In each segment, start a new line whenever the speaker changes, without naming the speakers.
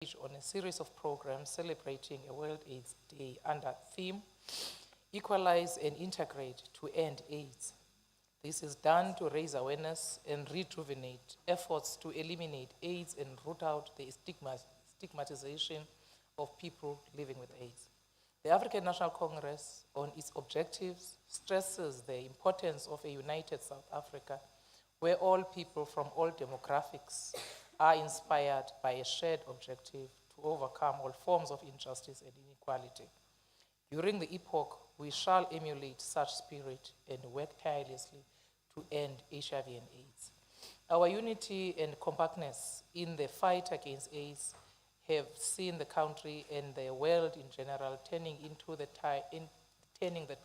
on a series of programs celebrating a World AIDS Day under theme, Equalize and Integrate to End AIDS. This is done to raise awareness and rejuvenate efforts to eliminate AIDS and root out the stigmatization of people living with AIDS. The African National Congress, on its objectives, stresses the importance of a united South Africa where all people from all demographics are inspired by a shared objective to overcome all forms of injustice and inequality. During the epoch, we shall emulate such spirit and work tirelessly to end HIV and AIDS. Our unity and compactness in the fight against AIDS have seen the country and the world in general turning the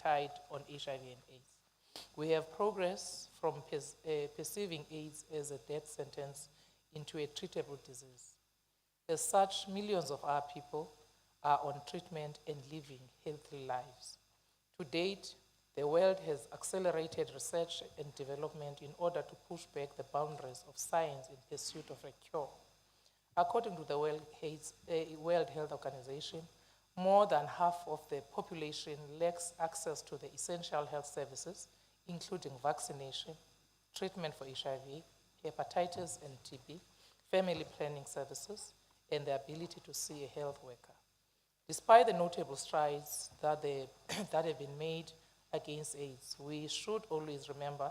tide on HIV and AIDS. We have progressed from perceiving AIDS as a death sentence into a treatable disease. As such, millions of our people are on treatment and living healthy lives. To date, the world has accelerated research and development in order to push back the boundaries of science in pursuit of a cure. According to the World Health Organization, more than half of the population lacks access to the essential health services, including vaccination, treatment for HIV, hepatitis and TB, family planning services, and the ability to see a health worker. Despite the notable strides that have been made against AIDS, we should always remember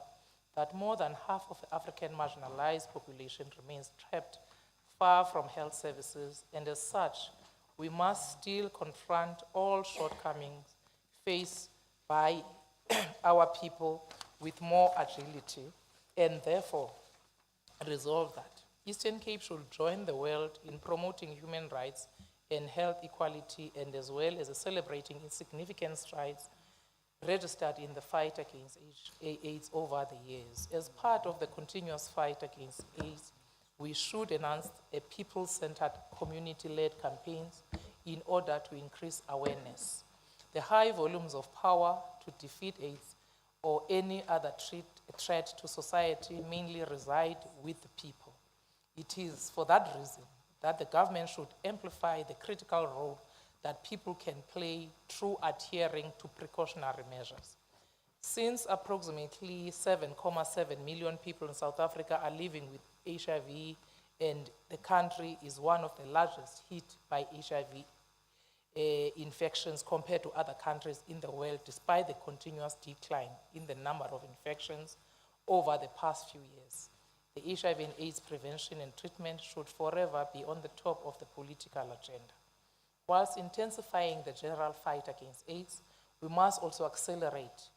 that more than half of the African marginalized population remains trapped far from health services, and as such, we must still confront all shortcomings faced by our people with more agility, and therefore resolve that Eastern Cape should join the world in promoting human rights and health equality, and as well as celebrating significant strides registered in the fight against AIDS over the years. As part of the continuous fight against AIDS, we should enhance a people-centered, community-led campaigns in order to increase awareness. The high volumes of power to defeat AIDS or any other threat to society mainly reside with the people. It is for that reason that the government should amplify the critical role that people can play through adhering to precautionary measures. Since approximately 7.7 million people in South Africa are living with HIV, and the country is one of the largest hit by HIV infections compared to other countries in the world, despite the continuous decline in the number of infections over the past few years. The HIV and AIDS prevention and treatment should forever be on the top of the political agenda. Whilst intensifying the general fight against AIDS, we must also accelerate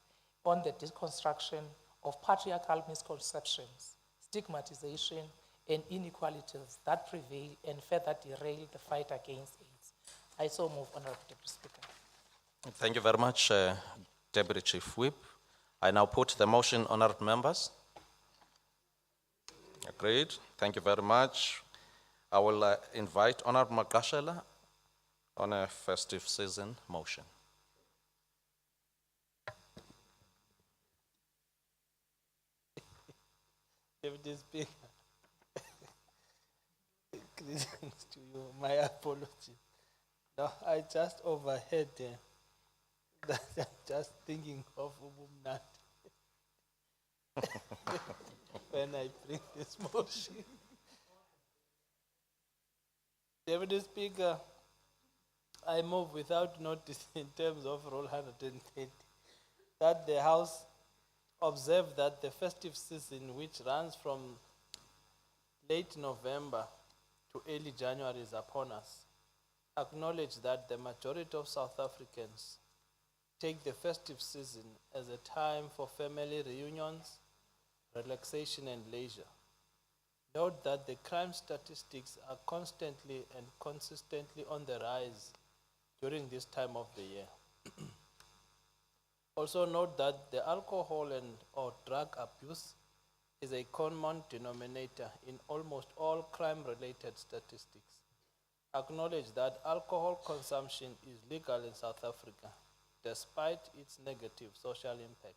on the deconstruction of patriarchal misconceptions, stigmatization, and inequalities that prevail and further derail the fight against AIDS. I so move, Honorable Deputy Speaker.
Thank you very much, Deputy Chief Whip. I now put the motion, honourable members. Agreed. Thank you very much. I will invite Honourable Makashela on a festive season motion.
Deputy Speaker, greetings to you. My apology. No, I just overheard that I'm just thinking of Ubumnat when I bring this motion. Deputy Speaker, I move without notice in terms of Rule 130 that the House observe that the festive season, which runs from late November to early January, is upon us. Acknowledge that the majority of South Africans take the festive season as a time for family reunions, relaxation, and leisure. Note that the crime statistics are constantly and consistently on the rise during this time of the year. Also note that the alcohol or drug abuse is a common denominator in almost all crime-related statistics. Acknowledge that alcohol consumption is legal in South Africa, despite its negative social impact.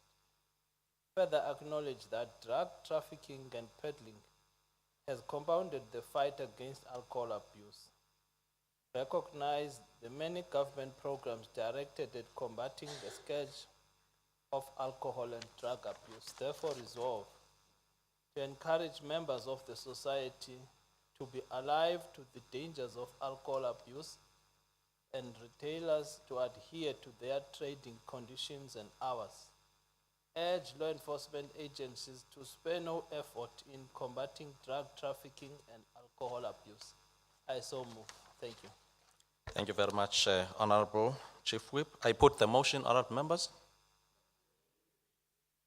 Further acknowledge that drug trafficking and peddling has compounded the fight against alcohol abuse. recognize the many government programs directed at combating the scourge of alcohol and drug abuse. Therefore, resolve to encourage members of the society to be alive to the dangers of alcohol abuse and retailers to adhere to their trading conditions and hours. Urge law enforcement agencies to spare no effort in combating drug trafficking and alcohol abuse. I so move. Thank you.
Thank you very much, Honorable Chief Whip. I put the motion, honored members.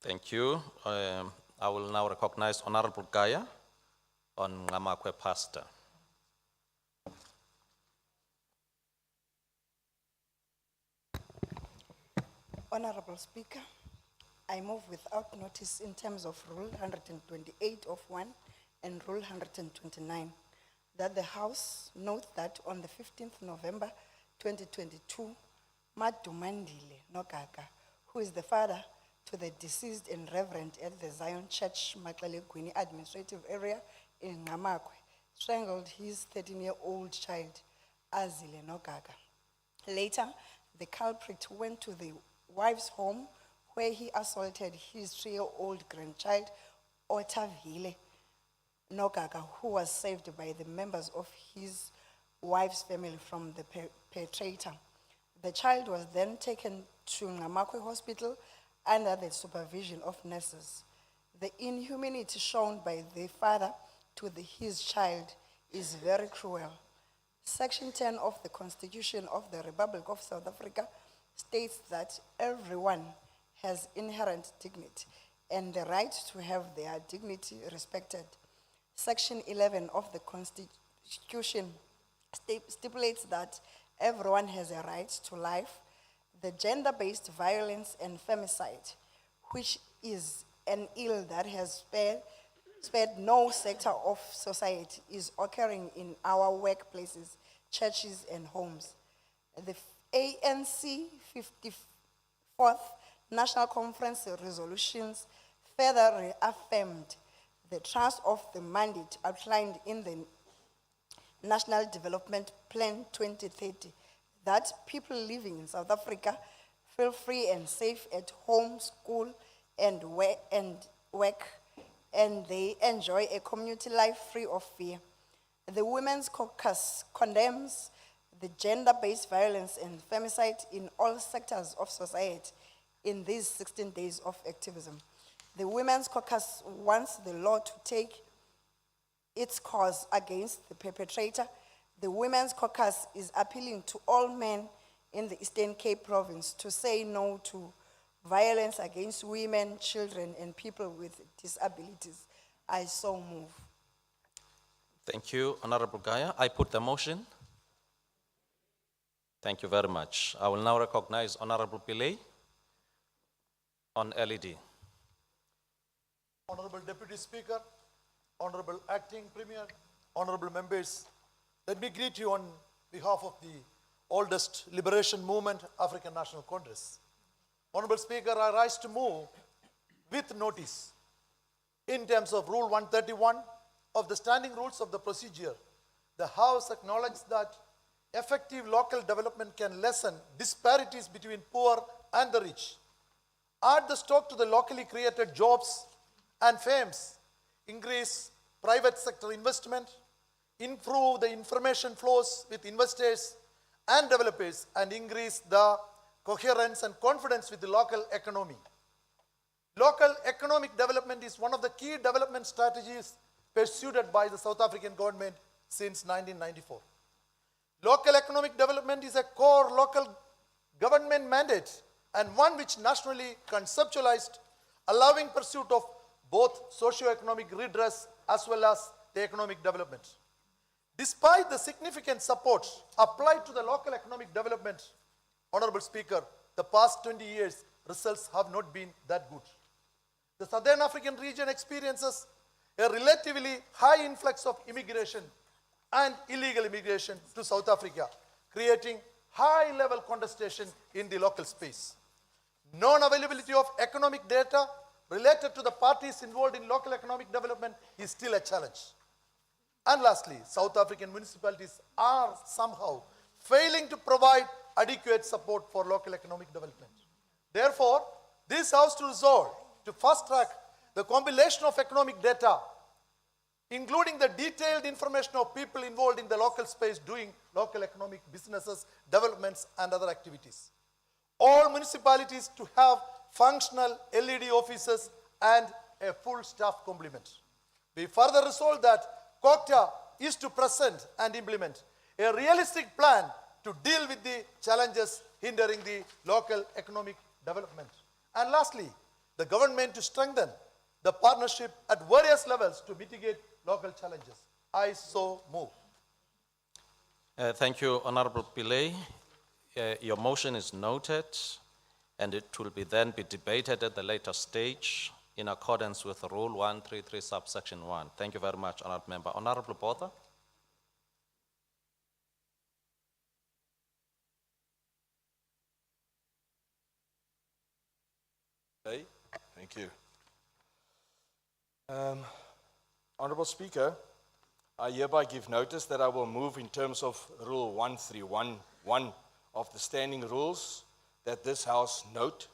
Thank you. I will now recognize Honorable Gaya on Ngamakwe Pastor.
Honorable Speaker, I move without notice in terms of Rule 128 of 1 and Rule 129 that the House note that on the 15th November 2022, Madumandile Nogaga, who is the father to the deceased and Reverend at the Zion Church, Matlaleguini administrative area in Ngamakwe, strangled his 13-year-old child, Azile Nogaga. Later, the culprit went to the wife's home where he assaulted his 3-year-old grandchild, Otavile Nogaga, who was saved by the members of his wife's family from the perpetrator. The child was then taken to Ngamakwe Hospital under the supervision of nurses. The inhumanity shown by the father to his child is very cruel. Section 10 of the Constitution of the Republic of South Africa states that everyone has inherent dignity and the right to have their dignity respected. Section 11 of the Constitution stipulates that everyone has a right to life. The gender-based violence and femicide, which is an ill that has spared no sector of society, is occurring in our workplaces, churches, and homes. The ANC 54th National Conference resolutions further reaffirmed the trust of the mandate outlined in the National Development Plan 2030 that people living in South Africa feel free and safe at home, school, and work, and they enjoy a community life free of fear. The Women's Caucus condemns the gender-based violence and femicide in all sectors of society in these 16 days of activism. The Women's Caucus wants the law to take its course against the perpetrator. The Women's Caucus is appealing to all men in the Eastern Cape province to say no to violence against women, children, and people with disabilities. I so move.
Thank you, Honorable Gaya. I put the motion. Thank you very much. I will now recognize Honorable Pillay on LED.
Honorable Deputy Speaker, Honorable Acting Premier, Honorable Members, let me greet you on behalf of the oldest liberation movement, African National Congress. Honorable Speaker, I rise to move with notice in terms of Rule 131 of the Standing Rules of the Procedure. The House acknowledges that effective local development can lessen disparities between poor and the rich, add the stock to the locally created jobs and firms, increase private sector investment, improve the information flows with investors and developers, and increase the coherence and confidence with the local economy. Local economic development is one of the key development strategies pursued by the South African government since 1994. Local economic development is a core local government mandate and one which nationally conceptualized, allowing pursuit of both socio-economic redress as well as the economic development. Despite the significant support applied to the local economic development, Honorable Speaker, the past 20 years results have not been that good. The Southern African region experiences a relatively high influx of immigration and illegal immigration to South Africa, creating high-level contestation in the local space. Non-availability of economic data related to the parties involved in local economic development is still a challenge. And lastly, South African municipalities are somehow failing to provide adequate support for local economic development. Therefore, this House to resolve to fast track the compilation of economic data, including the detailed information of people involved in the local space doing local economic businesses, developments, and other activities. All municipalities to have functional LED offices and a full staff complement. We further resolve that COCTA is to present and implement a realistic plan to deal with the challenges hindering the local economic development. And lastly, the government to strengthen the partnership at various levels to mitigate local challenges. I so move.
Thank you, Honorable Pillay. Your motion is noted, and it will then be debated at the later stage in accordance with Rule 133, subsection 1. Thank you very much, Honorable Member. Honorable Botha?
Okay, thank you. Honorable Speaker, I hereby give notice that I will move in terms of Rule 1311 of the Standing Rules that this House note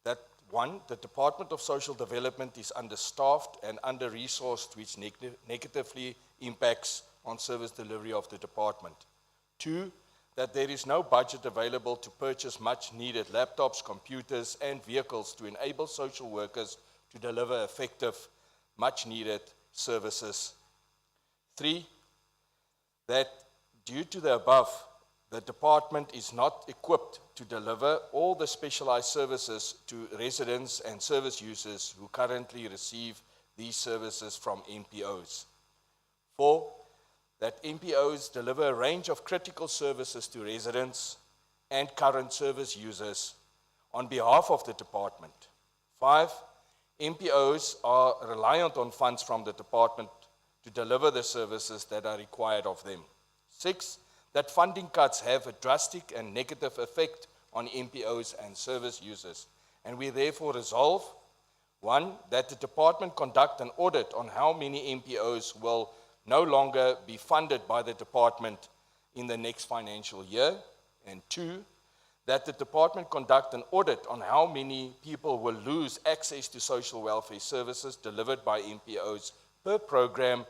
that 1, the Department of Social Development is understaffed and under-resourced, which negatively impacts on service delivery of the department. 2, that there is no budget available to purchase much-needed laptops, computers, and vehicles to enable social workers to deliver effective, much-needed services. 3, that due to the above, the department is not equipped to deliver all the specialized services to residents and service users who currently receive these services from NPOs. 4, that NPOs deliver a range of critical services to residents and current service users on behalf of the department. 5, NPOs are reliant on funds from the department to deliver the services that are required of them. 6, that funding cuts have a drastic and negative effect on NPOs and service users. And we therefore resolve, 1, that the department conduct an audit on how many NPOs will no longer be funded by the department in the next financial year, and 2, that the department conduct an audit on how many people will lose access to social welfare services delivered by NPOs per program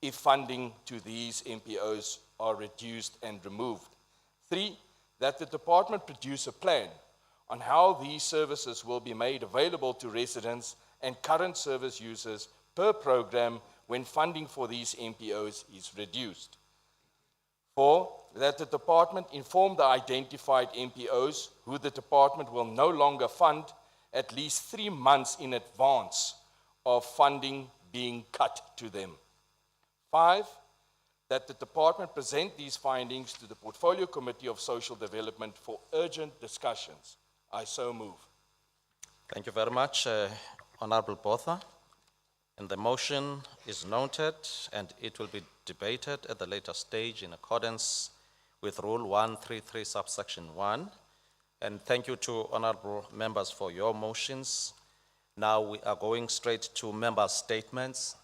if funding to these NPOs are reduced and removed. 3, that the department produce a plan on how these services will be made available to residents and current service users per program when funding for these NPOs is reduced. 4, that the department inform the identified NPOs who the department will no longer fund at least 3 months in advance of funding being cut to them. 5, that the department present these findings to the Portfolio Committee of Social Development for urgent discussions. I so move.
Thank you very much, Honorable Botha. And the motion is noted, and it will be debated at the later stage in accordance with Rule 133, subsection 1. And thank you to honorable members for your motions. Now we are going straight to member statements.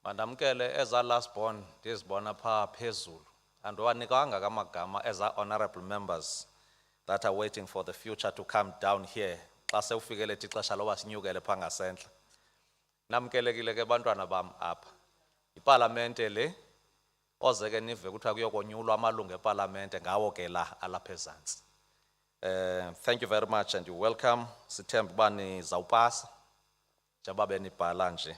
Madam Kele, as our last born, this born apha phezulu. And wanikanga kamagama as our honorable members that are waiting for the future to come down here. Xa sewufikele ixesha loba sinyukele pha ngasentla. Namkelekile ke bantwana bam apha. Iparlamente le oze ke nive kuthiwa kuyokonyulwa amalungu eparlamente ngawo ke la alapha ezantsi. Thank you very much and you're welcome. Sithemba uba nizawupasa njengoba benibhala nje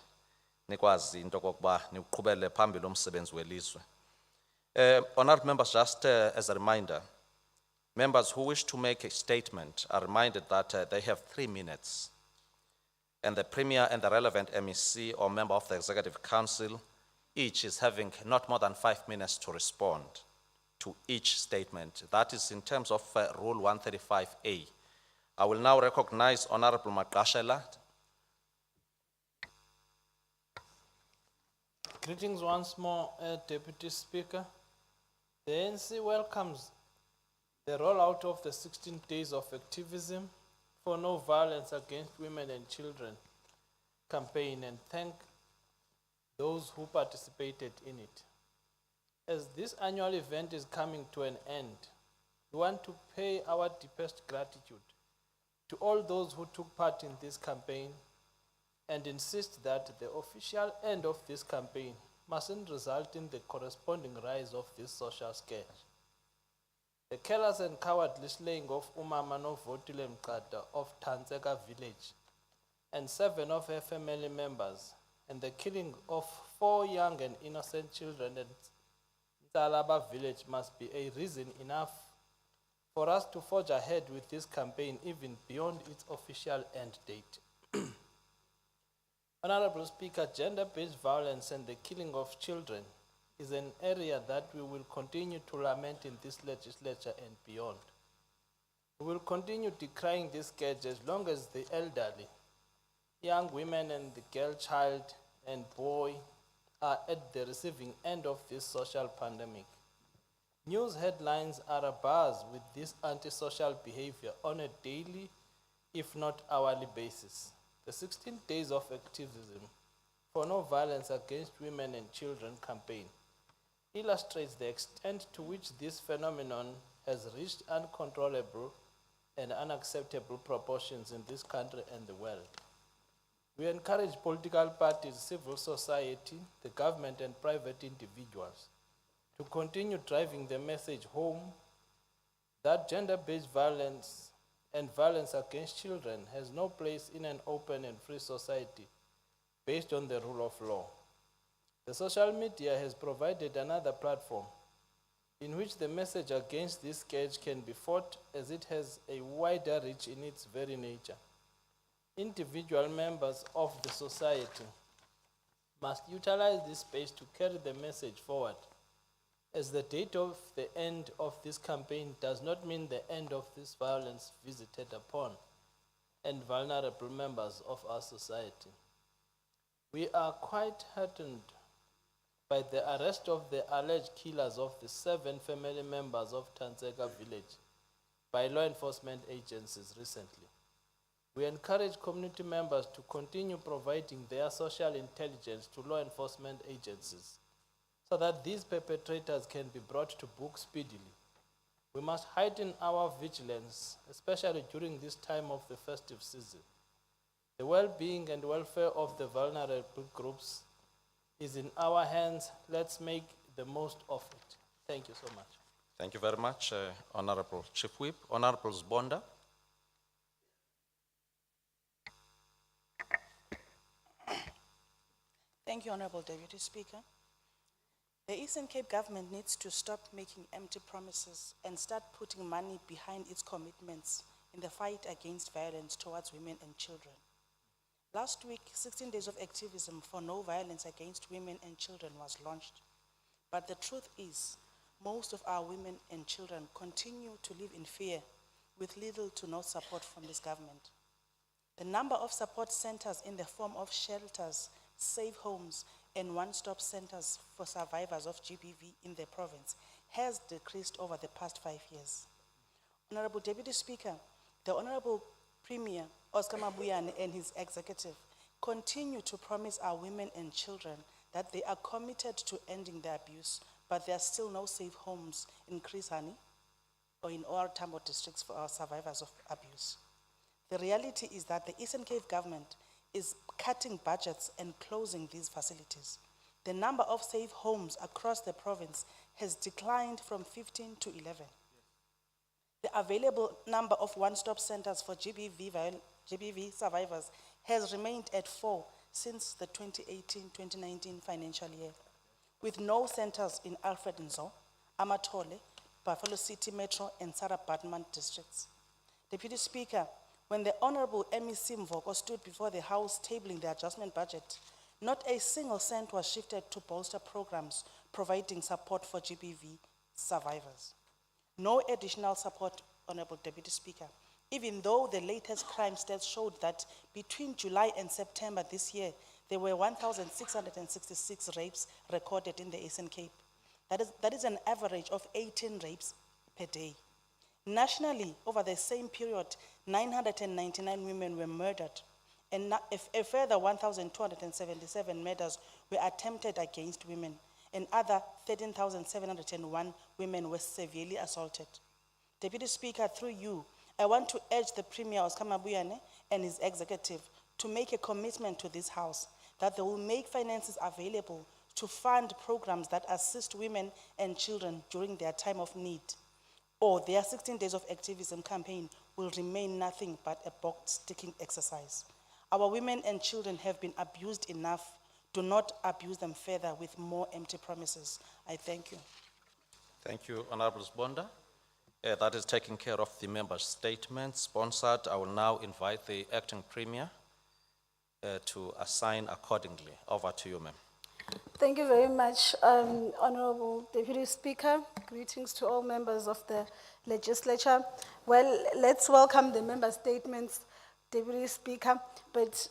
nikwazi into kokuba niqhubele phambili umsebenzi welizwe. Honourable members, just as a reminder, members who wish to make a statement are reminded that they have 3 minutes. And the Premier and the relevant MEC or member of the Executive Council, each is having not more than 5 minutes to respond to each statement. That is in terms of Rule 135A. I will now recognize Honorable Magashela.
Greetings once more, Deputy Speaker. The ANC welcomes the rollout of the 16 days of activism for no violence against women and children campaign and thank those who participated in it. As this annual event is coming to an end, we want to pay our deepest gratitude to all those who took part in this campaign and insist that the official end of this campaign mustn't result in the corresponding rise of this social scourge. The careless and cowardly slaying of Umama Novotile Mkata of Tanzega village and 7 of her family members, and the killing of 4 young and innocent children at Ntalaba village must be a reason enough for us to forge ahead with this campaign even beyond its official end date. Honorable Speaker, gender-based violence and the killing of children is an area that we will continue to lament in this legislature and beyond. We will continue decrying this scourge as long as the elderly, young women and the girl child and boy are at the receiving end of this social pandemic. News headlines are abuzz with this antisocial behavior on a daily, if not hourly basis. The 16 days of activism for no violence against women and children campaign illustrates the extent to which this phenomenon has reached uncontrollable and unacceptable proportions in this country and the world. We encourage political parties, civil society, the government and private individuals to continue driving the message home that gender-based violence and violence against children has no place in an open and free society based on the rule of law. The social media has provided another platform in which the message against this scourge can be fought, as it has a wider reach in its very nature. Individual members of the society must utilize this space to carry the message forward, as the date of the end of this campaign does not mean the end of this violence visited upon and vulnerable members of our society. We are quite heartened by the arrest of the alleged killers of the 7 family members of Tanzega village by law enforcement agencies recently. We encourage community members to continue providing their social intelligence to law enforcement agencies so that these perpetrators can be brought to book speedily. We must heighten our vigilance, especially during this time of the festive season. The well-being and welfare of the vulnerable groups is in our hands. Let's make the most of it. Thank you so much.
Thank you very much, Honorable Chief Whip. Honorable Zbonda.
Thank you, Honorable Deputy Speaker. The Eastern Cape government needs to stop making empty promises and start putting money behind its commitments in the fight against violence towards women and children. Last week, 16 days of activism for no violence against women and children was launched. But the truth is, most of our women and children continue to live in fear with little to no support from this government. The number of support centers in the form of shelters, safe homes, and one-stop centers for survivors of GBV in the province has decreased over the past 5 years. Honorable Deputy Speaker, the Honorable Premier, Oscar Mabuyane, and his executive continue to promise our women and children that they are committed to ending the abuse, but there are still no safe homes in Chris Hani or in all Tambo districts for our survivors of abuse. The reality is that the Eastern Cape government is cutting budgets and closing these facilities. The number of safe homes across the province has declined from 15 to 11. The available number of one-stop centers for GBV survivors has remained at 4 since the 2018-2019 financial year, with no centers in Alfred Nzo, Amatole, Buffalo City Metro, and Sarah Batman districts. Deputy Speaker, when the Honorable MEC Mvoko stood before the House tabling the adjustment budget, not a single cent was shifted to bolster programs providing support for GBV survivors. No additional support, Honorable Deputy Speaker, even though the latest crime stats showed that between July and September this year, there were 1,666 rapes recorded in the Eastern Cape. That is an average of 18 rapes per day. Nationally, over the same period, 999 women were murdered, and a further 1,277 murders were attempted against women, and other 13,701 women were severely assaulted. Deputy Speaker, through you, I want to urge the Premier Oscar Mabuyane and his executive to make a commitment to this House that they will make finances available to fund programs that assist women and children during their time of need, or their 16 Days of Activism campaign will remain nothing but a box-ticking exercise. Our women and children have been abused enough. Do not abuse them further with more empty promises. I thank you.
Thank you, Honorable Sbonda. That is taking care of the member statement sponsored. I will now invite the acting premier to assign accordingly. Over to you, ma'am.
Thank you very much, Honorable Deputy Speaker. Greetings to all members of the legislature. Well, let's welcome the member statements, Deputy Speaker. But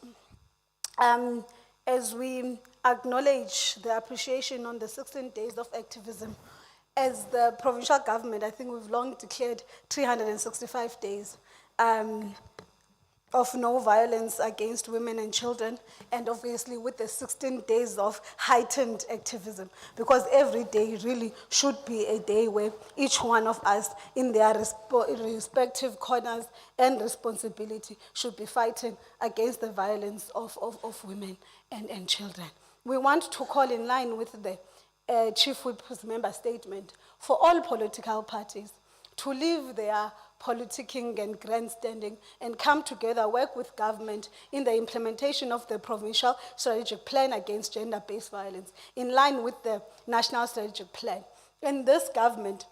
as we acknowledge the appreciation on the 16 days of activism, as the provincial government, I think we've long declared 365 days of no violence against women and children, and obviously with the 16 days of heightened activism, because every day really should be a day where each one of us in their respective corners and responsibility should be fighting against the violence of women and children. We want to call in line with the Chief Whip's member statement for all political parties to leave their politicking and grandstanding and come together, work with government in the implementation of the provincial strategic plan against gender-based violence in line with the national strategic plan. And this government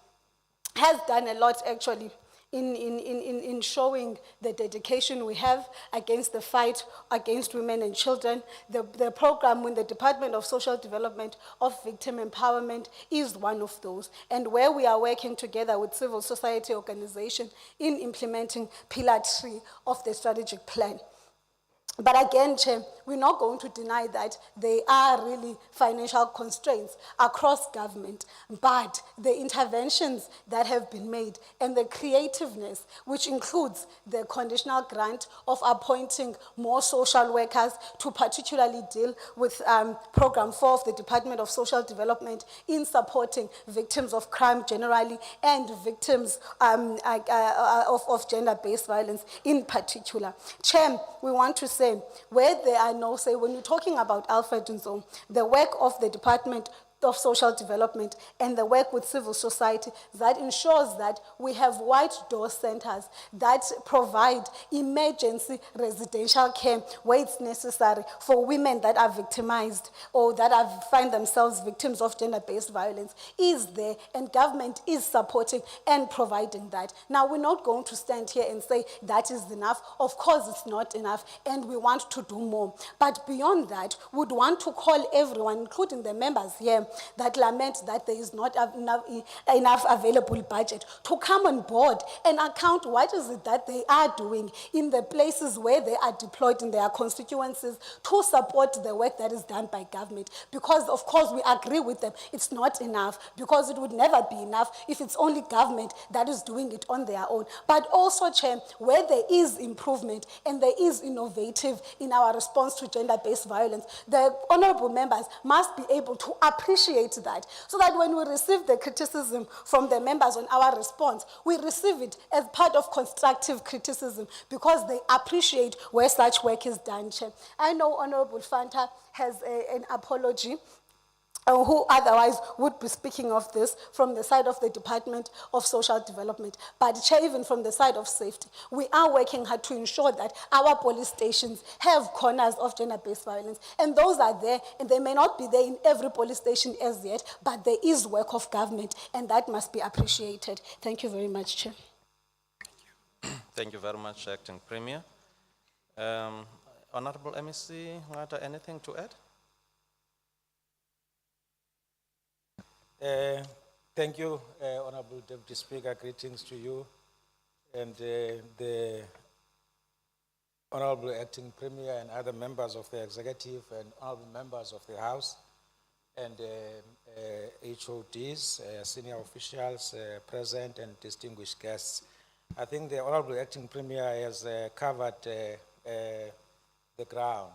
has done a lot actually in showing the dedication we have against the fight against women and children. The program in the Department of Social Development of Victim Empowerment is one of those, and where we are working together with civil society organizations in implementing Pillar 3 of the strategic plan. But again, Chair, we're not going to deny that there are really financial constraints across government, but the interventions that have been made and the creativeness, which includes the conditional grant of appointing more social workers to particularly deal with Program 4 of the Department of Social Development in supporting victims of crime generally and victims of gender-based violence in particular. Chair, we want to say, where there are no, say, when you're talking about Alfred Nzo, the work of the Department of Social Development and the work with civil society that ensures that we have white door centers that provide emergency residential care where it's necessary for women that are victimized or that find themselves victims of gender-based violence is there, and government is supporting and providing that. Now, we're not going to stand here and say that is enough. Of course, it's not enough, and we want to do more. But beyond that, we'd want to call everyone, including the members here, that lament that there is not enough available budget, to come on board and account what is it that they are doing in the places where they are deployed in their constituencies to support the work that is done by government. Because of course we agree with them, it's not enough, because it would never be enough if it's only government that is doing it on their own. But also, Chair, where there is improvement and there is innovative in our response to gender-based violence, the honorable members must be able to appreciate that, so that when we receive the criticism from the members on our response, we receive it as part of constructive criticism, because they appreciate where such work is done, Chair. I know Honorable Fanta has an apology, who otherwise would be speaking of this from the side of the Department of Social Development. But Chair, even from the side of safety, we are working hard to ensure that our police stations have corners of gender-based violence. And those are there, and they may not be there in every police station as yet, but there is work of government, and that must be appreciated. Thank you very much, Chair.
Thank you very much, Acting Premier. Honorable MEC, anything to add?
Thank you, Honorable Deputy Speaker. Greetings to you and the Honorable Acting Premier and other members of the Executive and honorable members of the House and HODs, senior officials present and distinguished guests. I think the Honorable Acting Premier has covered the ground.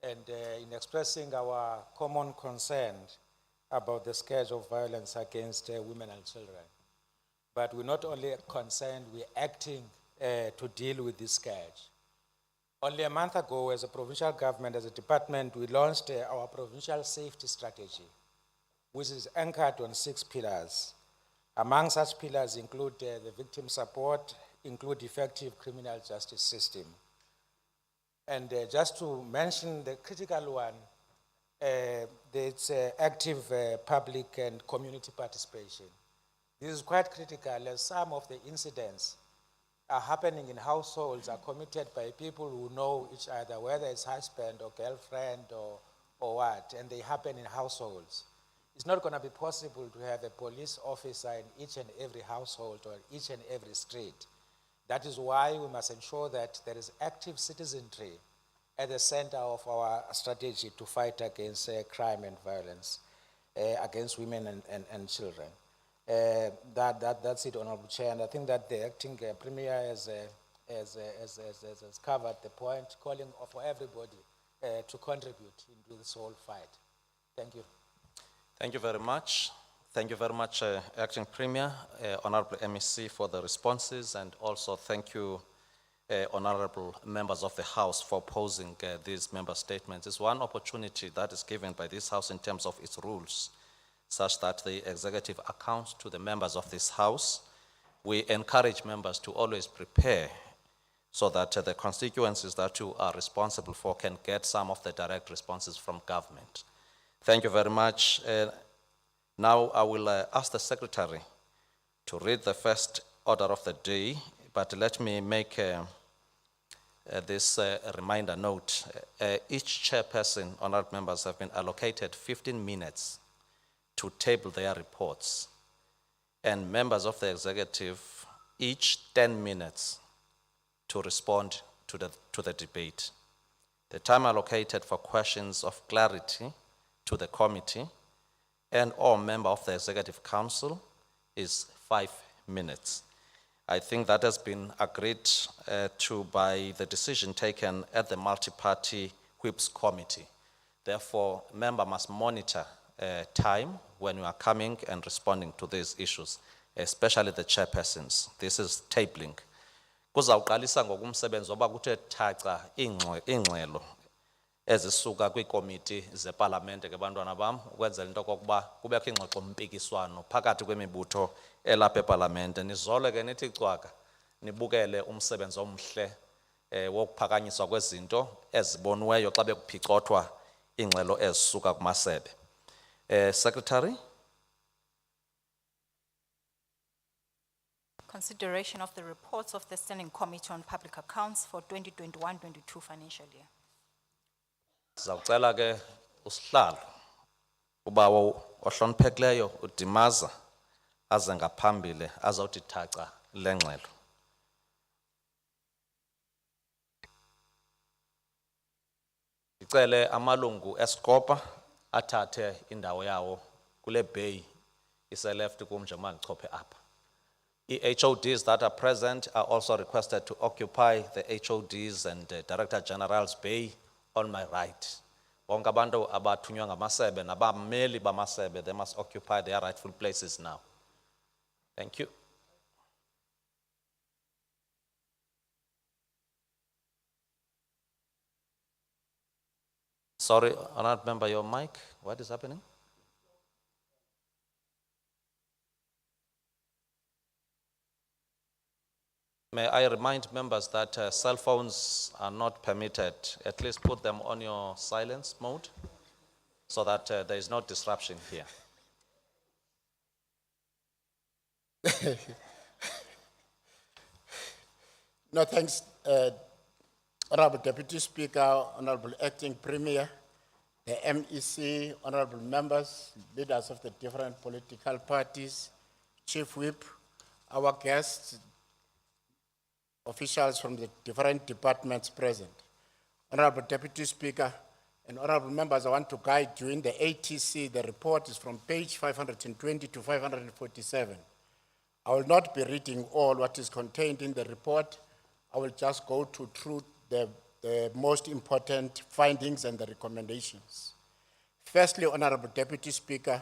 and in expressing our common concern about the scourge of violence against women and children. But we're not only concerned, we're acting to deal with this scourge. Only a month ago, as a provincial government, as a department, we launched our provincial safety strategy, which is anchored on 6 pillars. Among such pillars include the victim support, include effective criminal justice system. And just to mention the critical one, it's active public and community participation. This is quite critical as some of the incidents are happening in households are committed by people who know each other, whether it's husband or girlfriend or what, and they happen in households. It's not going to be possible to have a police officer in each and every household or each and every street. That is why we must ensure that there is active citizenry at the center of our strategy to fight against crime and violence against women and children. That's it, Honorable Chair, and I think that the acting Premier has covered the point, calling for everybody to contribute into this whole fight. Thank you.
Thank you very much. Thank you very much, Acting Premier, Honorable MEC, for the responses, and also thank you, honorable members of the House, for posing these member statements. It's one opportunity that is given by this House in terms of its rules, such that the executive accounts to the members of this House. We encourage members to always prepare so that the constituencies that you are responsible for can get some of the direct responses from government. Thank you very much. Now I will ask the Secretary to read the first order of the day, but let me make this reminder note. Each chairperson, honored members, have been allocated 15 minutes to table their reports, and members of the executive each 10 minutes to respond to the debate. The time allocated for questions of clarity to the committee and or member of the Executive Council is 5 minutes. I think that has been agreed to by the decision taken at the Multi-Party Whips Committee. Therefore, member must monitor time when you are coming and responding to these issues, especially the chairpersons. This is tabling. Kuzawuqalisa ngokumsebenzi oba kuthe thaca ingxelo ezisuka kwiikomiti zepalamente ke bantwana bam, ukwenzela into okokuba kubekho ingxoxo mpikiswano phakathi kwemibutho elapha epalamente. Nizole ke nithi cwaka nibukele umsebenzi omhle wokuphakanyiswa kwezinto eziboniweyo xa bekuphicothwa ingxelo ezisuka kumasebe. Secretary.
Consideration of the reports of the Standing Committee on Public Accounts for 2021-22 financial year.
Sizawucela ke usihlalo ubawo ohloniphekileyo uDimaza aze ngaphambili azawuthi thaca le ngxelo. Ndicele amalungu eSkopa athathe indawo yawo kule bay iseleft kum nje mandichophe apha. HODs that are present are also requested to occupy the HODs and Director General's bay on my right. Bonke abantu abathunywa ngamasebe nabameli bamasebe, they must occupy their rightful places now. Thank you. Sorry, honored member, your mic. What is happening? May I remind members that cell phones are not permitted. At least put them on your silence mode so that there is no disruption here.
No, thanks, Honorable Deputy Speaker, Honorable Acting Premier, the MEC, Honorable members, leaders of the different political parties, Chief Whip, our guests, officials from the different departments present. Honorable Deputy Speaker and honorable members, I want to guide you in the ATC. The report is from page 520 to 547. I will not be reading all what is contained in the report. I will just go through the the most important findings and the recommendations. Firstly, Honorable Deputy Speaker,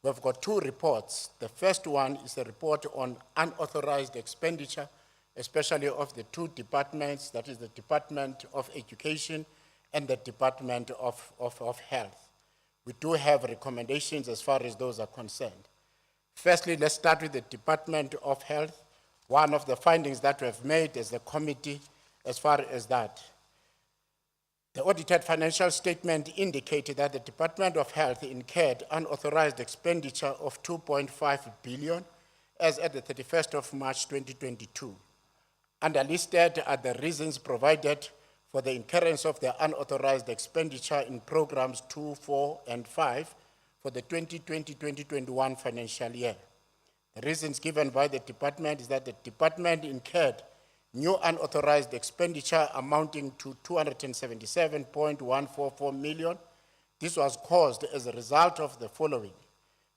we've got two reports. The first one is a report on unauthorized expenditure, especially of the two departments, that is the Department of Education and the Department of Health. We do have recommendations as far as those are concerned. Firstly, let's start with the Department of Health. One of the findings that we have made as the committee as far as that, the audited financial statement indicated that the Department of Health incurred unauthorized expenditure of 2.5 billion as at the 31st of March 2022. Underlisted are the reasons provided for the incurrence of the unauthorized expenditure in programs 2, 4, and 5 for the 2020-2021 financial year. The reasons given by the department is that the department incurred new unauthorized expenditure amounting to 277.144 million. This was caused as a result of the following: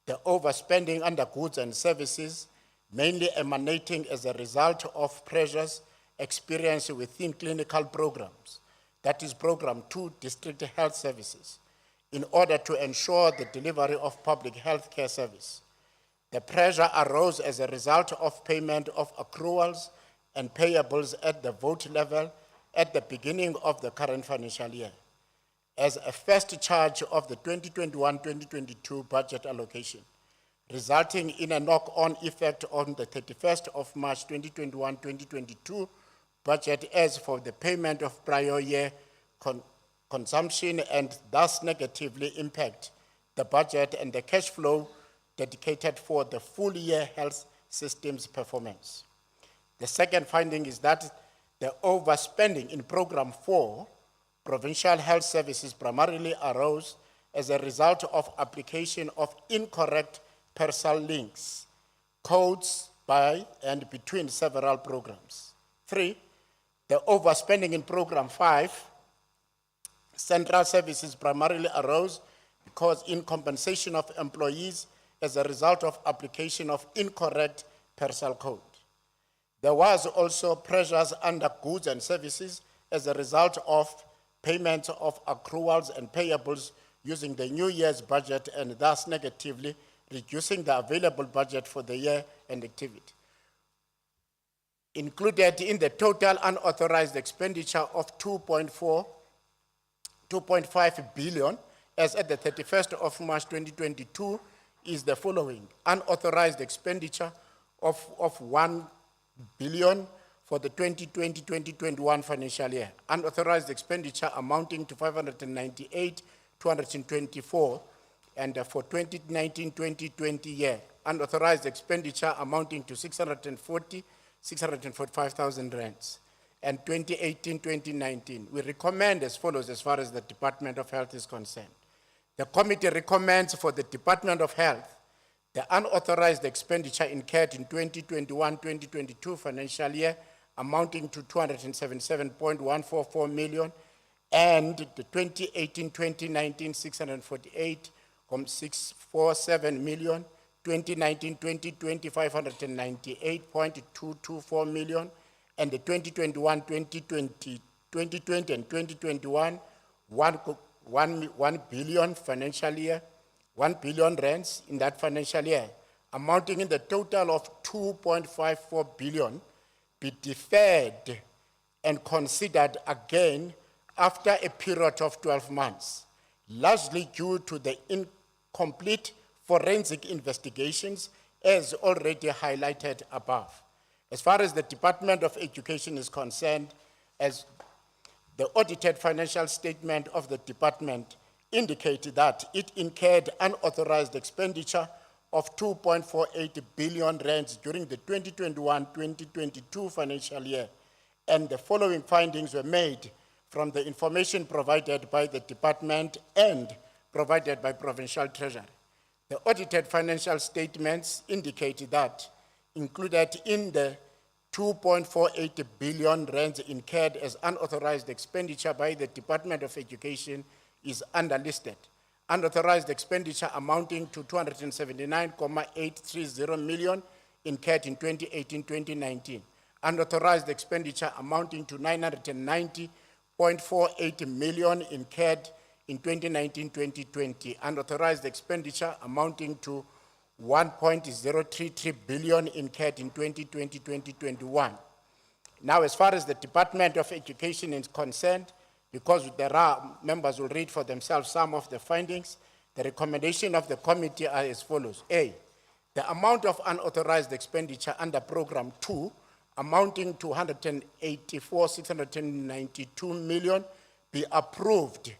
the overspending under goods and services, mainly emanating as a result of pressures experienced within clinical programs, that is Program 2, District Health Services, in order to ensure the delivery of public health care service. The pressure arose as a result of payment of accruals and payables at the vote level at the beginning of the current financial year, as a first charge of the 2021-2022 budget allocation, resulting in a knock-on effect on the 31st of March 2021-2022 budget as for the payment of prior year consumption, and thus negatively impact the budget and the cash flow dedicated for the full year health system's performance. The second finding is that the overspending in Program 4, Provincial Health Services, primarily arose as a result of application of incorrect parcel links, codes by and between several programs. 3, the overspending in Program 5, Central Services, primarily arose because in compensation of employees as a result of application of incorrect parcel code. There was also pressures under goods and services as a result of payment of accruals and payables using the new year's budget, and thus negatively reducing the available budget for the year and activity. Included in the total unauthorized expenditure of 2.5 billion as at the 31st of March 2022 is the following: unauthorized expenditure of 1 billion for the 2020-2021 financial year, unauthorized expenditure amounting to 598,224, and for 2019-2020 year, unauthorized expenditure amounting to 645,000 rands, and 2018-2019. We recommend as follows as far as the Department of Health is concerned. The committee recommends for the Department of Health the unauthorized expenditure incurred in 2021-2022 financial year amounting to 277.144 million, and the 2018-2019 648.647 million, 2019-2020 598.224 million, and the 2021-2020 and 2021 1 billion financial year, 1 billion rands in that financial year, amounting in the total of 2.54 billion, be deferred and considered again after a period of 12 months, largely due to the incomplete forensic investigations as already highlighted above. As far as the Department of Education is concerned, as the audited financial statement of the department indicated that it incurred unauthorized expenditure of 2.48 billion rands during the 2021-2022 financial year, and the following findings were made from the information provided by the department and provided by Provincial Treasury. The audited financial statements indicated that included in the 2.48 billion rands incurred as unauthorized expenditure by the Department of Education is underlisted. Unauthorized expenditure amounting to 279.830 million incurred in 2018-2019. Unauthorized expenditure amounting to 990.9 0.48 million incurred in 2019-2020, unauthorized expenditure amounting to 1.033 billion incurred in 2020-2021. Now, as far as the Department of Education is concerned, because there are, members will read for themselves some of the findings, the recommendation of the committee are as follows. A, the amount of unauthorized expenditure under Program 2 amounting to 184,692 million be approved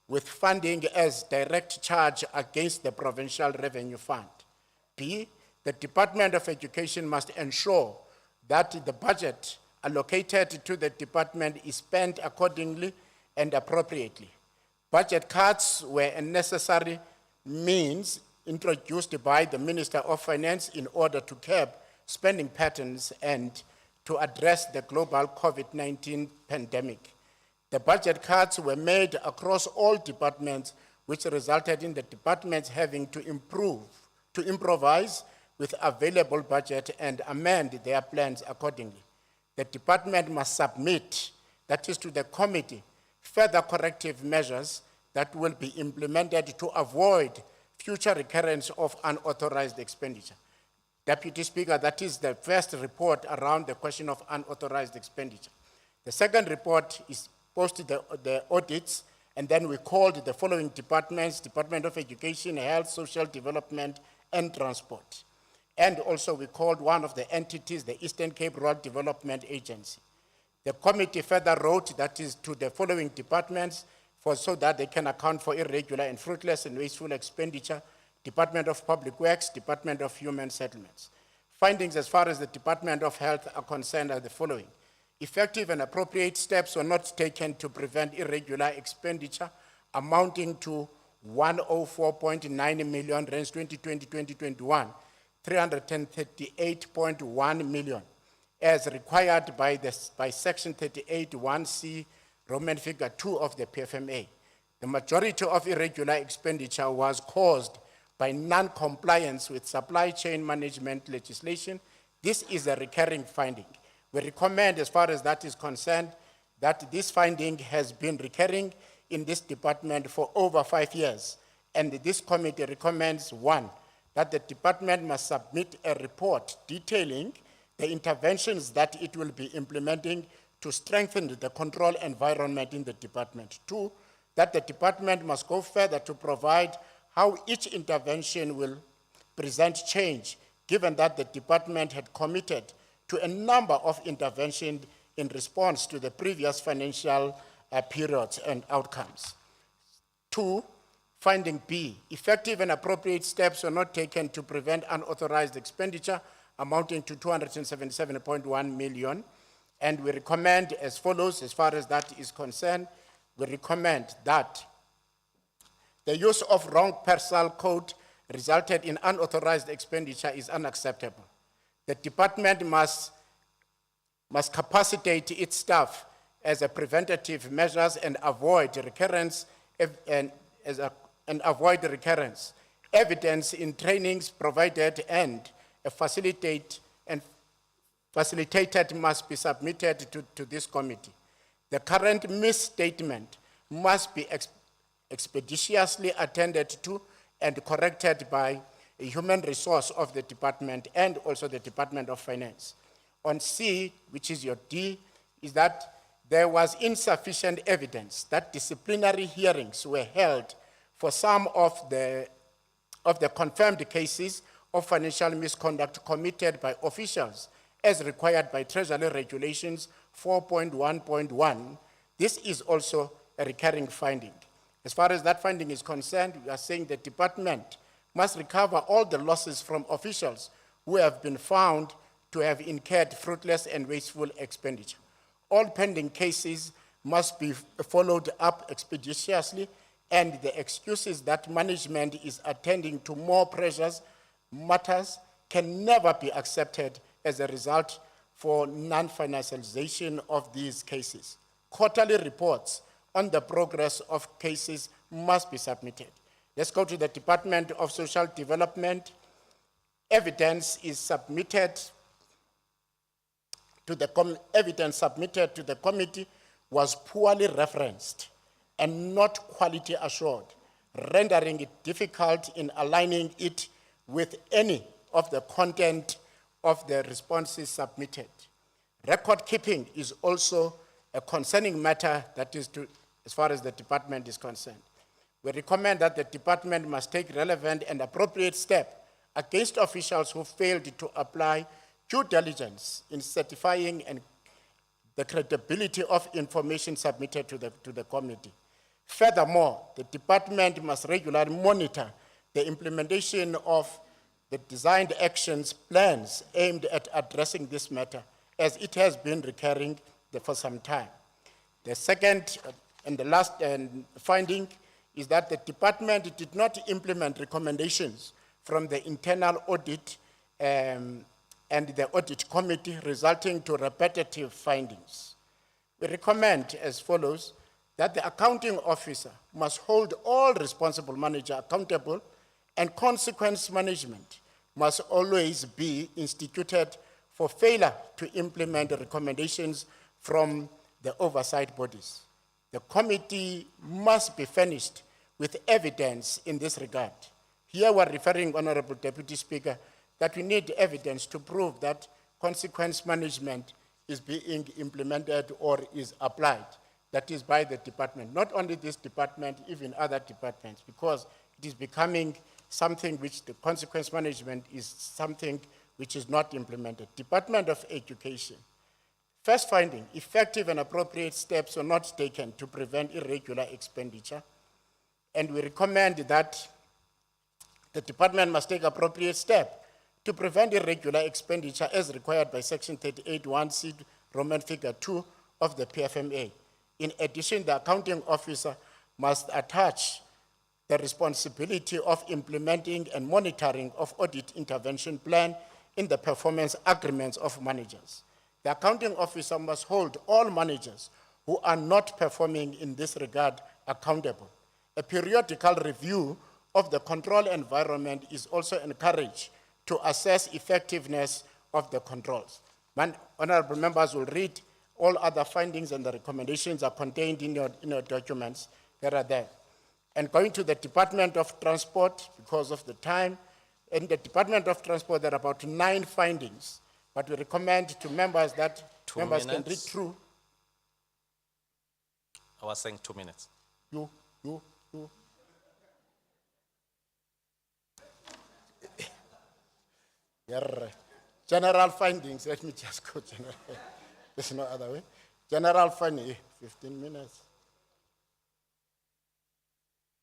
with funding as direct charge against the Provincial Revenue Fund. B, the Department of Education must ensure that the budget allocated to the department is spent accordingly and appropriately. Budget cuts were a necessary means introduced by the Minister of Finance in order to curb spending patterns and to address the global COVID-19 pandemic. The budget cuts were made across all departments, which resulted in the departments having to improvise with available budget and amend their plans accordingly. The department must submit, that is to the committee, further corrective measures that will be implemented to avoid future recurrence of unauthorized expenditure. Deputy Speaker, that is the first report around the question of unauthorized expenditure. The second report is post the audits, and then we called the following departments: Department of Education, Health, Social Development, and Transport. And also we called one of the entities, the Eastern Cape Rural Development Agency. The committee further wrote, that is to the following departments, so that they can account for irregular and fruitless and wasteful expenditure: Department of Public Works, Department of Human Settlements. Findings as far as the Department of Health are concerned are the following. Effective and appropriate steps were not taken to prevent irregular expenditure amounting to 104.9 million rands 2020-2021, 338.1 million, as required by Section 38(1)(c), Roman figure 2 of the PFMA. The majority of irregular expenditure was caused by non-compliance with supply chain management legislation. This is a recurring finding. We recommend, as far as that is concerned, that this finding has been recurring in this department for over 5 years. And this committee recommends, one, that the department must submit a report detailing the interventions that it will be implementing to strengthen the control environment in the department. Two, that the department must go further to provide how each intervention will present change, given that the department had committed to a number of interventions in response to the previous financial periods and outcomes. Two, finding B, effective and appropriate steps were not taken to prevent unauthorized expenditure amounting to 277.1 million. And we recommend as follows, as far as that is concerned, we recommend that the use of wrong parcel code resulted in unauthorized expenditure is unacceptable. The department must capacitate its staff as a preventative measures and avoid recurrence Evidence in trainings provided and facilitated must be submitted to this committee. The current misstatement must be expeditiously attended to and corrected by a human resource of the department and also the Department of Finance. On C, which is your D, is that there was insufficient evidence that disciplinary hearings were held for some of the confirmed cases of financial misconduct committed by officials as required by Treasury Regulations 4.1.1. This is also a recurring finding. As far as that finding is concerned, we are saying the department must recover all the losses from officials who have been found to have incurred fruitless and wasteful expenditure. All pending cases must be followed up expeditiously, and the excuses that management is attending to more pressures matters can never be accepted as a result for non-financialization of these cases. Quarterly reports on the progress of cases must be submitted. Let's go to the Department of Social Development. Evidence submitted to the committee was poorly referenced and not quality assured, rendering it difficult in aligning it with any of the content of the responses submitted. Record keeping is also a concerning matter that is as far as the department is concerned. We recommend that the department must take relevant and appropriate steps against officials who failed to apply due diligence in certifying and the credibility of information submitted to the committee. Furthermore, the department must regularly monitor the implementation of the designed actions plans aimed at addressing this matter, as it has been recurring for some time. The second and the last finding is that the department did not implement recommendations from the internal audit and the audit committee, resulting to repetitive findings. We recommend as follows that the accounting officer must hold all responsible managers accountable, and consequence management must always be instituted for failure to implement the recommendations from the oversight bodies. The committee must be furnished with evidence in this regard. Here we're referring, Honorable Deputy Speaker, that we need evidence to prove that consequence management is being implemented or is applied. That is by the department, not only this department, even other departments, because it is becoming something which the consequence management is something which is not implemented. Department of Education. First finding, effective and appropriate steps are not taken to prevent irregular expenditure. And we recommend that the department must take appropriate steps to prevent irregular expenditure as required by Section 38(1)(c) Roman figure 2 of the PFMA. In addition, the accounting officer must attach the responsibility of implementing and monitoring of audit intervention plan in the performance agreements of managers. The accounting officer must hold all managers who are not performing in this regard accountable. A periodical review of the control environment is also encouraged to assess effectiveness of the controls. Honorable members will read all other findings, and the recommendations are contained in your documents that are there. And going to the Department of Transport, because of the time, in the Department of Transport there are about 9 findings, but we recommend to members that
2
members can read
minutes.
through.
I was saying 2 minutes.
You. General findings, let me just go general. There's no other way. General finding, 15 minutes.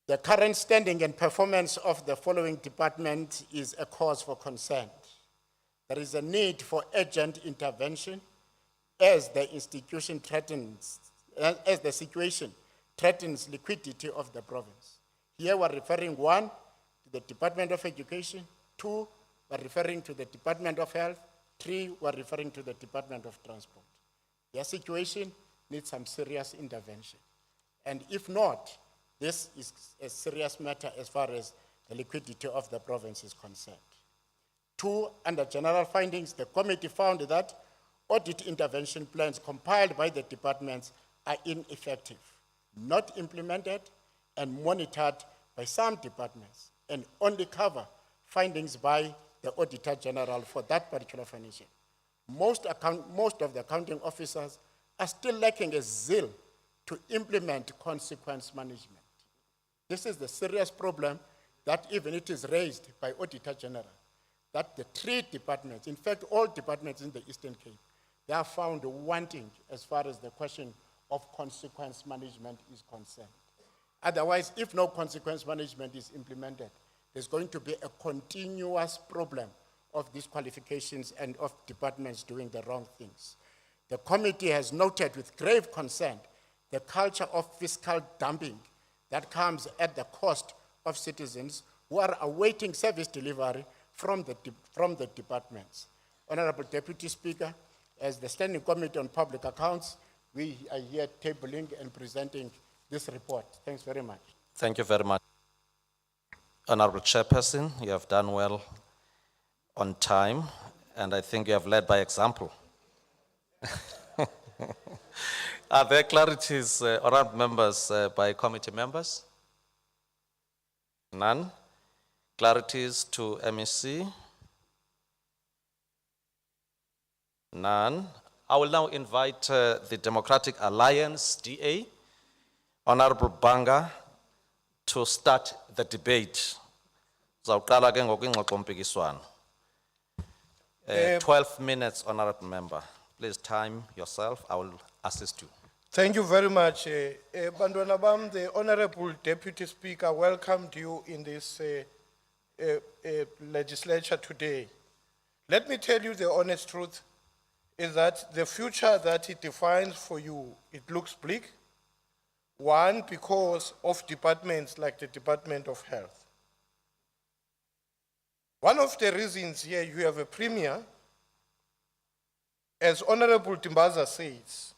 The current standing and performance of the following department is a cause for concern. There is a need for urgent intervention as the situation threatens liquidity of the province. Here we're referring 1 to the Department of Education, 2 we're referring to the Department of Health, 3 we're referring to the Department of Transport. Their situation needs some serious intervention. And if not, this is a serious matter as far as the liquidity of the province is concerned. 2, under general findings, the committee found that audit intervention plans compiled by the departments are ineffective, not implemented, and monitored by some departments, and only cover findings by the Auditor General for that particular financial. Most of the accounting officers are still lacking a zeal to implement consequence management. This is the serious problem that even it is raised by Auditor General, that the 3 departments, in fact, all departments in the Eastern Cape, they are found wanting as far as the question of consequence management is concerned. Otherwise, if no consequence management is implemented, there's going to be a continuous problem of disqualifications and of departments doing the wrong things. The committee has noted with grave concern the culture of fiscal dumping that comes at the cost of citizens who are awaiting service delivery from the departments. Honorable Deputy Speaker, as the Standing Committee on Public Accounts, we are here tabling and presenting this report. Thanks very much.
Thank you very much. Honorable Chairperson, you have done well on time, and I think you have led by example. Are there clarities, honorable members, by committee members? None. Clarities to MEC? None. I will now invite the Democratic Alliance, DA, Honorable Banga, to start the debate. Zawuqala ke ngokwingxoxo mpikiswano. 12 minutes, honorable member. Please time yourself. I will assist you.
Thank you very much. Bantwana bam, the Honorable Deputy Speaker welcomed you in this legislature today. Let me tell you the honest truth, is that the future that it defines for you, it looks bleak. One, because of departments like the Department of Health. One of the reasons here you have a premier, as Honorable Timbaza says,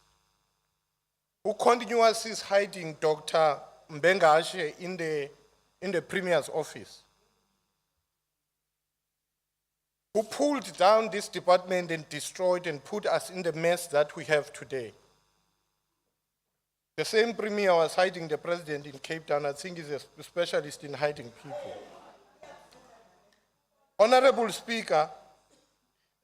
who continuously is hiding Dr. Mbengashe in the premier's office, who pulled down this department and destroyed and put us in the mess that we have today. The same premier was hiding the president in Cape Town. I think he's a specialist in hiding people. Honorable Speaker,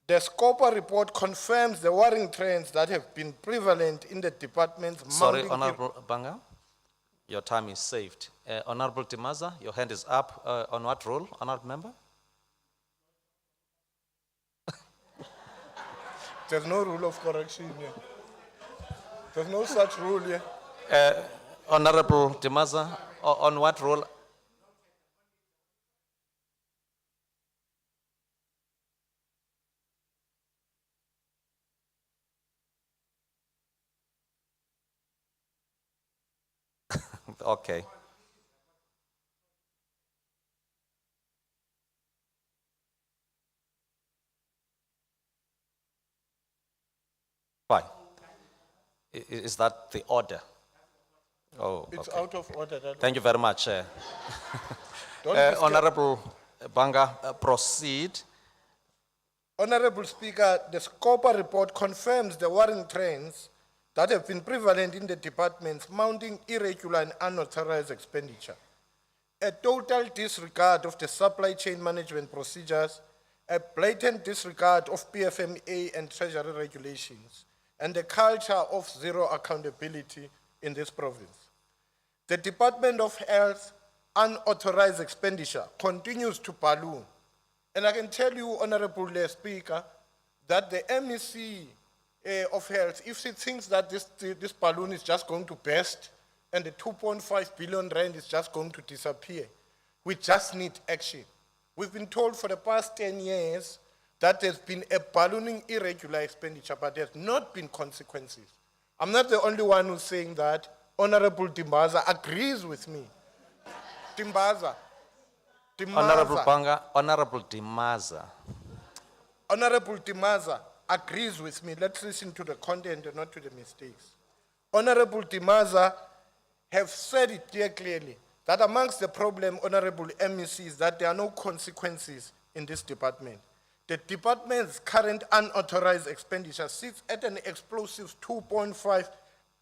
the Scopa report confirms the worrying trends that have been prevalent in the department's
Sorry,
mounting-
Honorable Banga, your time is saved. Honorable Timaza, your hand is up. On what role, honorable member?
There's no rule of correction here. There's no such rule here.
Honorable Timaza, on what role? Okay. Fine. Is that the order? Oh,
It's
okay.
out of order.
Thank you very much.
Don't be scared.
Honorable Banga, proceed.
Honorable Speaker, the Scopa report confirms the worrying trends that have been prevalent in the department's mounting irregular and unauthorized expenditure. A total disregard of the supply chain management procedures, a blatant disregard of PFMA and Treasury regulations, and the culture of zero accountability in this province. The Department of Health unauthorized expenditure continues to balloon. And I can tell you, Honorable Speaker, that the MEC of Health, if she thinks that this balloon is just going to burst and the 2.5 billion rand is just going to disappear, we just need action. We've been told for the past 10 years that there's been a ballooning irregular expenditure, but there's not been consequences. I'm not the only one who's saying that. Honorable Timbaza agrees with me. Timbaza.
Honorable Banga, Honorable Timaza.
Honorable Timaza agrees with me. Let's listen to the content and not to the mistakes. Honorable Timaza have said it here clearly that amongst the problem, Honorable MEC, is that there are no consequences in this department. The department's current unauthorized expenditure sits at an explosive 2.5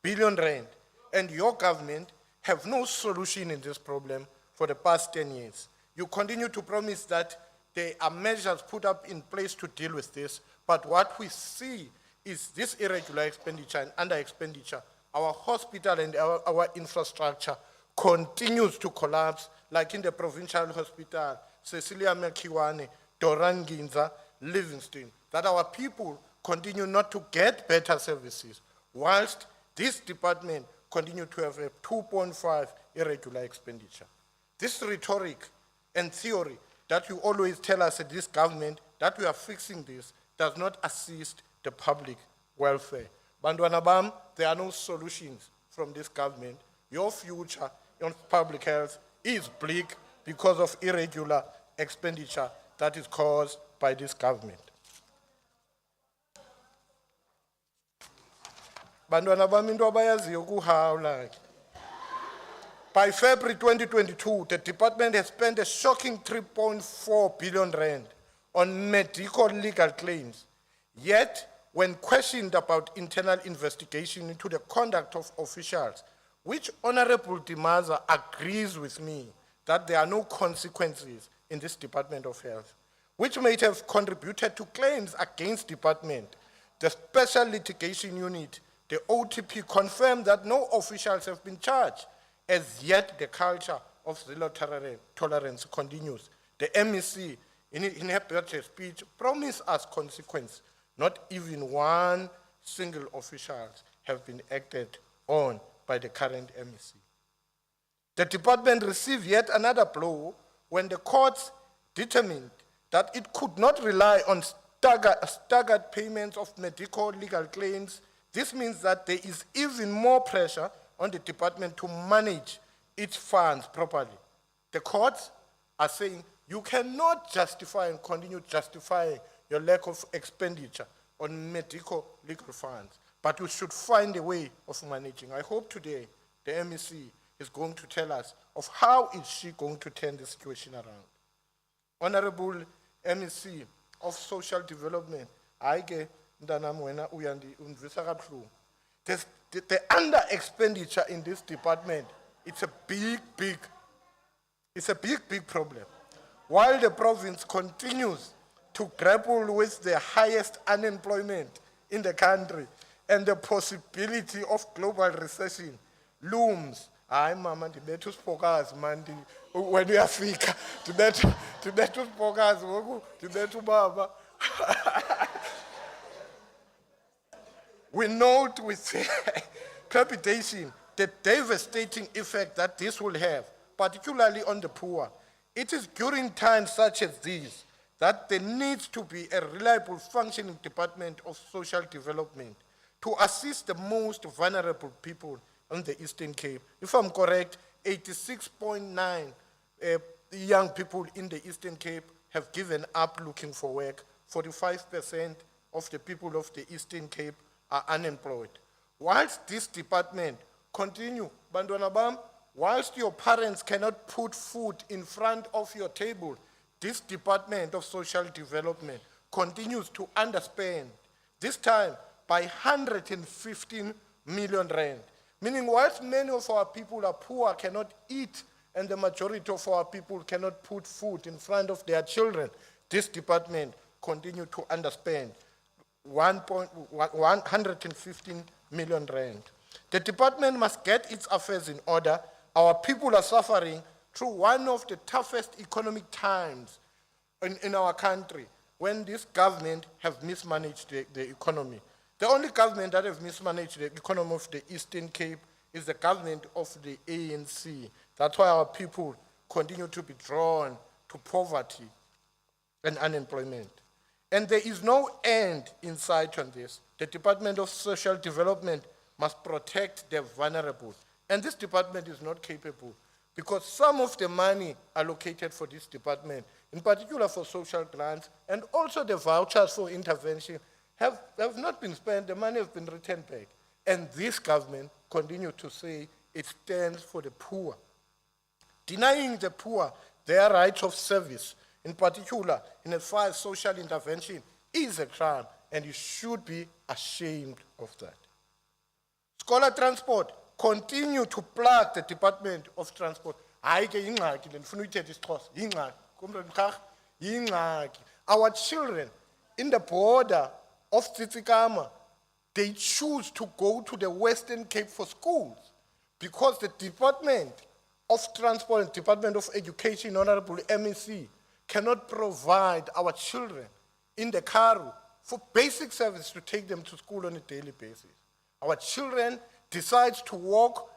billion rand, and your government have no solution in this problem for the past 10 years. You continue to promise that there are measures put up in place to deal with this, but what we see is this irregular expenditure and under expenditure. Our hospital and our infrastructure continues to collapse, like in the provincial hospital, Cecilia Mekiwane, Doranginza, Livingston, that our people continue not to get better services, whilst this department continue to have a 2.5 irregular expenditure. This rhetoric and theory that you always tell us at this government that we are fixing this does not assist the public welfare. Bantwana bam, there are no solutions from this government. Your future on public health is bleak because of irregular expenditure that is caused by this government. Bantwana bam, into abayaziyo kuhawula ke. By February 2022, the department has spent a shocking 3.4 billion rand on medical legal claims. Yet, when questioned about internal investigation into the conduct of officials, which Honorable Dimaza agrees with me that there are no consequences in this Department of Health, which may have contributed to claims against department. The Special Litigation Unit, the OTP, confirmed that no officials have been charged. As yet, the culture of zero tolerance continues. The MEC, in her budget speech, promised us consequence. Not even one single official have been acted on by the current MEC. The department received yet another blow when the courts determined that it could not rely on staggered payments of medical legal claims. This means that there is even more pressure on the department to manage its funds properly. The courts are saying you cannot justify and continue justifying your lack of expenditure on medical legal funds, but you should find a way of managing. I hope today the MEC is going to tell us of how is she going to turn the situation around. Honorable MEC of Social Development, the under expenditure in this department, it's a big problem. While the province continues to grapple with the highest unemployment in the country and the possibility of global recession looms. Hayi mama ndibetha usifokazi mandi when uyafika ndibetha usifokazi ngoku ndibetha ubaba. We note with trepidation the devastating effect that this will have, particularly on the poor. It is during times such as these that there needs to be a reliable functioning Department of Social Development to assist the most vulnerable people on the Eastern Cape. If I'm correct, 86.9 young people in the Eastern Cape have given up looking for work. 45% of the people of the Eastern Cape are unemployed. Whilst this department continue, Bantwana bam, whilst your parents cannot put food in front of your table, this Department of Social Development continues to underspend, this time by 115 million rand. Meaning whilst many of our people are poor, cannot eat, and the majority of our people cannot put food in front of their children, this department continues to underspend 115 million rand. The department must get its affairs in order. Our people are suffering through one of the toughest economic times in our country when this government have mismanaged the economy. The only government that have mismanaged the economy of the Eastern Cape is the government of the ANC. That's why our people continue to be drawn to poverty and unemployment. And there is no end in sight on this. The Department of Social Development must protect the vulnerable. And this department is not capable because some of the money allocated for this department, in particular for social grants, and also the vouchers for intervention, have not been spent, the money has been returned back. And this government continues to say it stands for the poor. Denying the poor their rights of service, in particular in as far as social intervention, is a crime, and you should be ashamed of that. Scholar transport, continue to plug the Department of Transport. Hayi ke ingxaki le ndifuna uyithetha isiXhosa, yingxaki. Kumntwana mkhakha, yingxaki. Our children in the border of Tsitsikama, they choose to go to the Western Cape for schools because the Department of Transport and Department of Education, Honorable MEC, cannot provide our children in the Karoo for basic service to take them to school on a daily basis. Our children decide to walk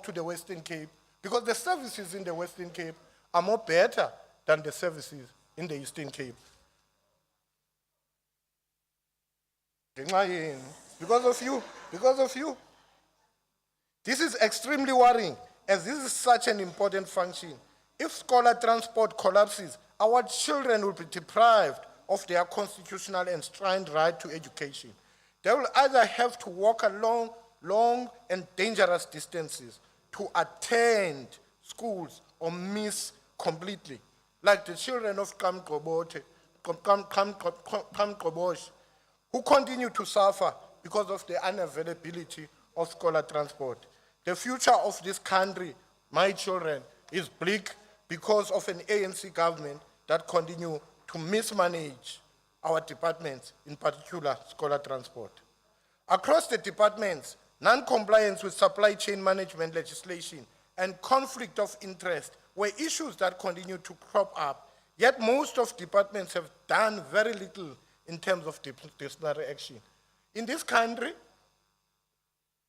to the Western Cape because the services in the Western Cape are more better than the services in the Eastern Cape. Because of you. This is extremely worrying, as this is such an important function. If scholar transport collapses, our children will be deprived of their constitutional enshrined right to education. They will either have to walk along long and dangerous distances to attend schools or miss completely, like the children of Kamkobosh, who continue to suffer because of the unavailability of scholar transport. The future of this country, my children, is bleak because of an ANC government that continue to mismanage our departments, in particular scholar transport. Across the departments, non-compliance with supply chain management legislation and conflict of interest were issues that continue to crop up, yet most of departments have done very little in terms of disciplinary action. In this country,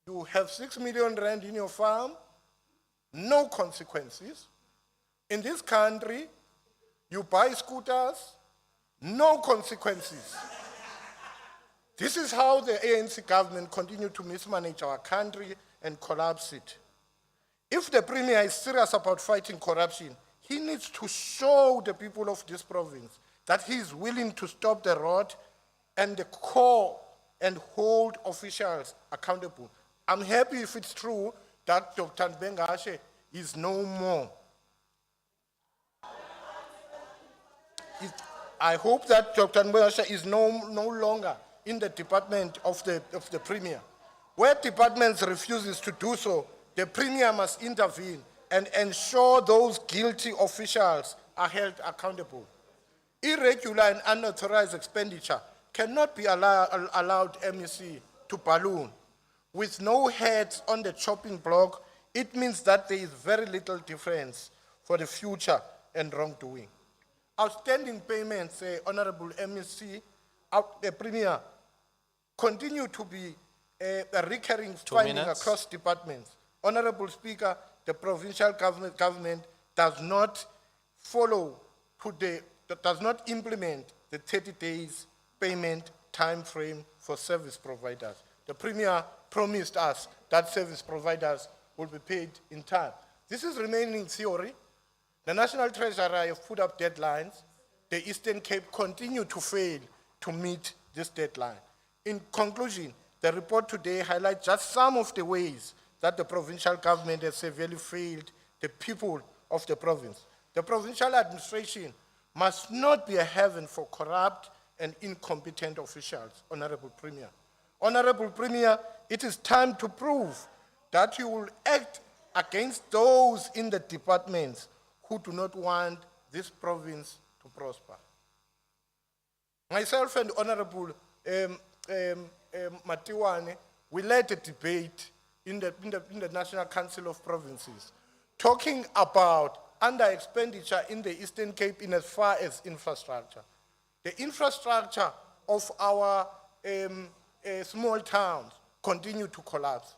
you have 6 million rand in your farm, no consequences. In this country, you buy scooters, no consequences. This is how the ANC government continue to mismanage our country and collapse it. If the Premier is serious about fighting corruption, he needs to show the people of this province that he is willing to stop the rot and the core and hold officials accountable. I'm happy if it's true that Dr. Bengashe is no more. I hope that Dr. Bengashe is no longer in the department of the Premier. Where departments refuses to do so, the Premier must intervene and ensure those guilty officials are held accountable. Irregular and unauthorized expenditure cannot be allowed MEC to balloon. With no heads on the chopping block, it means that there is very little difference for the future and wrongdoing. Outstanding payments, Honorable MEC, the Premier, continue to be a recurring finding
minutes.
across departments. Honorable Speaker, the provincial government does not does not implement the 30 days payment time frame for service providers. The Premier promised us that service providers will be paid in time. This is remaining theory. The National Treasury have put up deadlines. The Eastern Cape continue to fail to meet this deadline. In conclusion, the report today highlights just some of the ways that the provincial government has severely failed the people of the province. The provincial administration must not be a haven for corrupt and incompetent officials, Honorable Premier. Honorable Premier, it is time to prove that you will act against those in the departments who do not want this province to prosper. Myself and Honorable Matiwane, we led a debate in the National Council of Provinces, talking about under expenditure in the Eastern Cape in as far as infrastructure. The infrastructure of our small towns continue to collapse.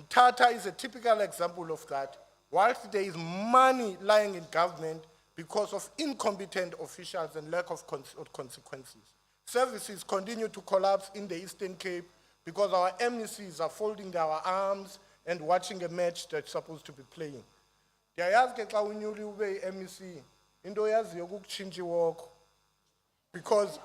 Tata is a typical example of that. Whilst there is money lying in government because of incompetent officials and lack of consequences, services continue to collapse in the Eastern Cape because our MECs are folding their arms and watching a match that's supposed to be playing. Ndiyayazi ke xa unyuli ube MEC, into yaziyo kukutshintsha iwoko, because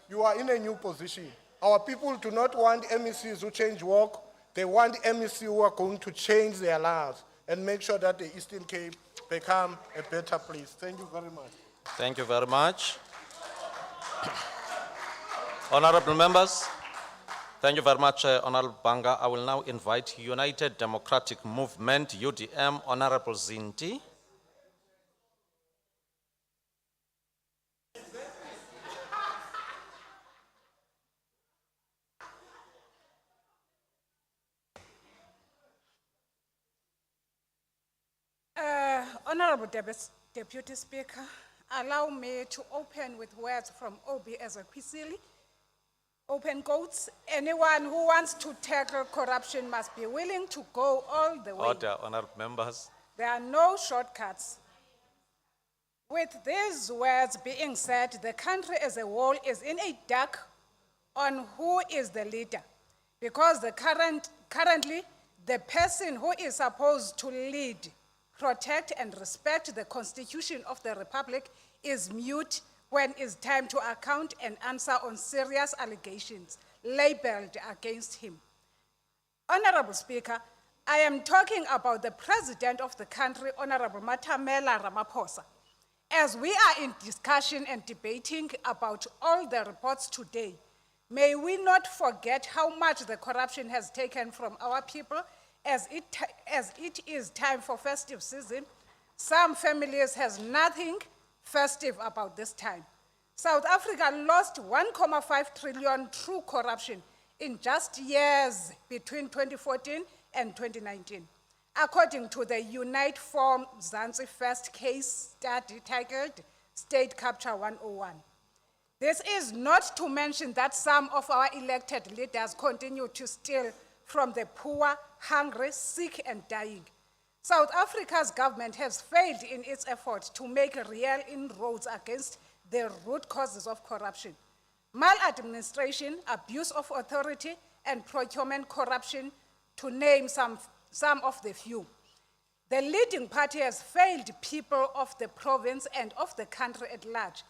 you are in a new position. Our people do not want MECs who change work. They want MECs who are going to change their lives and make sure that the Eastern Cape become a better place. Thank you very much.
Thank you very much. Honorable members, thank you very much, Honorable Banga. I will now invite United Democratic Movement, UDM, Honorable Zinti.
Honorable Deputy Speaker, allow me to open with words from Obi Ezekwesili. Open quotes, anyone who wants to tackle corruption must be willing to go all the way.
Order, honorable members.
There are no shortcuts. With these words being said, the country as a whole is in a dark on who is the leader, because currently the person who is supposed to lead, protect and respect the Constitution of the Republic is mute when it's time to account and answer on serious allegations labeled against him. Honorable Speaker, I am talking about the President of the country, Honorable Matamela Ramaphosa. As we are in discussion and debating about all the reports today, May we not forget how much the corruption has taken from our people as it is time for festive season. Some families has nothing festive about this time. South Africa lost 1.5 trillion through corruption in just years between 2014 and 2019. According to the Unite for Mzansi First case study titled State Capture 101. This is not to mention that some of our elected leaders continue to steal from the poor, hungry, sick, and dying. South Africa's government has failed in its effort to make real inroads against the root causes of corruption. Maladministration, abuse of authority, and procurement corruption, to name some of the few. The leading party has failed people of the province and of the country at large.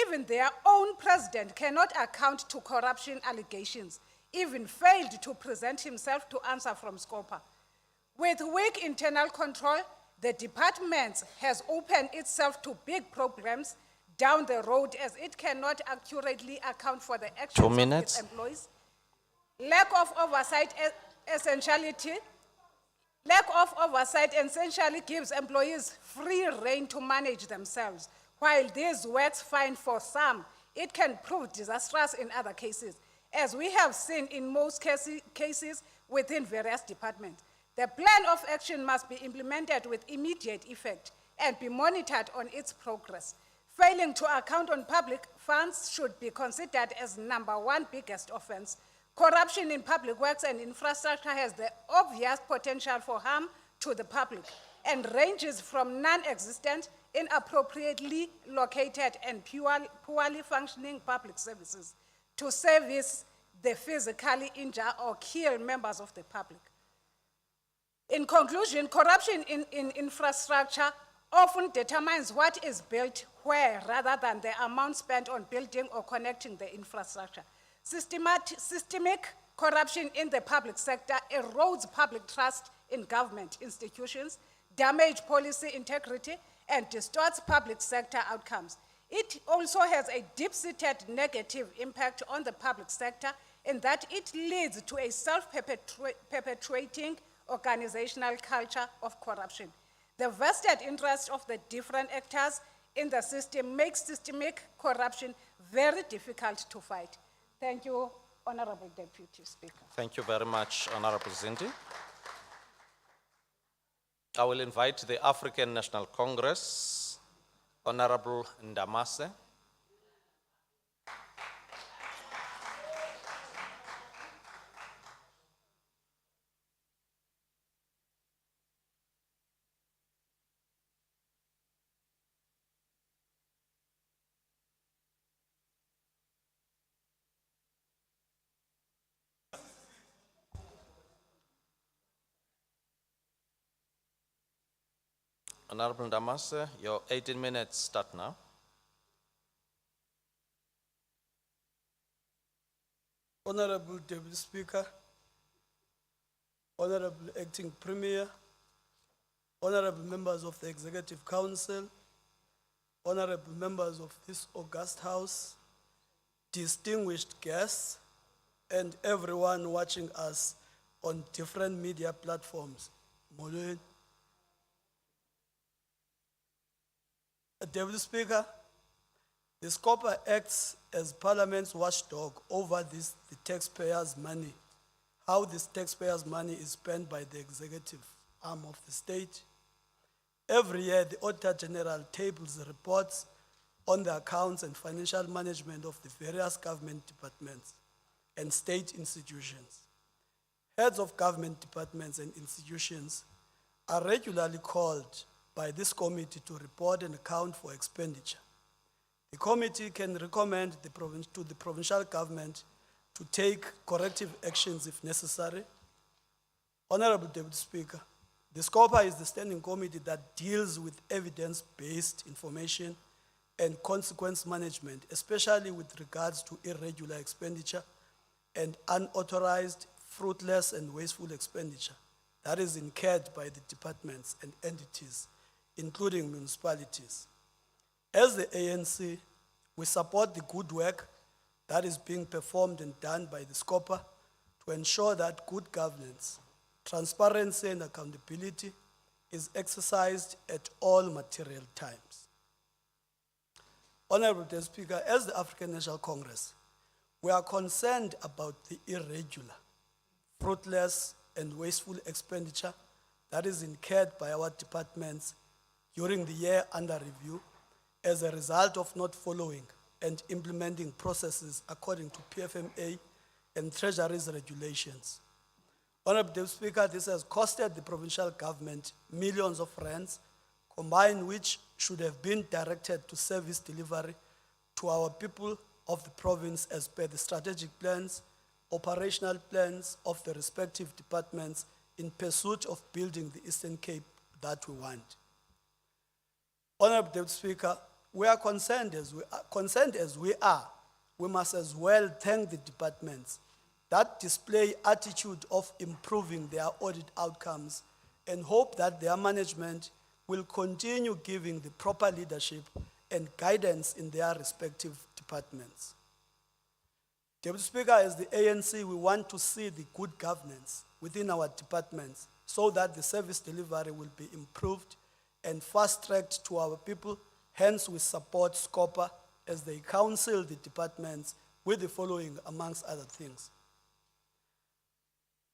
Even their own president cannot account to corruption allegations, even failed to present himself to answer from Scopa. With weak internal control, the department has opened itself to big problems down the road as it cannot accurately account for the actions
2
of
minutes.
its employees. Lack of oversight essentially gives employees free rein to manage themselves. While this works fine for some, it can prove disastrous in other cases, as we have seen in most cases within various departments. The plan of action must be implemented with immediate effect and be monitored on its progress. Failing to account on public funds should be considered as #1 biggest offense. Corruption in public works and infrastructure has the obvious potential for harm to the public and ranges from non-existent, inappropriately located, and poorly functioning public services to service the physically injure or kill members of the public. In conclusion, corruption in infrastructure often determines what is built where rather than the amount spent on building or connecting the infrastructure. Systemic corruption in the public sector erodes public trust in government institutions, damages policy integrity, and distorts public sector outcomes. It also has a deep-seated negative impact on the public sector in that it leads to a self-perpetuating organizational culture of corruption. The vested interest of the different actors in the system makes systemic corruption very difficult to fight. Thank you, Honorable Deputy Speaker.
Thank you very much, Honorable Zindi. I will invite the African National Congress, Honorable Ndamase. Honorable Ndamase, your 18 minutes start now.
Honorable Deputy Speaker, Honorable Acting Premier, Honorable members of the Executive Council, Honorable members of this august House, distinguished guests, and everyone watching us on different media platforms. Molweni. Deputy Speaker, the SCOPA acts as Parliament's watchdog over the taxpayers' money, how this taxpayers' money is spent by the executive arm of the state. Every year, the Auditor General tables reports on the accounts and financial management of the various government departments and state institutions. Heads of government departments and institutions are regularly called by this committee to report and account for expenditure. The committee can recommend to the provincial government to take corrective actions if necessary. Honorable Deputy Speaker, the SCOPA is the standing committee that deals with evidence-based information and consequence management, especially with regards to irregular expenditure and unauthorized, fruitless, and wasteful expenditure that is incurred by the departments and entities, including municipalities. As the ANC, we support the good work
that is being performed and done by the SCOPA to ensure that good governance, transparency and accountability is exercised at all material times. Honorable Deputy Speaker, as the African National Congress, we are concerned about the irregular, fruitless and wasteful expenditure that is incurred by our departments during the year under review as a result of not following and implementing processes according to PFMA and Treasury's regulations. Honorable Deputy Speaker, this has costed the provincial government millions of rands, combined which should have been directed to service delivery to our people of the province as per the strategic plans, operational plans of the respective departments in pursuit of building the Eastern Cape that we want. Honorable Deputy Speaker, we are concerned as we are, we must as well thank the departments that display attitude of improving their audit outcomes and hope that their management will continue giving the proper leadership and guidance in their respective departments. Deputy Speaker, as the ANC, we want to see the good governance within our departments so that the service delivery will be improved and fast-tracked to our people. Hence, we support SCOPA as they counsel the departments with the following, amongst other things: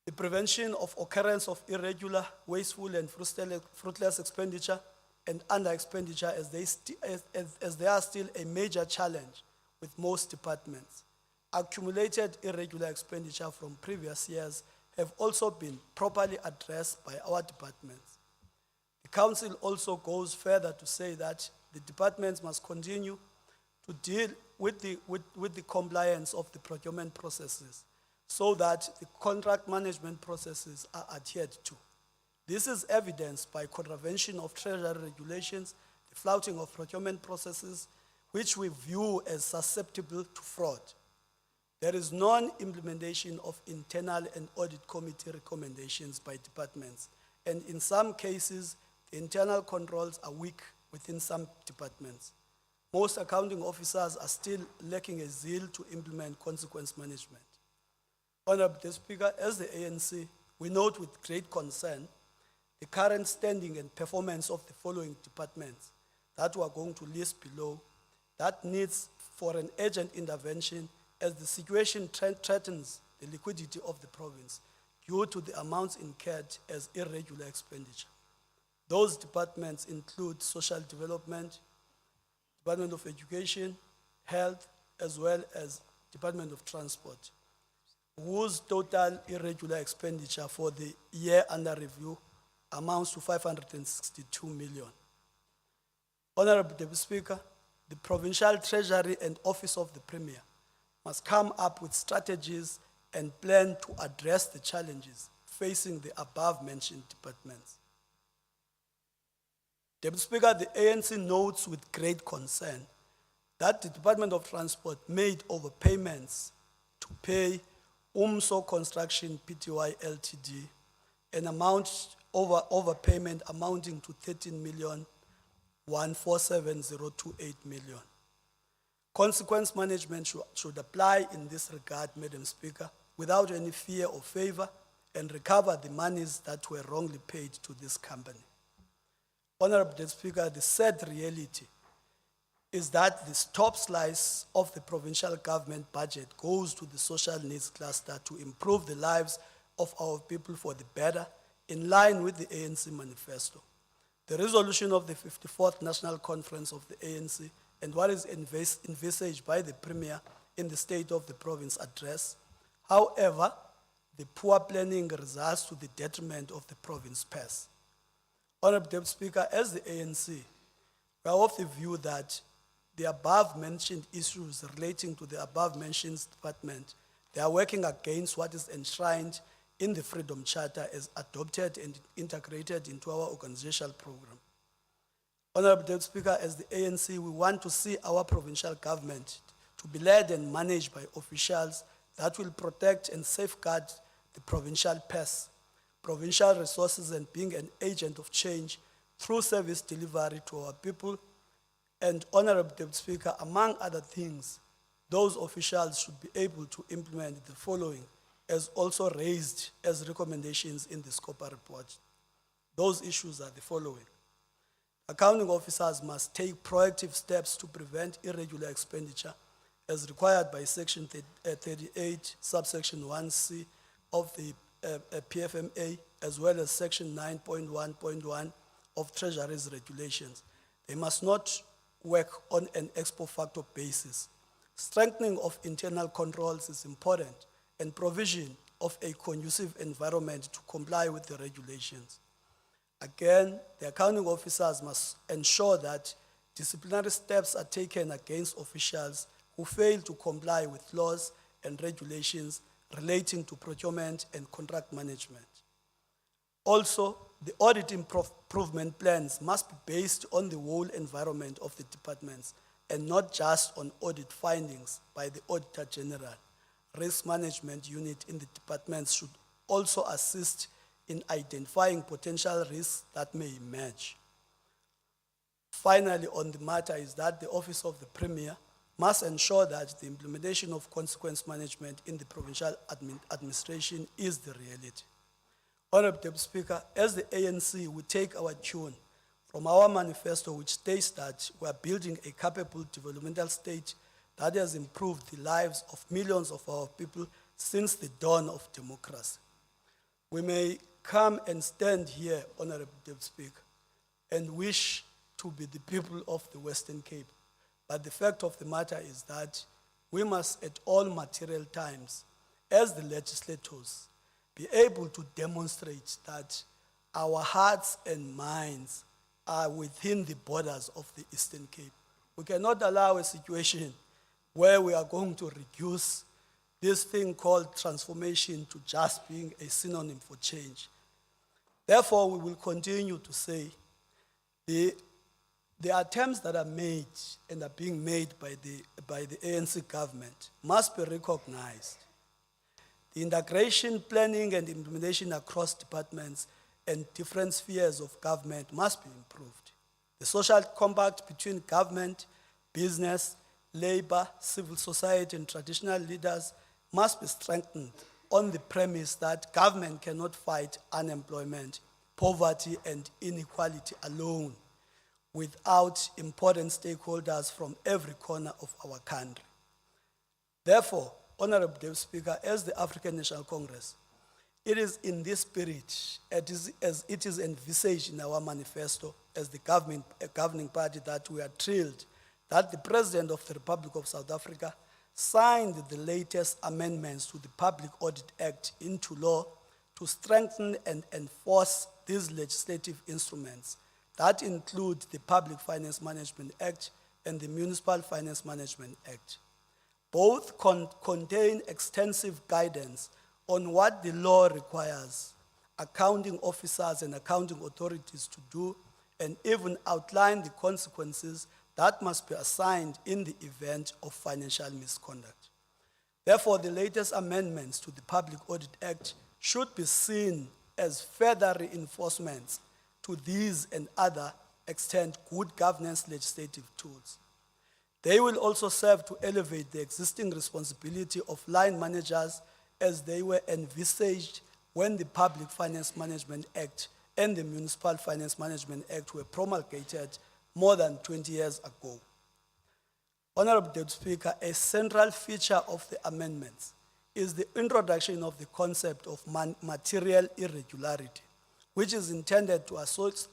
the prevention of occurrence of irregular, wasteful and fruitless expenditure and under-expenditure as they are still a major challenge with most departments. Accumulated irregular expenditure from previous years have also been properly addressed by our departments. The Council also goes further to say that the departments must continue to deal with the compliance of the procurement processes so that the contract management processes are adhered to. This is evidenced by contravention of Treasury regulations, the flouting of procurement processes, which we view as susceptible to fraud. There is non-implementation of internal and audit committee recommendations by departments, and in some cases, the internal controls are weak within some departments. Most accounting officers are still lacking a zeal to implement consequence management. Honorable Deputy Speaker, as the ANC, we note with great concern the current standing and performance of the following departments that we are going to list below that needs for an urgent intervention as the situation threatens the liquidity of the province due to the amounts incurred as irregular expenditure. Those departments include Social Development, Department of Education, Health, as well as Department of Transport, whose total irregular expenditure for the year under review amounts to 562 million. Honorable Deputy Speaker, the Provincial Treasury and Office of the Premier must come up with strategies and plan to address the challenges facing the above-mentioned departments. Deputy Speaker, the ANC notes with great concern that the Department of Transport made overpayments to pay UMSO Construction Pty Ltd, an amount overpayment amounting to 13,147,028 million. Consequence management should apply in this regard, Madam Speaker, without any fear or favor, and recover the monies that were wrongly paid to this company. Honorable Deputy Speaker, the sad reality is that the top slice of the provincial government budget goes to the social needs cluster to improve the lives of our people for the better, in line with the ANC manifesto. The resolution of the 54th National Conference of the ANC and what is envisaged by the Premier in the State of the Province address. However, the poor planning results to the detriment of the province purse. Honorable Deputy Speaker, as the ANC, we are of the view that the above-mentioned issues relating to the above-mentioned department, they are working against what is enshrined in the Freedom Charter as adopted and integrated into our organizational program. Honorable Deputy Speaker, as the ANC, we want to see our provincial government to be led and managed by officials that will protect and safeguard the provincial purse, provincial resources, and being an agent of change through service delivery to our people. And Honorable Deputy Speaker, among other things, those officials should be able to implement the following as also raised as recommendations in the SCOPA report. Those issues are the following. Accounting officers must take proactive steps to prevent irregular expenditure as required by Section 38, subsection 1C of the PFMA, as well as Section 9.1.1 of Treasury's regulations. They must not work on an ex post facto basis. Strengthening of internal controls is important, and provision of a conducive environment to comply with the regulations. Again, the accounting officers must ensure that disciplinary steps are taken against officials who fail to comply with laws and regulations relating to procurement and contract management. Also, the audit improvement plans must be based on the whole environment of the departments and not just on audit findings by the Auditor General. Risk management unit in the departments should also assist in identifying potential risks that may emerge. Finally, on the matter is that the Office of the Premier must ensure that the implementation of consequence management in the provincial administration is the reality. Honorable Deputy Speaker, as the ANC, we take our tune from our manifesto, which states that we are building a capable developmental state that has improved the lives of millions of our people since the dawn of democracy. We may come and stand here, Honorable Deputy Speaker, and wish to be the people of the Western Cape. But the fact of the matter is that we must at all material times, as the legislators, be able to demonstrate that our hearts and minds are within the borders of the Eastern Cape. We cannot allow a situation where we are going to reduce this thing called transformation to just being a synonym for change. Therefore, we will continue to say the attempts that are made and are being made by the ANC government must be recognized. The integration, planning, and implementation across departments and different spheres of government must be improved. The social compact between government, business, labor, civil society, and traditional leaders must be strengthened on the premise that government cannot fight unemployment, poverty, and inequality alone without important stakeholders from every corner of our country. Therefore, Honorable Deputy Speaker, as the African National Congress, it is in this spirit, as it is envisaged in our manifesto as the governing party, that we are thrilled that the President of the Republic of South Africa signed the latest amendments to the Public Audit Act into law to strengthen and enforce these legislative instruments that include the Public Finance Management Act and the Municipal Finance Management Act. Both contain extensive guidance on what the law requires accounting officers and accounting authorities to do, and even outline the consequences that must be assigned in the event of financial misconduct. Therefore, the latest amendments to the Public Audit Act should be seen as further reinforcements to these and other extant good governance legislative tools. They will also serve to elevate the existing responsibility of line managers as they were envisaged when the Public Finance Management Act and the Municipal Finance Management Act were promulgated more than 20 years ago. Honorable Deputy Speaker, a central feature of the amendments is the introduction of the concept of material irregularity, which is intended to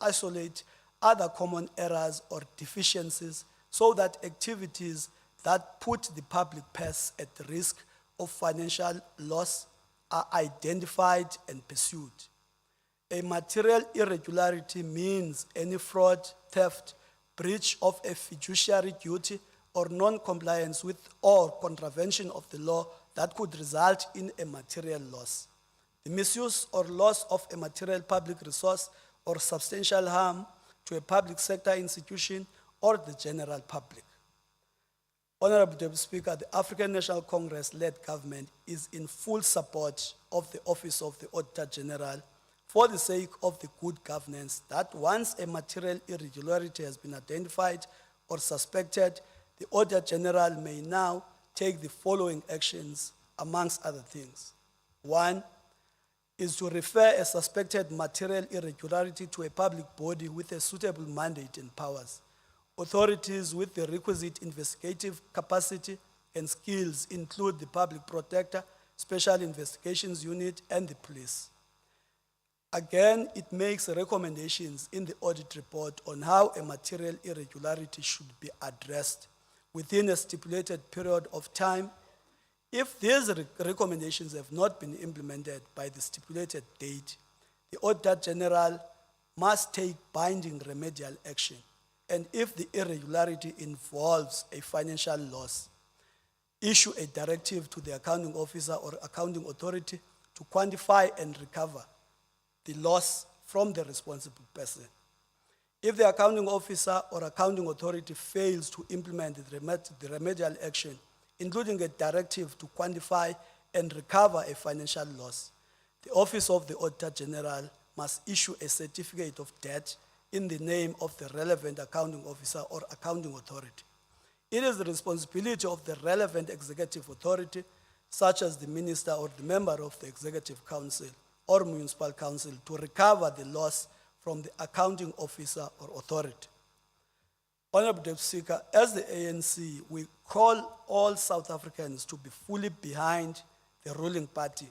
isolate other common errors or deficiencies so that activities that put the public purse at risk of financial loss are identified and pursued. A material irregularity means any fraud, theft, breach of a fiduciary duty, or non-compliance with or contravention of the law that could result in a material loss. The misuse or loss of a material public resource or substantial harm to a public sector institution or the general public. Honorable Deputy Speaker, the African National Congress-led government is in full support of the Office of the Auditor General for the sake of the good governance that once a material irregularity has been identified or suspected, the Auditor General may now take the following actions, amongst other things. One is to refer a suspected material irregularity to a public body with a suitable mandate and powers. Authorities with the requisite investigative capacity and skills include the Public Protector, Special Investigations Unit, and the police. Again, it makes recommendations in the audit report on how a material irregularity should be addressed within a stipulated period of time. If these recommendations have not been implemented by the stipulated date, the Auditor General must take binding remedial action. And if the irregularity involves a financial loss, issue a directive to the accounting officer or accounting authority to quantify and recover the loss from the responsible person. If the accounting officer or accounting authority fails to implement the remedial action, including a directive to quantify and recover a financial loss, the Office of the Auditor General must issue a certificate of debt in the name of the relevant accounting officer or accounting authority. It is the responsibility of the relevant executive authority, such as the minister or the member of the executive council or municipal council, to recover the loss from the accounting officer or authority. Honorable Deputy Speaker, as the ANC, we call all South Africans to be fully behind the ruling party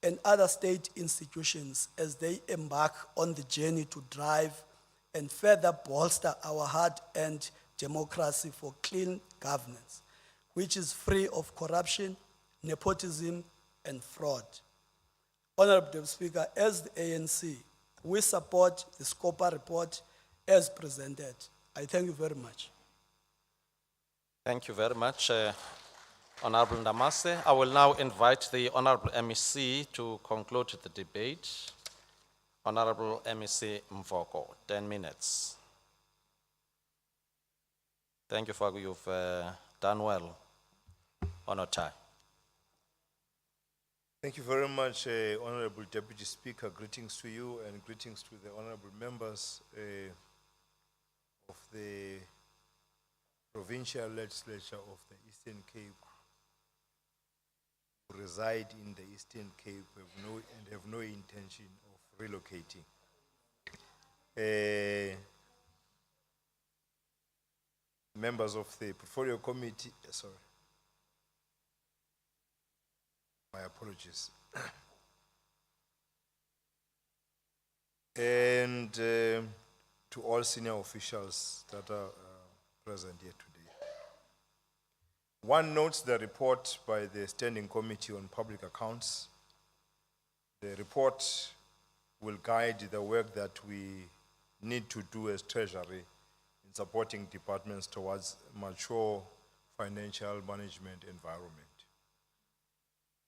and other state institutions as they embark on the journey to drive and further bolster our hard-earned democracy for clean governance, which is free of corruption, nepotism, and fraud. Honorable Deputy Speaker, as the ANC, we support the SCOPA report as presented. I thank you very much.
Thank you very much, Honorable Ndamase. I will now invite the Honorable MEC to conclude the debate. Honorable MEC Mvoko, 10 minutes. Thank you for you've done well on our time.
Thank you very much, Honorable Deputy Speaker. Greetings to you and greetings to the honorable members of the Provincial Legislature of the Eastern Cape, who reside in the Eastern Cape and have no intention of relocating. Members of the Portfolio Committee, sorry. My apologies. And to all senior officials that are present here today. One notes the report by the Standing Committee on Public Accounts. The report will guide the work that we need to do as Treasury in supporting departments towards mature financial management environment.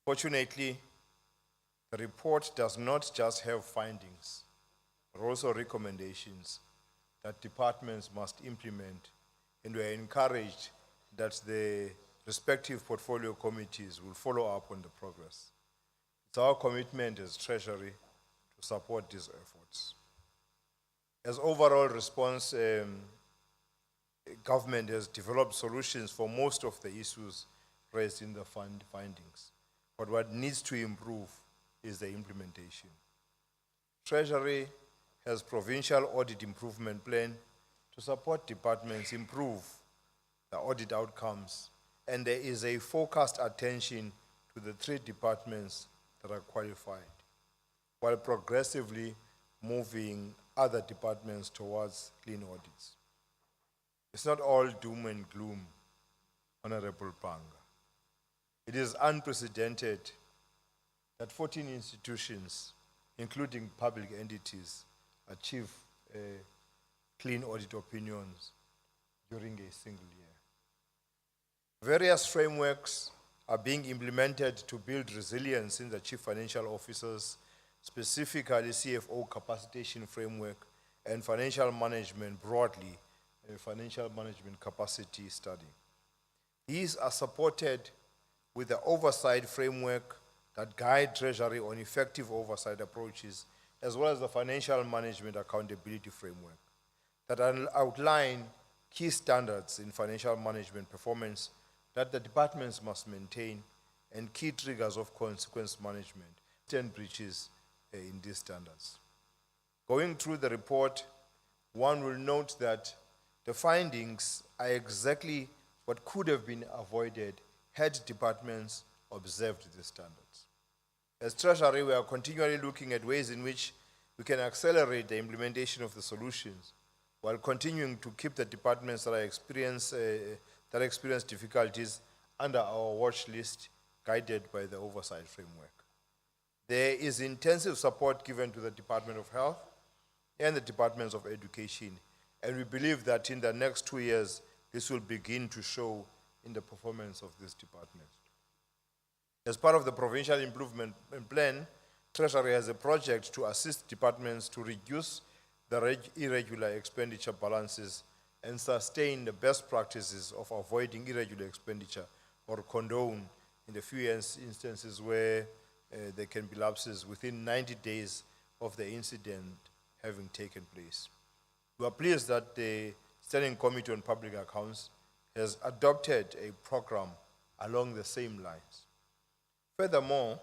Fortunately, the report does not just have findings, but also recommendations that departments must implement, and we are encouraged that the respective portfolio committees will follow up on the progress. It's our commitment as Treasury to support these efforts. As overall response, government has developed solutions for most of the issues raised in the findings. But what needs to improve is the implementation. Treasury has provincial audit improvement plan to support departments improve the audit outcomes, and there is a focused attention to the 3 departments that are qualified, while progressively moving other departments towards clean audits. It's not all doom and gloom, Honorable Panga. It is unprecedented that 14 institutions, including public entities, achieve clean audit opinions during a single year. Various frameworks are being implemented to build resilience in the chief financial officers, specifically CFO capacitation framework and financial management broadly, a financial management capacity study. These are supported with the oversight framework that guide Treasury on effective oversight approaches, as well as the financial management accountability framework that outline key standards in financial management performance that the departments must maintain and key triggers of consequence management, 10 breaches in these standards. Going through the report, one will note that the findings are exactly what could have been avoided had departments observed the standards. As Treasury, we are continually looking at ways in which we can accelerate the implementation of the solutions while continuing to keep the departments that experience difficulties under our watch list, guided by the oversight framework. There is intensive support given to the Department of Health and the Departments of Education, and we believe that in the next 2 years, this will begin to show in the performance of these departments. As part of the Provincial Improvement Plan, Treasury has a project to assist departments to reduce the irregular expenditure balances and sustain the best practices of avoiding irregular expenditure or condone in the few instances where there can be lapses within 90 days of the incident having taken place. We are pleased that the Standing Committee on Public Accounts has adopted a program along the same lines. Furthermore,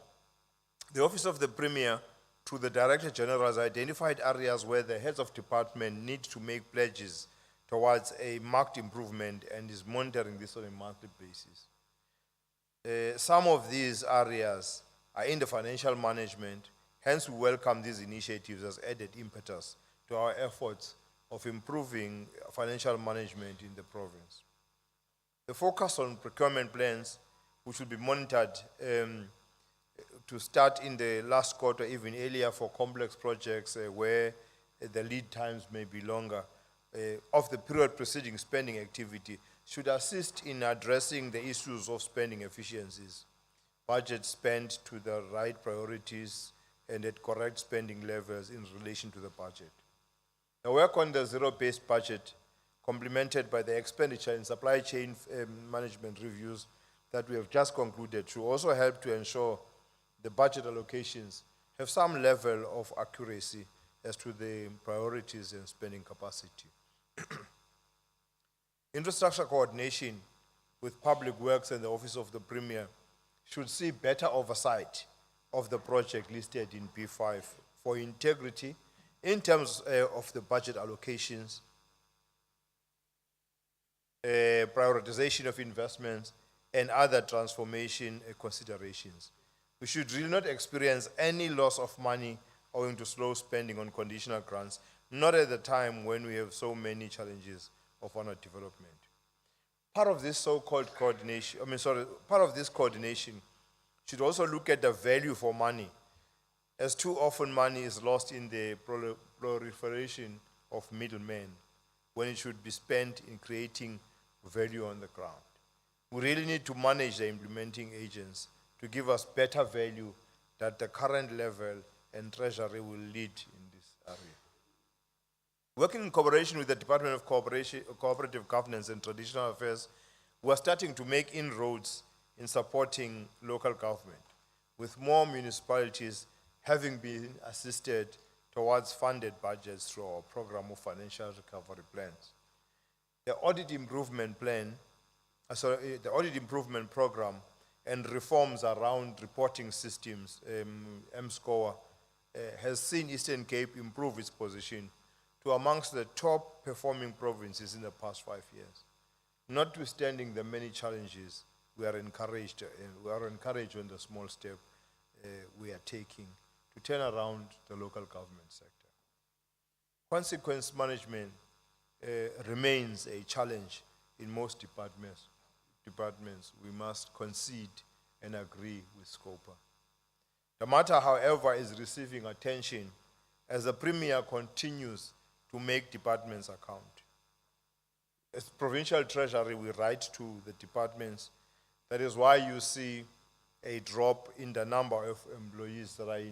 the Office of the Premier, through the Director General, has identified areas where the heads of department need to make pledges towards a marked improvement and is monitoring this on a monthly basis. Some of these areas are in the financial management, hence we welcome these initiatives as added impetus to our efforts of improving financial management in the province. The focus on procurement plans, which will be monitored to start in the last quarter, even earlier for complex projects where the lead times may be longer, of the period preceding spending activity, should assist in addressing the issues of spending efficiencies, budget spent to the right priorities, and at correct spending levels in relation to the budget. The work on the zero-based budget, complemented by the expenditure and supply chain management reviews that we have just concluded, should also help to ensure the budget allocations have some level of accuracy as to the priorities and spending capacity. Infrastructure coordination with Public Works and the Office of the Premier should see better oversight of the project listed in B5 for integrity in terms of the budget allocations, prioritization of investments, and other transformation considerations. We should really not experience any loss of money owing to slow spending on conditional grants, not at the time when we have so many challenges of honor development. Part of this so-called coordination, part of this coordination should also look at the value for money, as too often money is lost in the proliferation of middlemen when it should be spent in creating value on the ground. We really need to manage the implementing agents to give us better value that the current level and Treasury will lead in this area. Working in cooperation with the Department of Cooperative Governance and Traditional Affairs, we are starting to make inroads in supporting local government, with more municipalities having been assisted towards funded budgets through our program of financial recovery plans. The audit improvement program and reforms around reporting systems, MSCOA, has seen Eastern Cape improve its position to amongst the top performing provinces in the past 5 years. Notwithstanding the many challenges, we are encouraged on the small step we are taking to turn around the local government sector. Consequence management remains a challenge in most departments. We must concede and agree with SCOPA. The matter, however, is receiving attention as the Premier continues to make departments account. As Provincial Treasury, we write to the departments. That is why you see a drop in the number of employees that are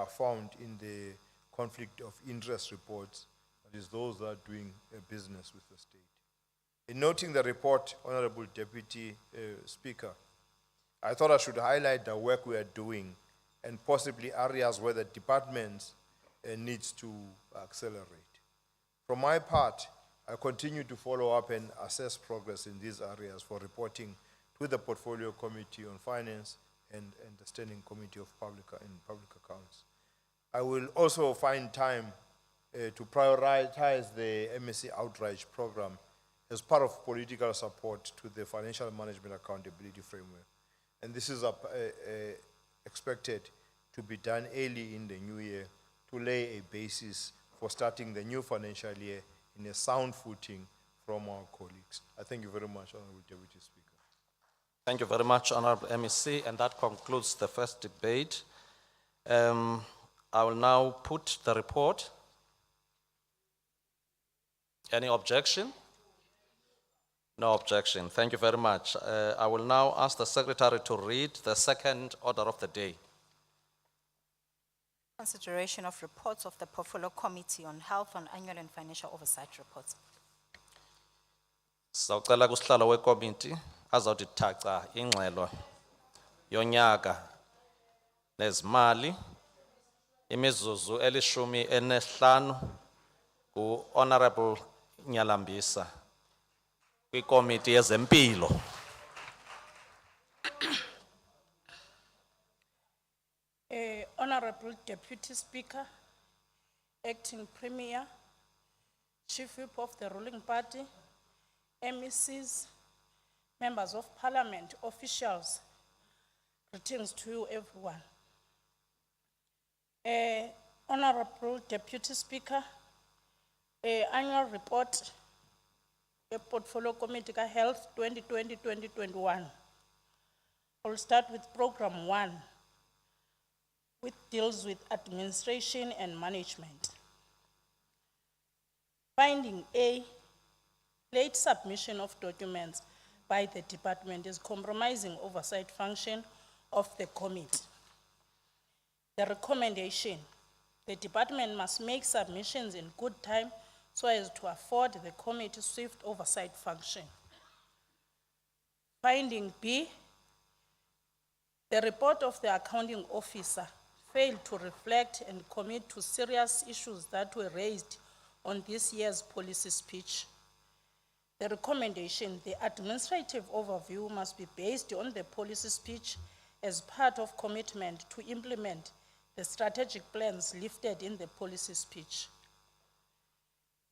found in the conflict of interest reports, that is those that are doing business with the state. In noting the report, Honorable Deputy Speaker, I thought I should highlight the work we are doing and possibly areas where the department needs to accelerate. From my part, I continue to follow up and assess progress in these areas for reporting to the Portfolio Committee on Finance and the Standing Committee of Public Accounts. I will also find time to prioritize the MSc Outreach Program as part of political support to the Financial Management Accountability Framework. And this is expected to be done early in the new year to lay a basis for starting the new financial year in a sound footing from our colleagues. I thank you very much, Honorable Deputy Speaker.
Thank you very much, Honorable MEC, and that concludes the first debate. I will now put the report. Any objection? No objection. Thank you very much. I will now ask the Secretary to read the second order of the day.
Consideration of reports of the Portfolio Committee on Health on Annual and Financial Oversight Reports.
Sawucela kusihlalo wekomiti azawuthi thaca ingxelo yonyaka nezimali imizuzu elishumi enesihlanu ku-Honorable Nyalambisa kwikomiti yezempilo.
Honorable Deputy Speaker, Acting Premier, Chief Whip of the ruling party, MECs, Members of Parliament, officials, greetings to you everyone. Honorable Deputy Speaker, annual report, Portfolio Committee ka Health 2020-2021. I'll start with Program 1, which deals with administration and management. Finding A, late submission of documents by the department is compromising oversight function of the committee. The recommendation, the department must make submissions in good time so as to afford the committee swift oversight function. Finding B, the report of the accounting officer failed to reflect and commit to serious issues that were raised on this year's policy speech. The recommendation, the administrative overview must be based on the policy speech as part of commitment to implement the strategic plans lifted in the policy speech.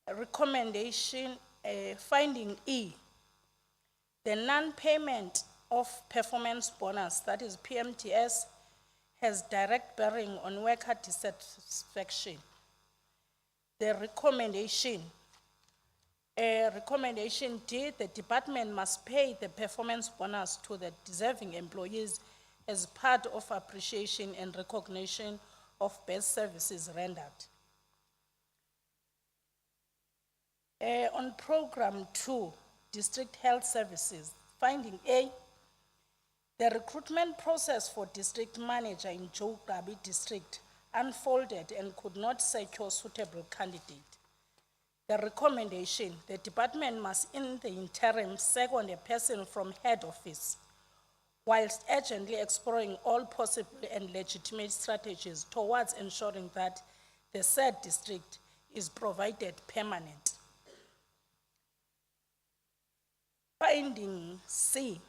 A recommendation, finding E, the non-payment of performance bonus, that is PMTS, has direct bearing on worker dissatisfaction. The recommendation, recommendation D, the department must pay the performance bonus to the deserving employees as part of appreciation and recognition of best services rendered. On Program 2, District Health Services, finding A, the recruitment process for district manager in Jogabi district unfolded and could not secure suitable candidate. The recommendation, the department must in the interim second a person from head office, whilst urgently exploring all possible and legitimate strategies towards ensuring that the said district is provided permanent. Finding C,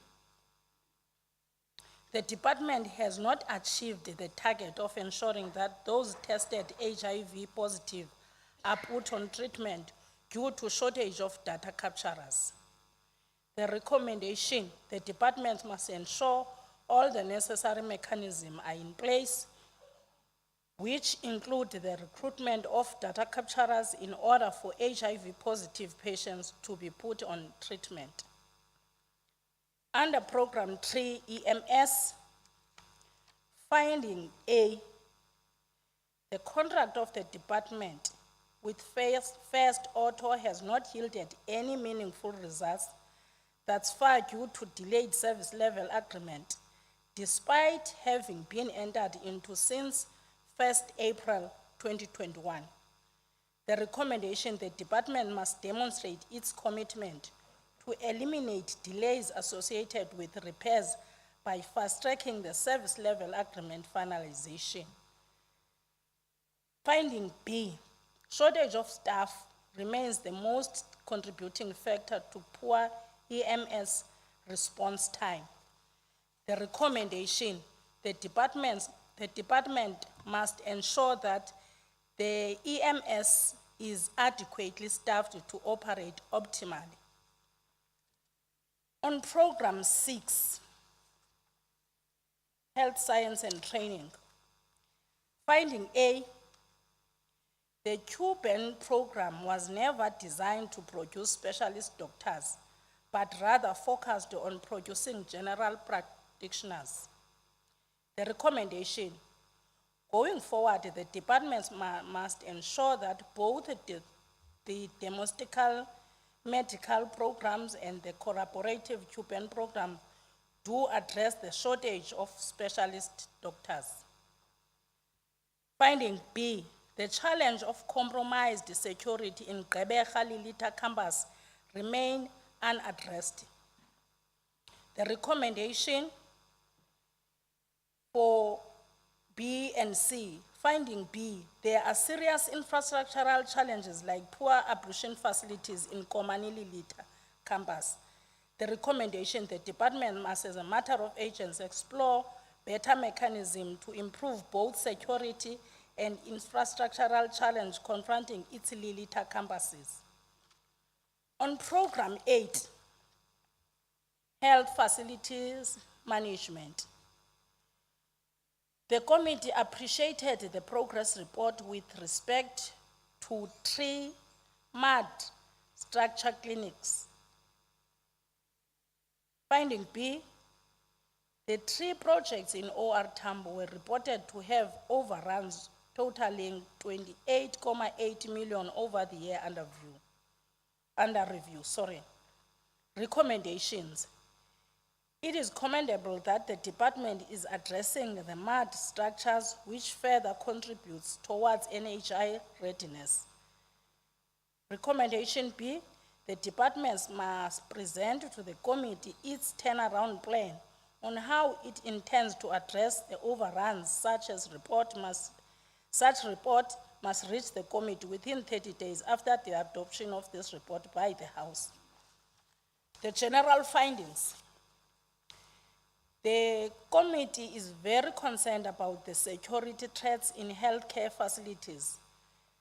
the department has not achieved the target of ensuring that those tested HIV positive are put on treatment due to shortage of data capturers. The recommendation, the department must ensure all the necessary mechanisms are in place, which include the recruitment of data capturers in order for HIV positive patients to be put on treatment. Under Program 3 EMS, finding A, the contract of the department with First Auto has not yielded any meaningful results. That's far due to delayed service level agreement, despite having been entered into since 1st April 2021. The recommendation, the department must demonstrate its commitment to eliminate delays associated with repairs by fast-tracking the service level agreement finalization. Finding B, shortage of staff remains the most
contributing factor to poor EMS response time. The recommendation, the department must ensure that the EMS is adequately staffed to operate optimally. On program 6, health science and training, finding A, the Cuban program was never designed to produce specialist doctors, but rather focused on producing general practitioners. The recommendation, going forward, the departments must ensure that both the domestic medical programs and the collaborative Cuban program do address the shortage of specialist doctors. Finding B, the challenge of compromised security in Gqeberha Lilita campus remain unaddressed. The recommendation for B and C, finding B, there are serious infrastructural challenges like poor ablution facilities in Komani Lilita campus. The recommendation, the department must, as a matter of urgency, explore better mechanism to improve both security and infrastructural challenge confronting its Lilita campuses. On program 8, health facilities management, the committee appreciated the progress report with respect to 3 mud structure clinics. Finding B, the 3 projects in OR Tambo were reported to have overruns totaling 28.8 million over the year under review. Recommendations. It is commendable that the department is addressing the mud structures, which further contributes towards NHI readiness. Recommendation B, the departments must present to the committee its turnaround plan on how it intends to address the overruns. Such report must reach the committee within 30 days after the adoption of this report by the House. The general findings. The committee is very concerned about the security threats in healthcare facilities,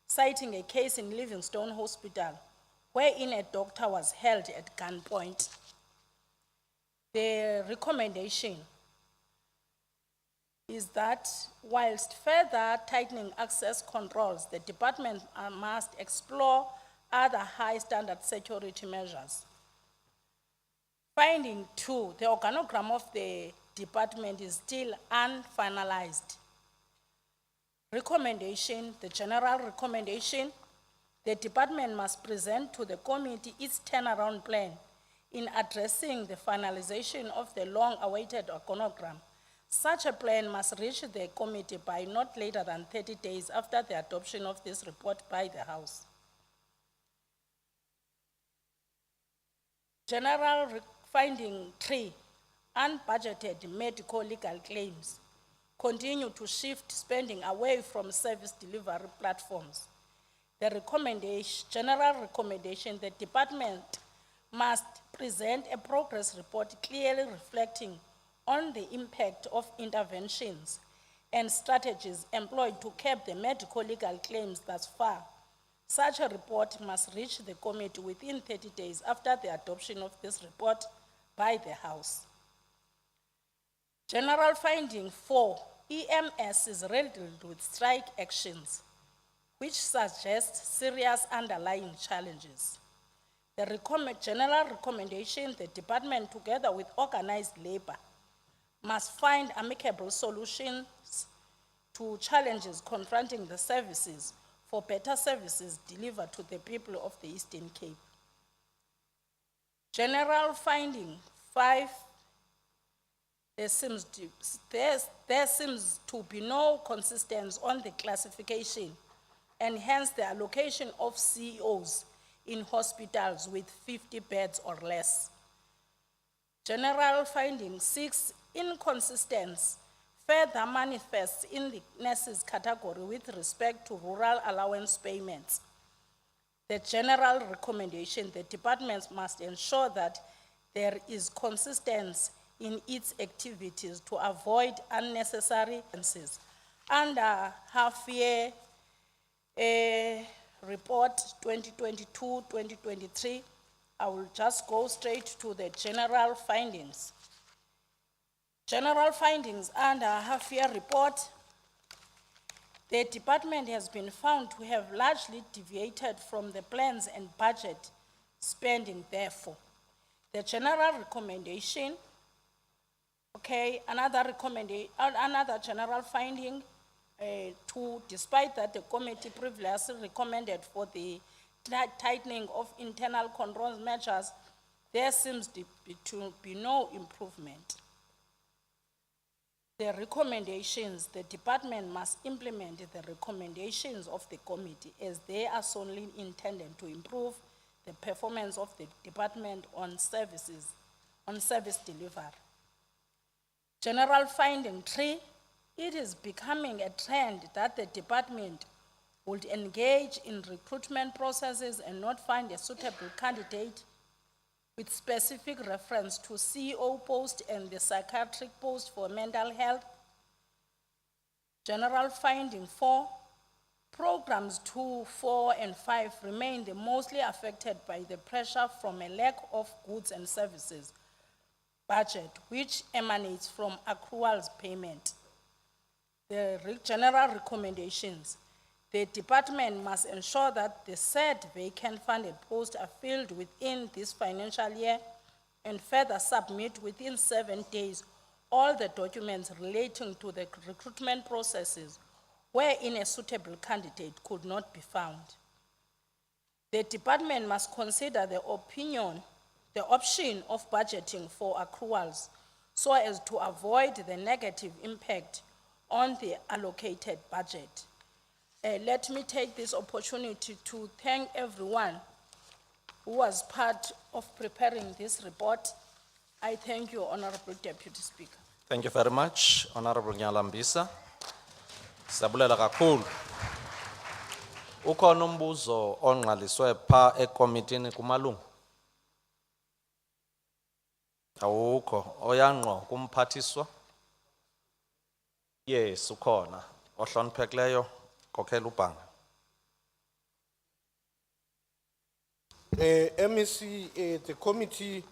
citing a case in Livingstone Hospital, wherein a doctor was held at gunpoint. The recommendation is that whilst further tightening access controls, the department must explore other high standard security measures. Finding 2, the organogram of the department is still unfinalized. Recommendation, the general recommendation, the department must present to the committee its turnaround plan in addressing the finalization of the long-awaited organogram. Such a plan must reach the committee by not later than 30 days after the adoption of this report by the House. General finding 3, unbudgeted medical legal claims continue to shift spending away from service delivery platforms. The general recommendation, the department must present a progress report clearly reflecting on the impact of interventions and strategies employed to curb the medical legal claims thus far. Such a report must reach the committee within 30 days after the adoption of this report by the House. General finding 4, EMS is riddled with strike actions, which suggests serious underlying challenges. The general recommendation, the department, together with organized labor, must find amicable solutions to challenges confronting the services for better services delivered to the people of the Eastern Cape. General finding 5, there seems to be no consistency on the classification and hence the allocation of CEOs in hospitals with 50 beds or less. General finding 6, inconsistency further manifests in the nurses category with respect to rural allowance payments.
the general recommendation, the departments must ensure that there is consistency in its activities to avoid unnecessary expenses. Under half-year report 2022-2023, I will just go straight to the general findings. General findings under half-year report. The department has been found to have largely deviated from the plans and budget spending therefore. The general recommendation, okay, another general finding, despite that the committee previously recommended for the tightening of internal control measures, there seems to be no improvement. The recommendations, the department must implement the recommendations of the committee as they are solely intended to improve the performance of the department on service delivery. General finding 3, it is becoming a trend that the department would engage in recruitment processes and not find a suitable candidate with specific reference to CEO post and the psychiatric post for mental health. General finding 4, programs 2, 4, and 5 remain the mostly affected by the pressure from a lack of goods and services budget, which emanates from accruals payment. The general recommendations. The department must ensure that the said vacant funded posts are filled within this financial year and further submit within 7 days all the documents relating to the recruitment processes wherein a suitable candidate could not be found. The department must consider the option of budgeting for accruals so as to avoid the negative impact on the allocated budget. Let me take this opportunity to thank everyone who was part of preparing this report. I thank you, Honorable Deputy Speaker.
Thank you very much, Honorable Nyalambisa. Sabulela kakhulu. Ukhona umbuzo onqaliswe pha ekomitini kumalungu? Awukho. Oyangqo kumphathiswa? Yes, ukhona. Ohloniphekileyo, kokhela ubhanga.
MEC, the committee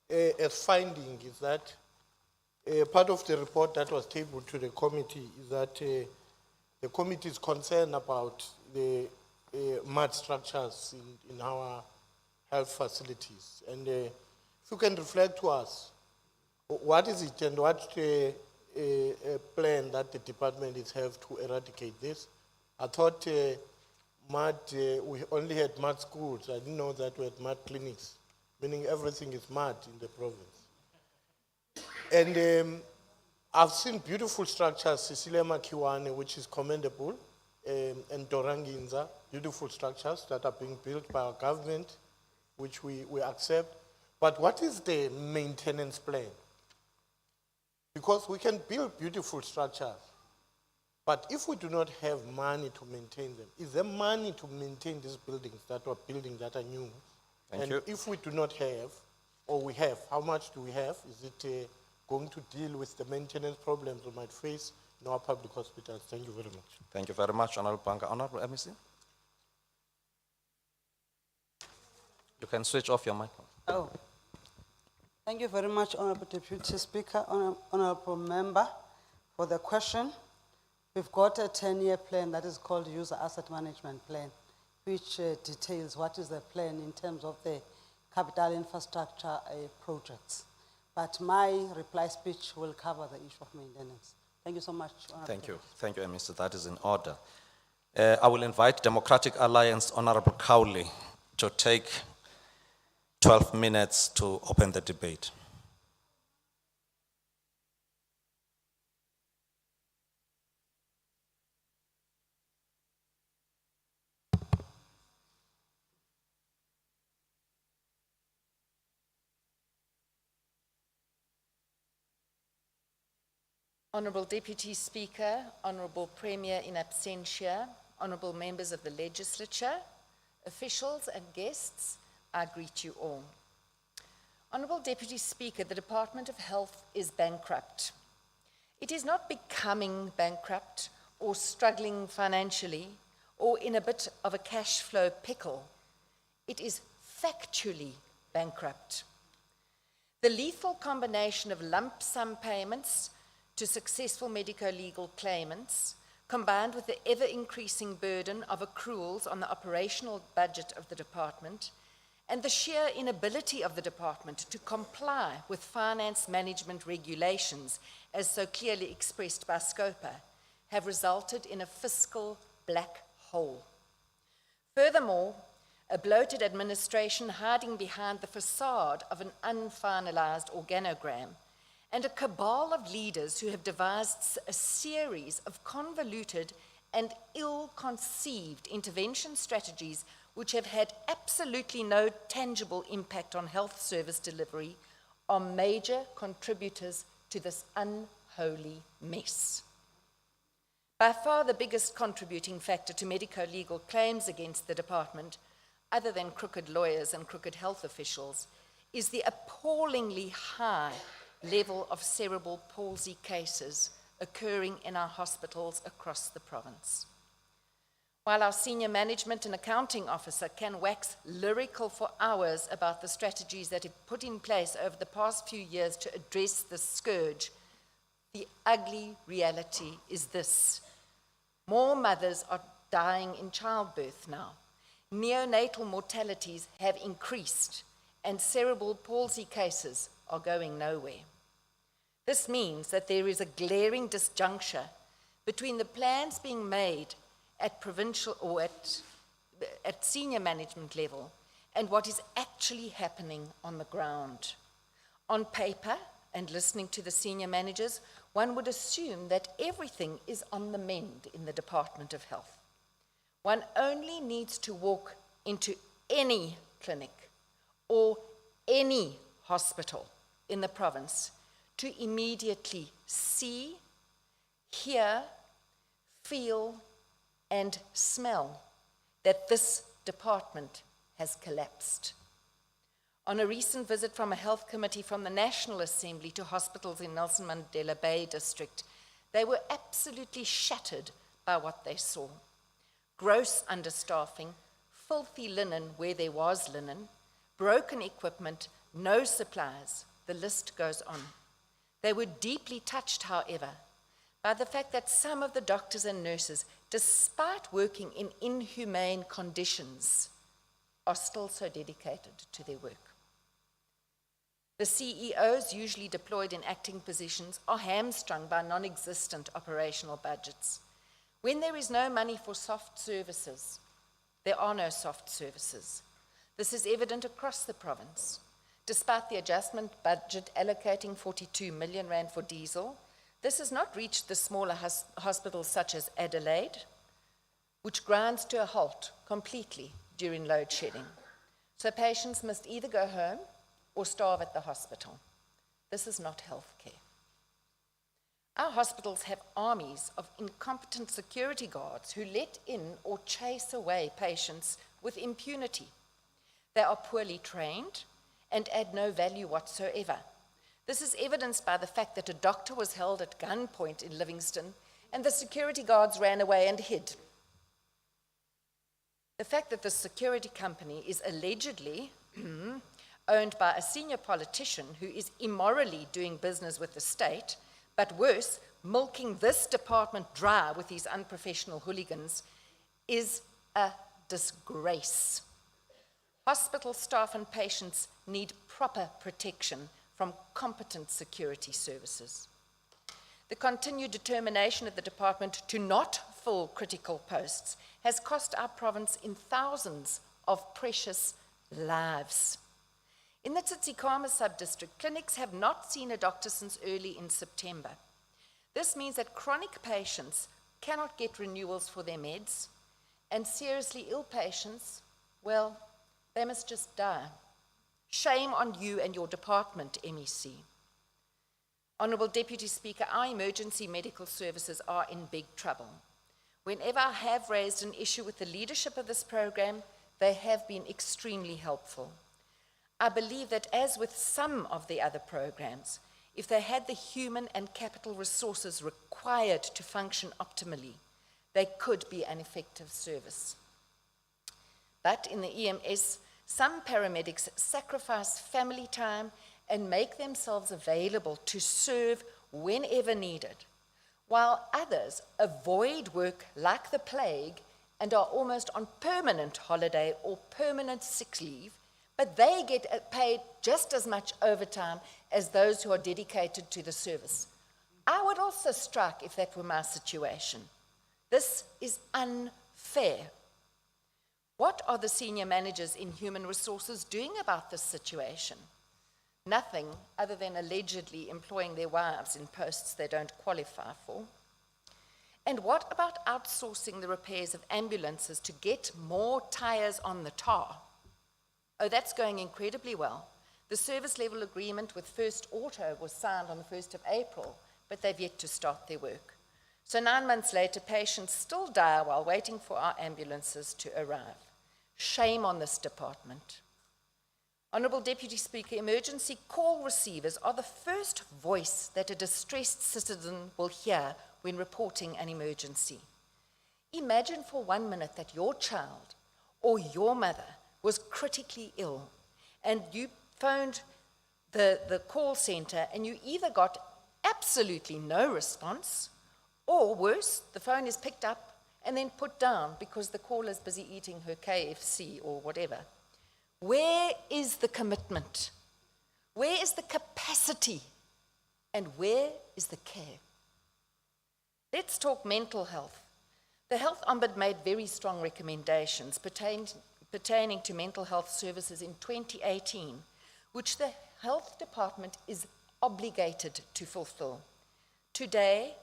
as finding is that part of the report that was tabled to the committee is that the committee is concerned about the mud structures in our health facilities. And if you can reflect to us, what is it and what plan that the department is have to eradicate this? I thought we only had mud schools. I didn't know that we had mud clinics, meaning everything is mud in the province. And I've seen beautiful structures, Cecilia Makiwane, which is commendable, and Doranginza, beautiful structures that are being built by our government, which we accept. But what is the maintenance plan? Because we can build beautiful structures, but if we do not have money to maintain them, is there money to maintain these buildings that are building that are new?
Thank
and
you.
If we do not have, or we have, how much do we have? Is it going to deal with the maintenance problems we might face in our public hospitals? Thank you very much.
Thank you very much, Honorable Banga. Honorable MEC? You can switch off your microphone.
Oh. Thank you very much, Honorable Deputy Speaker, Honorable Member, for the question. We've got a 10-year plan that is called User Asset Management Plan, which details what is the plan in terms of the capital infrastructure projects. But my reply speech will cover the issue of maintenance. Thank you so much, Honorable
Thank you.
Deputy.
Thank you, MEC. That is in order. I will invite Democratic Alliance Honorable Cowley to take 12 minutes to open the debate.
Honourable Deputy Speaker, Honourable Premier in absentia, Honourable members of the Legislature, officials and guests, I greet you all. Honourable Deputy Speaker, the Department of Health is bankrupt. It is not becoming bankrupt or struggling financially or in a bit of a cash flow pickle. It is factually bankrupt. The lethal combination of lump sum payments to successful medico-legal claimants, combined with the ever-increasing burden of accruals on the operational budget of the department, and the sheer inability of the department to comply with finance management regulations, as so clearly expressed by SCOPA, have resulted in a fiscal black hole. Furthermore, a bloated administration hiding behind the facade of an unfinalized organogram, and a cabal of leaders who have devised a series of convoluted and ill-conceived intervention strategies which have had absolutely no tangible impact on health service delivery, are major contributors to this unholy mess. By far the biggest contributing factor to medico-legal claims against the department, other than crooked lawyers and crooked health officials, is the appallingly high level of cerebral palsy cases occurring in our hospitals across the province. While our senior management and accounting officer can wax lyrical for hours about the strategies that have put in place over the past few years to address this scourge, the ugly reality is this: more mothers are dying in childbirth now. Neonatal mortalities have increased, and cerebral palsy cases are going nowhere. This means that there is a glaring disjuncture between the plans being made at provincial or at senior management level and what is actually happening on the ground. On paper, and listening to the senior managers, one would assume that everything is on the mend in the Department of Health. One only needs to walk into any clinic or any hospital in the province to immediately see, hear, feel, and smell that this department has collapsed. On a recent visit from a health committee from the National Assembly to hospitals in Nelson Mandela Bay district, they were absolutely shattered by what they saw. Gross understaffing, filthy linen where there was linen, broken equipment, no supplies, the list goes on. They were deeply touched, however, by the fact that some of the doctors and nurses, despite working in inhumane conditions, are still so dedicated to their work. The CEOs, usually deployed in acting positions, are hamstrung by non-existent operational budgets. When there is no money for soft services, there are no soft services. This is evident across the province. Despite the adjustment budget allocating 42 million rand for diesel, this has not reached the smaller hospitals such as Adelaide, which grinds to a halt completely during load shedding. So patients must either go home or starve at the hospital. This is not healthcare. Our hospitals have armies of incompetent security guards who let in or chase away patients with impunity. They are poorly trained and add no value whatsoever. This is evidenced by the fact that a doctor was held at gunpoint in Livingston and the security guards ran away and hid. The fact that the security company is allegedly owned by a senior politician who is immorally doing business with the state, but worse, milking this department dry with these unprofessional hooligans, is a disgrace. Hospital staff and patients need proper protection from competent security services. The continued determination of the department to not fill critical posts has cost our province in thousands of precious lives. In the Tsitsikamma sub-district, clinics have not seen a doctor since early in September. This means that chronic patients cannot get renewals for their meds, and seriously ill patients, well, they must just die. Shame on you and your department, MEC. Honourable Deputy Speaker, our emergency medical services are in big trouble. Whenever I have raised an issue with the leadership of this program, they have been extremely helpful. I believe that as with some of the other programs, if they had the human and capital resources required to function optimally, they could be an effective service. But in the EMS, some paramedics sacrifice family time and make themselves available to serve whenever needed, while others avoid work like the plague and are almost on permanent holiday or permanent sick leave, but they get paid just as much overtime as those who are dedicated to the service. I would also strike if that were my situation. This is unfair. What are the senior managers in human resources doing about this situation? Nothing other than allegedly employing their wives in posts they don't qualify for. And what about outsourcing the repairs of ambulances to get more tires on the tar? Oh, that's going incredibly well. The service level agreement with First Auto was signed on the 1st of April, but they've yet to start their work. So 9 months later, patients still die while waiting for our ambulances to arrive. Shame on this department. Honourable Deputy Speaker, emergency call receivers are the first voice that a distressed citizen will hear when reporting an emergency. Imagine for 1 minute that your child or your mother was critically ill and you phoned the call centre and you either got absolutely no response or worse, the phone is picked up and then put down because the caller is busy eating her KFC or whatever. Where is the commitment? Where is the capacity? And where is the care? Let's talk mental health. The Health Ombudsman made very strong recommendations pertaining to mental health services in 2018, which the Health Department is obligated to fulfill. Today,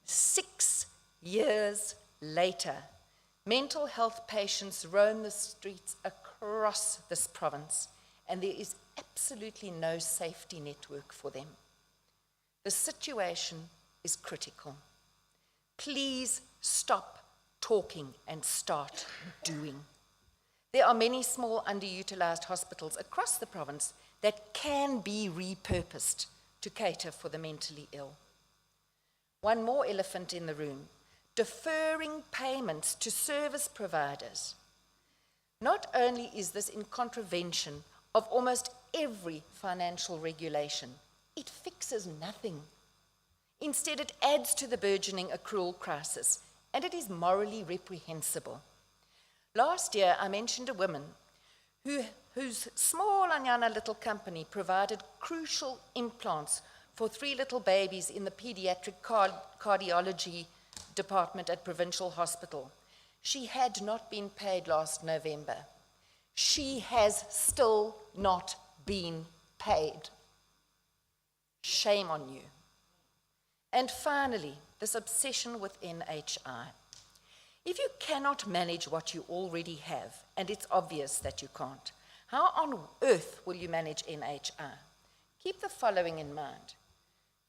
6 years later, mental health patients roam the streets across this province, and there is absolutely no safety network for them. The situation is critical. Please stop talking and start doing. There are many small underutilized hospitals across the province that can be repurposed to cater for the mentally ill. One more elephant in the room, deferring payments to service providers. Not only is this in contravention of almost every financial regulation, it fixes nothing. Instead, it adds to the burgeoning accrual crisis, and it is morally reprehensible. Last year, I mentioned a woman whose small Anyana little company provided crucial implants for 3 little babies in the pediatric cardiology department at Provincial Hospital. She had not been paid last November. She has still not been paid. Shame on you. And finally, this obsession with NHI. If you cannot manage what you already have, and it's obvious that you can't, how on earth will you manage NHI? Keep the following in mind.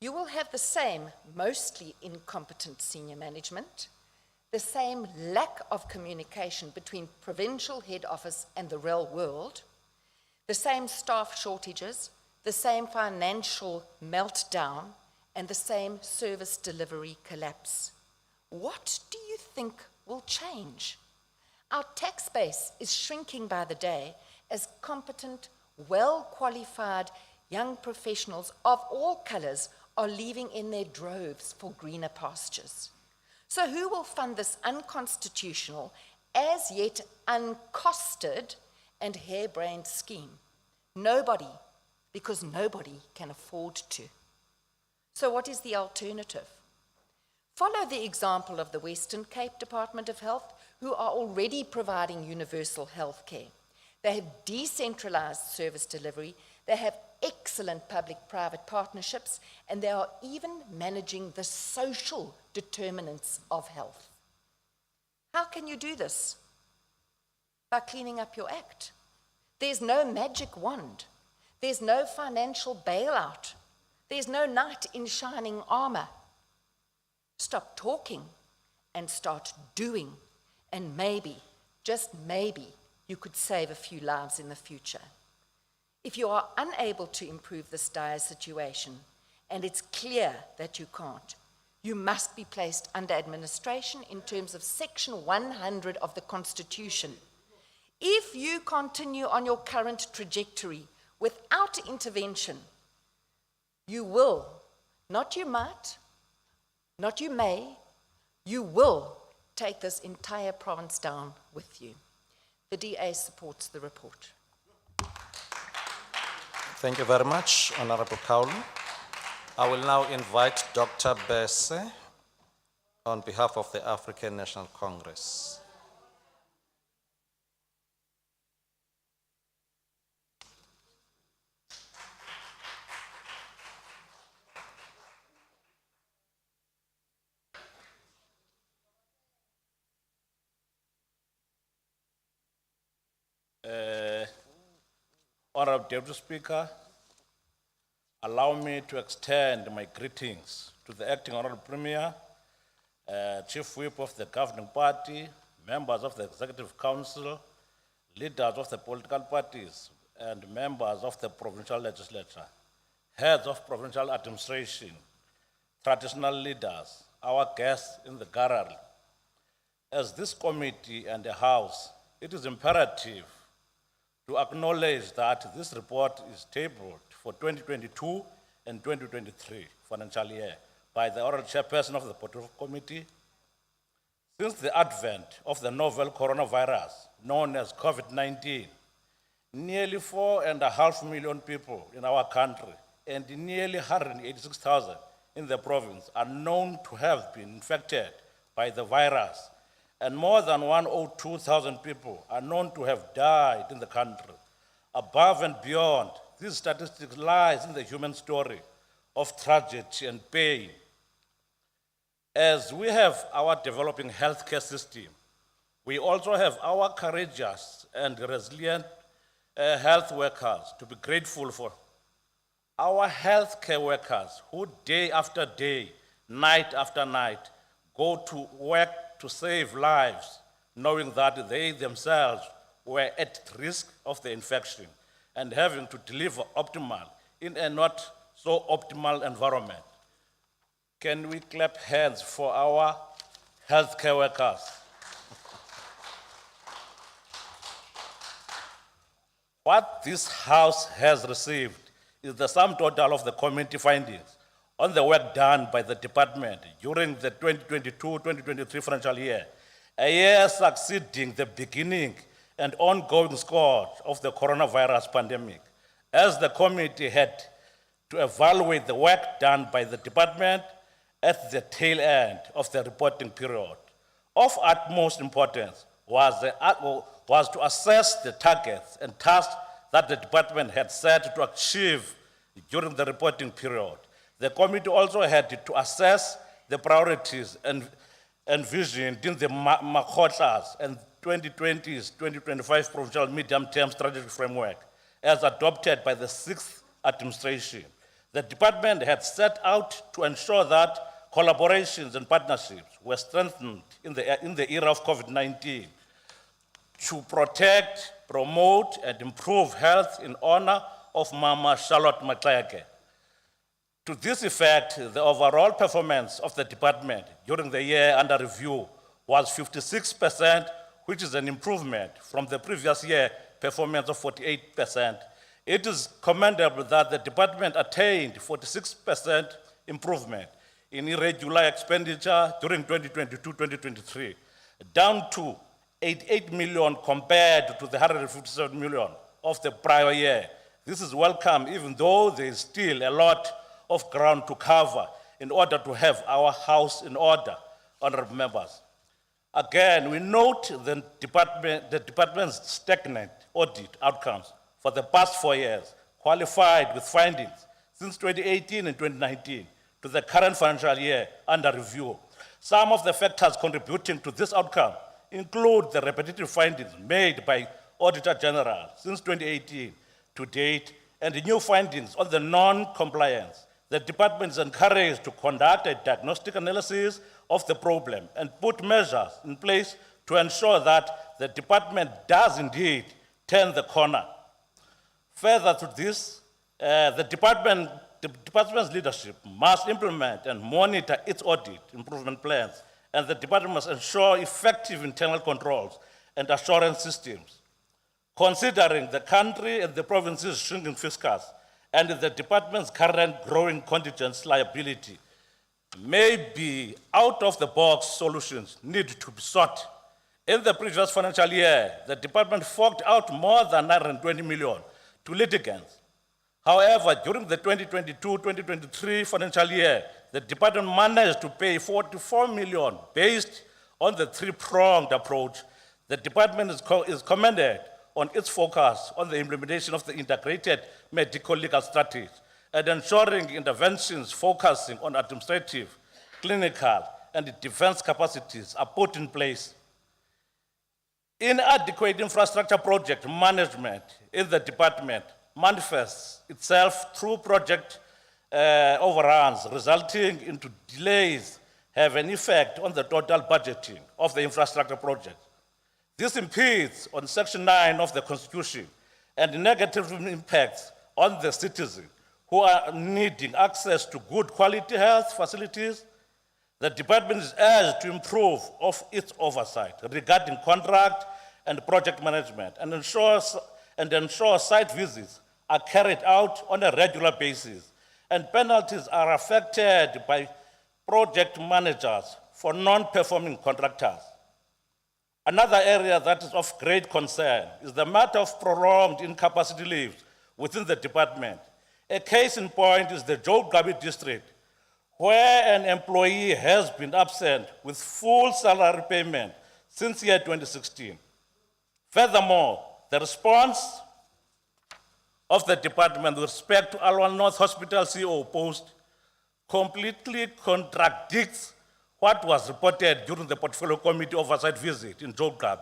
You will have the same mostly incompetent senior management, the same lack of communication between provincial head office and the real world, the same staff shortages, the same financial meltdown, and the same service delivery collapse. What do you think will change? Our tax base is shrinking by the day as competent, well-qualified young professionals of all colours are leaving in their droves for greener pastures. So who will fund this unconstitutional, as yet uncosted and harebrained scheme? Nobody, because nobody can afford to. So what is the alternative? Follow the example of the Western Cape Department of Health, who are already providing universal health care. They have decentralised service delivery, they have excellent public-private partnerships, and they are even managing the social determinants of health. How can you do this? By cleaning up your act. There's no magic wand. There's no financial bailout. There's no knight in shining armor. Stop talking and start doing, and maybe, just maybe, you could save a few lives in the future. If you are unable to improve this dire situation, and it's clear that you can't, you must be placed under administration in terms of Section 100 of the Constitution. If you continue on your current trajectory without intervention, you will, not you might, not you may, you will take this entire province down with you. The DA supports the report.
Thank you very much, Honorable Kaulu. I will now invite Dr. Bese on behalf of the African National Congress.
Honorable Deputy Speaker, allow me to extend my greetings to the Acting Honorable Premier, Chief Whip of the governing party, members of the Executive Council, leaders of the political parties, and members of the provincial legislature, heads of provincial administration, traditional leaders, our guests in the gallery. As this committee and the House, it is imperative to acknowledge that this report is tabled for 2022 and 2023 financial year by the Honorable Chairperson of the Portfolio Committee. Since the advent of the novel coronavirus, known as COVID-19, nearly 4.5 million people in our country and nearly 186,000 in the province are known to have been infected by the virus, and more than 102,000 people are known to have died in the country. Above and beyond, these statistics lies in the human story of tragedy and pain. As we have our developing healthcare system, we also have our courageous and resilient health workers to be grateful for. Our healthcare workers who day after day, night after night, go to work to save lives, knowing that they themselves were at risk of the infection and having to deliver optimal in a not so optimal environment. Can we clap hands for our healthcare workers? What this House has received is the sum total of the committee findings on the work done by the department during the 2022-2023 financial year, a year succeeding the beginning and ongoing scourge of the coronavirus pandemic. As the committee had to evaluate the work done by the department at the tail end of the reporting period. Of utmost importance was to assess the targets and tasks that the department had set to achieve during the reporting period. The committee also had to assess the priorities envisioned in the Makotlas and 2020's 2025 Provincial Medium-Term Strategic Framework as adopted by the 6th administration. The department had set out to ensure that collaborations and partnerships were strengthened in the era of COVID-19 to protect, promote, and improve health in honor of Mama Charlotte Matleke. To this effect, the overall performance of the department during the year under review was 56%, which is an improvement from the previous year performance of 48%. It is commendable that the department attained 46% improvement in irregular expenditure during 2022-2023, down to 88 million compared to the 157 million of the prior year. This is welcome, even though there is still a lot of ground to cover in order to have our house in order, honorable members. Again, we note the department's stagnant audit outcomes for the past 4 years, qualified with findings since 2018 and 2019 to the current financial year under review. Some of the factors contributing to this outcome include the repetitive findings made by Auditor General since 2018 to date and the new findings on the non-compliance. The department is encouraged to conduct a diagnostic analysis of the problem and put measures in place to ensure that the department does indeed turn the corner. Further to this, the department's leadership must implement and monitor its audit improvement plans, and the department must ensure effective internal controls and assurance systems. Considering the country and the province's shrinking fiscus and the department's current growing contingent liability, maybe out-of-the-box solutions need to be sought. In the previous financial year, the department forked out more than 920 million to litigants. However, during the 2022-2023 financial year, the department managed to pay 44 million based on the three-pronged approach. The department is commended on its focus on the implementation of the integrated medical legal strategy and ensuring interventions focusing on administrative, clinical, and defense capacities are put in place. Inadequate infrastructure project management in the department manifests itself through project overruns, resulting into delays have an effect on the total budgeting of the infrastructure project. This impedes on Section 9 of the Constitution and negatively impacts on the citizens who are needing access to good quality health facilities. The department is urged to improve of its oversight regarding contract and project management and ensure site visits are carried out on a regular basis, and penalties are affected by project managers for non-performing contractors. Another area that is of great concern is the matter of prolonged incapacity leaves within the department. A case in point is the Joe Gabi district, where an employee has been absent with full salary payment since year 2016. Furthermore, the response of the department with respect to Alwan North Hospital CEO post completely contradicts what was reported during the Portfolio Committee oversight visit in Jogab.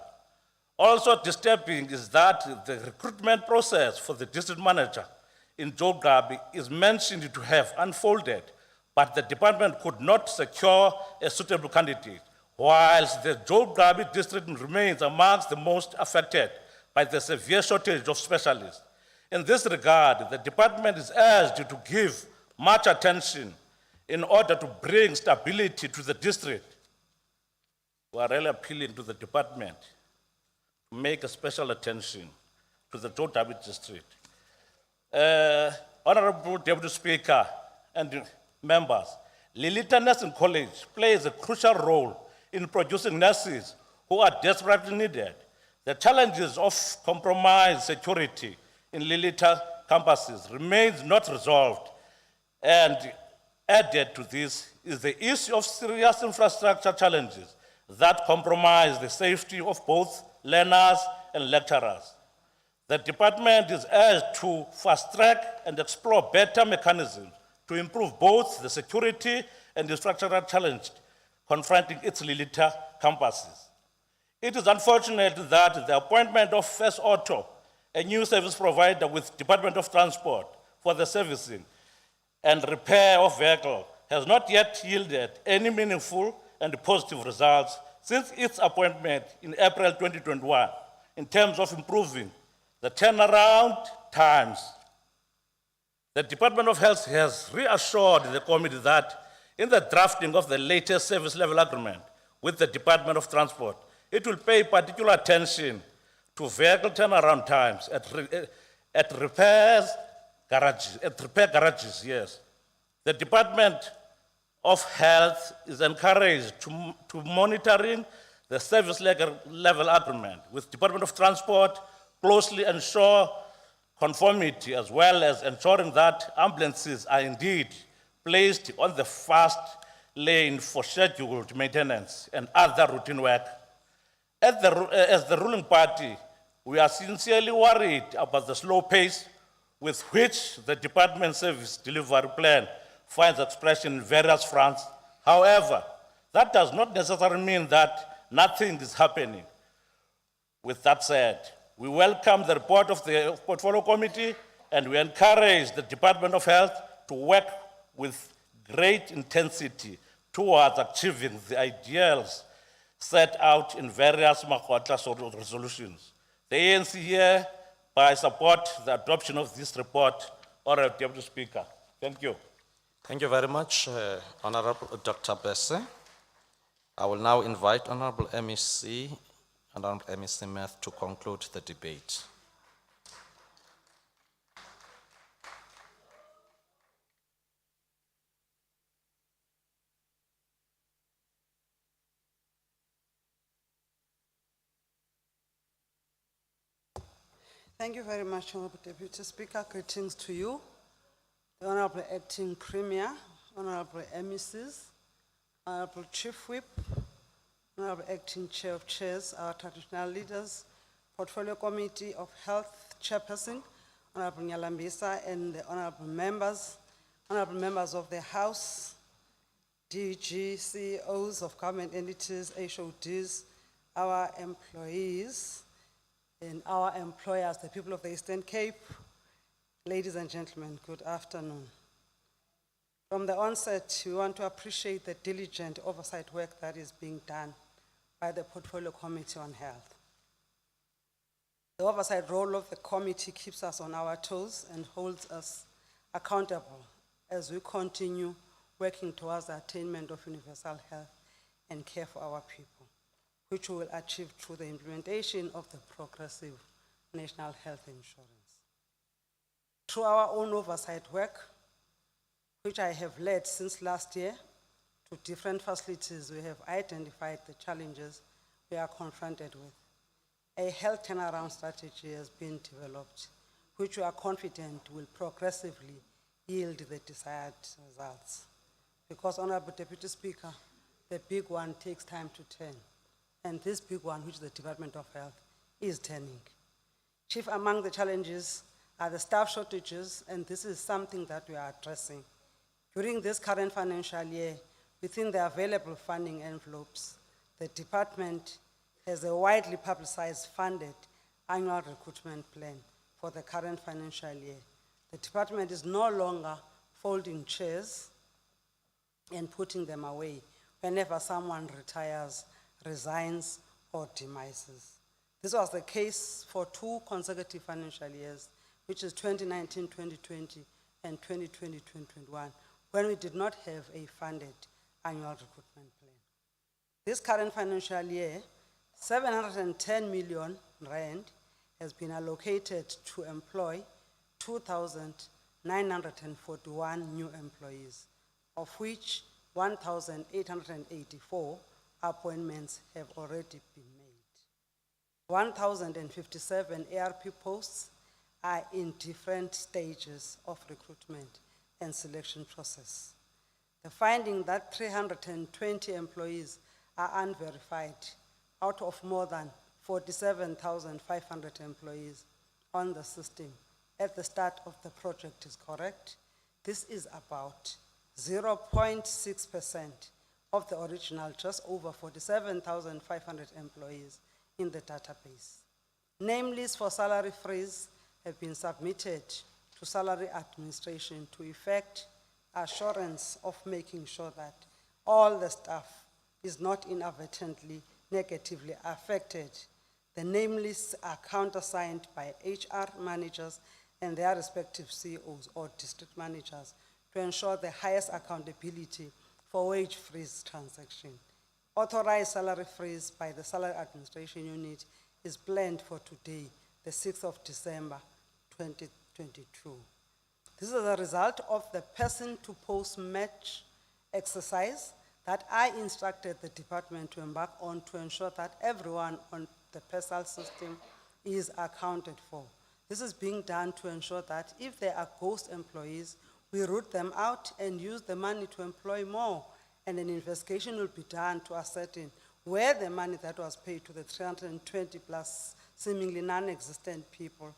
Also disturbing is that the recruitment process for the district manager in Jogab is mentioned to have unfolded, but the department could not secure a suitable candidate, whilst the Jogab district remains amongst the most affected by the severe shortage of specialists. In this regard, the department is urged to give much attention in order to bring stability to the district. We are really appealing to the department to make a special attention to the Jogab district. Honorable Deputy Speaker and members, Lilita Nursing College plays a crucial role in producing nurses who are desperately needed. The challenges of compromised security in Lilita campuses remains not resolved, and added to this is the issue of serious infrastructure challenges that compromise the safety of both learners and lecturers. The department is urged to fast-track and explore better mechanisms to improve both the security and the structural challenge confronting its Lilita campuses. It is unfortunate that the appointment of First Auto, a new service provider with Department of Transport for the servicing and repair of vehicles, has not yet yielded any meaningful and positive results since its appointment in April 2021 in terms of improving the turnaround times. The Department of Health has reassured the committee that in the drafting of the latest service level agreement with the Department of Transport, it will pay particular attention to vehicle turnaround times at repair garages, yes. The Department of Health is encouraged to monitoring the service level agreement with Department of Transport, closely ensure conformity, as well as ensuring that ambulances are indeed placed on the fast lane for scheduled maintenance and other routine work. As the ruling party, we are sincerely worried about the slow pace with which the department service delivery plan finds expression in various fronts. However, that does not necessarily mean that nothing is happening. With that said, we welcome the report of the Portfolio Committee, and we encourage the Department of Health to work with great intensity towards achieving the ideals set out in various Makotla resolutions. The ANC hereby support the adoption of this report. Honorable Deputy Speaker, thank you.
Thank you very much, Honorable Dr. Besse. I will now invite Honorable MEC and Honorable MEC Meth to conclude the debate.
Thank you very much, Honorable Deputy Speaker. Greetings to you, the Honorable Acting Premier, Honorable MECs, Honorable Chief Whip, Honorable Acting Chair of Chairs, our traditional leaders, Portfolio Committee of Health Chairperson, Honorable Nyalambisa, and the honorable members of the House, DG, CEOs of government entities, HODs, our employees, and our employers, the people of the Eastern Cape. Ladies and gentlemen, good afternoon. From the onset, we want to appreciate the diligent oversight work that is being done by the Portfolio Committee on Health. The oversight role of the committee keeps us on our toes and holds us accountable as we continue working towards the attainment of universal health and care for our people, which we will achieve through the implementation of the progressive national health insurance. Through our own oversight work, which I have led since last year, to different facilities, we have identified the challenges we are confronted with. A health turnaround strategy has been developed, which we are confident will progressively yield the desired results. Because, Honorable Deputy Speaker, the big one takes time to turn. And this big one, which is the Department of Health, is turning. Chief among the challenges are the staff shortages, and this is something that we are addressing. During this current financial year, within the available funding envelopes, the department has a widely publicized funded annual recruitment plan for the current financial year. The department is no longer folding chairs and putting them away whenever someone retires, resigns, or demises. This was the case for 2 consecutive financial years, which is 2019-2020 and 2020-2021, when we did not have a funded annual recruitment plan. This current financial year, 710 million rand has been allocated to employ 2,941 new employees, of which 1,884 appointments have already been made. 1,057 ARP posts are in different stages of recruitment and selection process. The finding that 320 employees are unverified out of more than 47,500 employees on the system at the start of the project is correct. This is about 0.6% of the original just over 47,500 employees in the database. Name lists for salary freeze have been submitted to salary administration to effect assurance of making sure that all the staff is not inadvertently negatively affected. The name lists are countersigned by HR managers and their respective CEOs or district managers to ensure the highest accountability for wage freeze transaction. Authorized salary freeze by the Salary Administration Unit is planned for today, the 6th of December, 2022. This is a result of the person-to-post match exercise that I instructed the department to embark on to ensure that everyone on the PESAL system is accounted for. This is being done to ensure that if there are ghost employees, we root them out and use the money to employ more, and an investigation will be done to ascertain where the money that was paid to the 320 plus seemingly non-existent people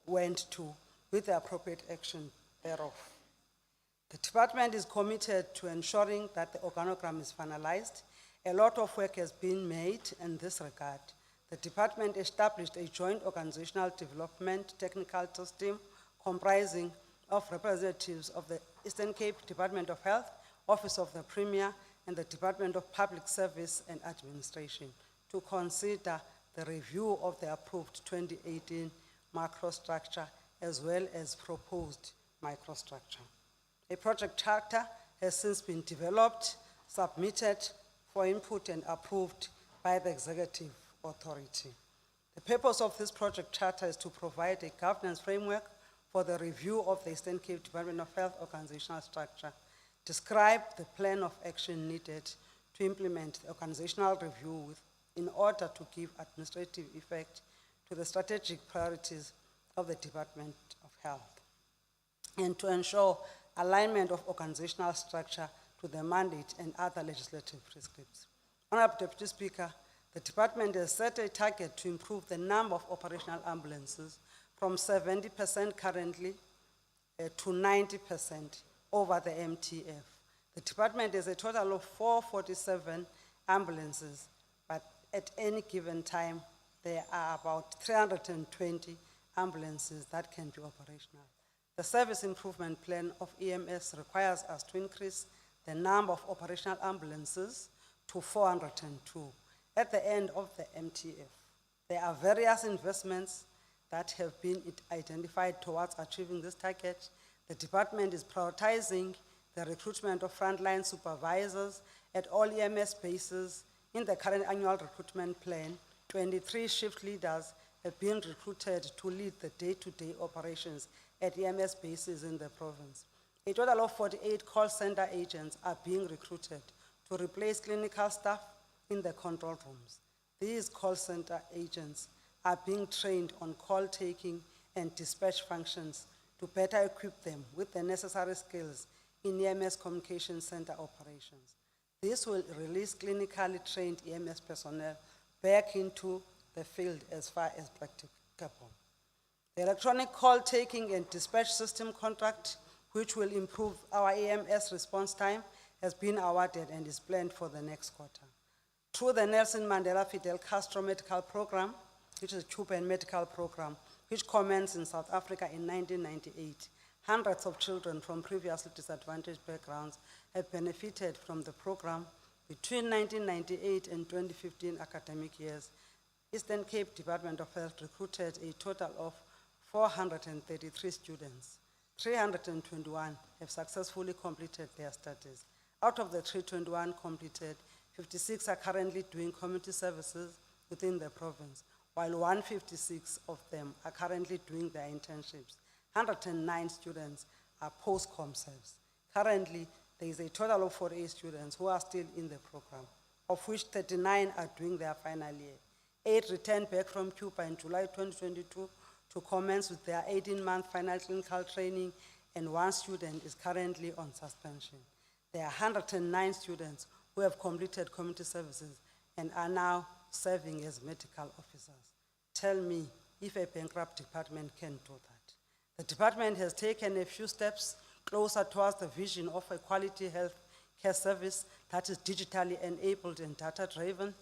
went to with the appropriate action thereof. The department is committed to ensuring that the organogram is finalized. A lot of work has been made in this regard. The department established a joint organizational development technical team comprising of representatives of the Eastern Cape Department of Health, Office of the Premier, and the Department of Public Service and Administration to consider the review of the approved 2018 macrostructure as well as proposed microstructure. A project charter has since been developed, submitted for input and approved by the Executive Authority. The purpose of this project charter is to provide a governance framework for the review of the Eastern Cape Department of Health organizational structure, describe the plan of action needed to implement the organizational review in order to give administrative effect to the strategic priorities of the Department of Health, and to ensure alignment of organizational structure to the mandate and other legislative prescripts. Honorable Deputy Speaker, the department has set a target to improve the number of operational ambulances from 70% currently to 90% over the MTF. The department has a total of 447 ambulances, but at any given time, there are about 320 ambulances that can be operational. The service improvement plan of EMS requires us to increase the number of operational ambulances to 402 at the end of the MTF. There are various investments that have been identified towards achieving this target. The department is prioritizing the recruitment of frontline supervisors at all EMS bases. In the current annual recruitment plan, 23 shift leaders have been recruited to lead the day-to-day operations at EMS bases in the province. A total of 48 call center agents are being recruited to replace clinical staff in the control rooms. These call center agents are being trained on call taking and dispatch functions to better equip them with the necessary skills in EMS communication center operations. This will release clinically trained EMS personnel back into the field as far as practicable. The electronic call taking and dispatch system contract, which will improve our EMS response time, has been awarded and is planned for the next quarter. Through the Nelson Mandela Fidel Castro Medical Program, which is a Cuban medical program, which commenced in South Africa in 1998, hundreds of children from previously disadvantaged backgrounds have benefited from the program. Between 1998 and 2015 academic years, Eastern Cape Department of Health recruited a total of 433 students. 321 have successfully completed their studies. Out of the 321 completed, 56 are currently doing community services within the province, while 156 of them are currently doing their internships. 109 students are post-com serves. Currently, there is a total of 48 students who are still in the program, of which 39 are doing their final year. 8 returned back from Cuba in July 2022 to commence with their 18-month final clinical training, and 1 student is currently on suspension. There are 109 students who have completed community services and are now serving as medical officers. Tell me if a bankrupt department can do that. The department has taken a few steps closer towards the vision of a quality health care service that is digitally enabled and data-driven,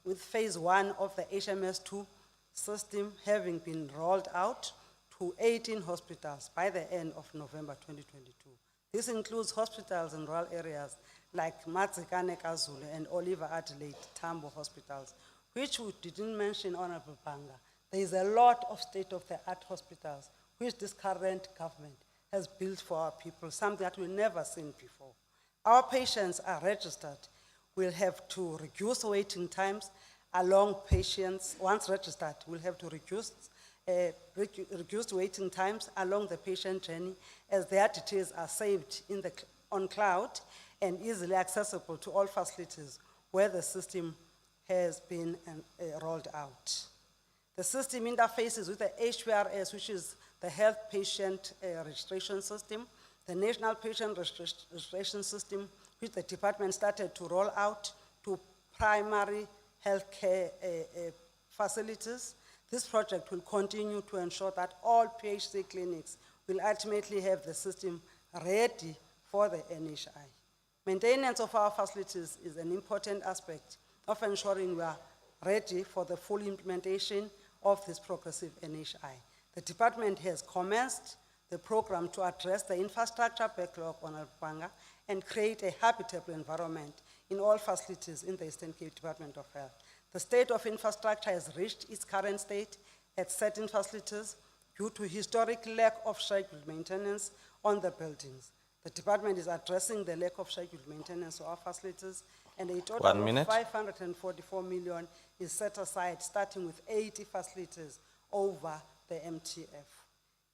with phase 1 of the HMS2 system having been rolled out to 18 hospitals by the end of November 2022. This includes hospitals in rural areas like Matzekane Kazulu and Oliver Adelaide Tambo hospitals, which we didn't mention, Honorable Banga. There is a lot of state-of-the-art hospitals which this current government has built for our people, something that we've never seen before. Our patients are registered. We'll have to reduce waiting times along patients. Once registered, we'll have to reduce waiting times along the patient journey, as their details are saved on cloud and easily accessible to all facilities where the system has been rolled out. The system interfaces with the HPRS, which is the Health Patient Registration System, the National Patient Registration System, which the department started to roll out to primary healthcare facilities. This project will continue to ensure that all PHC clinics will ultimately have the system ready for the NHI. Maintenance of our facilities is an important aspect of ensuring we are ready for the full implementation of this progressive NHI. The department has commenced the program to address the infrastructure backlog on Alpanga and create a habitable environment in all facilities in the Eastern Cape Department of Health. The state of infrastructure has reached its current state at certain facilities due to historic lack of scheduled maintenance on the buildings. The department is addressing the lack of scheduled maintenance of our facilities, and a
1
total
minute.
of 544 million is set aside, starting with 80 facilities over the MTF.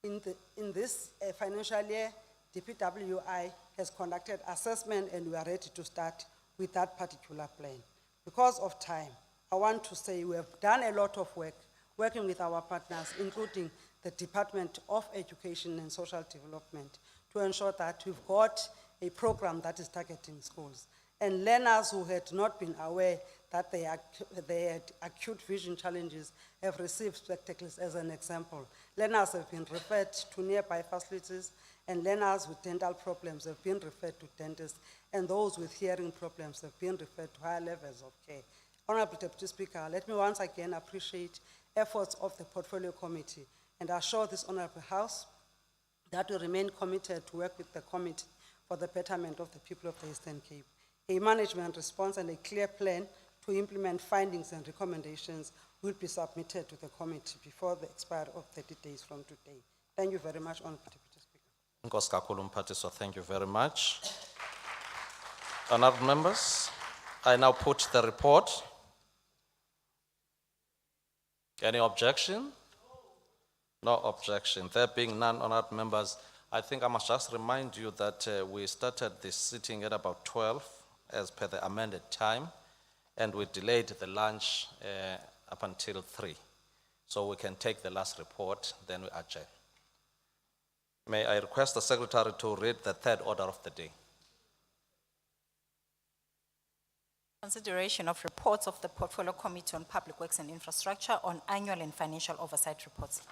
In this financial year, DPWI has conducted assessment, and we are ready to start with that particular plan. Because of time, I want to say we have done a lot of work, working with our partners, including the Department of Education and Social Development, to ensure that we've got a program that is targeting schools. And learners who had not been aware that they had acute vision challenges have received spectacles as an example. Learners have been referred to nearby facilities, and learners with dental problems have been referred to dentists, and those with hearing problems have been referred to higher levels of care. Honorable Deputy Speaker, let me once again appreciate efforts of the Portfolio Committee and assure this Honorable House that we remain committed to work with the committee for the betterment of the people of the Eastern Cape. A management response and a clear plan to implement findings and recommendations will be submitted to the committee before the expiry of 30 days from today. Thank you very much, Honorable Deputy Speaker.
Nkosi kakhulu Mphathiswa, thank you very much. Honourable members, I now put the report. Any objection? No objection. There being none, honourable members, I think I must just remind you that we started this sitting at about 12 as per the amended time, and we delayed the lunch up until 3. So we can take the last report, then we adjourn. May I request the Secretary to read the third order of the day?
Consideration of reports of the Portfolio Committee on Public Works and Infrastructure on annual and financial oversight reports.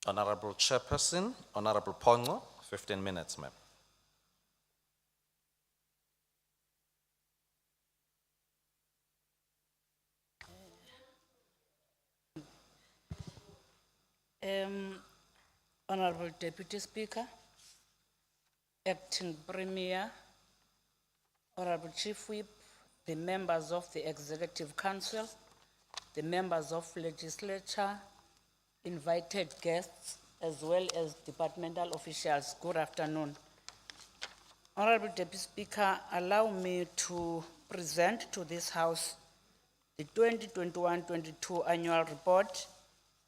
Honorable Chairperson, Honorable Pongo, 15 minutes, ma'am.
Honorable Deputy Speaker, Acting Premier, Honorable Chief Whip, the members of the Executive Council, the members of Legislature, invited guests, as well as departmental officials, good afternoon. Honorable Deputy Speaker, allow me to present to this House the 2021-22 annual report,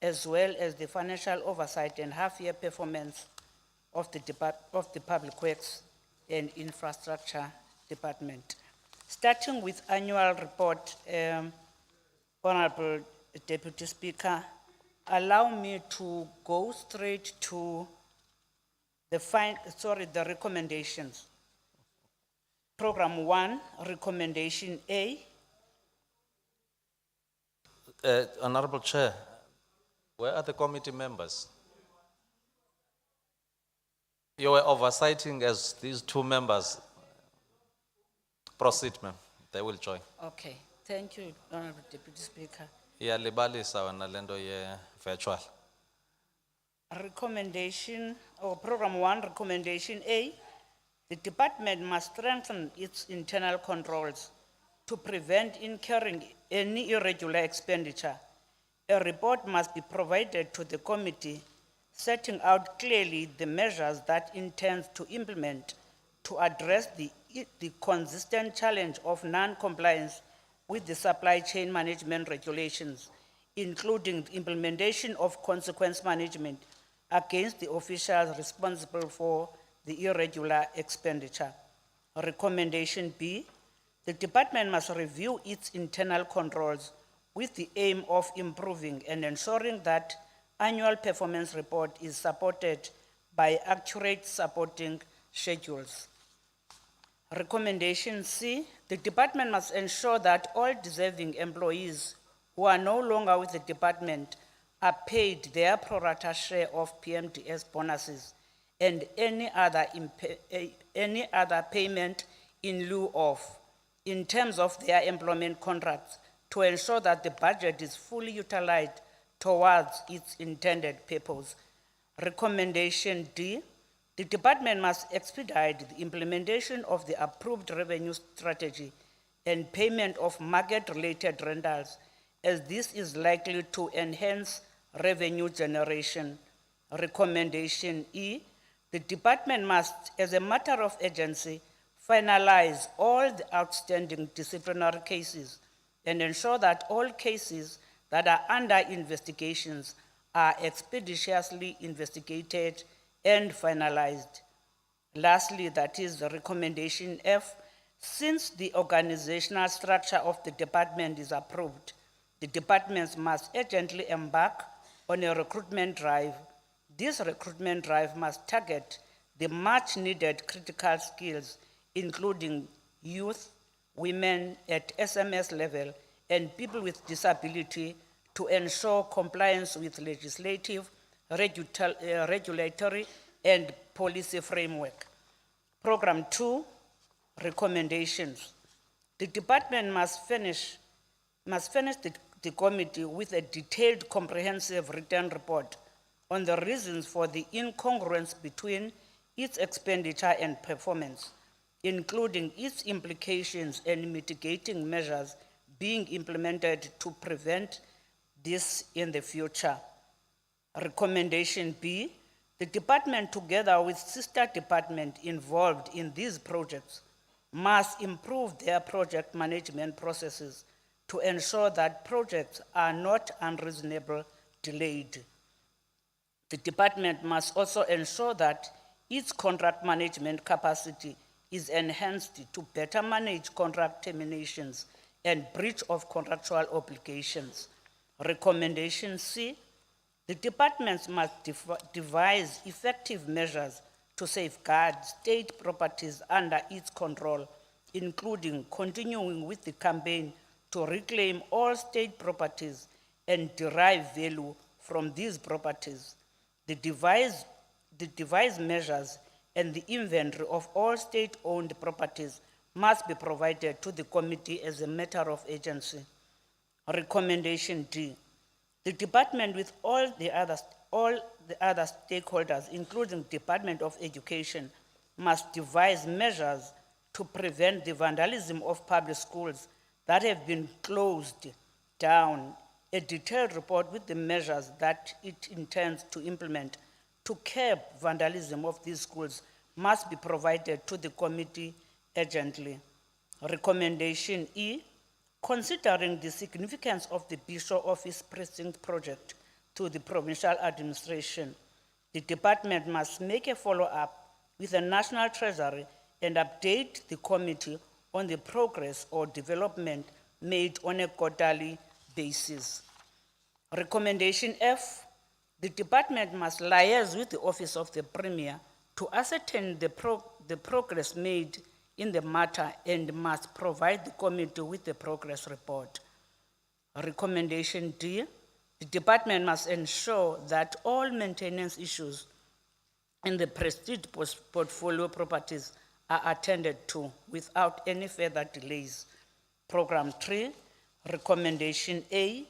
as well as the financial oversight and half-year performance of the Public Works and Infrastructure Department. Starting with annual report, Honorable Deputy Speaker, allow me to go straight to the recommendations. Program 1, recommendation A.
Honorable Chair, where are the committee members? You were oversighting as these two members. Proceed, ma'am. They will join.
Okay, thank you, Honorable Deputy Speaker.
Yeah, libalisa wana lendo ye virtual.
Recommendation, or Program 1, Recommendation A, the department must strengthen its internal controls to prevent incurring any irregular expenditure. A report must be provided to the committee setting out clearly the measures that intends to implement to address the consistent challenge of non-compliance with the supply chain management regulations, including the implementation of consequence management against the officials responsible for the irregular expenditure. Recommendation B, the department must review its internal controls with the aim of improving and ensuring that annual performance report is supported by accurate supporting schedules. Recommendation C, the department must ensure that all deserving employees who are no longer with the department are paid their pro rata share of PMDS bonuses and any other payment in lieu of, in terms of their employment contracts, to ensure that the budget is fully utilized towards its intended purpose. Recommendation D, the department must expedite the implementation of the approved revenue strategy and payment of market-related rentals, as this is likely to enhance revenue generation. Recommendation E, the department must, as a matter of urgency, finalize all the outstanding disciplinary cases and ensure that all cases that are under investigations are expeditiously investigated and finalized. Lastly, that is the recommendation F, since the organizational structure of the department is approved, the departments must urgently embark on a recruitment drive. This recruitment drive must target the much needed critical skills, including youth, women at SMS level, and people with disability, to ensure compliance with legislative, regulatory, and policy framework. Program 2, recommendations. The department must furnish the committee with a detailed, comprehensive written report on the reasons for the incongruence between its expenditure and performance, including its implications and mitigating measures being implemented to prevent this in the future. Recommendation B, the department, together with sister departments involved in these projects, must improve their project management processes to ensure that projects are not unreasonably delayed. The department must also ensure that its contract management capacity is enhanced to better manage contract terminations and breach of contractual obligations. Recommendation C, the departments must devise effective measures to safeguard state properties under its control, including continuing with the campaign to reclaim all state properties and derive value from these properties. The devised measures and the inventory of all state-owned properties must be provided to the committee as a matter of urgency. Recommendation D, the department with all the other stakeholders, including Department of Education, must devise measures to prevent the vandalism of public schools that have been closed down. A detailed report with the measures that it intends to implement to curb vandalism of these schools must be provided to the committee urgently. Recommendation E, considering the significance of the Bishop Office Precinct project to the provincial administration, the department must make a follow-up with the National Treasury and update the committee on the progress or development made on a quarterly basis. Recommendation F, the department must liaise with the Office of the Premier to ascertain the progress made in the matter and must provide the committee with the progress report. Recommendation D, the department must ensure that all maintenance issues in the prestige portfolio properties are attended to without any further delays. Program 3, recommendation A,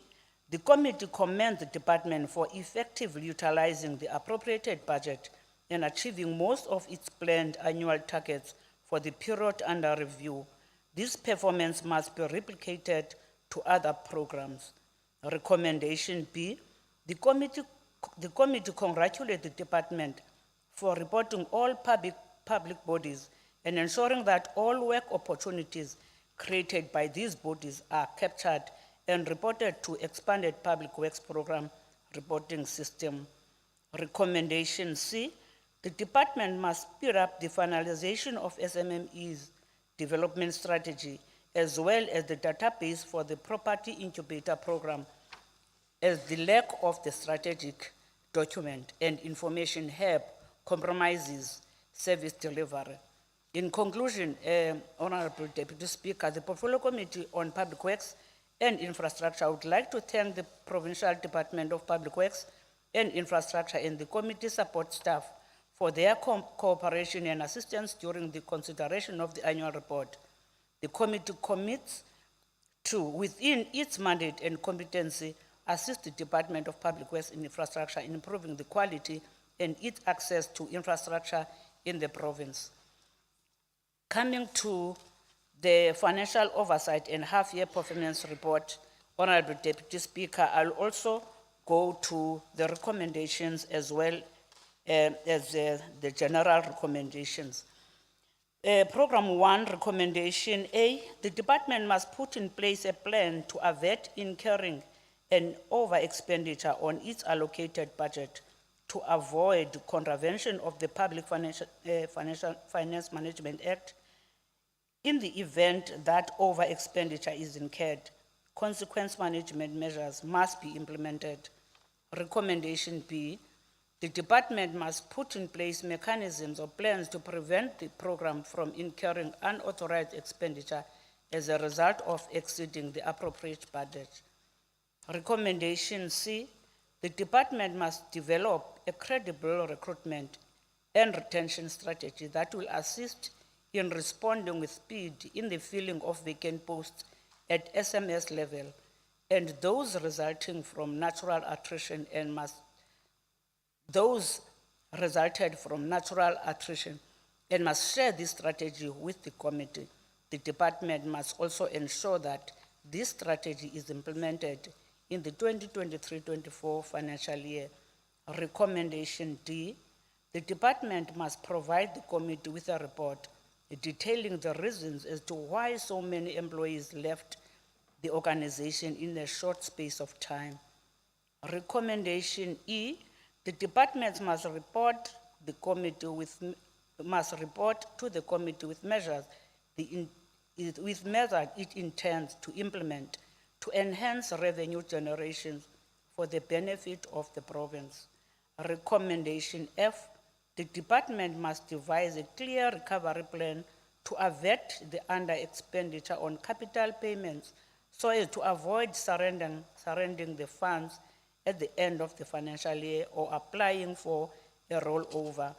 the committee commends the department for effectively utilizing the appropriated budget and achieving most of its planned annual targets for the period under review. This performance must be replicated to other programs. Recommendation B, the committee congratulates the department for reporting all public bodies and ensuring that all work opportunities created by these bodies are captured and reported to expanded public works program reporting system. Recommendation C, the department must speed up the finalization of SMME's development strategy as well as the database for the property incubator program, as the lack of the strategic document and information hub compromises service delivery. In conclusion, Honorable Deputy Speaker, the Portfolio Committee on Public Works and Infrastructure would like to thank the Provincial Department of Public Works and Infrastructure and the committee support staff for their cooperation and assistance during the consideration of the annual report. The committee commits to, within its mandate and competency, assist the Department of Public Works and Infrastructure in improving the quality and its access to infrastructure in the province. Coming to the financial oversight and half-year performance report, Honorable Deputy Speaker, I'll also go to the recommendations as well as the general recommendations. Program 1, Recommendation A, the department must put in place a plan to avert incurring an over-expenditure on its allocated budget to avoid contravention of the Public Finance Management Act. In the event that over-expenditure is incurred, consequence management measures must be implemented. Recommendation B, the department must put in place mechanisms or plans to prevent the program from incurring unauthorized expenditure as a result of exceeding the appropriate budget. Recommendation C, the department must develop a credible recruitment and retention strategy that will assist in responding with speed in the filling of vacant posts at SMS level and those resulting from natural attrition and must share this strategy with the committee. The department must also ensure that this strategy is implemented in the 2023-24 financial year. Recommendation D, the department must provide the committee with a report detailing the reasons as to why so many employees left the organization in a short space of time. Recommendation E, the department must report to the committee with measures it intends to implement to enhance revenue generation for the benefit of the province. Recommendation F, the department must devise a clear recovery plan to avert the under-expenditure on capital payments so as to avoid surrendering the funds at the end of the financial year or applying for a rollover.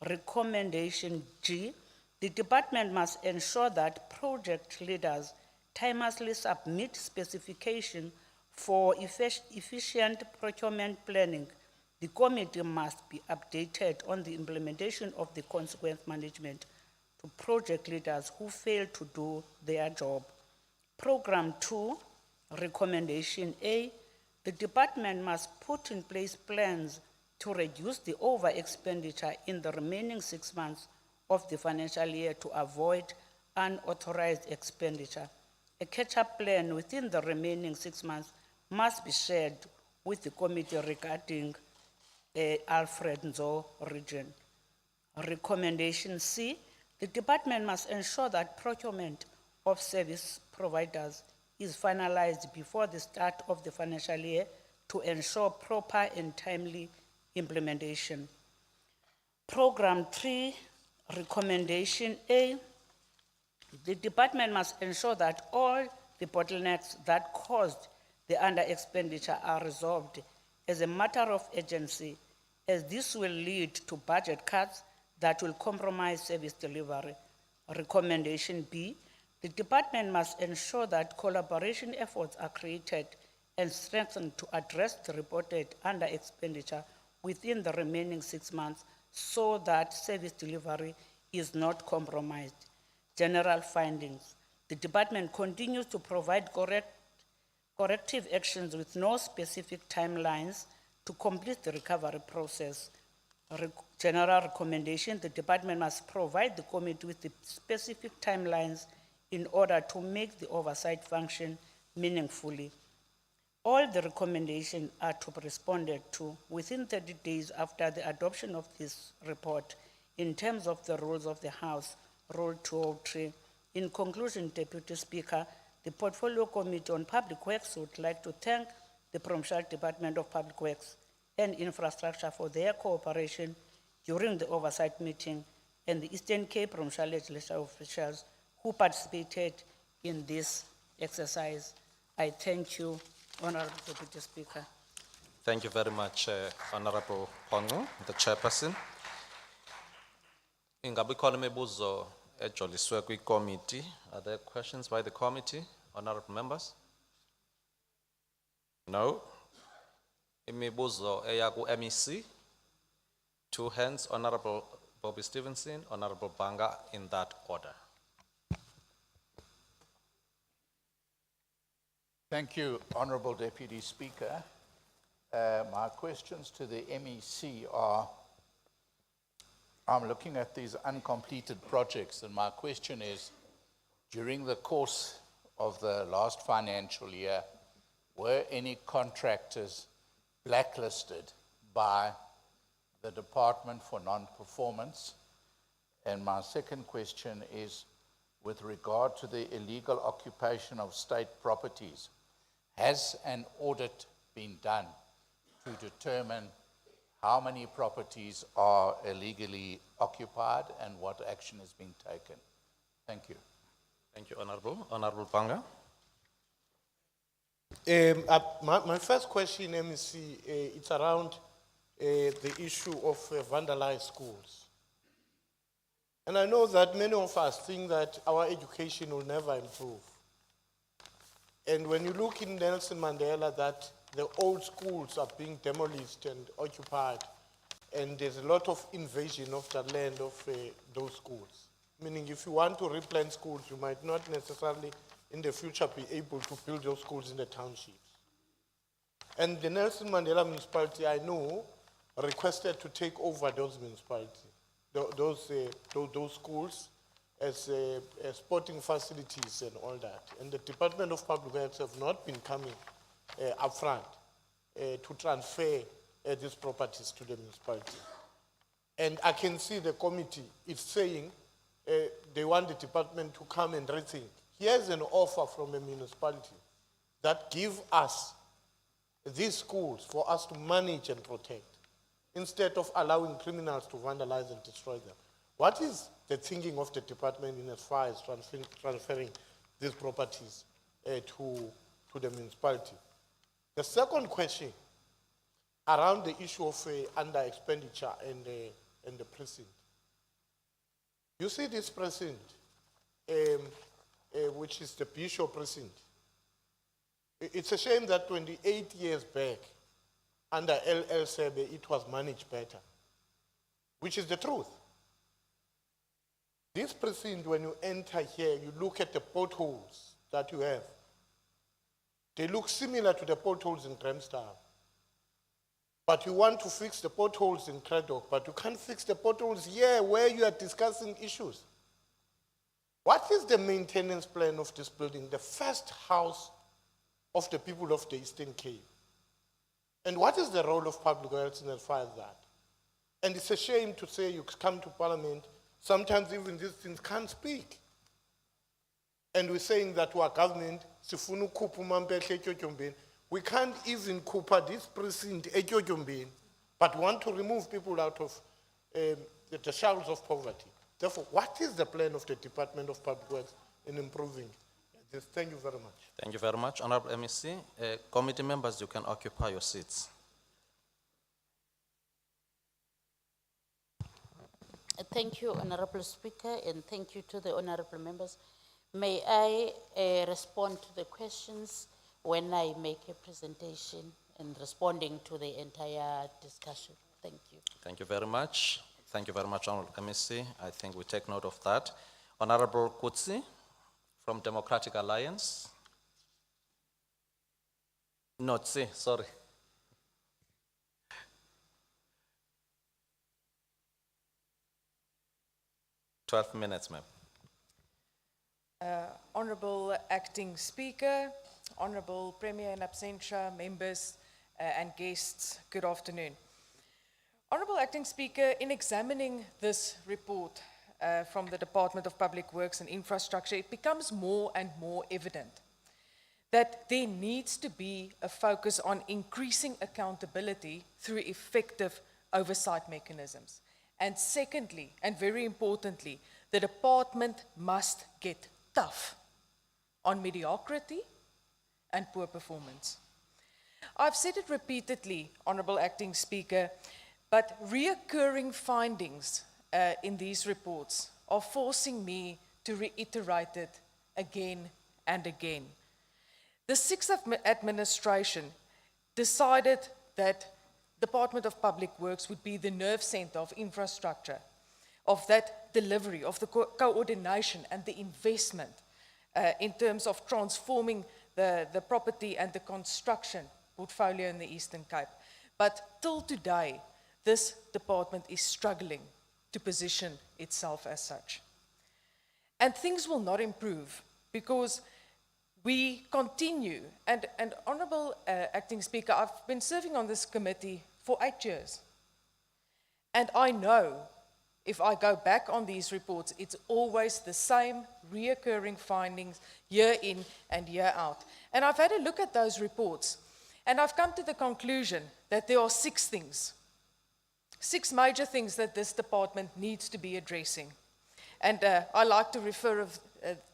Recommendation G, the department must ensure that project leaders timelessly submit specification for efficient procurement planning. The committee must be updated on the implementation of the consequence management to project leaders who fail to do their job. Program 2, Recommendation A, the department must put in place plans to reduce the over-expenditure in the remaining 6 months of the financial year to avoid unauthorized expenditure. A catch-up plan within the remaining 6 months must be shared with the committee regarding Alfred Nzo region. Recommendation C, the department must ensure that procurement of service providers is finalized before the start of the financial year to ensure proper and timely implementation. Program 3, Recommendation A, the department must ensure that all the bottlenecks that caused the under-expenditure are resolved as a matter of urgency, as this will lead to budget cuts that will compromise service delivery. Recommendation B, the department must ensure that collaboration efforts are created and strengthened to address the reported under-expenditure within the remaining 6 months so that service delivery is not compromised. General findings. The department continues to provide corrective actions with no specific timelines to complete the recovery process. General recommendation, the department must provide the committee with the specific timelines in order to make the oversight function meaningfully. All the recommendations are to be responded to within 30 days after the adoption of this report in terms of the rules of the House, Rule 203. In conclusion, Deputy Speaker, the Portfolio Committee on Public Works would like to thank the Provincial Department of Public Works and Infrastructure for their cooperation during the oversight meeting and the Eastern Cape Provincial Legislature officials who participated in this exercise. I thank you, Honorable Deputy Speaker.
Thank you very much, Honorable Hongo, the chairperson. Ingabe khona imibuzo ejoliswe kwi-committee? Are there questions by the committee, honorable members? No. Imibuzo eya ku-MEC Two hands, Honorable Bobby Stevenson, Honorable Banga, in that order.
Thank you, Honorable Deputy Speaker. My questions to the MEC are, I'm looking at these uncompleted projects, and my question is, during the course of the last financial year, were any contractors blacklisted by the Department for Non-Performance? And my second question is, with regard to the illegal occupation of state properties, has an audit been done to determine how many properties are illegally occupied and what action has been taken? Thank you.
Thank you, Honorable. Honorable Banga.
My first question, MEC, it's around the issue of vandalized schools. And I know that many of us think that our education will never improve. And when you look in Nelson Mandela, that the old schools are being demolished and occupied, and there's a lot of invasion of the land of those schools. Meaning if you want to replant schools, you might not necessarily in the future be able to build those schools in the townships. And the Nelson Mandela municipality, I know, requested to take over those municipalities, those schools as sporting facilities and all that. And the Department of Public Health have not been coming up front to transfer these properties to the municipality. And I can see the committee is saying they want the department to come and rethink. Here's an offer from a municipality that give us these schools for us to manage and protect, instead of allowing criminals to vandalize and destroy them. What is the thinking of the department in as far as transferring these properties to the municipality? The second question around the issue of under expenditure and the precinct. You see this precinct, which is the Bishop precinct. It's a shame that 28 years back, under LL Sebe, it was managed better, which is the truth. This precinct, when you enter here, you look at the potholes that you have. They look similar to the potholes in Grahamstown. But you want to fix the potholes in Craddock, but you can't fix the potholes here where you are discussing issues. What is the maintenance plan of this building, the first house of the people of the Eastern Cape? And what is the role of public health in as far as that? And it's a shame to say you come to Parliament, sometimes even these things can't speak. And we're saying that our government, we can't even coupa this precinct, but want to remove people out of the shadows of poverty. Therefore, what is the plan of the Department of Public Works in improving this? Thank you very much.
Thank you very much, Honorable MEC. Committee members, you can occupy your seats.
Thank you, Honorable Speaker, and thank you to the honorable members. May I respond to the questions when I make a presentation and responding to the entire discussion? Thank you.
Thank you very much. Thank you very much, Honorable MEC. I think we take note of that. Honorable Kutsi from Democratic Alliance. No, Tsi, sorry. Twelve minutes, ma'am.
Honorable Acting Speaker, Honorable Premier in absentia, members and guests, good afternoon. Honorable Acting Speaker, in examining this report from the Department of Public Works and Infrastructure, it becomes more and more evident that there needs to be a focus on increasing accountability through effective oversight mechanisms. And secondly, and very importantly, the department must get tough on mediocrity and poor performance. I've said it repeatedly, Honorable Acting Speaker, but reoccurring findings in these reports are forcing me to reiterate it again and again. The Sixth Administration decided that Department of Public Works would be the nerve center of infrastructure, of that delivery, of the coordination and the investment in terms of transforming the property and the construction portfolio in the Eastern Cape. But till today, this department is struggling to position itself as such. And things will not improve because we continue, and Honourable Acting Speaker, I've been serving on this committee for 8 years. And I know, if I go back on these reports, it's always the same reoccurring findings year in and year out. And I've had a look at those reports, and I've come to the conclusion that there are 6 things, 6 major things that this department needs to be addressing. And I like to refer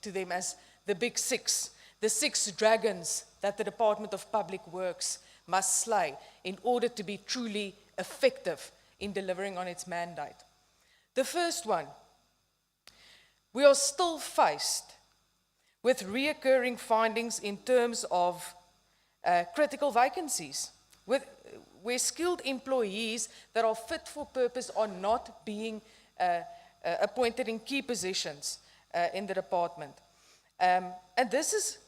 to them as the big 6, the 6 dragons that the Department of Public Works must slay in order to be truly effective in delivering on its mandate. The first one, we are still faced with reoccurring findings in terms of critical vacancies, where skilled employees that are fit for purpose are not being appointed in key positions in the department. And this is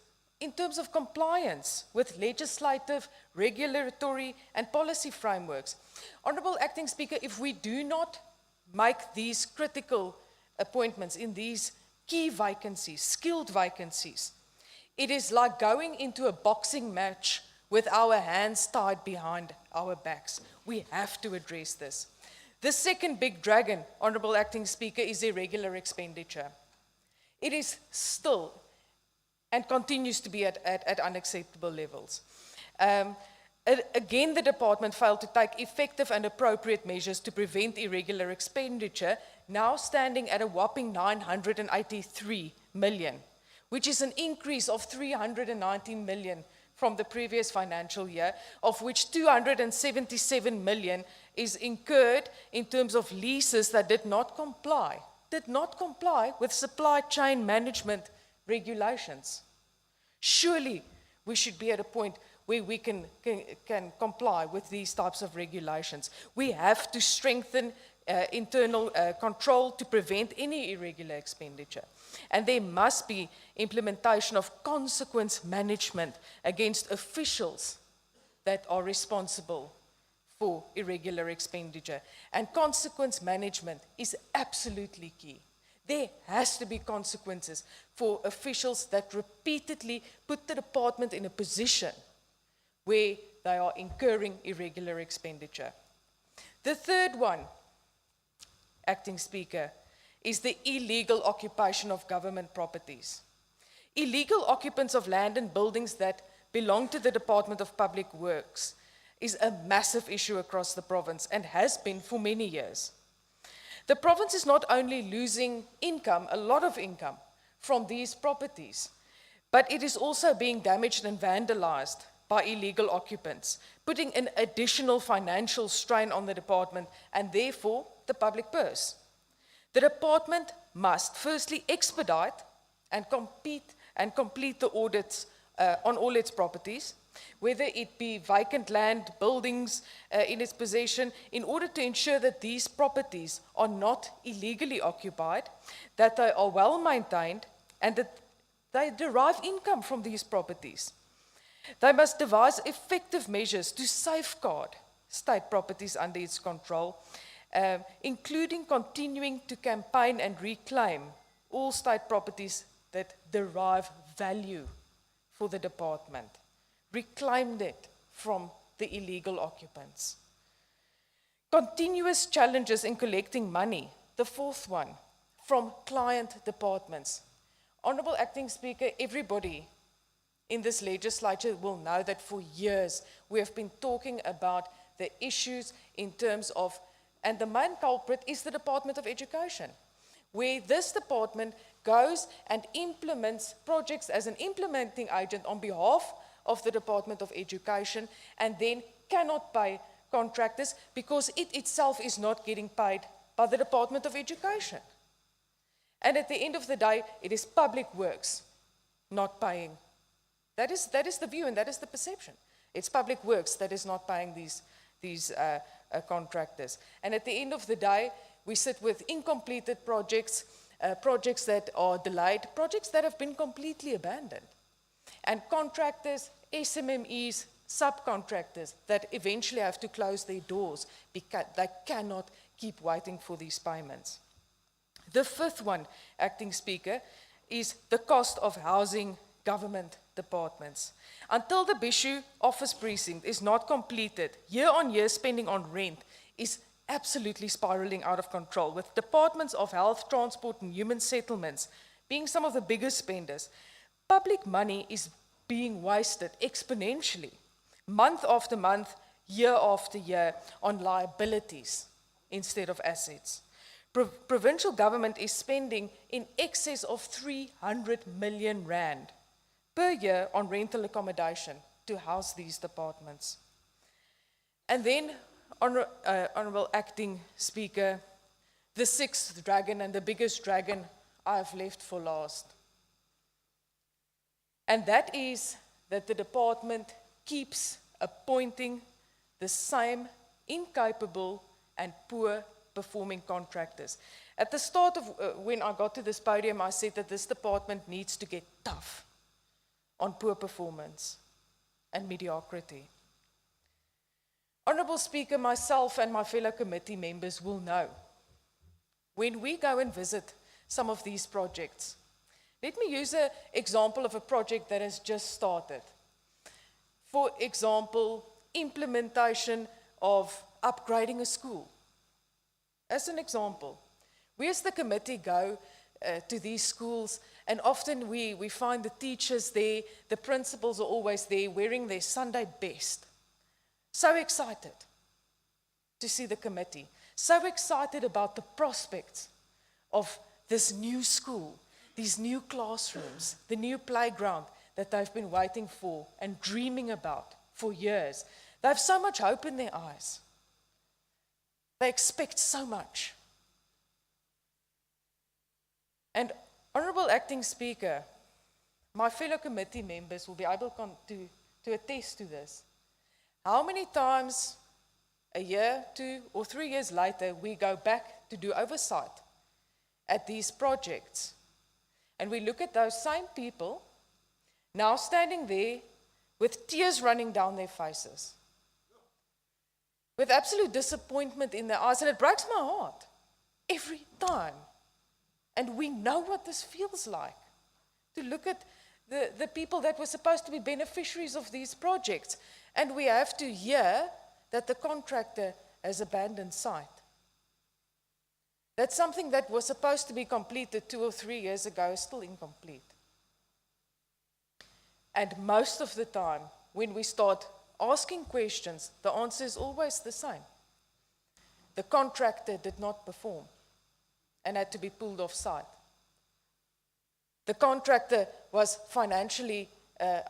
in terms of compliance with legislative, regulatory, and policy frameworks. Honourable Acting Speaker, if we do not make these critical appointments in these key vacancies, skilled vacancies, it is like going into a boxing match with our hands tied behind our backs. We have to address this. The second big dragon, Honourable Acting Speaker, is irregular expenditure. It is still and continues to be at unacceptable levels. Again, the department failed to take effective and appropriate measures to prevent irregular expenditure, now standing at a whopping 983 million, which is an increase of 319 million from the previous financial year, of which 277 million is incurred in terms of leases that did not comply with supply chain management regulations. Surely we should be at a point where we can comply with these types of regulations. We have to strengthen internal control to prevent any irregular expenditure. And there must be implementation of consequence management against officials that are responsible for irregular expenditure. And consequence management is absolutely key. There has to be consequences for officials that repeatedly put the department in a position where they are incurring irregular expenditure. The third one, Acting Speaker, is the illegal occupation of government properties. Illegal occupants of land and buildings that belong to the Department of Public Works is a massive issue across the province and has been for many years. The province is not only losing income, a lot of income, from these properties, but it is also being damaged and vandalized by illegal occupants, putting an additional financial strain on the department and therefore the public purse. The department must firstly expedite and complete the audits on all its properties, whether it be vacant land, buildings in its possession, in order to ensure that these properties are not illegally occupied, that they are well maintained, and that they derive income from these properties. They must devise effective measures to safeguard state properties under its control, including continuing to campaign and reclaim all state properties that derive value for the department. Reclaimed it from the illegal occupants. Continuous challenges in collecting money, the fourth one, from client departments. Honourable Acting Speaker, everybody in this legislature will know that for years we have been talking about the issues in terms of, and the main culprit is the Department of Education, where this department goes and implements projects as an implementing agent on behalf of the Department of Education and then cannot pay contractors because it itself is not getting paid by the Department of Education. And at the end of the day, it is Public Works not paying. That is the view and that is the perception. It's Public Works that is not paying these contractors. And at the end of the day, we sit with incompleted projects, projects that are delayed, projects that have been completely abandoned. And contractors, SMMEs, subcontractors that eventually have to close their doors because they cannot keep waiting for these payments. The fifth one, Acting Speaker, is the cost of housing government departments. Until the Bishu office precinct is not completed, year-on-year spending on rent is absolutely spiraling out of control, with departments of health, transport, and human settlements being some of the biggest spenders. Public money is being wasted exponentially, month after month, year after year, on liabilities instead of assets. Provincial government is spending in excess of 300 million rand per year on rental accommodation to house these departments. And then, Honourable Acting Speaker, the sixth dragon and the biggest dragon I've left for last. And that is that the department keeps appointing the same incapable and poor performing contractors. At the start of when I got to this podium, I said that this department needs to get tough on poor performance and mediocrity. Honourable Speaker, myself and my fellow committee members will know when we go and visit some of these projects. Let me use an example of a project that has just started. For example, implementation of upgrading a school. As an example, we as the committee go to these schools, and often we find the teachers there, the principals are always there wearing their Sunday best. So excited to see the committee, so excited about the prospects of this new school, these new classrooms, the new playground that they've been waiting for and dreaming about for years. They have so much hope in their eyes. They expect so much. And Honourable Acting Speaker, my fellow committee members will be able to attest to this. How many times a year, 2 or 3 years later, we go back to do oversight at these projects, and we look at those same people now standing there with tears running down their faces, with absolute disappointment in their eyes, and it breaks my heart every time. And we know what this feels like, to look at the people that were supposed to be beneficiaries of these projects, and we have to hear that the contractor has abandoned site. That something that was supposed to be completed 2 or 3 years ago is still incomplete. And most of the time, when we start asking questions, the answer is always the same. The contractor did not perform and had to be pulled off site. The contractor was financially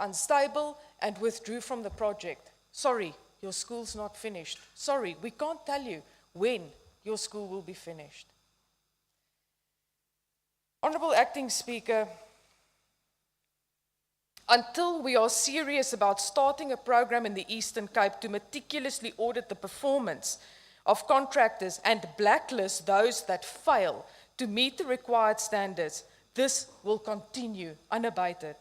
unstable and withdrew from the project. Sorry, your school's not finished. Sorry, we can't tell you when your school will be finished. Honourable Acting Speaker, until we are serious about starting a program in the Eastern Cape to meticulously audit the performance of contractors and blacklist those that fail to meet the required standards, this will continue unabated.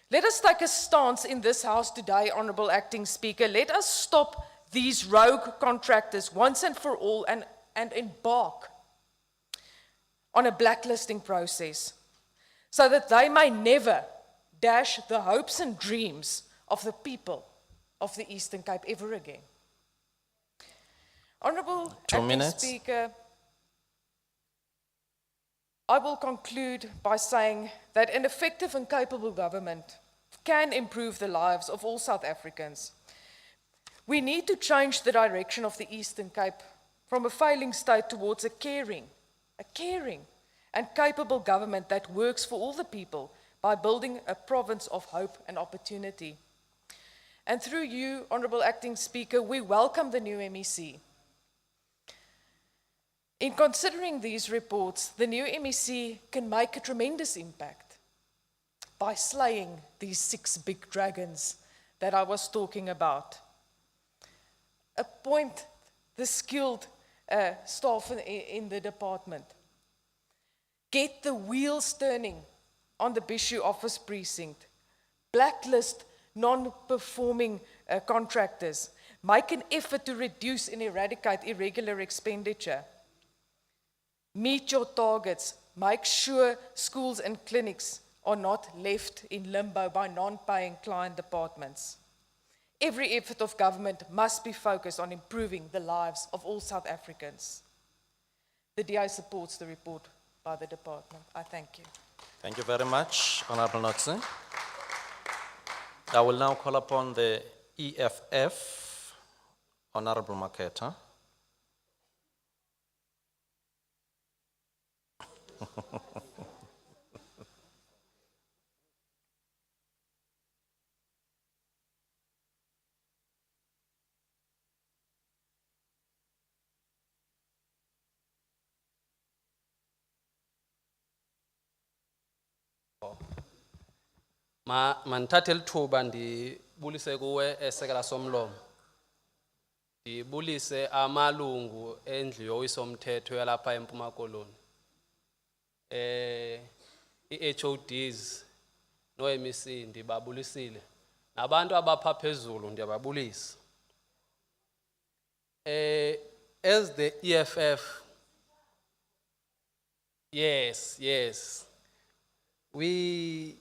Let us take a stance in this House today, Honourable Acting Speaker. Let us stop these rogue contractors once and for all and embark on a blacklisting process so that they may never dash the hopes and dreams of the people of the Eastern Cape ever again. Honourable Acting Speaker, I will conclude by saying that an effective and capable government can improve the lives of all South Africans. We need to change the direction of the Eastern Cape from a failing state towards a caring and capable government that works for all the people by building a province of hope and opportunity. And through you, Honourable Acting Speaker, we welcome the new MEC. In considering these reports, the new MEC can make a tremendous impact by slaying these 6 big dragons that I was talking about. appoint the skilled staff in the department. Get the wheels turning on the Bishu office precinct. Blacklist non-performing contractors. Make an effort to reduce and eradicate irregular expenditure. Meet your targets. Make sure schools and clinics are not left in limbo by non-paying client departments. Every effort of government must be focused on improving the lives of all South Africans. The DA supports the report by the department. I thank you.
Thank you very much, Honorable Notsi. I will now call upon the EFF, Honorable Maketa.
Manithathe lithuba ndibulise kuwe esekela somlomo. Ndibulise amalungu endlu yowisomthetho yalapha eMpuma Koloni. I-HODs no-MEC ndibabulisile. Nabantu abapha phezulu ndiyababulisa. As the EFF, yes, we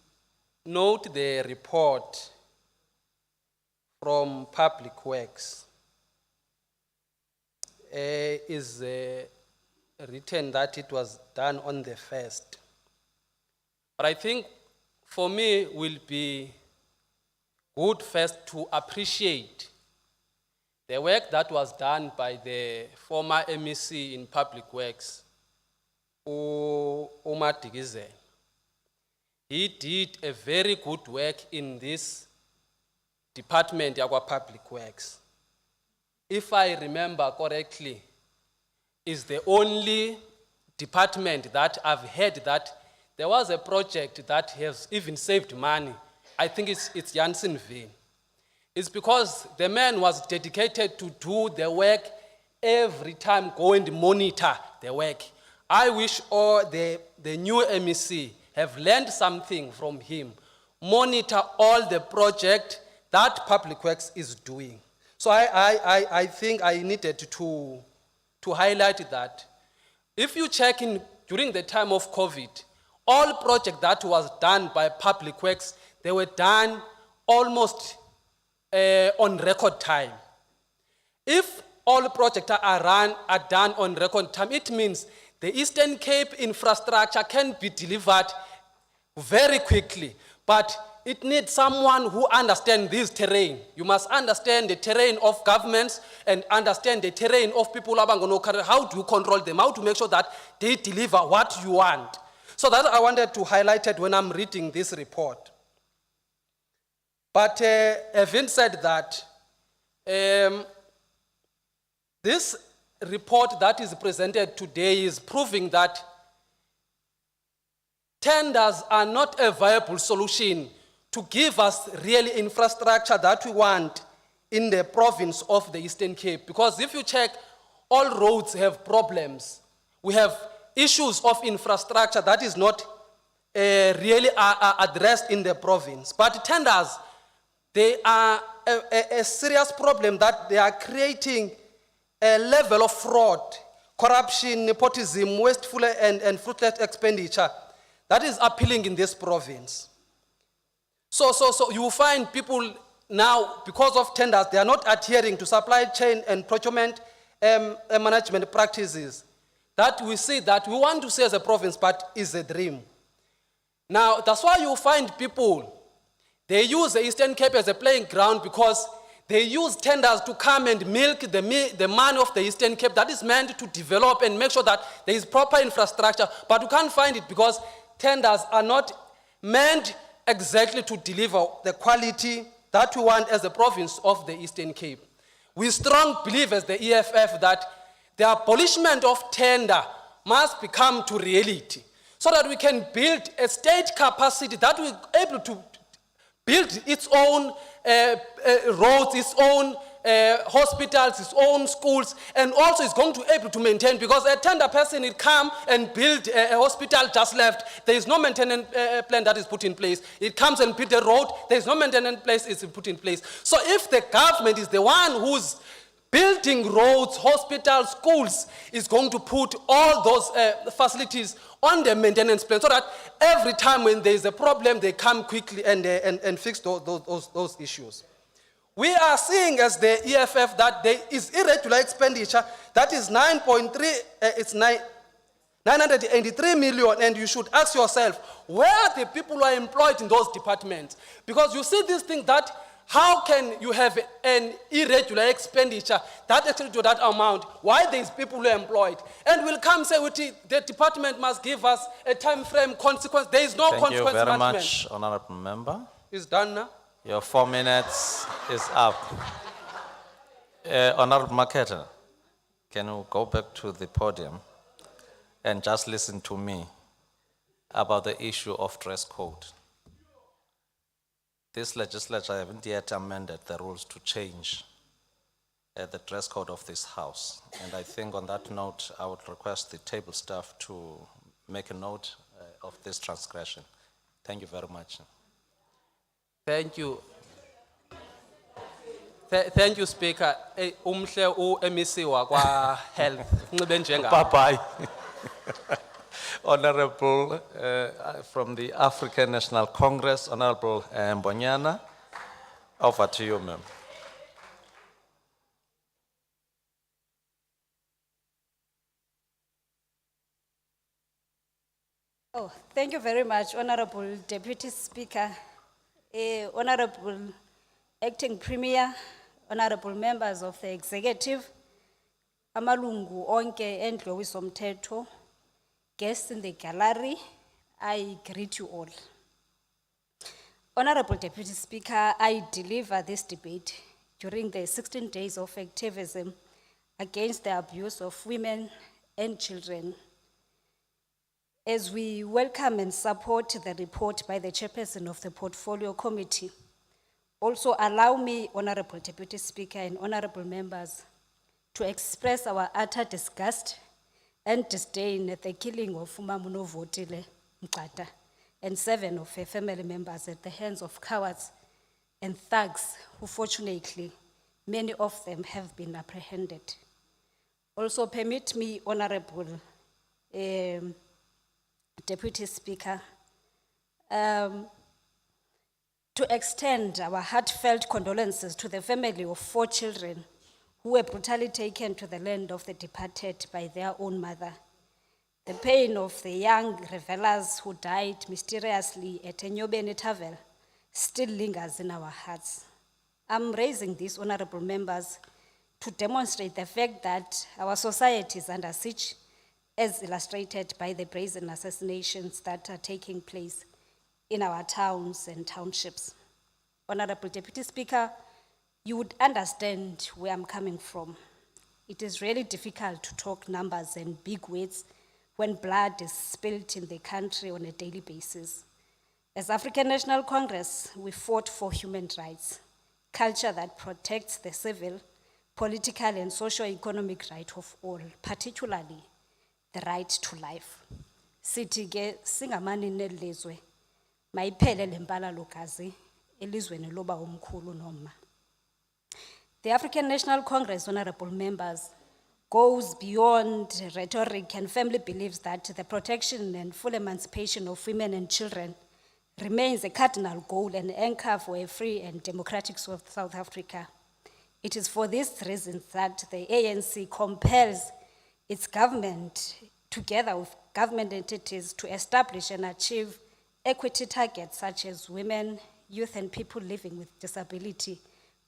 note the report from Public Works is written that it was done on the 1st. But I think for me will be good first to appreciate the work that was done by the former MEC in Public Works, Umadigizela. He did a very good work in this department, Yagwa Public Works. If I remember correctly, is the only department that I've heard that there was a project that has even saved money. I think it's Janssenville. It's because the man was dedicated to do the work every time, go and monitor the work. I wish all the new MEC have learned something from him. Monitor all the project that Public Works is doing. So I think I needed to highlight that. If you check in during the time of COVID, all projects that was done by Public Works, they were done almost on record time. If all projects are done on record time, it means the Eastern Cape infrastructure can be delivered very quickly, but it needs someone who understands this terrain. You must understand the terrain of governments and understand the terrain of people. How do you control them? How to make sure that they deliver what you want? So that I wanted to highlight it when I'm reading this report. But having said that, this report that is presented today is proving that tenders are not a viable solution to give us real infrastructure that we want in the province of the Eastern Cape. Because if you check, all roads have problems. We have issues of infrastructure that is not really addressed in the province. But tenders, they are a serious problem that they are creating a level of fraud, corruption, nepotism, wasteful and fruitless expenditure that is appealing in this province. So you will find people now, because of tenders, they are not adhering to supply chain and procurement management practices. That we see that we want to say as a province, but is a dream. Now, that's why you find people, they use the Eastern Cape as a playing ground because they use tenders to come and milk the money of the Eastern Cape that is meant to develop and make sure that there is proper infrastructure, but you can't find it because tenders are not meant exactly to deliver the quality that we want as a province of the Eastern Cape. We strongly believe as the EFF that the abolishment of tender must become to reality so that we can build a state capacity that will be able to build its own roads, its own hospitals, his own schools, and also is going to be able to maintain, because a tender person will come and build a hospital just left. There is no maintenance plan that is put in place. It comes and build a road, there is no maintenance place is put in place. So if the government is the one who's building roads, hospitals, schools, is going to put all those facilities on the maintenance plan, so that every time when there is a problem, they come quickly and fix those issues. We are seeing as the EFF that there is irregular expenditure that is 983 million, and you should ask yourself, where are the people who are employed in those departments? Because you see this thing that how can you have an irregular expenditure that exceeds to that amount? Why there is people who are employed? And will come say, the department must give us a time frame consequence. There is no
Thank you
consequence
very
management.
much, Honorable Member.
It's done now.
Your 4 minutes is up. Honorable Maketa, can you go back to the podium and just listen to me about the issue of dress code? This legislature haven't yet amended the rules to change the dress code of this house. And I think on that note, I would request the table staff to make a note of this transgression. Thank you very much.
Thank you. Thank you, Speaker. Umhle MEC wakwa health. Unxibe njengam.
Bye-bye. Honorable from the African National Congress, Honorable Mbonyana, over to you, ma'am.
Oh, thank you very much, Honorable Deputy Speaker, Honorable Acting Premier, Honorable Members of the Executive, amalungu onke endlu wisomthetho, guests in the gallery, I greet you all. Honorable Deputy Speaker, I deliver this debate during the 16 days of activism against the abuse of women and children. As we welcome and support the report by the chairperson of the Portfolio Committee, also allow me, Honorable Deputy Speaker and honorable members, to express our utter disgust and disdain at the killing of Umamuno Votile Mkata and 7 of her family members at the hands of cowards and thugs who, fortunately, many of them have been apprehended. Also permit me, Honorable Deputy Speaker, to extend our heartfelt condolences to the family of 4 children who were brutally taken to the land of the departed by their own mother. The pain of the young revelers who died mysteriously at Enyobeni Tavel still lingers in our hearts. I'm raising these, honorable members, to demonstrate the fact that our society is under siege, as illustrated by the brazen assassinations that are taking place in our towns and townships. Honorable Deputy Speaker, you would understand where I'm coming from. It is really difficult to talk numbers and big words when blood is spilled in the country on a daily basis. As African National Congress, we fought for human rights, culture that protects the civil, political, and socio-economic right of all, particularly the right to life. Sithi ke singamanini elizwe, mayiphele lempalalo kazi elizweni loba umkhulu noma. The African National Congress, honorable members, goes beyond rhetoric and firmly believes that the protection and full emancipation of women and children remains a cardinal goal and anchor for a free and democratic South Africa. It is for these reasons that the ANC compels its government, together with government entities, to establish and achieve equity targets such as women, youth, and people living with disability,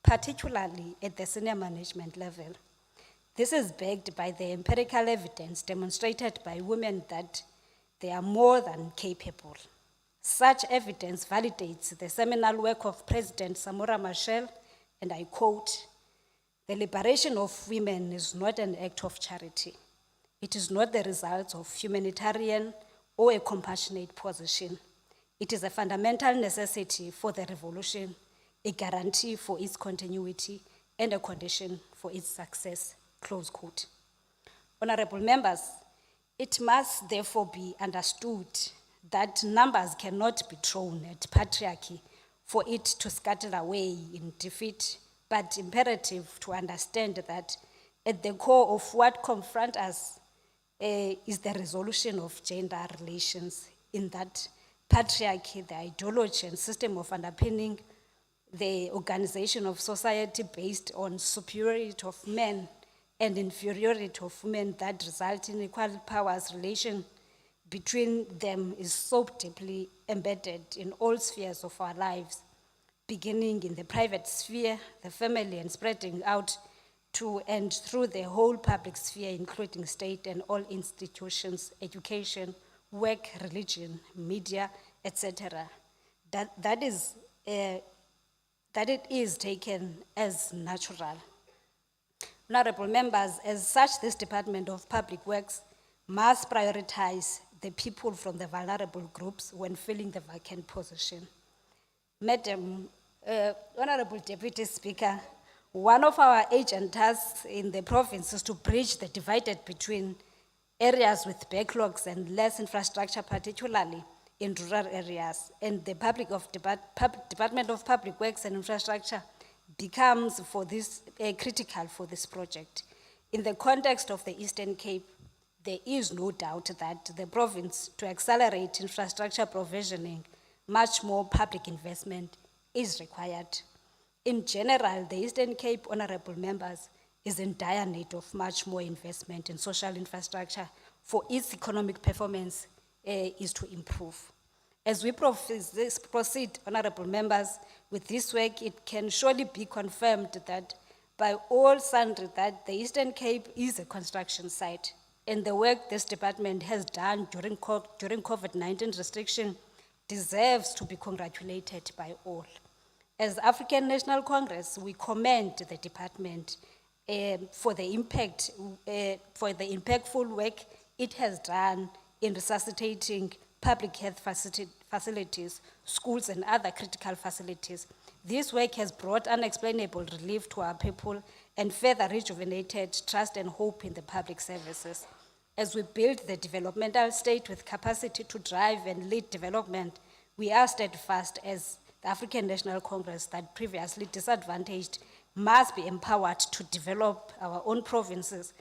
particularly at the senior management level. This is backed by the empirical evidence demonstrated by women that they are more than capable. Such evidence validates the seminal work of President Samora Machel, and I quote, "The liberation of women is not an act of charity. It is not the result of humanitarian or a compassionate position. It is a fundamental necessity for the revolution, a guarantee for its continuity, and a condition for its success, close quote. Honorable members, it must therefore be understood that numbers cannot be thrown at patriarchy for it to scuttle away in defeat, but imperative to understand that at the core of what confronts us is the resolution of gender relations, in that patriarchy, the ideology and system of underpinning the organization of society based on superiority of men and inferiority of women that result in equal powers relation between them is so deeply embedded in all spheres of our lives, beginning in the private sphere, the family, and spreading out to and through the whole public sphere, including state and all institutions, education, work, religion, media, etc. That it is taken as natural. Honorable members, as such, this Department of Public Works must prioritize the people from the vulnerable groups when filling the vacant position. Madam, Honorable Deputy Speaker, one of our urgent tasks in the province is to bridge the divided between areas with backlogs and less infrastructure, particularly in rural areas, and the Department of Public Works and Infrastructure becomes critical for this project. In the context of the Eastern Cape, there is no doubt that the province, to accelerate infrastructure provisioning, much more public investment is required. In general, the Eastern Cape, honorable members, is in dire need of much more investment in social infrastructure for its economic performance is to improve. As we proceed, honorable members, with this work, it can surely be confirmed that by all sundry that the Eastern Cape is a construction site, and the work this department has done during COVID-19 restriction deserves to be congratulated by all. As African National Congress, we commend the department for the impactful work it has done in resuscitating public health facilities, schools, and other critical facilities. This work has brought unexplainable relief to our people and further rejuvenated trust and hope in the public services. As we build the developmental state with capacity to drive and lead development, we are steadfast as the African National Congress that previously disadvantaged must be empowered to develop our own province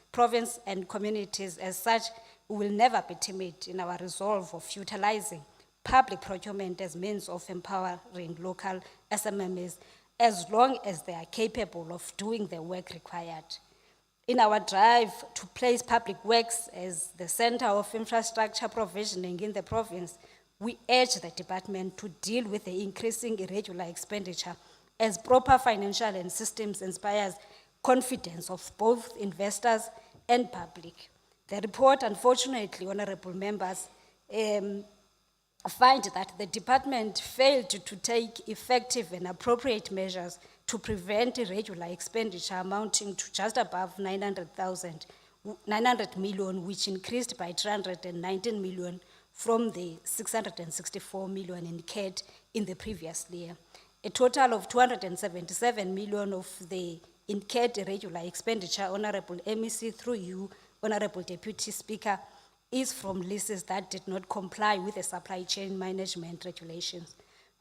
and communities. As such, we will never be timid in our resolve of utilizing public procurement as means of empowering local SMMEs as long as they are capable of doing the work required. In our drive to place public works as the center of infrastructure provisioning in the province, we urge the department to deal with the increasing irregular expenditure as proper financial and systems inspires confidence of both investors and public. The report, unfortunately, honorable members, find that the department failed to take effective and appropriate measures to prevent irregular expenditure amounting to just above 900 million, which increased by 319 million from the 664 million incurred in the previous year. A total of 277 million of the incurred irregular expenditure, Honorable MEC, through you, Honorable Deputy Speaker, is from leases that did not comply with the supply chain management regulations.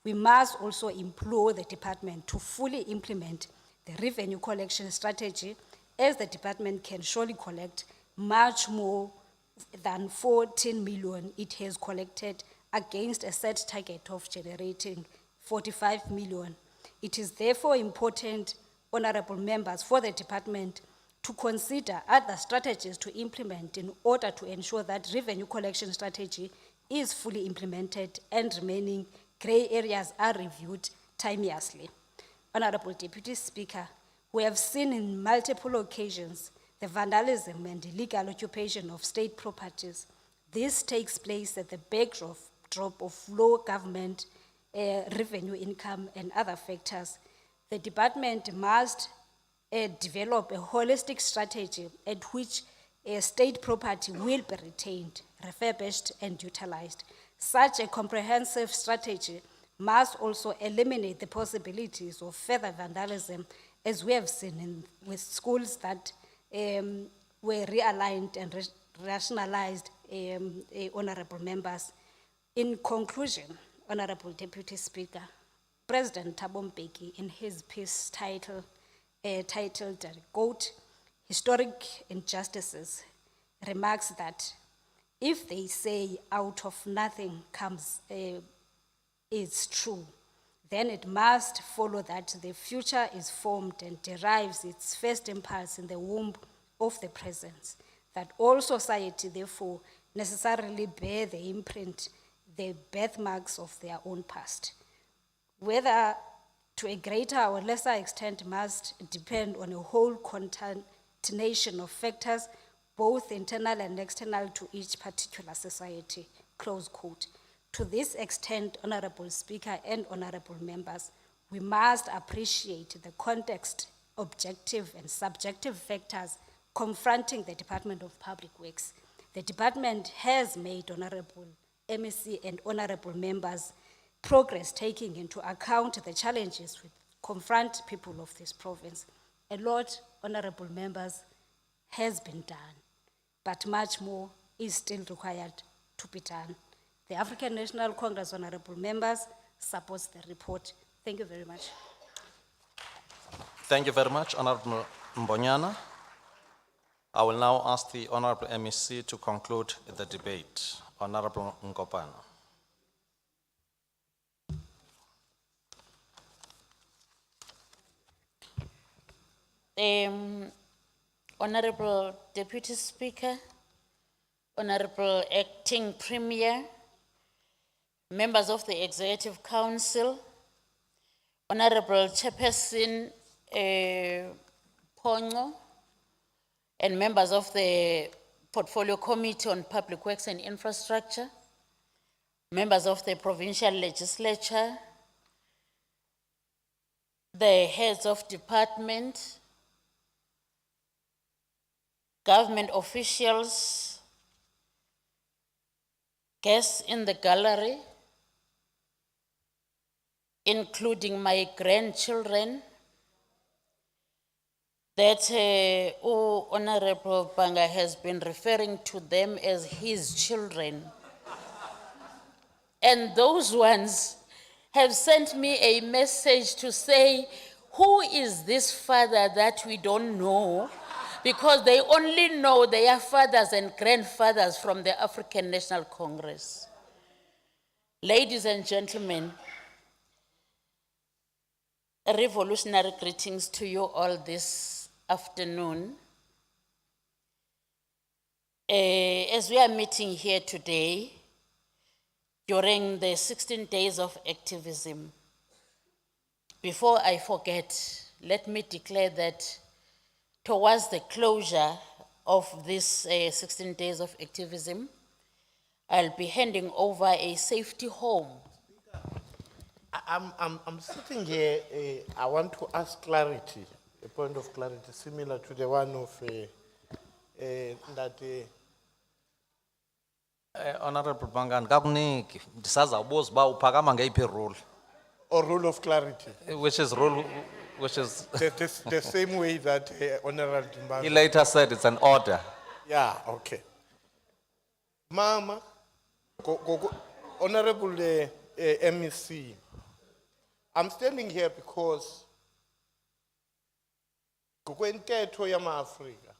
We must also implore the department to fully implement the revenue collection strategy, as the department can surely collect much more than 14 million it has collected against a set target of generating 45 million. It is therefore important, honorable members, for the department to consider other strategies to implement in order to ensure that revenue collection strategy is fully implemented and remaining grey areas are reviewed timeously. Honorable Deputy Speaker, we have seen in multiple occasions the vandalism and illegal occupation of state properties. This takes place at the backdrop of low government revenue income and other factors. The department must develop a holistic strategy at which state property will be retained, refurbished, and utilized. Such a comprehensive strategy must also eliminate the possibilities of further vandalism, as we have seen with schools that were realigned and rationalized, honorable members. In conclusion, Honorable Deputy Speaker, President Thabo Mbeki, in his piece titled, quote, Historic Injustices, remarks that if they say out of nothing comes is true, then it must follow that the future is formed and derives its first impulse in the womb of the present, that all society therefore necessarily bear the imprint, the birthmarks of their own past. Whether to a greater or lesser extent must depend on a whole concatenation of factors, both internal and external to each particular society, close quote. To this extent, Honorable Speaker and honorable members, we must appreciate the context, objective and subjective factors confronting the Department of Public Works. The department has made, Honorable MEC and honorable members, progress taking into account the challenges which confront people of this province. A lot, honorable members, has been done, but much more is still required to be done. The African National Congress, honorable members, supports the report. Thank you very much.
Thank you very much, Honorable Mbonyana. I will now ask the Honorable MEC to conclude the debate. Honorable Nkopana.
Honorable Deputy Speaker, Honorable Acting Premier, members of the Executive Council, Honorable Chairperson Pongo, and members of the Portfolio Committee on Public Works and Infrastructure, members of the Provincial Legislature, the heads of department, government officials, guests in the gallery, including my grandchildren, that Honorable Banga has been referring to them as his children. And those ones have sent me a message to say, who is this father that we don't know? Because they only know their fathers and grandfathers from the African National Congress. Ladies and gentlemen, revolutionary greetings to you all this afternoon. As we are meeting here today, during the 16 days of activism, before I forget, let me declare that towards the closure of this 16 days of activism, I'll be handing over a safety home.
I'm sitting here, I want to ask clarity, a point of clarity similar to the one of that
Honorable Banga, ngakuniki ndisazawubuza uba uphakama ngeyiphi rule.
or rule of clarity.
Which is rule, which is.
The same way that Honorable
He
Dimbaza.
later said it's an order.
Yeah, okay. Mama, Honorable MEC, I'm standing here because kukwentetho yama-Afrika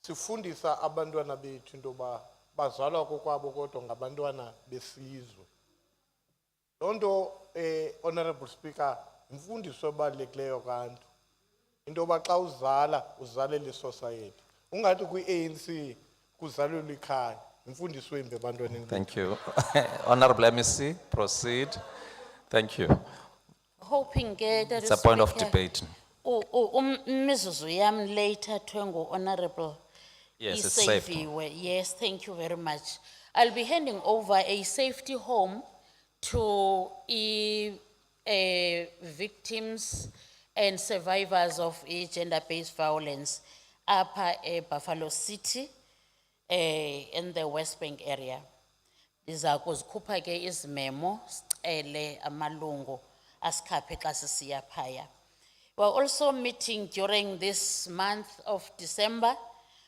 sifundisa abantwana bethu intoba bazalwa kokwabo kodwa ngabantwana besizwe. Loo nto Honorable Speaker, imfundiso ebalulekileyo kanti intoba xa uzala uzalele society. Ungathi kwi-ANC kuzalelwa ikhaya. Imfundiso embi ebantwaneni.
Thank you. Honorable MEC, proceed. Thank you.
Hoping that
It's a point of debate.
Mrs. Yam later to Honorable.
Yes, it's safe.
Yes, thank you very much. I'll be handing over a safety home to victims and survivors of gender-based violence upper Buffalo City in the West Bank area. Ndiza kuzikhupha ke izimemo sicele amalungu asikhaphe xa sisiya phaya. We're also meeting during this month of December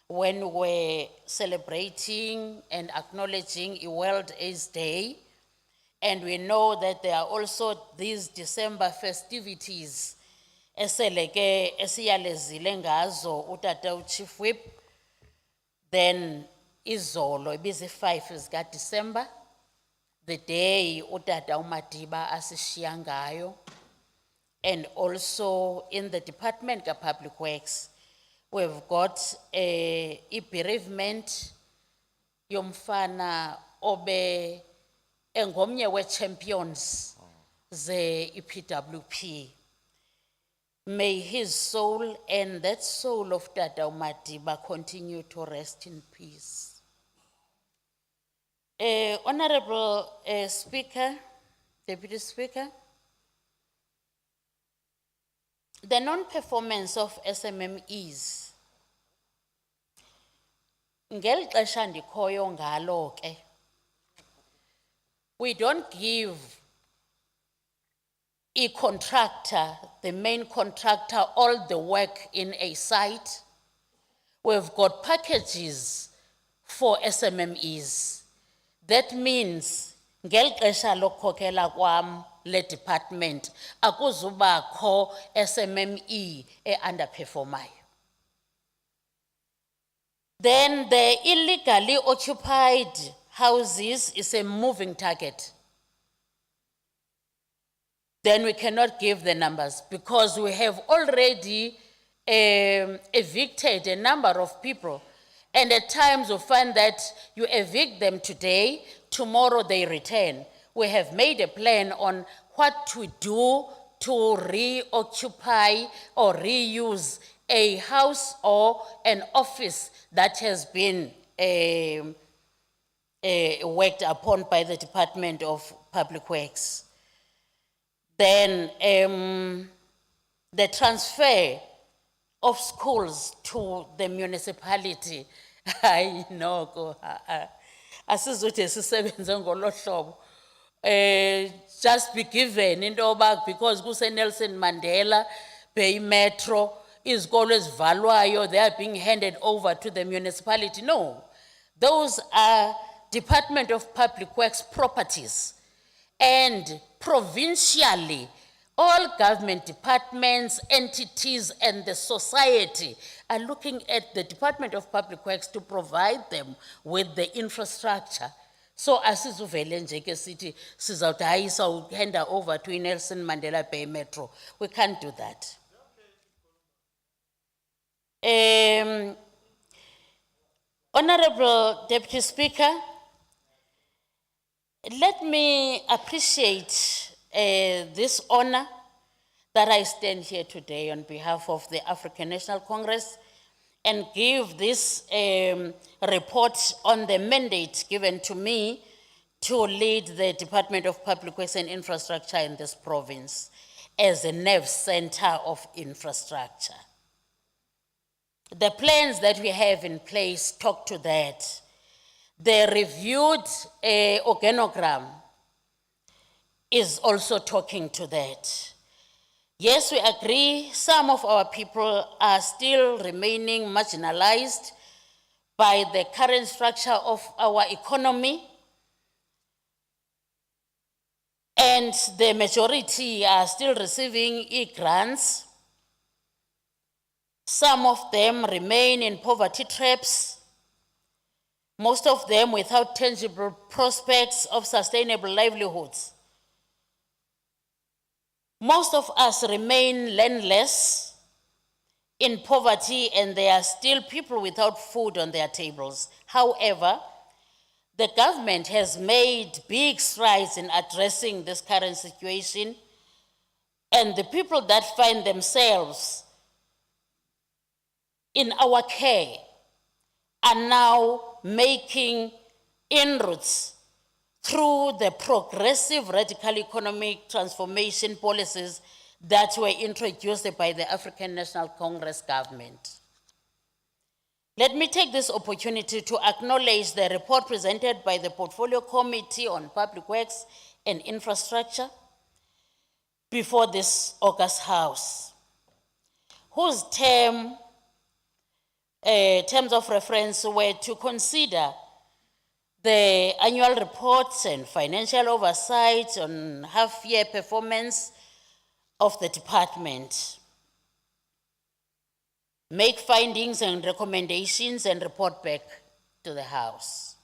when we're celebrating and acknowledging a World AIDS Day. And we know that there are also these December festivities. Eseleke esiyalezile ngazo utata uChief Whip. Then izolo ibizi 5 zika December. The day utata uMadiba asishiya ngayo. And also in the Department of Public Works, we've got a bereavement yomfana obe engomnye we-champions ze-EPWP. May his soul and that soul of Tata Umadiba continue to rest in peace. Honorable Speaker, Deputy Speaker, the non-performance of SMMEs, ngeli xesha ndikhoyo ngalo ke, we don't give a contractor, the main contractor, all the work in a site. We've got packages for SMMEs. That means, ngeli xesha lokhokela kwam le department, akuzubakho SMME underperformayo. Then the illegally occupied houses is a moving target. Then we cannot give the numbers because we have already evicted a number of people. And at times we find that you evict them today, tomorrow they return. We have made a plan on what to do to reoccupy or reuse a house or an office that has been worked upon by the Department of Public Works. Then the transfer of schools to the municipality. I know, asizuthi sisebenze ngolo hlobo. Just be given into yoba because kuse Nelson Mandela Bay Metro izikolo ezivalwayo, they are being handed over to the municipality. No, those are Department of Public Works properties. And provincially, all government departments, entities, and the society are looking at the Department of Public Works to provide them with the infrastructure. So asizuvele nje ke sithi sizawuthi hayi sawuhand over to Nelson Mandela Bay Metro. We can't do that. Honorable Deputy Speaker, let me appreciate this honor that I stand here today on behalf of the African National Congress and give this report on the mandate given to me to lead the Department of Public Works and Infrastructure in this province as a nerve center of infrastructure. The plans that we have in place talk to that. The reviewed organogram is also talking to that. Yes, we agree some of our people are still remaining marginalized by the current structure of our economy, and the majority are still receiving e-grants. Some of them remain in poverty traps, most of them without tangible prospects of sustainable livelihoods. Most of us remain landless, in poverty, and there are still people without food on their tables. However, the government has made big strides in addressing this current situation, and the people that find themselves in our care are now making inroads through the progressive radical economic transformation policies that were introduced by the African National Congress government. Let me take this opportunity to acknowledge the report presented by the Portfolio Committee on Public Works and Infrastructure before this August House, whose terms of reference were to consider the annual reports and financial oversight on half-year performance of the department, make findings and recommendations and report back to the House.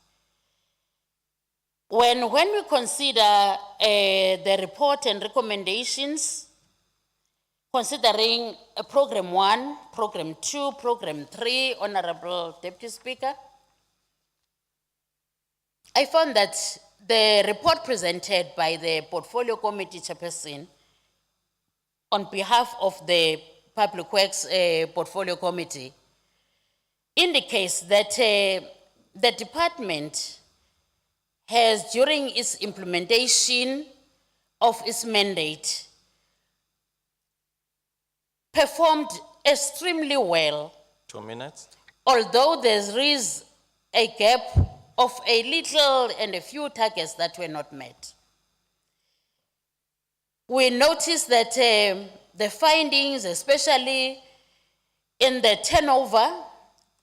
When we consider the report and recommendations, considering Program 1, Program 2, Program 3, Honorable Deputy Speaker, I found that the report presented by the Portfolio Committee Chairperson on behalf of the Public Works Portfolio Committee indicates that the department has, during its implementation of its mandate, performed extremely well,
2 minutes.
although there is a gap of a little and a few targets that were not met. We noticed that the findings, especially in the turnover,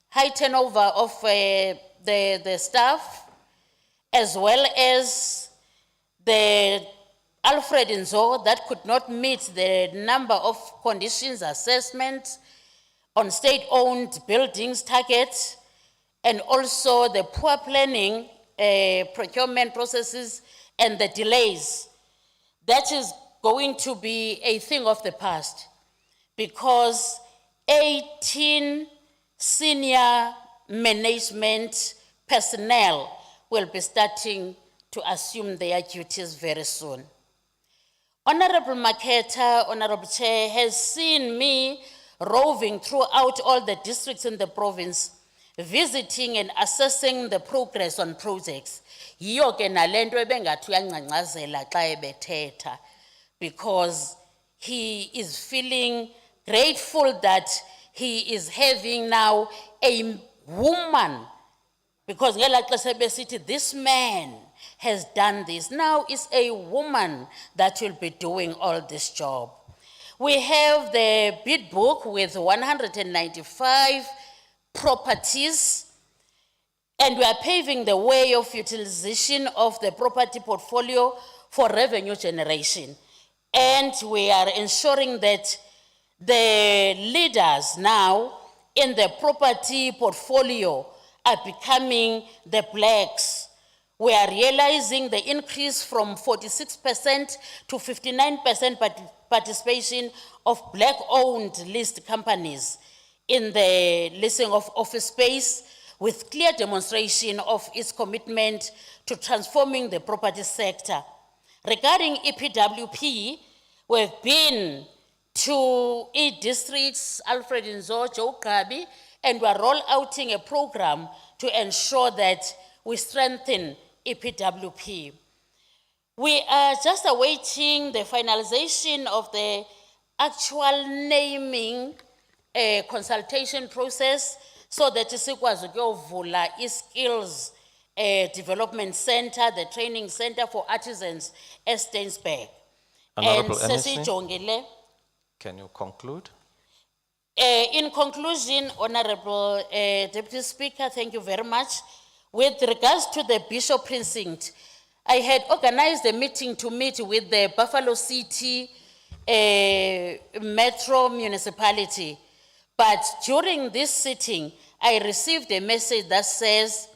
high turnover of the staff, as well as the Alfred Nzo that could not meet the number of conditions assessment on state-owned buildings targets, and also the poor planning procurement processes and the delays. That is going to be a thing of the past, because 18 senior management personnel will be starting to assume their duties very soon. Honorable Maketa, Honorable Chair, has seen me roving throughout all the districts in the province, visiting and assessing the progress on projects. Yiyo ke nalento ebengathi uyancangcazela xa ebethetha, because he is feeling grateful that he is having now a woman, because ngela xesha besithi this man has done this. Now it's a woman that will be doing all this job. We have the bid book with 195 properties, and we are paving the way of utilization of the property portfolio for revenue generation. And we are ensuring that the leaders now in the property portfolio are becoming the blacks. We are realizing the increase from 46% to 59% participation of black-owned list companies in the leasing of office space, with clear demonstration of its commitment to transforming the property sector. Regarding EPWP, we've been to e-districts, Alfred Nzo, Joe Gabi, and we're rolling out a program to ensure that we strengthen EPWP. We are just awaiting the finalization of the actual naming consultation process, so that sikwazi ukuyovula i-skills development center, the training center for artisans at Stainsburg.
Honorable
And
MEC,
sesijongile,
can you conclude?
in conclusion, Honorable Deputy Speaker, thank you very much. With regards to the Bishop Precinct, I had organized a meeting to meet with the Buffalo City Metro Municipality. But during this sitting, I received a message that says,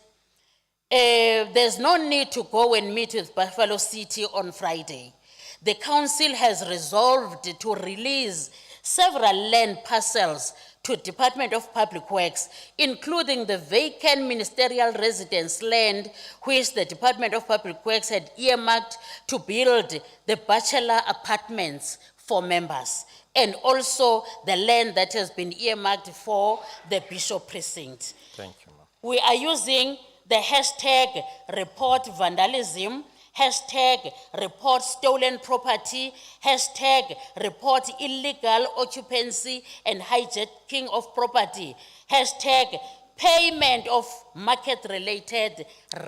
there's no need to go and meet with Buffalo City on Friday. The council has resolved to release several land parcels to Department of Public Works, including the vacant ministerial residence land, which the Department of Public Works had earmarked to build the bachelor apartments for members, and also the land that has been earmarked for the Bishop Precinct.
Thank you, ma'am.
We are using the hashtag report vandalism, hashtag report stolen property, hashtag report illegal occupancy and hijacking of property, hashtag payment of market-related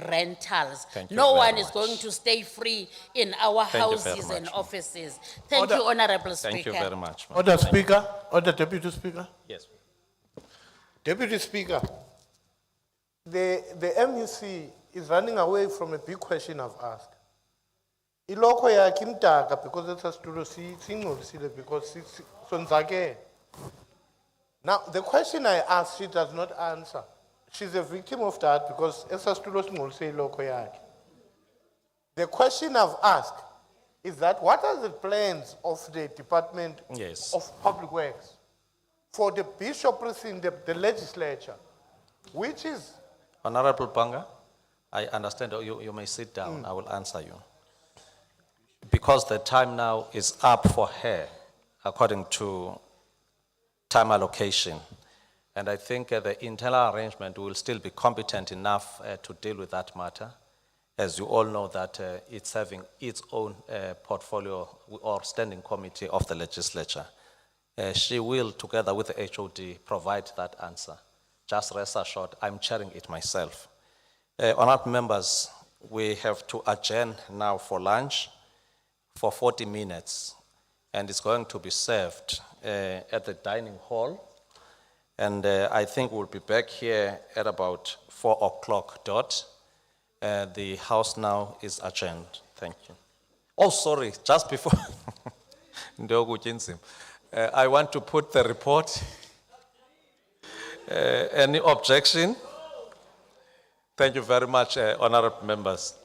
rentals.
Thank you
No
very
one is
much.
going to stay free in our
Thank you very
houses and
much.
offices. Thank you, Honorable Speaker.
Thank you very much. ma'am.
Order
Thank you.
Speaker, order Deputy Speaker.
Yes.
Deputy Speaker, the MEC is running away from a big question I've asked. Iloko ya kimtaka because it's a studio single because sonzake. Now the question I asked, she does not answer. She's a victim of that because it's a studio single say iloko yake. The question I've asked is that what are the plans of the Department
Yes.
of Public Works for the bishoprics in the legislature, which is
Honorable Panga, I understand. You may sit down. I will answer you. Because the time now is up for her, according to time allocation. And I think the internal arrangement will still be competent enough to deal with that matter. As you all know that it's having its own portfolio or standing committee of the legislature. She will, together with the HOD, provide that answer. Just rest assured, I'm chairing it myself. Honorable members, we have to adjourn now for lunch for 40 minutes, and it's going to be served at the dining hall. And I think we'll be back here at about 4 o'clock dot. The house now is adjourned. Thank you. Oh, sorry, just before. I want to put the report. Any objection? Thank you very much, honorable members.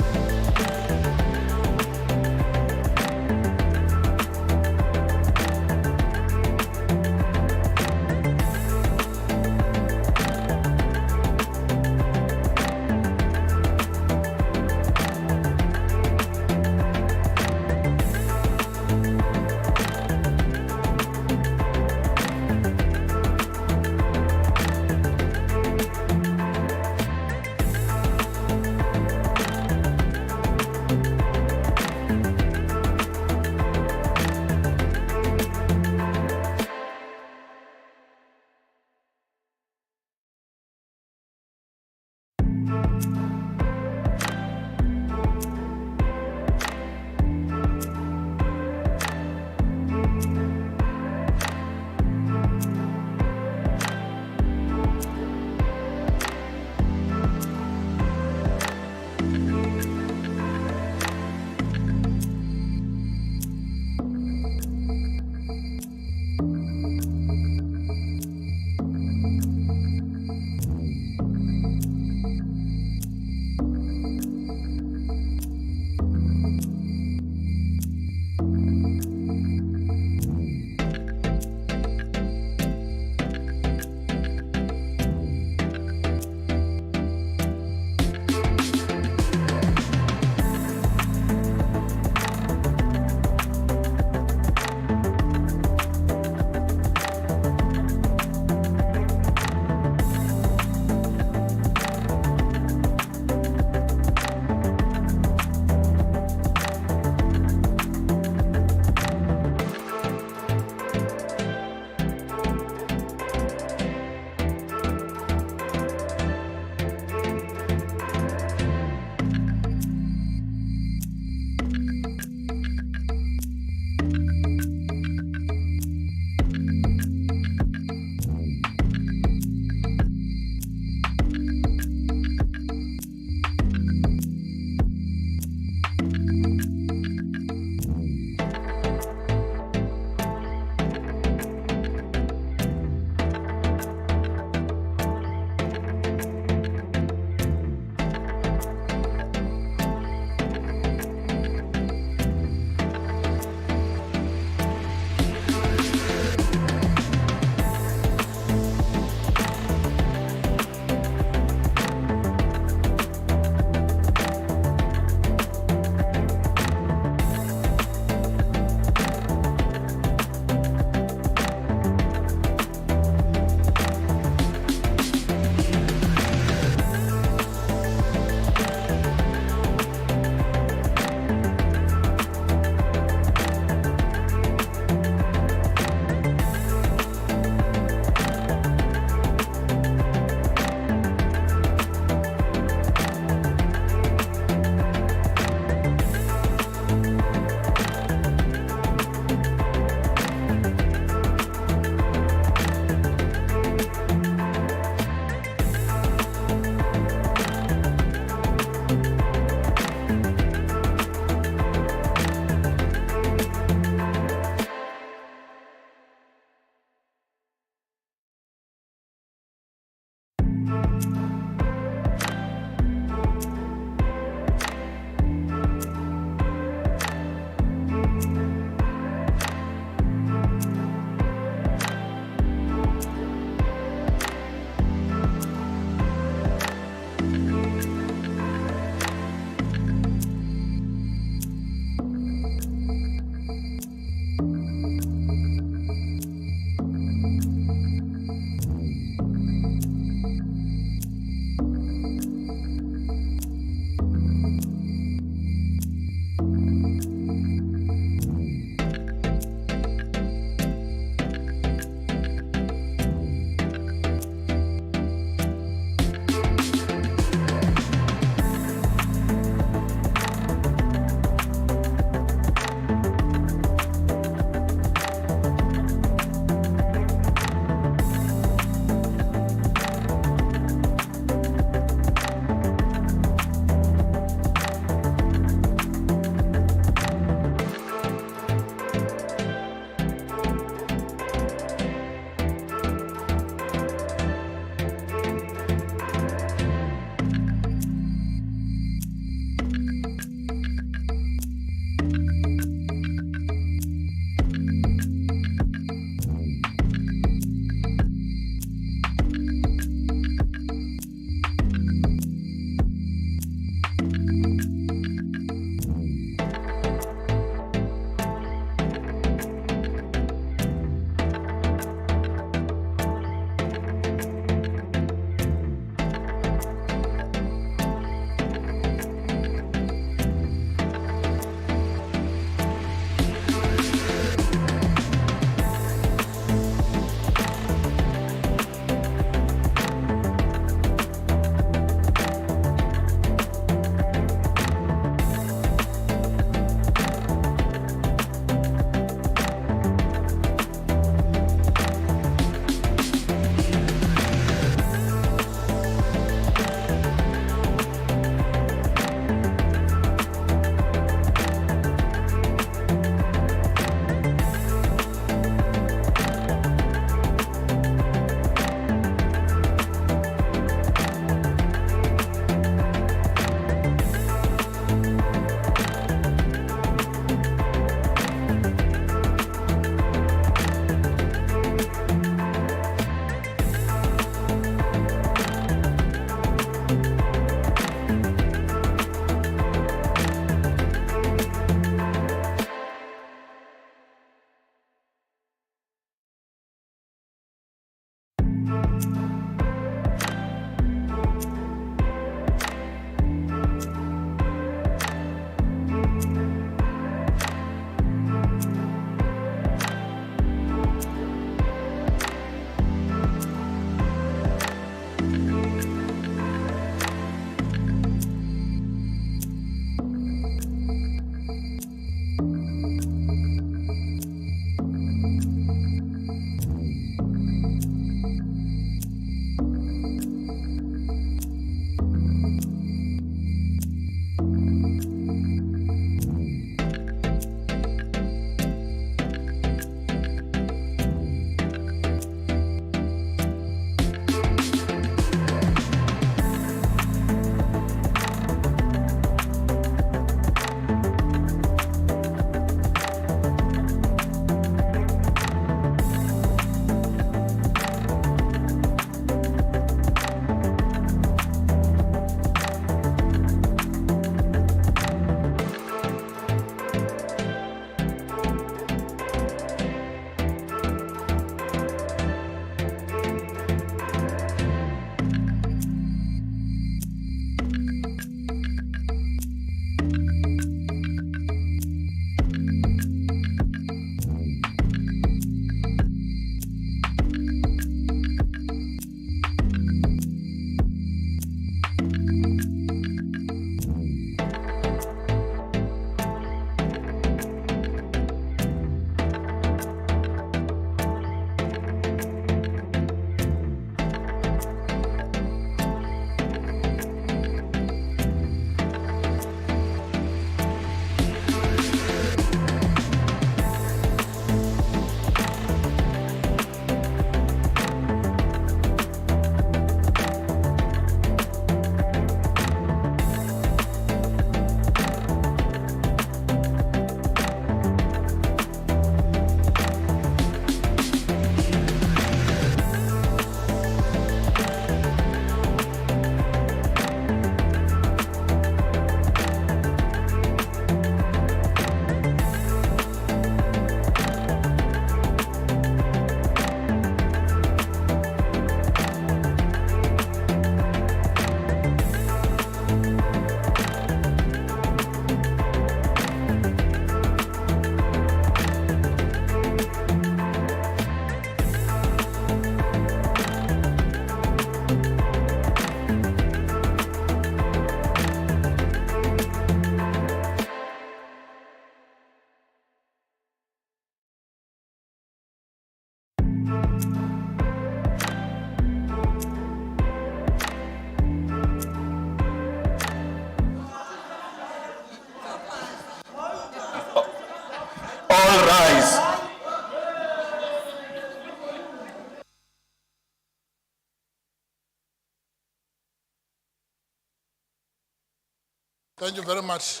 Thank you very much.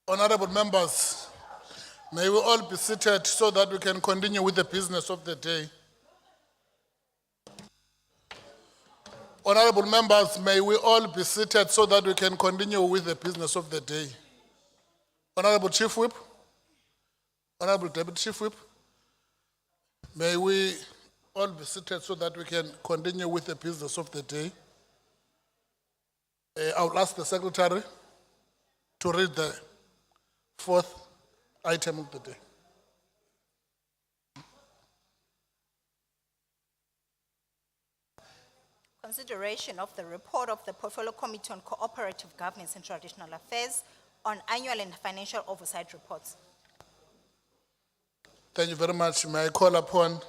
Honorable members, may we all be seated so that we can continue with the business of the day. Honorable members, may we all be seated so that we can continue with the business of the day. Honorable Chief Whip, Honorable Deputy Chief Whip, may we all be seated so that we can continue with the business of the day. I will ask the Secretary to read the fourth item of the day.
Consideration of the report of the Portfolio Committee on Cooperative Governance and Traditional Affairs on annual and financial oversight reports.
Thank you very much. May I call upon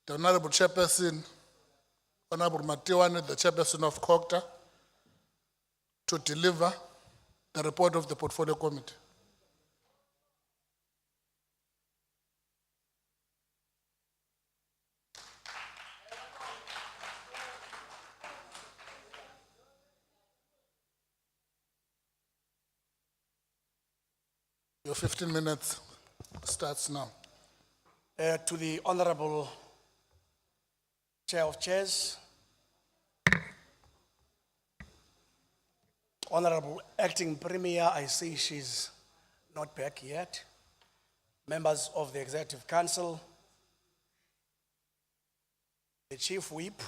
the Honorable Chairperson, Honorable Matiwane, the Chairperson of COCTA, to deliver the report of the Portfolio Committee. Your 15 minutes starts now.
To the Honorable Chair of Chairs, Honorable Acting Premier, I see she's not back yet. Members of the Executive Council, the Chief Whip,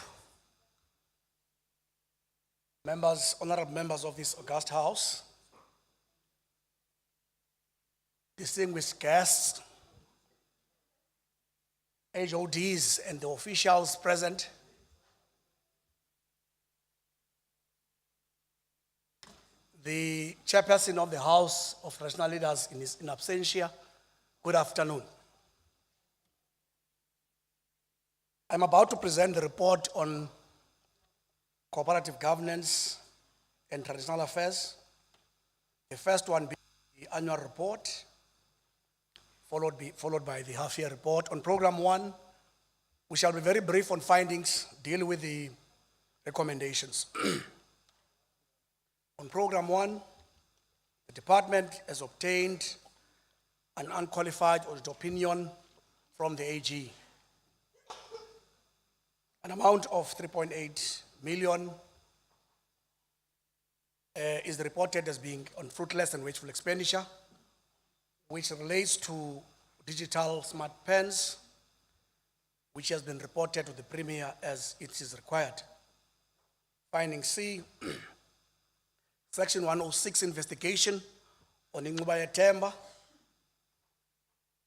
members, honorable members of this august House, distinguished guests, HODs and the officials present, the chairperson of the House of National Leaders in absentia, good afternoon. I'm about to present the report on cooperative governance and traditional affairs. The first one being the annual report, followed by the half-year report. On program 1, we shall be very brief on findings, deal with the recommendations. On program 1, the department has obtained an unqualified audit opinion from the AG. An amount of 3.8 million is reported as being on fruitless and wasteful expenditure, which relates to digital smart pens, which has been reported to the Premier as it is required. Finding C, Section 106 investigation on Ingubaya Temba.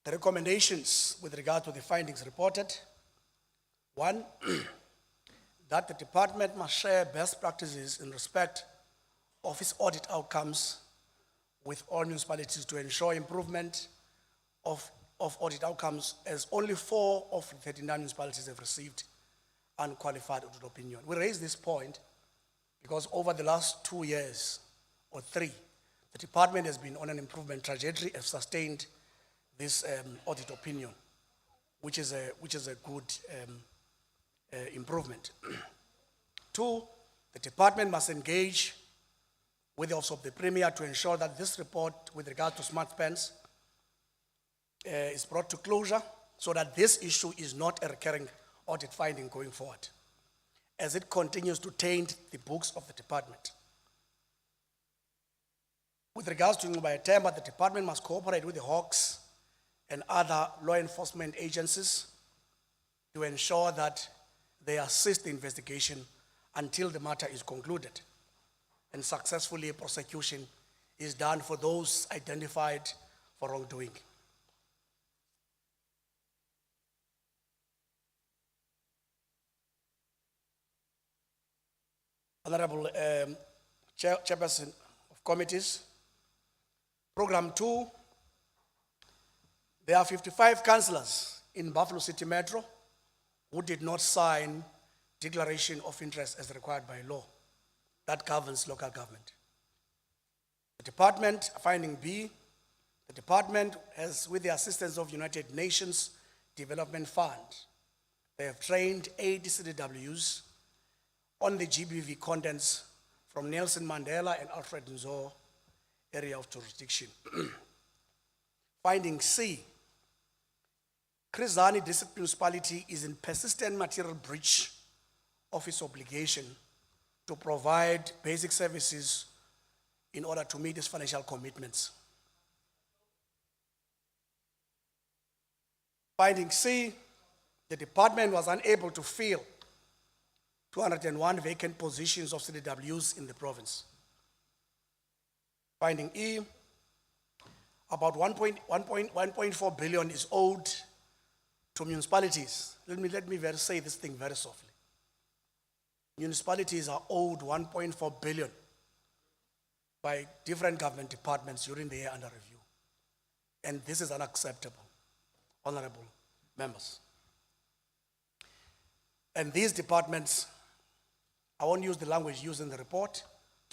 The recommendations with regard to the findings reported. 1, that the department must share best practices in respect of its audit outcomes with all municipalities to ensure improvement of audit outcomes, as only 4 of the 39 municipalities have received unqualified audit opinion. We raise this point because over the last 2 years or 3, the department has been on an improvement trajectory, has sustained this audit opinion, which is a good improvement. 2, the department must engage with the Office of the Premier to ensure that this report with regard to smart pens is brought to closure so that this issue is not a recurring audit finding going forward, as it continues to taint the books of the department. With regards to Ngubaya Temba, the department must cooperate with the Hawks and other law enforcement agencies to ensure that they assist the investigation until the matter is concluded and successfully prosecution is done for those identified for wrongdoing. Honorable Chairperson of Committees, Program 2, there are 55 councillors in Buffalo City Metro who did not sign declaration of interest as required by law that governs local government. The department, finding B, the department has, with the assistance of United Nations Development Fund, they have trained 80 CDWs on the GBV contents from Nelson Mandela and Alfred Nzo area of jurisdiction. Finding C, Chris Hani District Municipality is in persistent material breach of its obligation to provide basic services in order to meet its financial commitments. Finding C, the department was unable to fill 201 vacant positions of CDWs in the province. Finding E, about 1.4 billion is owed to municipalities. Let me say this thing very softly. Municipalities are owed 1.4 billion by different government departments during the year under review. And this is unacceptable, honorable members. And these departments, I won't use the language used in the report,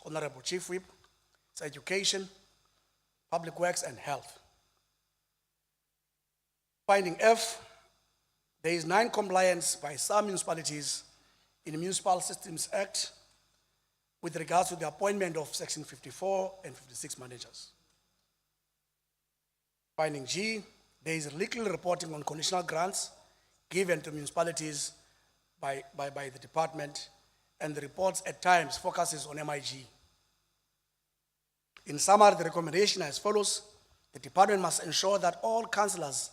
Honorable Chief Whip, it's education, public works, and health. Finding F, there is non-compliance by some municipalities in the Municipal Systems Act with regards to the appointment of Section 54 and 56 managers. Finding G, there is legal reporting on conditional grants given to municipalities by the department, and the reports at times focuses on MIG. In summary, the recommendation as follows: the department must ensure that all councillors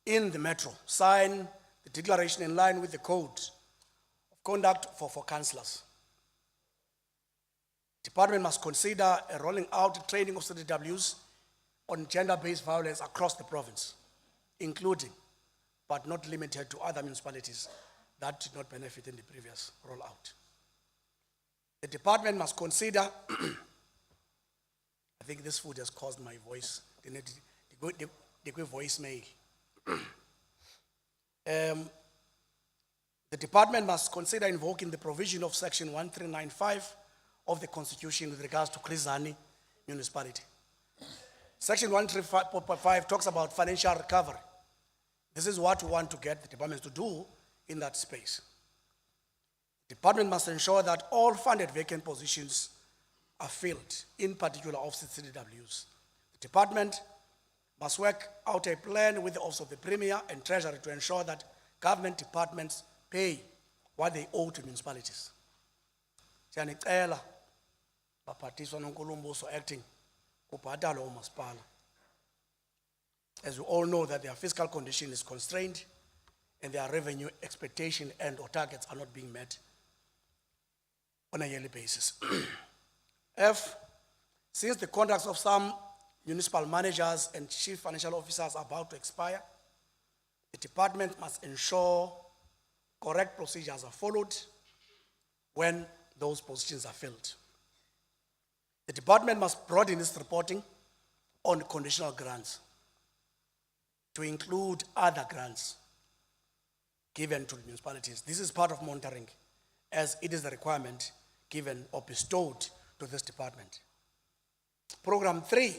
in the metro sign the declaration in line with the code of conduct for councillors. Department must consider a rolling out training of CDWs on gender-based violence across the province, including, but not limited to, other municipalities that did not benefit in the previous rollout. The department must consider, I think this food has caused my voice, the voicemail. The department must consider invoking the provision of Section 1395 of the Constitution with regards to Chris Hani municipality. Section 135 talks about financial recovery. This is what we want to get the department to do in that space. The department must ensure that all funded vacant positions are filled, in particular office CDWs. The department must work out a plan with the Office of the Premier and Treasury to ensure that government departments pay what they owe to municipalities. Siyanicela baphathiswa noNkulumbuso acting kubhatalwe umasipala. As we all know that their fiscal condition is constrained and their revenue expectation and or targets are not being met on a yearly basis. F, since the contracts of some municipal managers and chief financial officers are about to expire, the department must ensure correct procedures are followed when those positions are filled. The department must broaden its reporting on conditional grants to include other grants given to the municipalities. This is part of monitoring, as it is the requirement given or bestowed to this department. Program 3,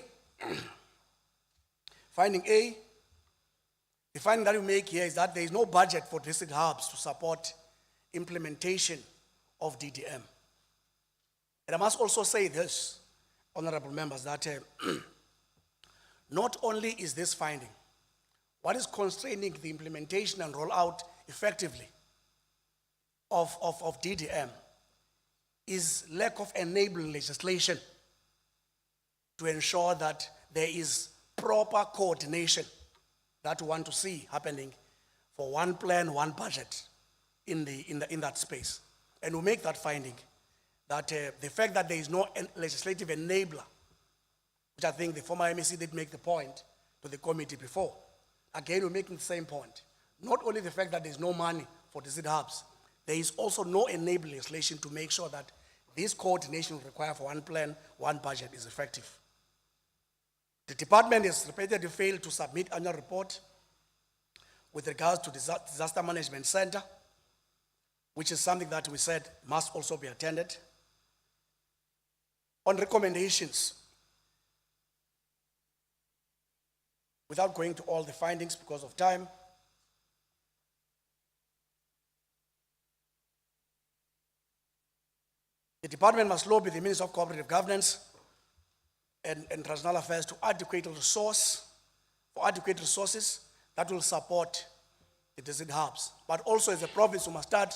finding A, the finding that we make here is that there is no budget for district hubs to support implementation of DDM. And I must also say this, honorable members, that not only is this finding, what is constraining the implementation and rollout effectively of DDM is lack of enabling legislation to ensure that there is proper coordination that we want to see happening for one plan, one budget in that space. And we make that finding that the fact that there is no legislative enabler, which I think the former MEC did make the point to the committee before. Again, we're making the same point. Not only the fact that there's no money for district hubs, there is also no enabling legislation to make sure that this coordination required for one plan, one budget is effective. The department has repeatedly failed to submit annual report with regards to disaster management center, which is something that we said must also be attended. On recommendations, without going to all the findings because of time, The department must lobby the Minister of Cooperative Governance and International Affairs for adequate resources that will support the district hubs. But also as a province, we must start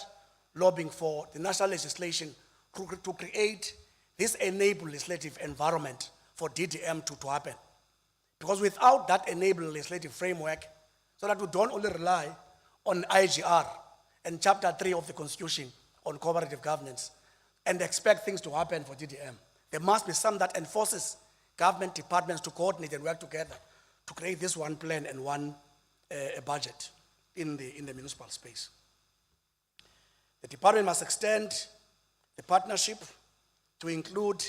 lobbying for the national legislation to create this enable legislative environment for DDM to happen. Because without that enable legislative framework, so that we don't only rely on IGR and Chapter 3 of the Constitution on cooperative governance and expect things to happen for DDM, there must be some that enforces government departments to coordinate and work together to create this one plan and one budget in the municipal space. The department must extend the partnership to include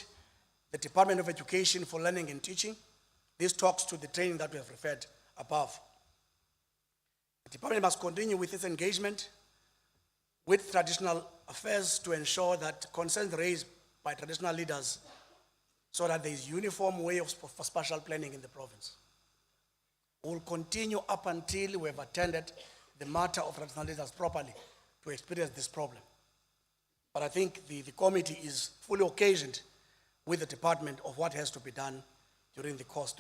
the Department of Education for Learning and Teaching. This talks to the training that we have referred above. The department must continue with its engagement with traditional affairs to ensure that concerns raised by traditional leaders so that there is uniform way for spatial planning in the province. We will continue up until we have attended the matter of traditional leaders properly to experience this problem. But I think the committee is fully occasioned with the department of what has to be done during the course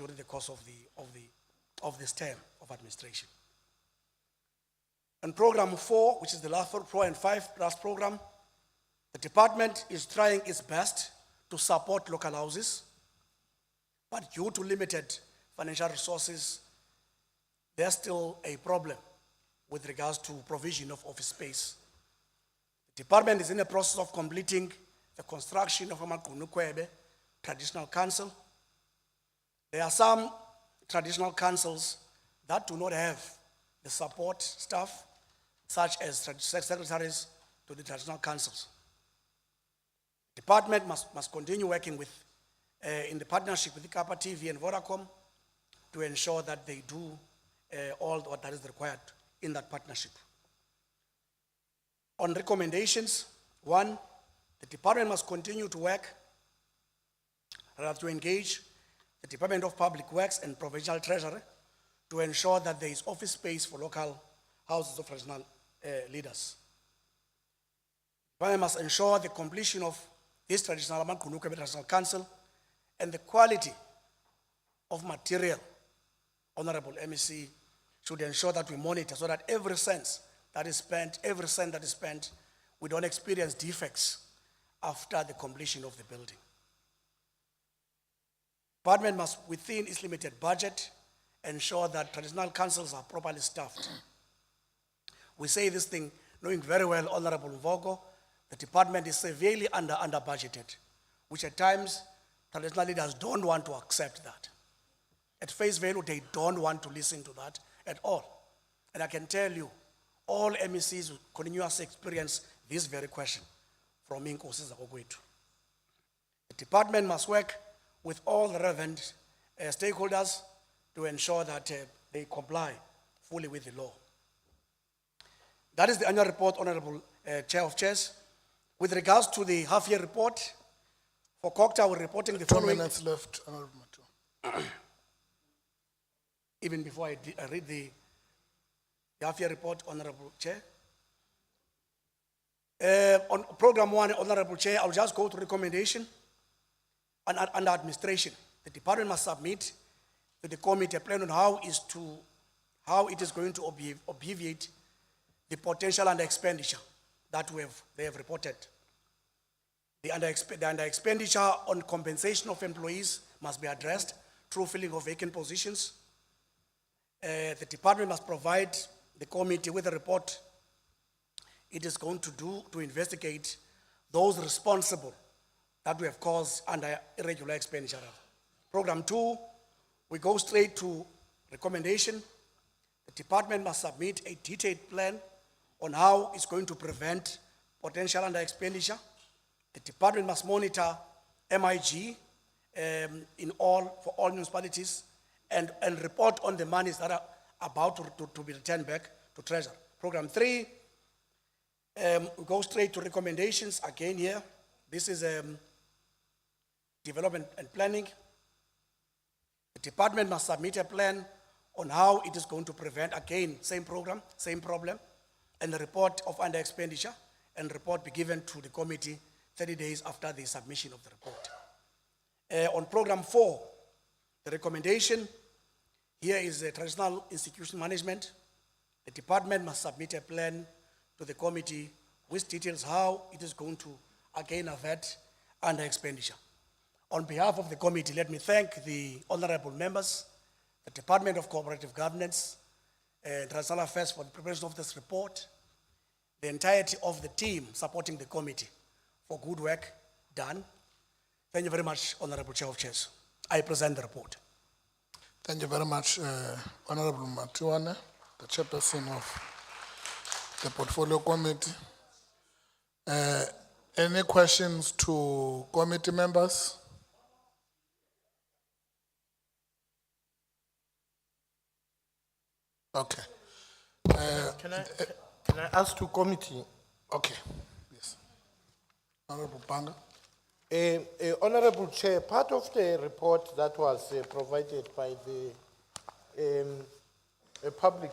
of this term of administration. And program 4, which is the last 4 and 5 last program, the department is trying its best to support local houses, but due to limited financial resources, there's still a problem with regards to provision of office space. The department is in the process of completing the construction of Amakunukwebe Traditional Council. There are some traditional councils that do not have the support staff, such as secretaries to the traditional councils. The department must continue working with, in the partnership with the Kappa TV and Vodacom to ensure that they do all what that is required in that partnership. On recommendations, 1, the department must continue to work, to engage the Department of Public Works and Provincial Treasury to ensure that there is office space for local houses of traditional leaders. The department must ensure the completion of this traditional Traditional Council and the quality of material. Honorable MEC should ensure that we monitor so that every cent that is spent, we don't experience defects after the completion of the building. The department must, within its limited budget, ensure that traditional councils are properly staffed. We say this thing knowing very well, Honorable Mvogo, the department is severely under budgeted, which at times traditional leaders don't want to accept that. At face value, they don't want to listen to that at all. And I can tell you, all MECs will continuously experience this very question from Inkosi Zakogwetu. The department must work with all the relevant stakeholders to ensure that they comply fully with the law. That is the annual report, Honorable Chair of Chairs. With regards to the half-year report, for COCTA, we're reporting the
2
following.
minutes left, Honorable Mato.
Even before I read the half-year report, Honorable Chair. On program 1, Honorable Chair, I'll just go to recommendation and under administration. The department must submit to the committee a plan on how it is going to obviate the potential under expenditure that they have reported. The under expenditure on compensation of employees must be addressed through filling of vacant positions. The department must provide the committee with a report it is going to do to investigate those responsible that we have caused under irregular expenditure. Program 2, we go straight to recommendation. The department must submit a detailed plan on how it's going to prevent potential under expenditure. The department must monitor MIG for all municipalities and report on the monies that are about to be returned back to Treasury. Program 3, we go straight to recommendations again here. This is development and planning. The department must submit a plan on how it is going to prevent, again, same program, same problem, and the report of under expenditure and report be given to the committee 30 days after the submission of the report. On program 4, the recommendation here is traditional institution management. The department must submit a plan to the committee which details how it is going to again avert under expenditure. On behalf of the committee, let me thank the honorable members, the Department of Cooperative Governance, and Traditional Affairs for the preparation of this report, the entirety of the team supporting the committee for good work done. Thank you very much, Honorable Chair of Chairs. I present the report.
Thank you very much, Honorable Matiwane, the chairperson of the Portfolio Committee. Any questions to committee members? Okay.
Can I ask to committee?
Okay, yes. Honorable Panga.
Honorable Chair, part of the report that was provided by the public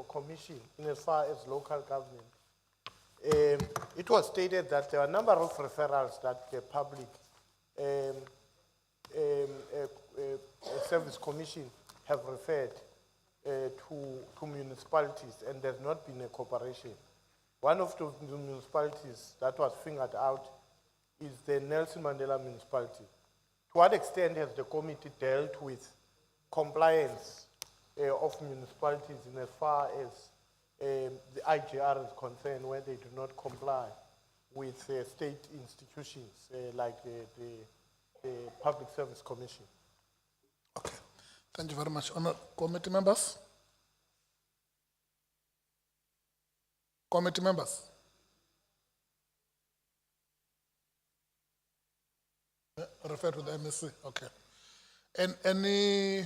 commission in as far as local government, it was stated that there are a number of referrals that the public service commission have referred to municipalities, and there's not been a cooperation. One of the municipalities that was fingered out is the Nelson Mandela municipality. To what extent has the committee dealt with compliance of municipalities in as far as the IGR is concerned, where they do not comply with state institutions like the Public Service Commission?
Thank you very much. Committee members? Committee members? Refer to the MSC, okay. And any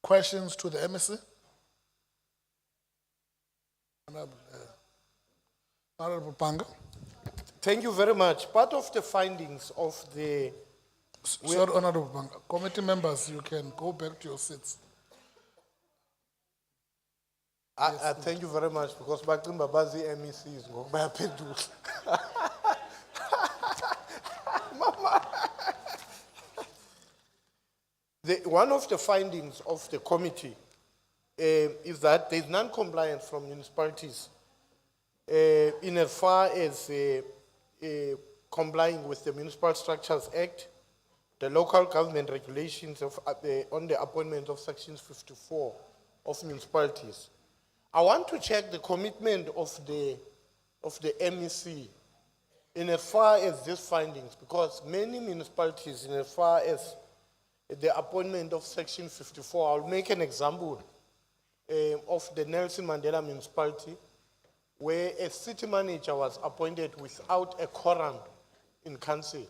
questions to the MSC? Honorable Panga.
Thank you very much. Part of the findings of the...
Sorry, Honorable Panga. Committee members, you can go back to your seats.
Thank you very much, because Bakimba Bazi MEC is going to one of the findings of the committee is that there is non-compliance from municipalities in as far as complying with the Municipal Structures Act, the local government regulations on the appointment of sections 54 of municipalities. I want to check the commitment of the MEC in as far as these findings, because many municipalities, in as far as the appointment of section 54, I'll make an example of the Nelson Mandela municipality, where a city manager was appointed without a quorum in council.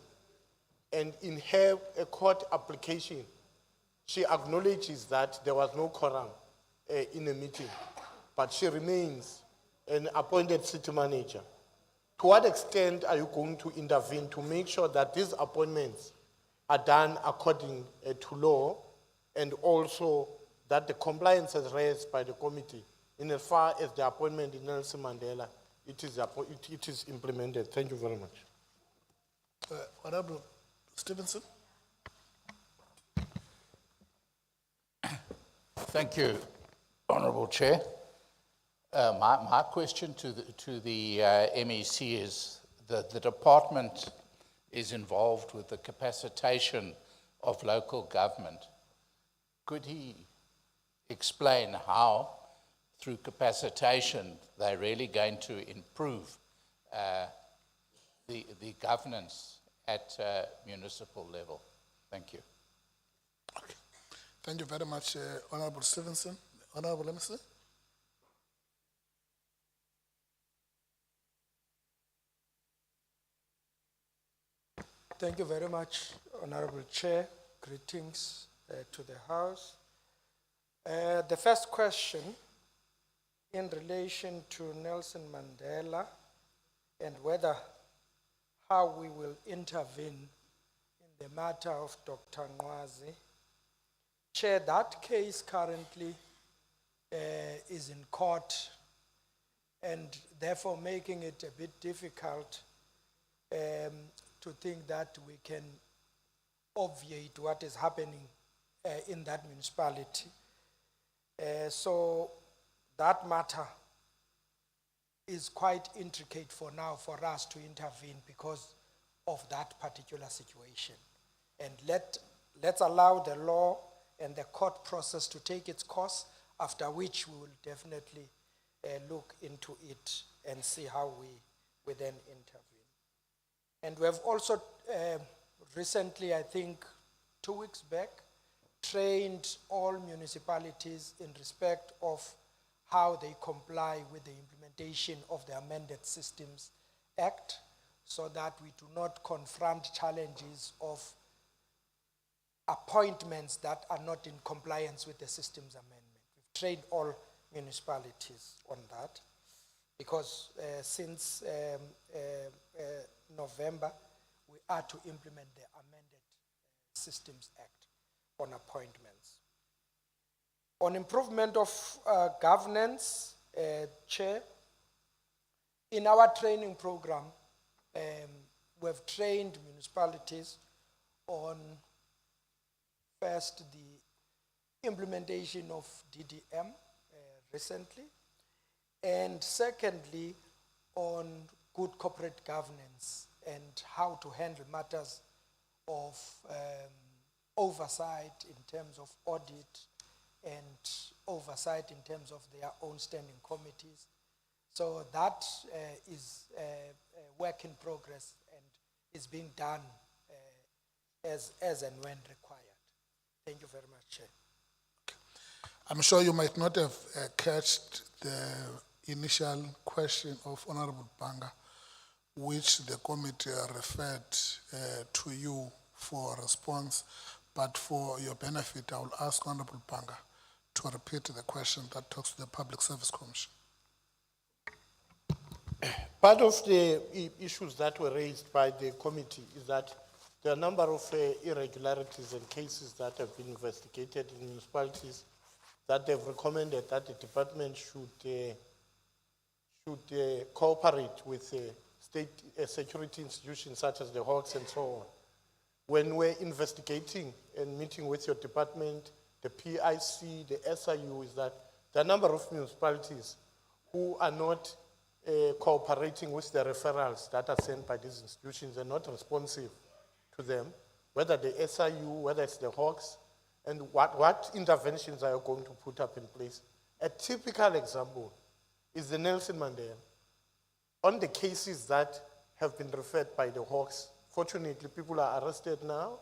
And in her court application, she acknowledges that there was no quorum in a meeting, but she remains an appointed city manager. To what extent are you going to intervene to make sure that these appointments are done according to law, and also that the compliance is raised by the committee in as far as the appointment in Nelson Mandela, it is implemented? Thank you very much.
Honorable Stevenson.
Thank you, Honourable Chair. My question to the MEC is that the department is involved with the capacitation of local government. Could he explain how, through capacitation, they're really going to improve the governance at municipal level? Thank you.
Okay. Thank you very much, Honorable Stevenson. Honorable Emerson.
Thank you very much, Honorable Chair. Greetings to the House. The first question in relation to Nelson Mandela and how we will intervene in the matter of Dr. Nwazi. Chair, that case currently is in court, and therefore making it a bit difficult
to think that we can obviate what is happening in that municipality. So that matter is quite intricate for now for us to intervene because of that particular situation. And let's allow the law and the court process to take its course, after which we will definitely look into it and see how we then intervene. And we have also recently, I think 2 weeks back, trained all municipalities in respect of how they comply with the implementation of the Amended Systems Act, so that we do not confront challenges of appointments that are not in compliance with the systems amendment. We've trained all municipalities on that because since November, we are to implement the Amended Systems Act on appointments. On improvement of governance, Chair, in our training program, we've trained municipalities on first the implementation of DDM recently, and secondly on good corporate governance and how to handle matters of oversight in terms of audit and oversight in terms of their own standing committees. So that is a work in progress and is being done as and when required. Thank you very much, Chair.
I'm sure you might not have catched the initial question of Honorable Banga, which the committee referred to you for response, but for your benefit, I will ask Honorable Banga to repeat the question that talks to the Public Service Commission.
Part of the issues that were raised by the committee is that there are a number of irregularities and cases that have been investigated in municipalities that they've recommended that the department should cooperate with state security institutions such as the Hawks and so on. When we're investigating and meeting with your department, the PIC, the SIU, is that there are a number of municipalities who are not cooperating with the referrals that are sent by these institutions and not responsive to them, whether the SIU, whether it's the Hawks, and what interventions are you going to put up in place. A typical example is the Nelson Mandela. On the cases that have been referred by the Hawks, fortunately people are arrested now,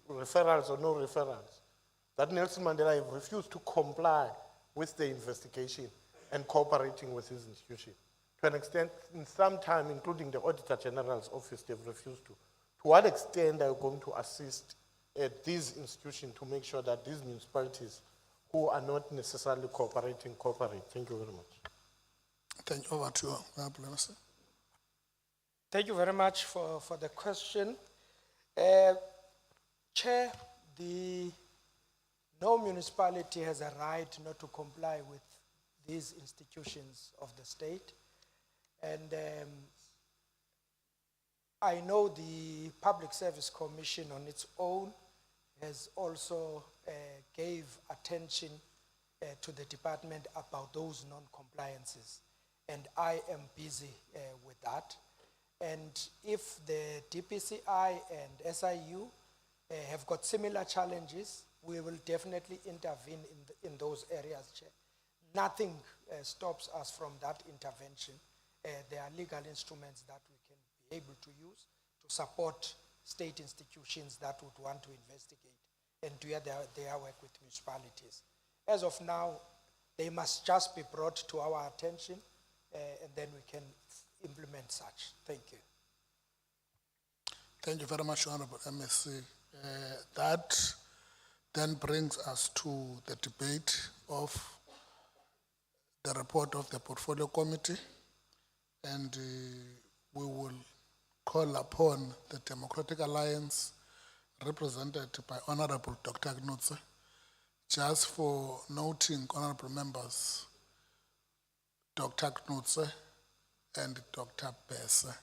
referrals or no referrals. That Nelson Mandela have refused to comply with the investigation and cooperating with his institution. To an extent, in some time, including the Auditor General's office, they've refused to. To what extent are you going to assist these institutions to make sure that these municipalities who are not necessarily cooperating, cooperate? Thank you very much.
Thank you. Over to you, Honorable Minister.
Thank you very much for the question. Chair, no municipality has a right not to comply with these institutions of the state. And I know the Public Service Commission on its own has also gave attention to the department about those non-compliances. And I am busy with that. And if the DPCI and SIU have got similar challenges, we will definitely intervene in those areas, Chair. Nothing stops us from that intervention. There are legal instruments that we can be able to use to support state institutions that would want to investigate and do their work with municipalities. As of now, they must just be brought to our attention and then we can implement such. Thank you.
Thank you very much, Honorable MSc. That then brings us to the debate of the report of the Portfolio Committee, and we will call upon the Democratic Alliance, represented by Honorable Dr. Knudse, just for noting, honorable members, Dr. Knudse and Dr. Besse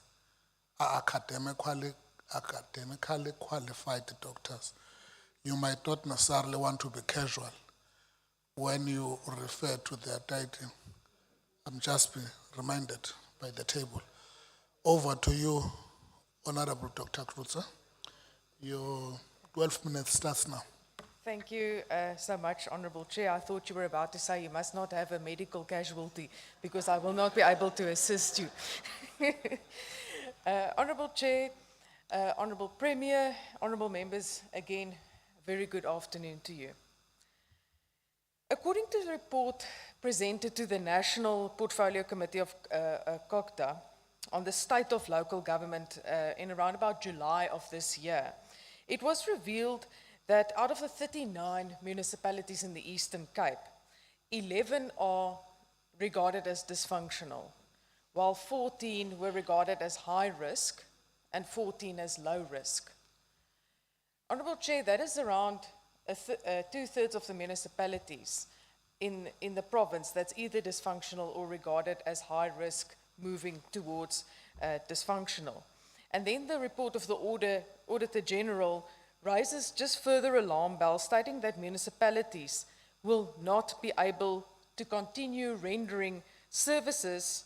are academically qualified doctors. You might not necessarily want to be casual when you refer to their title. I'm just being reminded by the table. Over to you, Honorable Dr. Krutzer. Your 12 minutes starts now.
Thank you so much, Honourable Chair. I thought you were about to say you must not have a medical casualty because I will not be able to assist you. Honourable Chair, Honourable Premier, Honourable Members, again, very good afternoon to you. According to the report presented to the National Portfolio Committee of COGTA on the state of local government in around about July of this year, it was revealed that out of the 39 municipalities in the Eastern Cape, 11 are regarded as dysfunctional, while 14 were regarded as high risk and 14 as low risk. Honourable Chair, that is around two-thirds of the municipalities in the province that's either dysfunctional or regarded as high risk, moving towards dysfunctional. And then the report of the Auditor General raises just further alarm bells, stating that municipalities will not be able to continue rendering services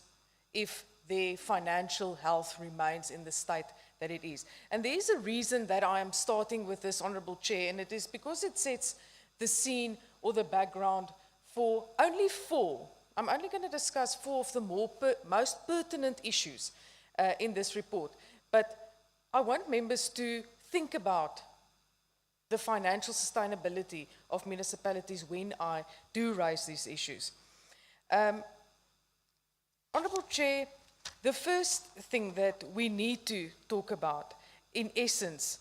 if their financial health remains in the state that it is. And there is a reason that I am starting with this, Honourable Chair, and it is because it sets the scene or the background for only four. I'm only going to discuss four of the most pertinent issues in this report. But I want members to think about the financial sustainability of municipalities when I do raise these issues. Honourable Chair, the first thing that we need to talk about, in essence,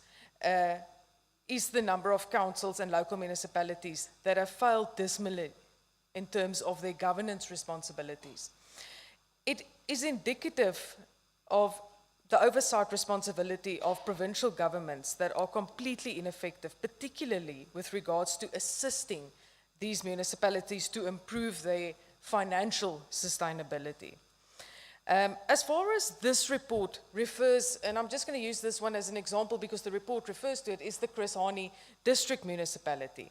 is the number of councils and local municipalities that have failed dismally in terms of their governance responsibilities. It is indicative of the oversight responsibility of provincial governments that are completely ineffective, particularly with regards to assisting these municipalities to improve their financial sustainability. As far as this report refers, and I'm just going to use this one as an example because the report refers to it, is the Chris Hani District Municipality.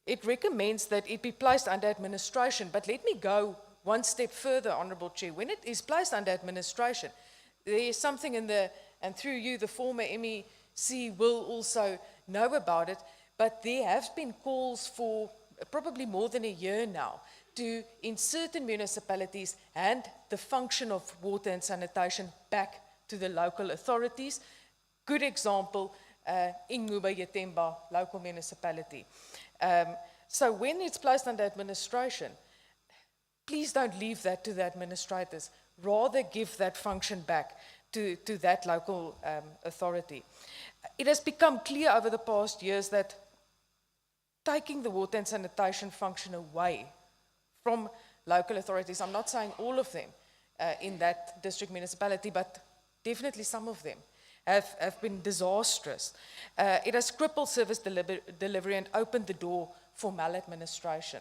It recommends that it be placed under administration, but let me go one step further, Honourable Chair. When it is placed under administration, there is something in the, and through you, the former MEC will also know about it, but there have been calls for probably more than a year now to, in certain municipalities, hand the function of water and sanitation back to the local authorities. Good example, Ingquba Yatemba local municipality. So when it's placed under administration, please don't leave that to the administrators. Rather give that function back to that local authority. It has become clear over the past years that taking the water and sanitation function away from local authorities, I'm not saying all of them in that district municipality, but definitely some of them have been disastrous. It has crippled service delivery and opened the door for maladministration.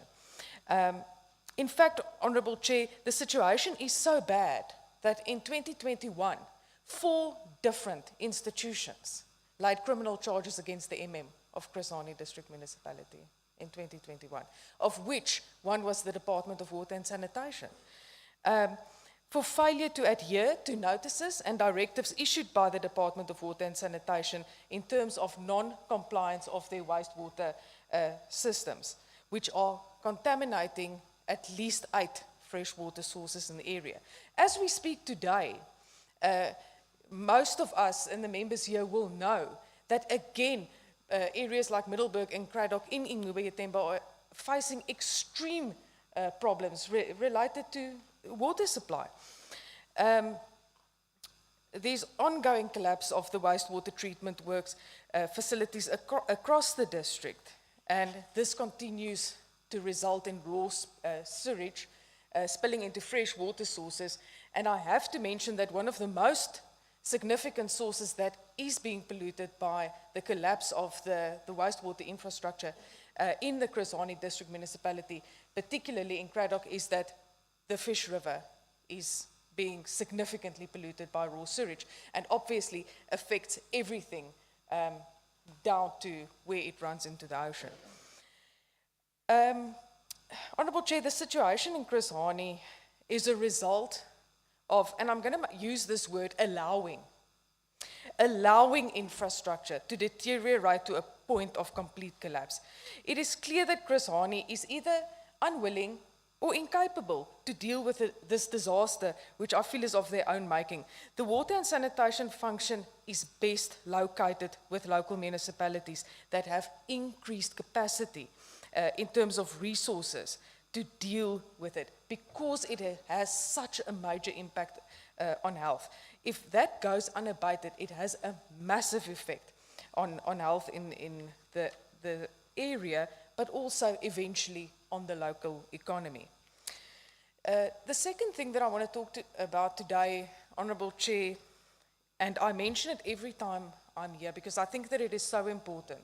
In fact, Honourable Chair, the situation is so bad that in 2021, 4 different institutions laid criminal charges against the MM of Chris Hani District Municipality in 2021, of which one was the Department of Water and Sanitation, for failure to adhere to notices and directives issued by the Department of Water and Sanitation in terms of non-compliance of their wastewater systems, which are contaminating at least 8 freshwater sources in the area. As we speak today, most of us and the members here will know that again, areas like Middelburg and Cradock in Ingquba Yatemba are facing extreme problems related to water supply. There's ongoing collapse of the wastewater treatment works facilities across the district, and this continues to result in raw sewage spilling into fresh water sources. And I have to mention that one of the most significant sources that is being polluted by the collapse of the wastewater infrastructure in the Chris Hani District Municipality, particularly in Cradock, is that the Fish River is being significantly polluted by raw sewage and obviously affects everything down to where it runs into the ocean. Honourable Chair, the situation in Chris Hani is a result of, and I'm going to use this word, allowing infrastructure to deteriorate to a point of complete collapse. It is clear that Chris Hani is either unwilling or incapable to deal with this disaster, which I feel is of their own making. The water and sanitation function is best located with local municipalities that have increased capacity in terms of resources to deal with it, because it has such a major impact on health. If that goes unabated, it has a massive effect on health in the area, but also eventually on the local economy. The second thing that I want to talk about today, Honourable Chair, and I mention it every time I'm here because I think that it is so important,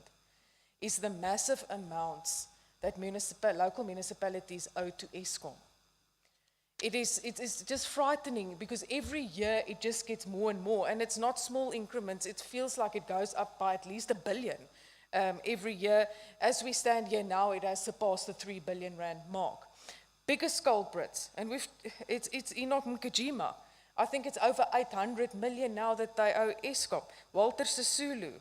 is the massive amounts that local municipalities owe to Eskom. It is just frightening because every year it just gets more and more, and it's not small increments. It feels like it goes up by at least R1 billion every year. As we stand here now, it has surpassed the R3 billion mark. Biggest culprits, and it's Enoch Nkajima. I think it's over 800 million now that they owe Eskom. Walter Sisulu,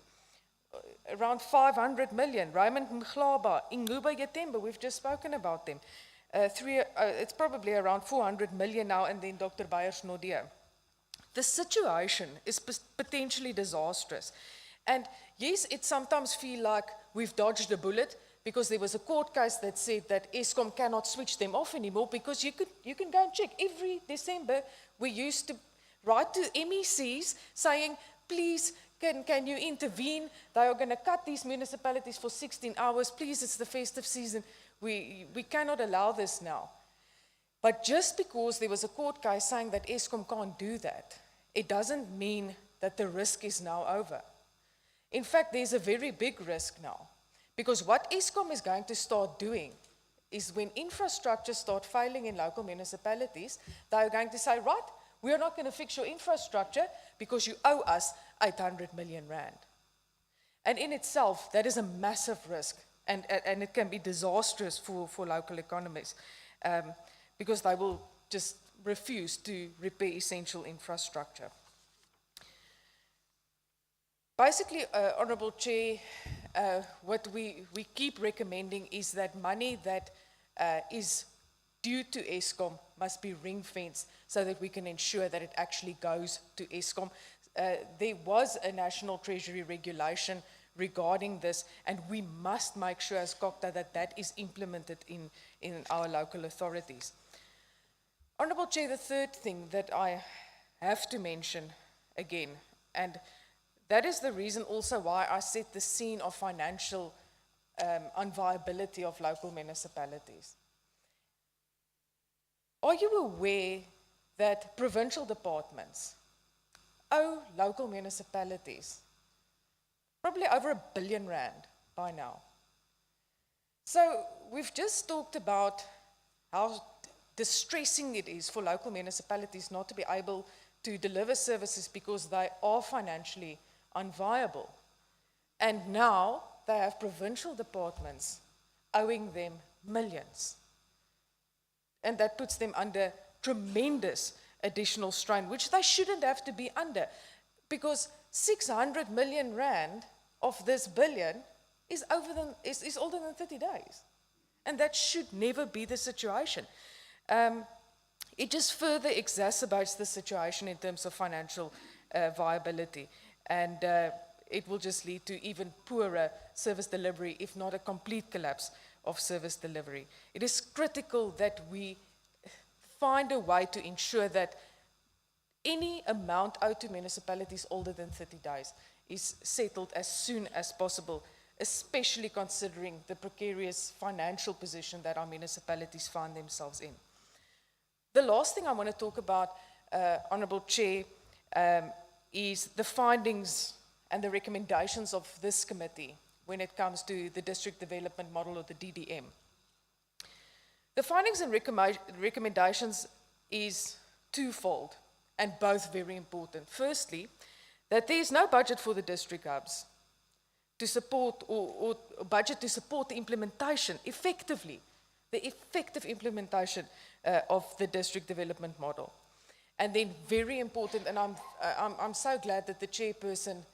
around 500 million. Raymond Mhlaba, Inguba Yatemba, we've just spoken about them. It's probably around 400 million now, and then Dr. Beyers Nodia. The situation is potentially disastrous. And yes, it sometimes feels like we've dodged a bullet because there was a court case that said that Eskom cannot switch them off anymore, because you can go and check. Every December, we used to write to MECs saying, please, can you intervene? They are going to cut these municipalities for 16 hours. Please, it's the festive season. We cannot allow this now. But just because there was a court case saying that Eskom can't do that, it doesn't mean that the risk is now over. In fact, there's a very big risk now. Because what Eskom is going to start doing is, when infrastructure starts failing in local municipalities, they're going to say, right, we are not going to fix your infrastructure because you owe us 800 million rand. And in itself, that is a massive risk, and it can be disastrous for local economies because they will just refuse to repair essential infrastructure. Basically, Honourable Chair, what we keep recommending is that money that is due to Eskom must be ring-fenced so that we can ensure that it actually goes to Eskom. There was a National Treasury regulation regarding this, and we must make sure as COCTA that is implemented in our local authorities. Honourable Chair, the third thing that I have to mention again, and that is the reason also why I set the scene of financial unviability of local municipalities. Are you aware that provincial departments owe local municipalities probably over R1 billion by now? So we've just talked about how distressing it is for local municipalities not to be able to deliver services because they are financially unviable. And now they have provincial departments owing them millions. And that puts them under tremendous additional strain, which they shouldn't have to be under, because 600 million rand of this billion is older than 30 days. And that should never be the situation. It just further exacerbates the situation in terms of financial viability. And it will just lead to even poorer service delivery, if not a complete collapse of service delivery. It is critical that we find a way to ensure that any amount owed to municipalities older than 30 days is settled as soon as possible, especially considering the precarious financial position that our municipalities find themselves in. The last thing I want to talk about, Honourable Chair, is the findings and the recommendations of this committee when it comes to the district development model, or the DDM. The findings and recommendations is twofold. and both very important. Firstly, that there is no budget for the district hubs to support or budget to support the implementation effectively, the effective implementation of the district development model. And then very important, and I'm so glad that the chairperson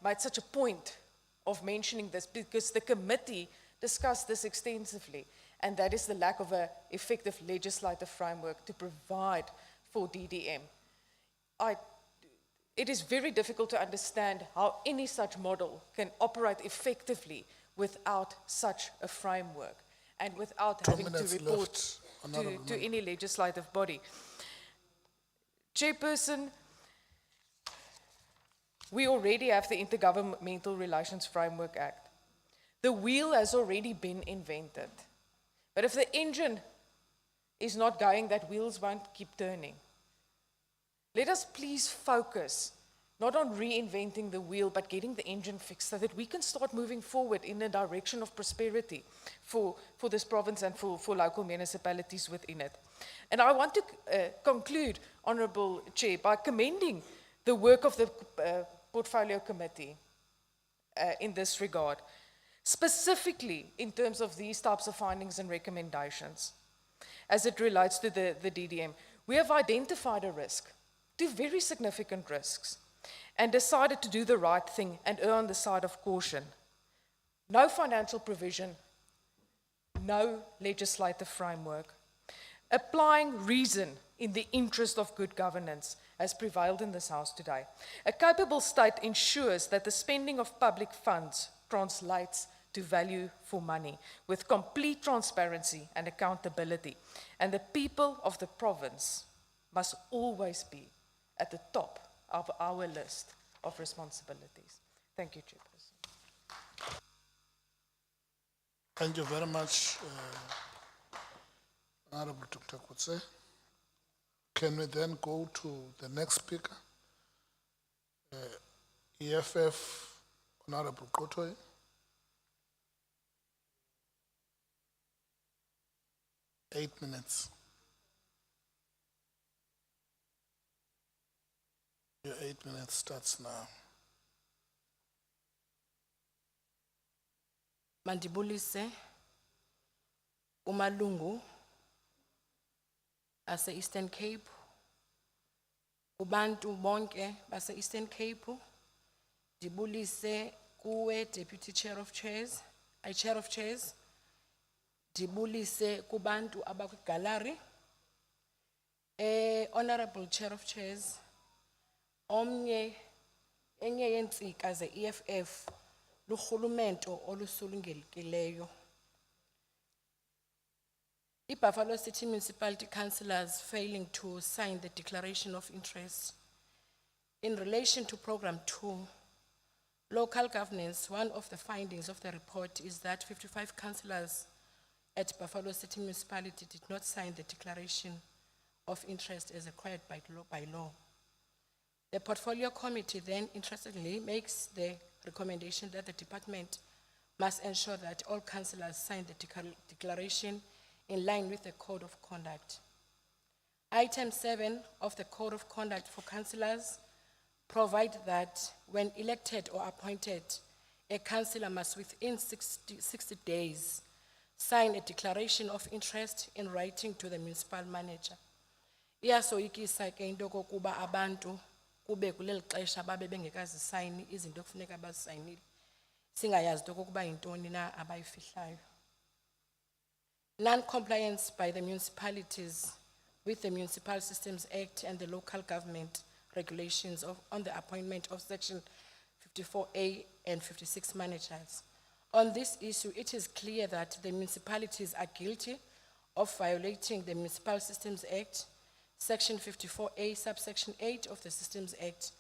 made such a point of mentioning this, because the committee discussed this extensively, and that is the lack of an effective legislative framework to provide for DDM. It is very difficult to understand how any such model can operate effectively without such a framework and without
2
having to
minutes
report
left, Honourable
to any legislative body. Chairperson, we already have the Intergovernmental Relations Framework Act. The wheel has already been invented. But if the engine is not going, that wheels won't keep turning. Let us please focus not on reinventing the wheel, but getting the engine fixed so that we can start moving forward in the direction of prosperity for this province and for local municipalities within it. And I want to conclude, Honourable Chair, by commending the work of the Portfolio Committee in this regard, specifically in terms of these types of findings and recommendations as it relates to the DDM. We have identified a risk, two very significant risks, and decided to do the right thing and err on the side of caution. No financial provision, no legislative framework. Applying reason in the interest of good governance has prevailed in this House today. A capable state ensures that the spending of public funds translates to value for money with complete transparency and accountability. And the people of the province must always be at the top of our list of responsibilities. Thank you, Chairperson.
Thank you very much, Honourable Dr. Kutse. Can we then go to the next speaker? EFF, Honourable Kotoy. Eight minutes. Your 8 minutes starts now.
Mandibulise umalungu ase Eastern Cape, ubantu bonke base Eastern Cape, dibulise kuwe Deputy Chair of Chairs, Chair of Chairs, dibulise kubantu abakwigalari, Honourable Chair of Chairs, enye yentsika ze EFF luhulumento olusulungelekileyo. Buffalo City Municipality Councillors failing to sign the declaration of interest. In relation to Program 2, local governance, one of the findings of the report is that 55 councillors at Buffalo City Municipality did not sign the declaration of interest as required by law. The Portfolio Committee then interestingly makes the recommendation that the department must ensure that all councillors sign the declaration in line with the Code of Conduct. Item 7 of the Code of Conduct for councillors provide that when elected or appointed, a councillor must within 60 days sign a declaration of interest in writing to the municipal manager. Iyasoyikisa ke into kokuba abantu kube kuleli xesha babe bengekazisayini izinto kufuneka bazisayinile singayazi into kokuba yintoni na abayifihlayo. Non-compliance by the municipalities with the Municipal Systems Act and the local government regulations on the appointment of Section 54A and 56 managers. On this issue, it is clear that the municipalities are guilty of violating the Municipal Systems Act. Section 54A, subsection 8 of the Systems Act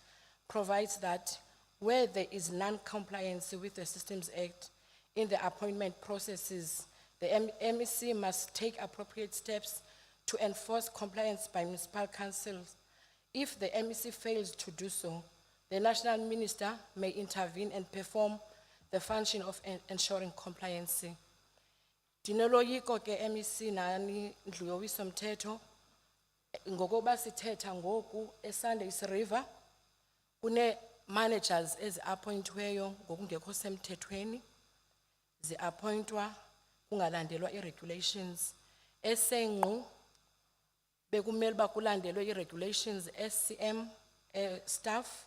provides that where there is non-compliance with the Systems Act in the appointment processes, the MEC must take appropriate steps to enforce compliance by municipal councils. If the MEC fails to do so, the national minister may intervene and perform the function of ensuring compliance. Dinoloyiko ke MEC nani ndluyowiso mthetho ngokuba sithetha ngoku eSundays River kune managers ezi-appointweyo ngokungekho semthethweni zi-appointwa kungalandelwa i-regulations. eSengqu bekumele uba kulandelwe i-regulations SCM staff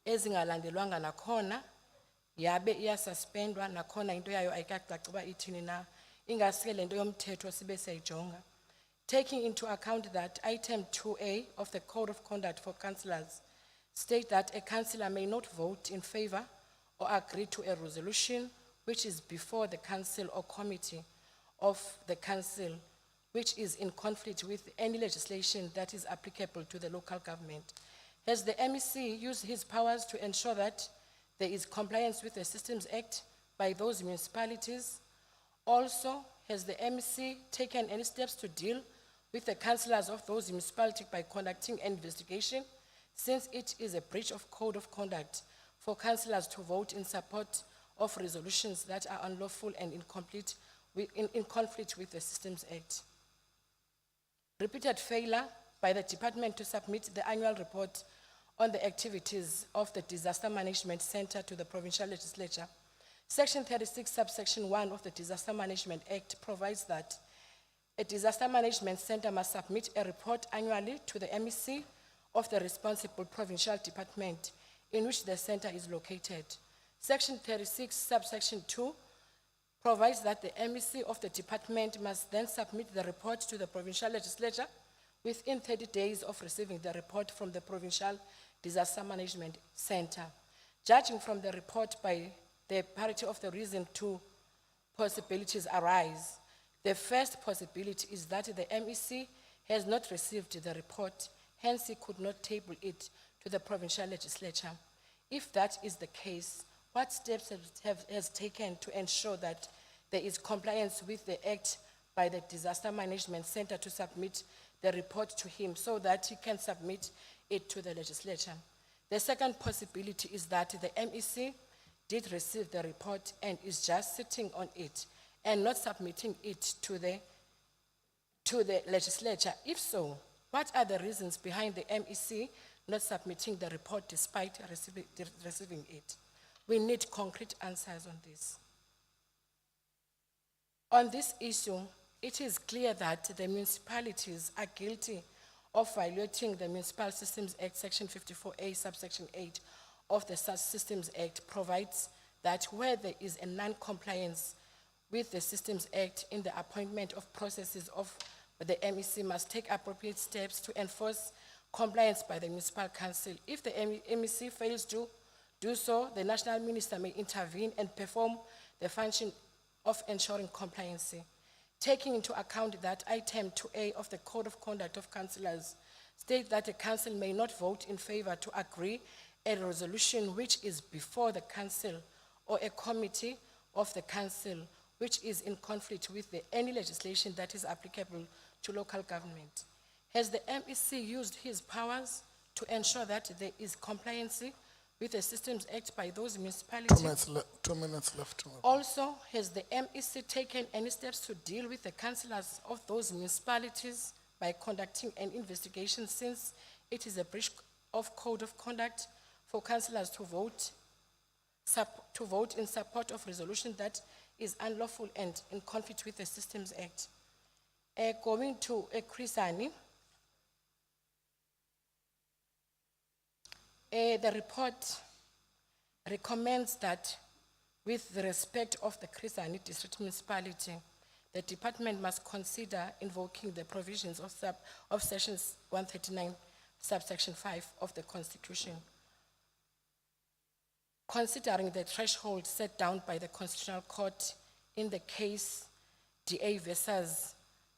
ezingalandelwanga nakhona yabe iyasuspendwa nakhona into yayo ayikacaci uba ithini na ingasuke le nto yomthetho sibe siyayijonga. Taking into account that item 2A of the Code of Conduct for Councillors state that a councillor may not vote in favor or agree to a resolution which is before the council or committee of the council, which is in conflict with any legislation that is applicable to the local government. Has the MEC used his powers to ensure that there is compliance with the Systems Act by those municipalities? Also, has the MEC taken any steps to deal with the councillors of those municipalities by conducting an investigation, since it is a breach of code of conduct for councillors to vote in support of resolutions that are unlawful and in conflict with the Systems Act? Repeated failure by the department to submit the annual report on the activities of the Disaster Management Center to the provincial legislature. Section 36, subsection 1 of the Disaster Management Act provides that a disaster management center must submit a report annually to the MEC of the responsible provincial department in which the center is located. Section 36, subsection 2 provides that the MEC of the department must then submit the report to the provincial legislature within 30 days of receiving the report from the provincial disaster management center. Judging from the report, by the parity of the reason, two possibilities arise. The first possibility is that the MEC has not received the report, hence he could not table it to the provincial legislature. If that is the case, what steps has taken to ensure that there is compliance with the Act by the Disaster Management Center to submit the report to him so that he can submit it to the legislature? The second possibility is that the MEC did receive the report and is just sitting on it and not submitting it to the legislature. If so, what are the reasons behind the MEC not submitting the report despite receiving it? We need concrete answers on this. On this issue, it is clear that the municipalities are guilty of violating the Municipal Systems Act, Section 54A, subsection 8 of the Systems Act provides that where there is a non-compliance with the Systems Act in the appointment of processes of the MEC must take appropriate steps to enforce compliance by the municipal council. If the MEC fails to do so, the national minister may intervene and perform the function of ensuring compliance. Taking into account that item 2A of the Code of Conduct of Councillors states that the council may not vote in favor to agree a resolution which is before the council or a committee of the council which is in conflict with any legislation that is applicable to local government. Has the MEC used his powers to ensure that there is compliance with the Systems Act by those municipalities?
2 minutes left.
Also, has the MEC taken any steps to deal with the councillors of those municipalities by conducting an investigation, since it is a breach of code of conduct for councillors to vote in support of resolution that is unlawful and in conflict with the Systems Act? Going to Krisani, the report recommends that with the respect of the Krisani District Municipality, the department must consider invoking the provisions of sections 139, subsection 5 of the Constitution. Considering the threshold set down by the Constitutional Court in the case DA versus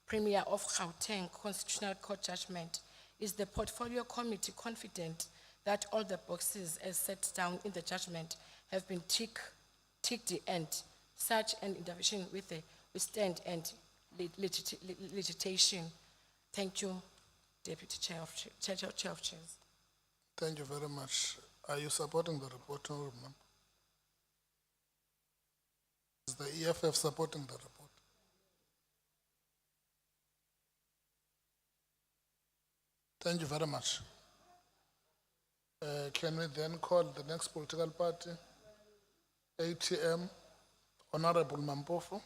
Premier of Gauteng Constitutional Court judgment, is the Portfolio Committee confident that all the boxes as set down in the judgment have been ticked and such an intervention withstand and legislation? Thank you, Deputy Chair of Chairs.
Thank you very much. Are you supporting the report, honourable member? Is the EFF supporting the report? Thank you very much. Can we then call the next political party? ATM, Honorable Mampofu.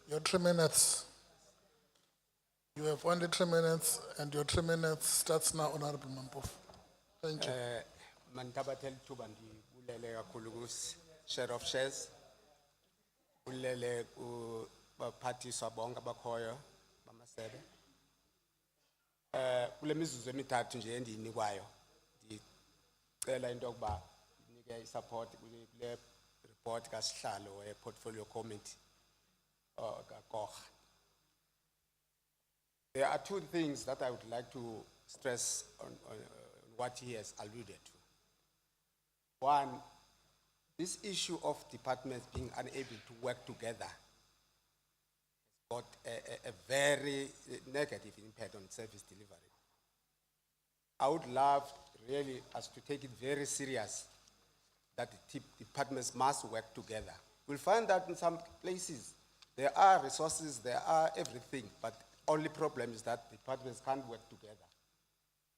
Your 3 minutes. You have only 3 minutes, and your 3 minutes starts now, Honorable Mampofu. Thank you.
Mantabatel Tubandi, Ulele Akulugus, share of shares. Ulele party Sabonga Bakoyo, Bamasebe. Ulemizu emithathu nje endiyinikwayo. Ndicela into yokuba nike i-support kule report kaSihlalo portfolio committee kaKorha. There are two things that I would like to stress on what he has alluded to. One, this issue of departments being unable to work together has got a very negative impact on service delivery. I would love really us to take it very serious that the departments must work together. We'll find that in some places there are resources, there are everything, but only problem is that departments can't work together.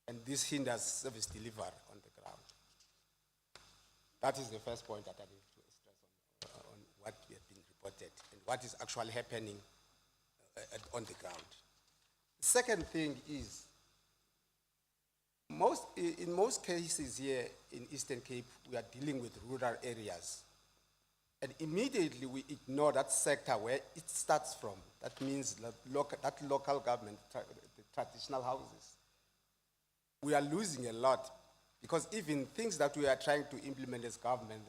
And this hinders service delivery on the ground. That is the first point that I need to stress on what we have been reported and what is actually happening on the ground. The second thing is, in most cases here in Eastern Cape, we are dealing with rural areas. And immediately we ignore that sector where it starts from. That means that local government, the traditional houses. We are losing a lot because even things that we are trying to implement as government,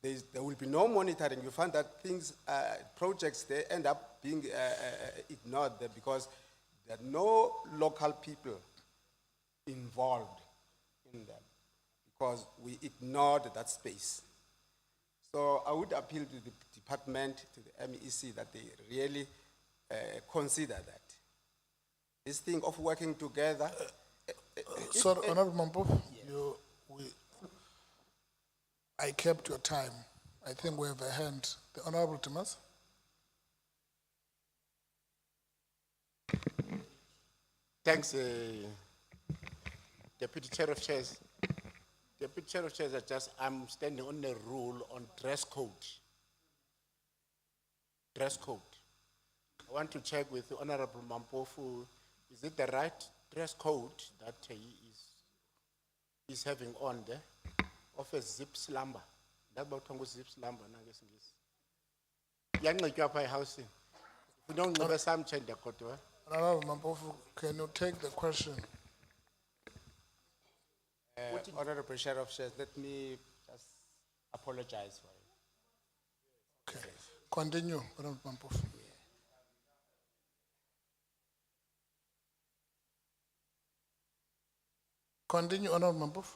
there will be no monitoring. You find that things, projects, they end up being ignored there because there are no local people involved in them because we ignored that space. So I would appeal to the department, to the MEC, that they really consider that. This thing of working together.
Sorry, Honorable Mampofu, I kept your time. I think we have a hand. The Honorable Timas.
Thanks, Deputy Chair of Chairs. Deputy Chair of Chairs, I'm standing on the rule on dress code. Dress code. I want to check with the Honorable Mampofu, is it the right dress code that he is having on there? Of a zip slumber. That about Tongo zip slumber, Young like your housing. We don't know some change the code.
Honorable Mampofu, can you take the question?
Honorable Chair of Shares, let me just apologize for it.
Okay. Continue, Honorable Mampofu. Continue, Honorable Mampofu.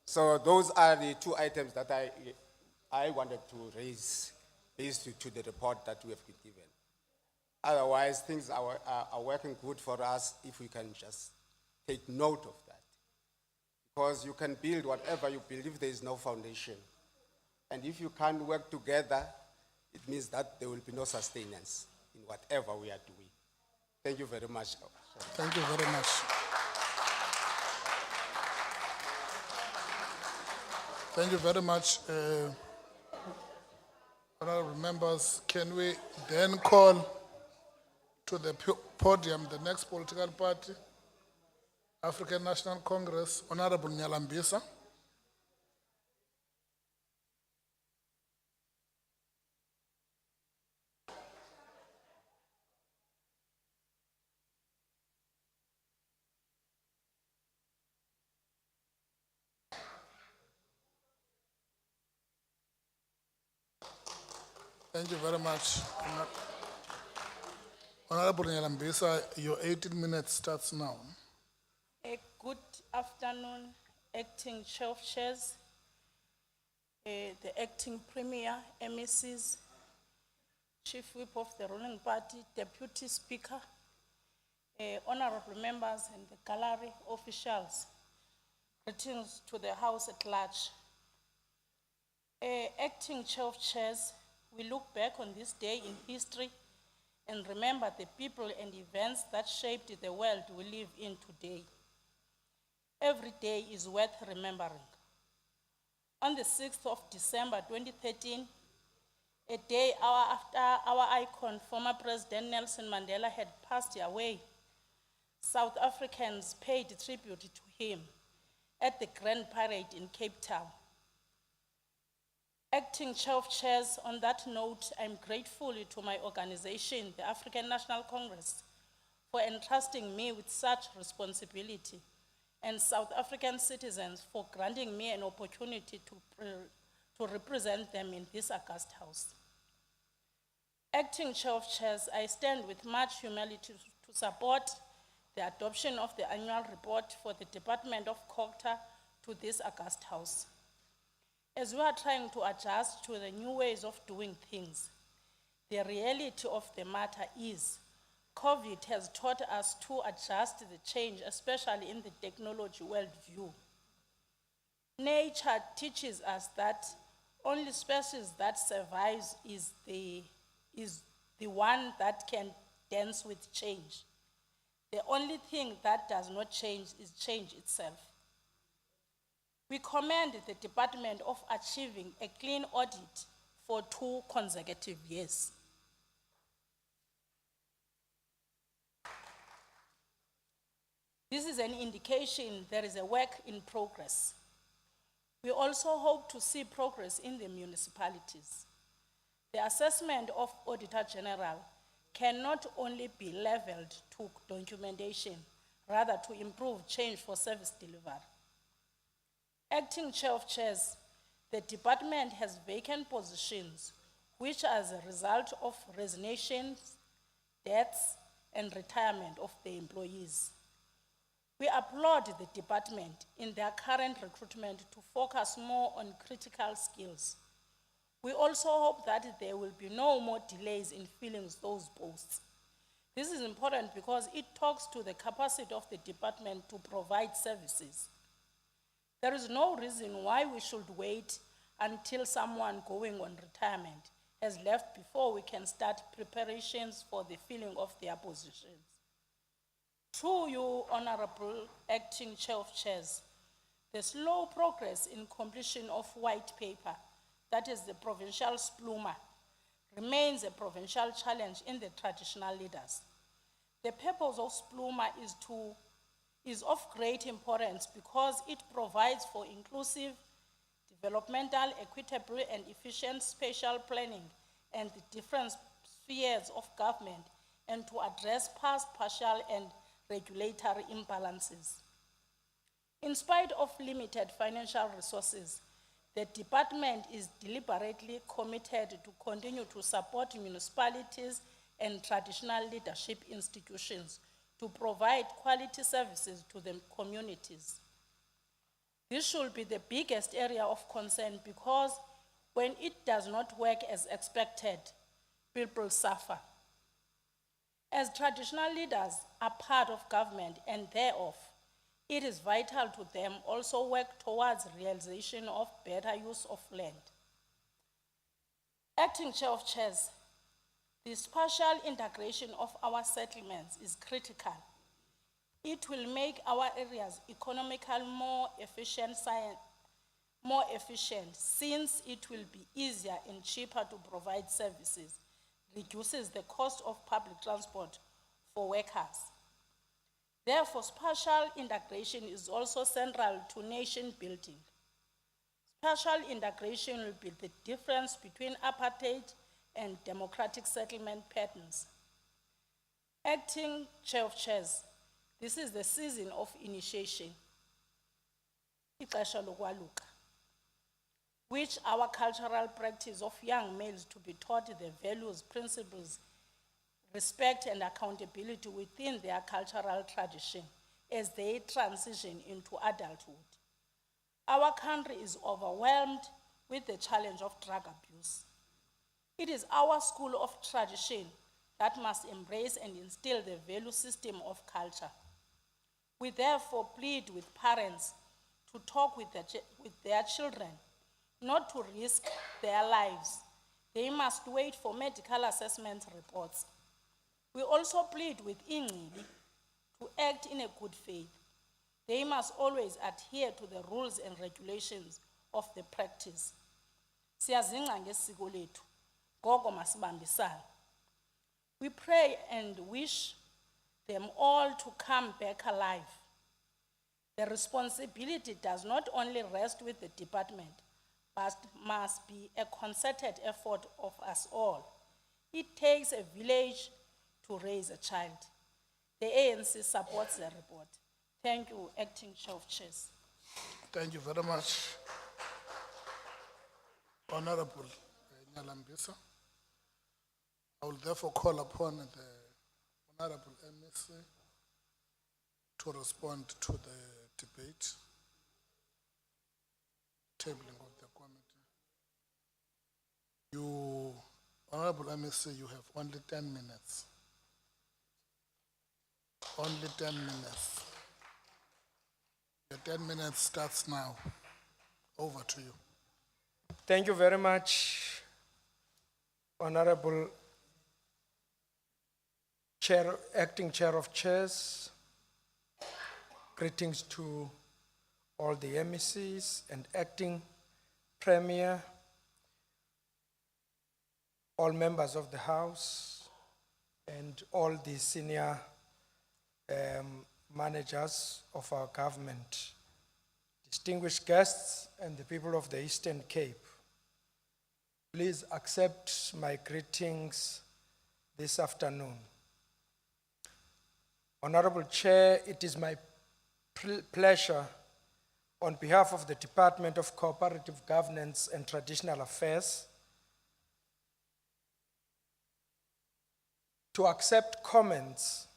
So those are the two items that I wanted to raise based to the report that we have been given. Otherwise, things are working good for us if we can just take note of that. Because you can build whatever you build if there is no foundation. And if you can't work together, it means that there will be no sustenance in whatever we are doing. Thank you very much.
Thank you very much. Thank you very much. Honorable members, can we then call to the podium the next political party, African National Congress, Honorable Nyalambisa. Thank you very much. Honorable Nyalambisa, your 18 minutes starts now.
Good afternoon, acting chair of chairs, the acting premier, MECs, chief whip of the ruling party, deputy speaker,
honorable members and the gallery officials, greetings to the House at large. Acting Chair of Chairs, we look back on this day in history and remember the people and events that shaped the world we live in today. Every day is worth remembering. On the 6th of December 2013, a day after our icon, former President Nelson Mandela, had passed away, South Africans paid tribute to him at the Grand Parade in Cape Town. Acting Chair of Chairs, on that note, I'm grateful to my organization, the African National Congress, for entrusting me with such responsibility, and South African citizens for granting me an opportunity to represent them in this august house. Acting Chair of Chairs, I stand with much humility to support the adoption of the annual report for the Department of Culture to this august house. As we are trying to adjust to the new ways of doing things, the reality of the matter is COVID has taught us to adjust the change, especially in the technology worldview. Nature teaches us that only species that survives is the one that can dance with change. The only thing that does not change is change itself. We commend the department of achieving a clean audit for 2 consecutive years. This is an indication there is a work in progress. We also hope to see progress in the municipalities. The assessment of Auditor General can not only be leveled to documentation, rather to improve change for service delivery. Acting Chair of Chairs, the department has vacant positions which as a result of resignations, deaths, and retirement of the employees. We applaud the department in their current recruitment to focus more on critical skills. We also hope that there will be no more delays in filling those posts. This is important because it talks to the capacity of the department to provide services. There is no reason why we should wait until someone going on retirement has left before we can start preparations for the filling of their positions. To you, Honorable Acting Chair of Chairs, the slow progress in completion of white paper, that is the provincial SPLUMA, remains a provincial challenge in the traditional leaders. The purpose of SPLUMA is of great importance because it provides for inclusive, developmental, equitable, and efficient spatial planning and the different spheres of government, and to address past, partial, and regulatory imbalances. In spite of limited financial resources, the department is deliberately committed to continue to support municipalities and traditional leadership institutions to provide quality services to the communities. This should be the biggest area of concern because when it does not work as expected, people suffer. As traditional leaders are part of government and thereof, it is vital to them also work towards realization of better use of land. Acting Chair of Chairs, the spatial integration of our settlements is critical. It will make our areas economically more efficient since it will be easier and cheaper to provide services, reduces the cost of public transport for workers. Therefore, spatial integration is also central to nation building. Spatial integration will be the difference between apartheid and democratic settlement patterns. Acting Chair of Chairs, this is the season of initiation, ixesha lokwaluka, which our cultural practice of young males to be taught the values, principles, respect, and accountability within their cultural tradition as they transition into adulthood. Our country is overwhelmed with the challenge of drug abuse. It is our school of tradition that must embrace and instill the value system of culture. We therefore plead with parents to talk with their children, not to risk their lives. They must wait for medical assessment reports. We also plead with Ingcibi to act in a good faith. They must always adhere to the rules and regulations of the practice. Siyazingca ngesiko lethu, ngoko masibambisane. We pray and wish them all to come back alive. The responsibility does not only rest with the department, but must be a concerted effort of us all. It takes a village to raise a child. The ANC supports the report. Thank you, Acting Chair of Chairs.
Thank you very much. Honorable Nyalambisa. I will therefore call upon the Honorable MEC to respond to the debate, tabling of the committee. You, Honorable MEC, you have only 10 minutes. Only 10 minutes. Your 10 minutes starts now. Over to you.
Thank you very much, Honorable Chair, Acting Chair of Chairs. Greetings to all the MECs and Acting Premier, all members of the House, and all the senior managers of our government, distinguished guests, and the people of the Eastern Cape. Please accept my greetings this afternoon. Honorable Chair, it is my pleasure on behalf of the Department of Cooperative Governance and Traditional Affairs to accept comments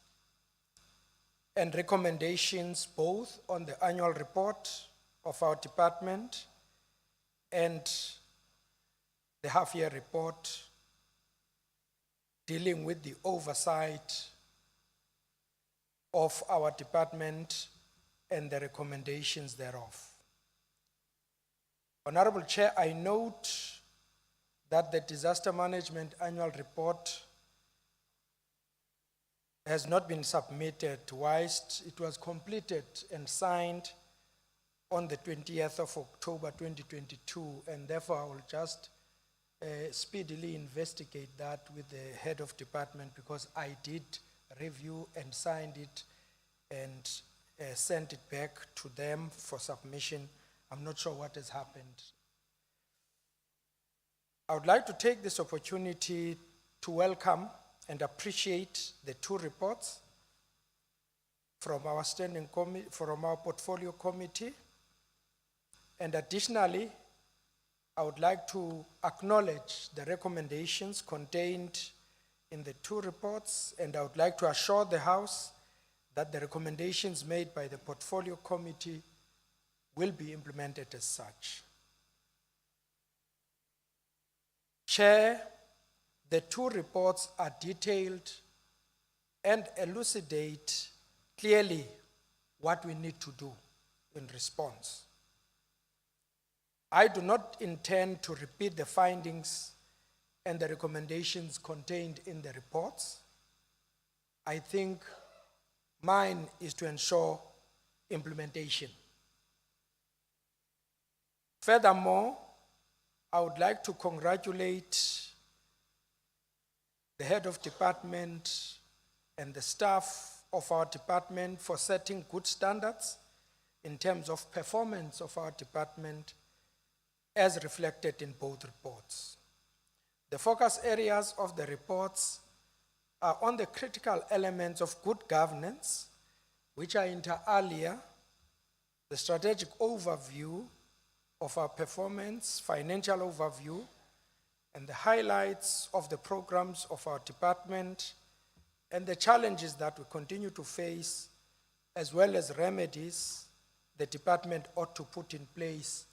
and recommendations both on the annual report of our department and the half-year report dealing with the oversight of our department and the recommendations thereof. Honorable Chair, I note that the Disaster Management Annual Report has not been submitted whilst it was completed and signed on the 20th of October 2022, and therefore I will just speedily investigate that with the head of department, because I did review and signed it and sent it back to them for submission. I'm not sure what has happened. I would like to take this opportunity to welcome and appreciate the two reports from our standing committee, from our portfolio committee. And additionally, I would like to acknowledge the recommendations contained in the two reports, and I would like to assure the House that the recommendations made by the portfolio committee will be implemented as such. Chair, the two reports are detailed and elucidate clearly what we need to do in response. I do not intend to repeat the findings and the recommendations contained in the reports. I think mine is to ensure implementation. Furthermore, I would like to congratulate the head of department and the staff of our department for setting good standards in terms of performance of our department as reflected in both reports. The focus areas of the reports are on the critical elements of good governance, which are inter alia, the strategic overview of our performance, financial overview, and the highlights of the programs of our department and the challenges that we continue to face, as well as remedies the department ought to put in place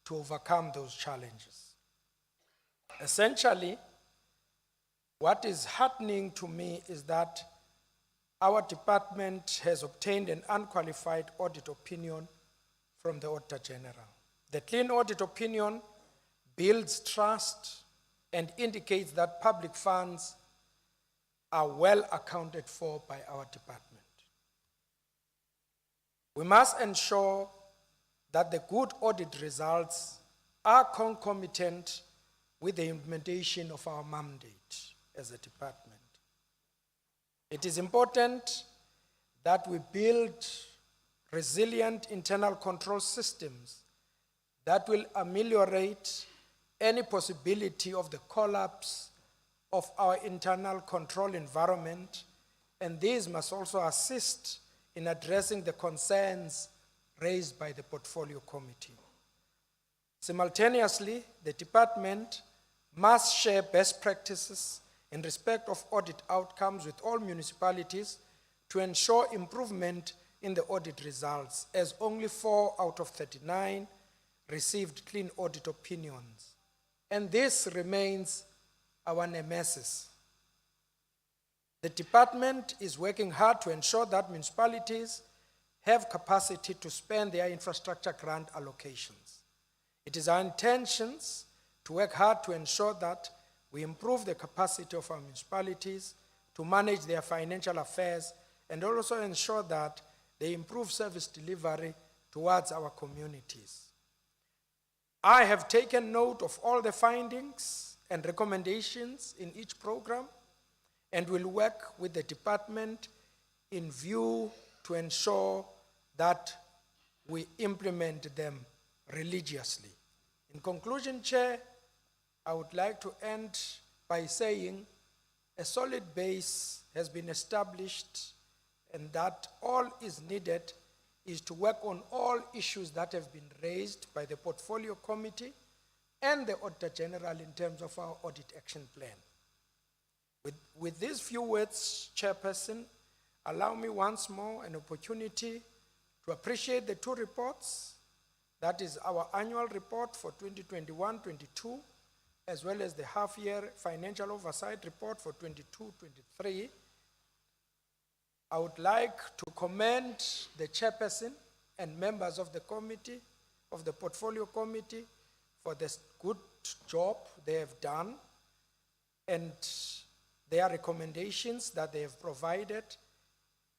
to overcome those challenges. Essentially, What is heartening to me is that our department has obtained an unqualified audit opinion from the Auditor General. The clean audit opinion builds trust and indicates that public funds are well accounted for by our department. We must ensure that the good audit results are concomitant with the implementation of our mandate as a department. It is important that we build resilient internal control systems that will ameliorate any possibility of the collapse of our internal control environment, and these must also assist in addressing the concerns raised by the Portfolio Committee. Simultaneously, the department must share best practices in respect of audit outcomes with all municipalities to ensure improvement in the audit results, as only 4 out of 39 received clean audit opinions. And this remains our nemesis. The department is working hard to ensure that municipalities have capacity to spend their infrastructure grant allocations. It is our intentions to work hard to ensure that we improve the capacity of our municipalities to manage their financial affairs and also ensure that they improve service delivery towards our communities. I have taken note of all the findings and recommendations in each program and will work with the department in view to ensure that we implement them religiously. In conclusion, Chair, I would like to end by saying a solid base has been established and that all is needed is to work on all issues that have been raised by the Portfolio Committee and the Auditor General in terms of our audit action plan. With these few words, Chairperson, allow me once more an opportunity to appreciate the two reports, that is our annual report for 2021-22, as well as the half-year financial oversight report for 22-23. I would like to commend the chairperson and members of the committee, of the Portfolio Committee, for this good job they have done and their recommendations that they have provided,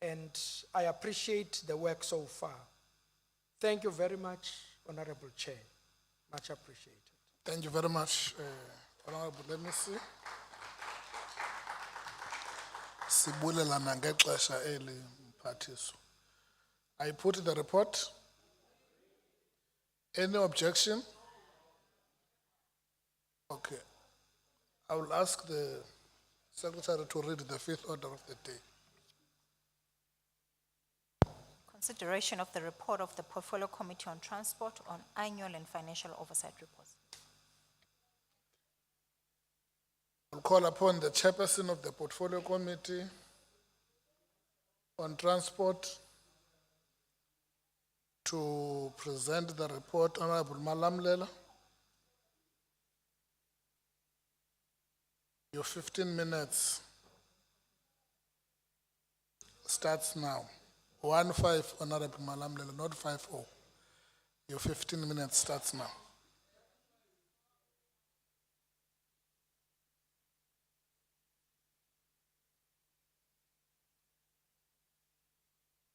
and I appreciate the work so far. Thank you very much, Honorable Chair. Much appreciated.
Thank you very much, Honorable. Let me see. Sibulelana ngexesha eli mphathiso. I put the report. Any objection? Okay. I will ask the Secretary to read the fifth order of the day.
Consideration of the report of the Portfolio Committee on Transport on annual and financial oversight reports.
I'll call upon the chairperson of the Portfolio Committee on Transport to present the report. Honorable Malamlela. Your 15 minutes starts now. 1-5, Honorable Malamlela, not 5-0. Your 15 minutes starts now.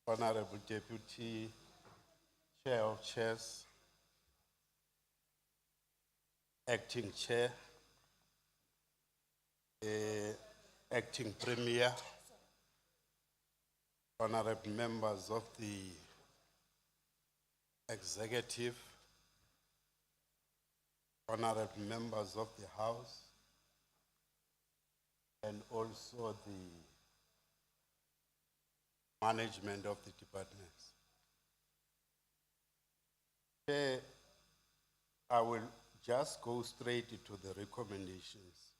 Honorable Deputy Chair of Chairs, Acting Chair, Acting Premier, honorable members of the Executive, honorable members of the House, and also the management of the departments. Chair, I will just go straight to the recommendations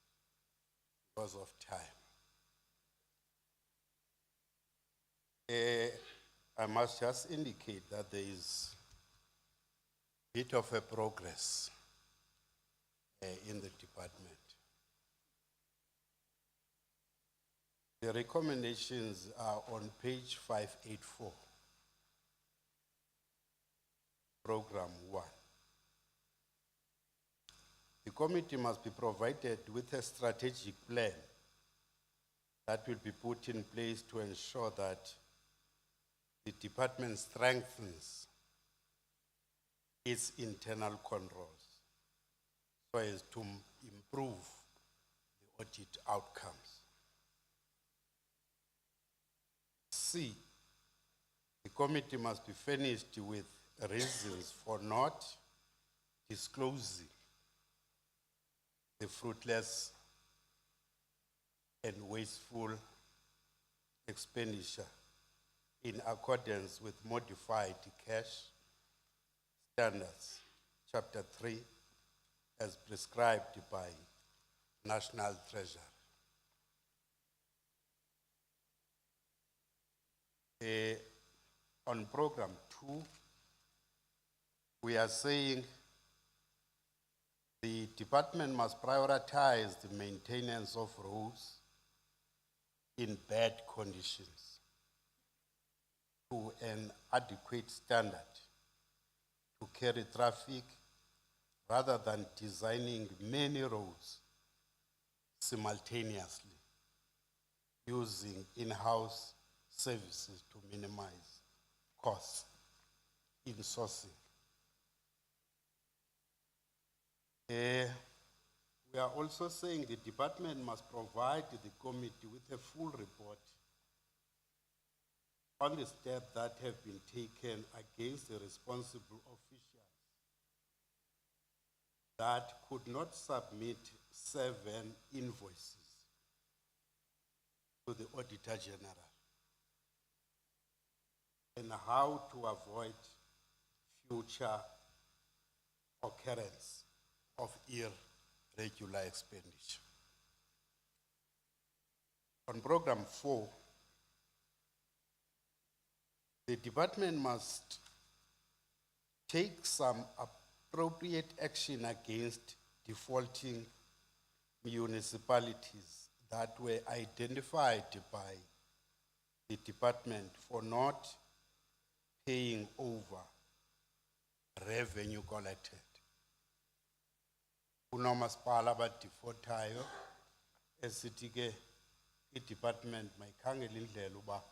because of time. I must just indicate that there is a bit of a progress in the department. The recommendations are on page 584. Program 1. The committee must be provided with a strategic plan that will be put in place to ensure that the department strengthens its internal controls so as to improve the audit outcomes. C, the committee must be furnished with reasons for not disclosing the fruitless and wasteful expenditure in accordance with modified cash standards, Chapter 3, as prescribed by National Treasury. On program 2, we are saying the department must prioritize the maintenance of roads in bad conditions to an adequate standard to carry traffic rather than designing many roads simultaneously using in-house services to minimize costs in sourcing. We are also saying the department must provide the committee with a full report on the steps that have been taken against the responsible officials that could not submit 7 invoices to the Auditor General, and how to avoid future occurrence of irregular expenditure. On program 4, the department must take some appropriate action against defaulting municipalities that were identified by the department for not paying over revenue collected. Unomasipala abadefaultayo esithi ke i-department mayikhangele indlela uba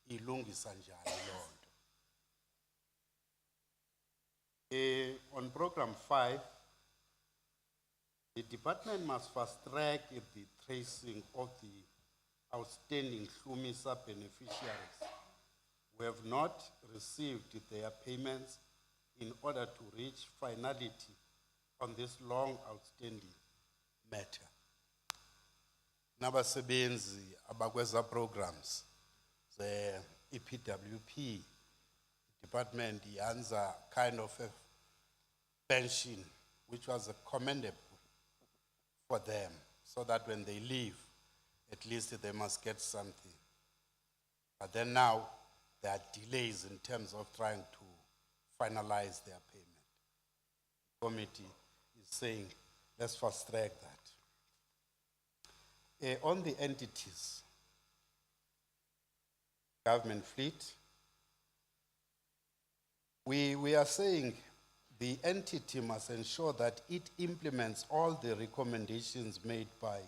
ilungisa njani loo nto. On program 5, the department must fast track the tracing of the outstanding Hlumisa beneficiaries who have not received their payments in order to reach finality on this long outstanding matter. Nabasebenzi abakweza programs the EPWP department yanza kind of a pension which was commendable for them, so that when they leave at least they must get something. But then now there are delays in terms of trying to finalize their payment. The committee is saying, let's fast track that. On the entities, government fleet, we are saying the entity must ensure that it implements all the recommendations made by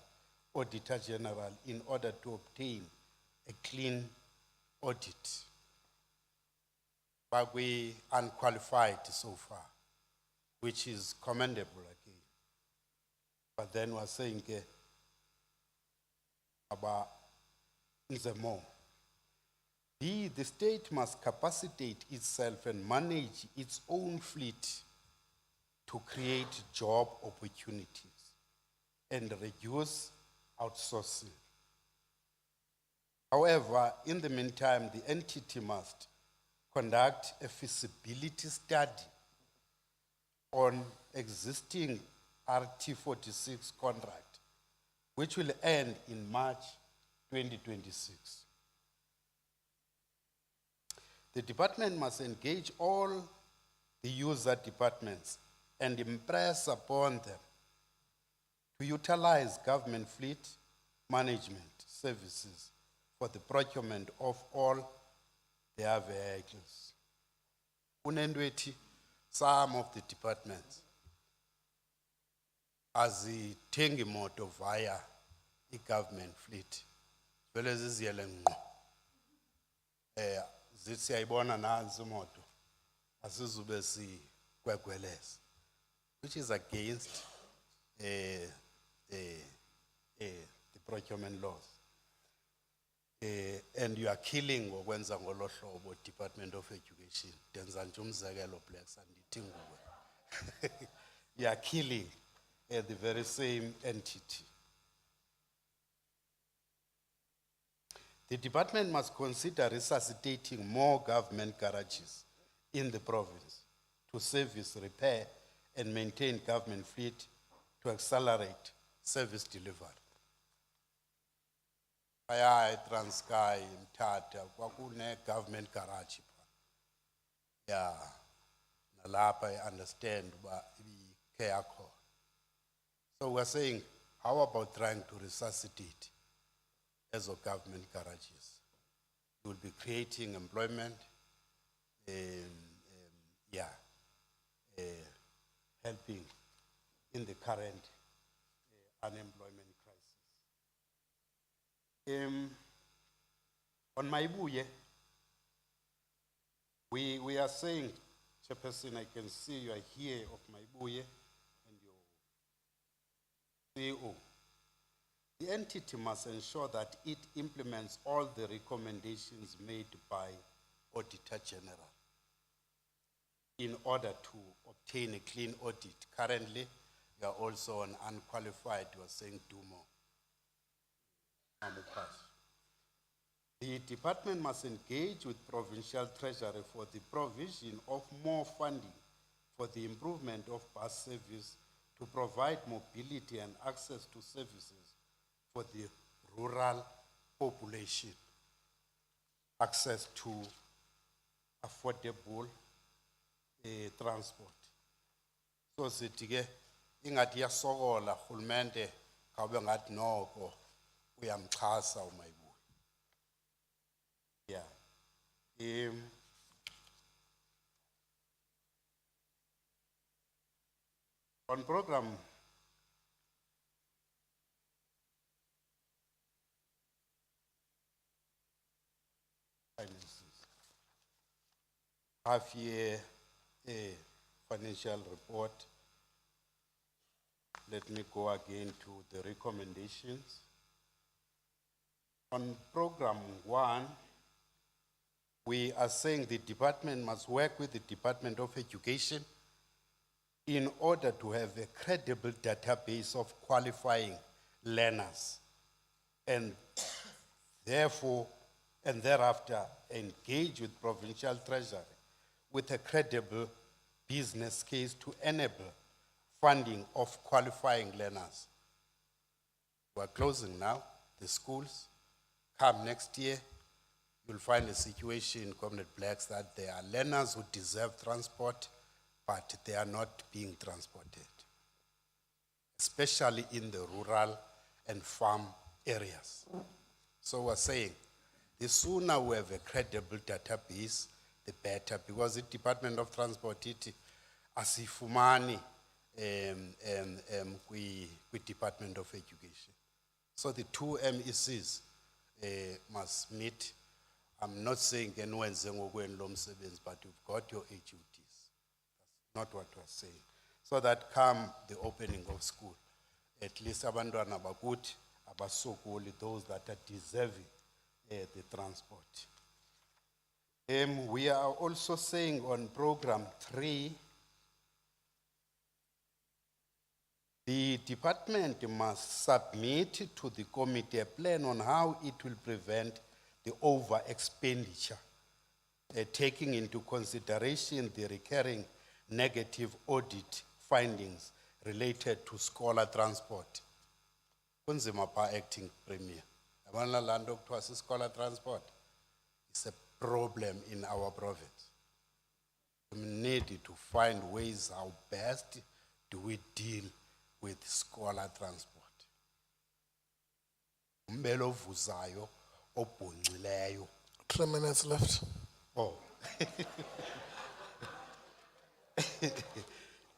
Auditor General in order to obtain a clean audit. But we unqualified so far, which is commendable again. But then we're saying about more. B, the state must capacitate itself and manage its own fleet to create job opportunities and reduce outsourcing. However, in the meantime, the entity must conduct a feasibility study on existing RT46 contract, which will end in March 2026. The department must engage all the user departments and impress upon them to utilize government fleet management services
for the procurement of all their vehicles. Unendweti, some of the departments azithengi imoto via i-government fleet. Vele ziziyele ngqo. Zithi siyayibona nansi imoto, asizube sikwegweleza, which is against the procurement laws. And you are killing ngokwenza ngolo hlobo Department of Education. Denza nje umzekelo Blacks andithi nguwe. You are killing the very same entity. The department must consider resuscitating more government garages in the province to service, repair, and maintain government fleet to accelerate service delivery. Aya Transkei, Mthatha, kwakune government garage. Yeah, nalapha I understand uba i-care call. So we're saying, how about trying to resuscitate as of government garages? You will be creating employment, helping in the current unemployment crisis. On Maibuye, we are saying, Chairperson, I can see you are here of Maibuye and your CEO. The entity must ensure that it implements all the recommendations made by Auditor General in order to obtain a clean audit. Currently, we are also on unqualified, we are saying do more. The department must engage with Provincial Treasury for the provision of more funding for the improvement of bus service to provide mobility and access to services for the rural population, access to affordable transport. So sithi ingathi yasokola urhulumente kabe ngathi noko uyamxhasa uMayibuye. Yeah. On program finances, half-year financial report. Let me go again to the recommendations. On program 1, we are saying the department must work with the Department of Education in order to have a credible database of qualifying learners and therefore and thereafter engage with Provincial Treasury with a credible business case to enable funding of qualifying learners. We're closing now the schools. Come next year, you'll find a situation in Comrade Blacks that there are learners who deserve transport, but they are not being transported, especially in the rural and farm areas. So we're saying, the sooner we have a credible database, the better, because the Department of Transport, it asifumani with Department of Education. So the two MECs must meet. I'm not saying anyone's but you've got your HUTs. That's not what we're saying. So that come the opening of school, at least abantwana bakuthi abasokoli, those that are deserving the transport. We are also saying on program 3, the department must submit to the committee a plan on how it will prevent the over expenditure, taking into consideration the recurring negative audit findings related to scholar transport. Kunzima pa acting premier. Abana lando kuthiwa scholar transport. It's a problem in our province. We need to find ways how best do we deal with scholar transport. Umbelo vuzayo obhunxileyo.
3 minutes left.
Oh.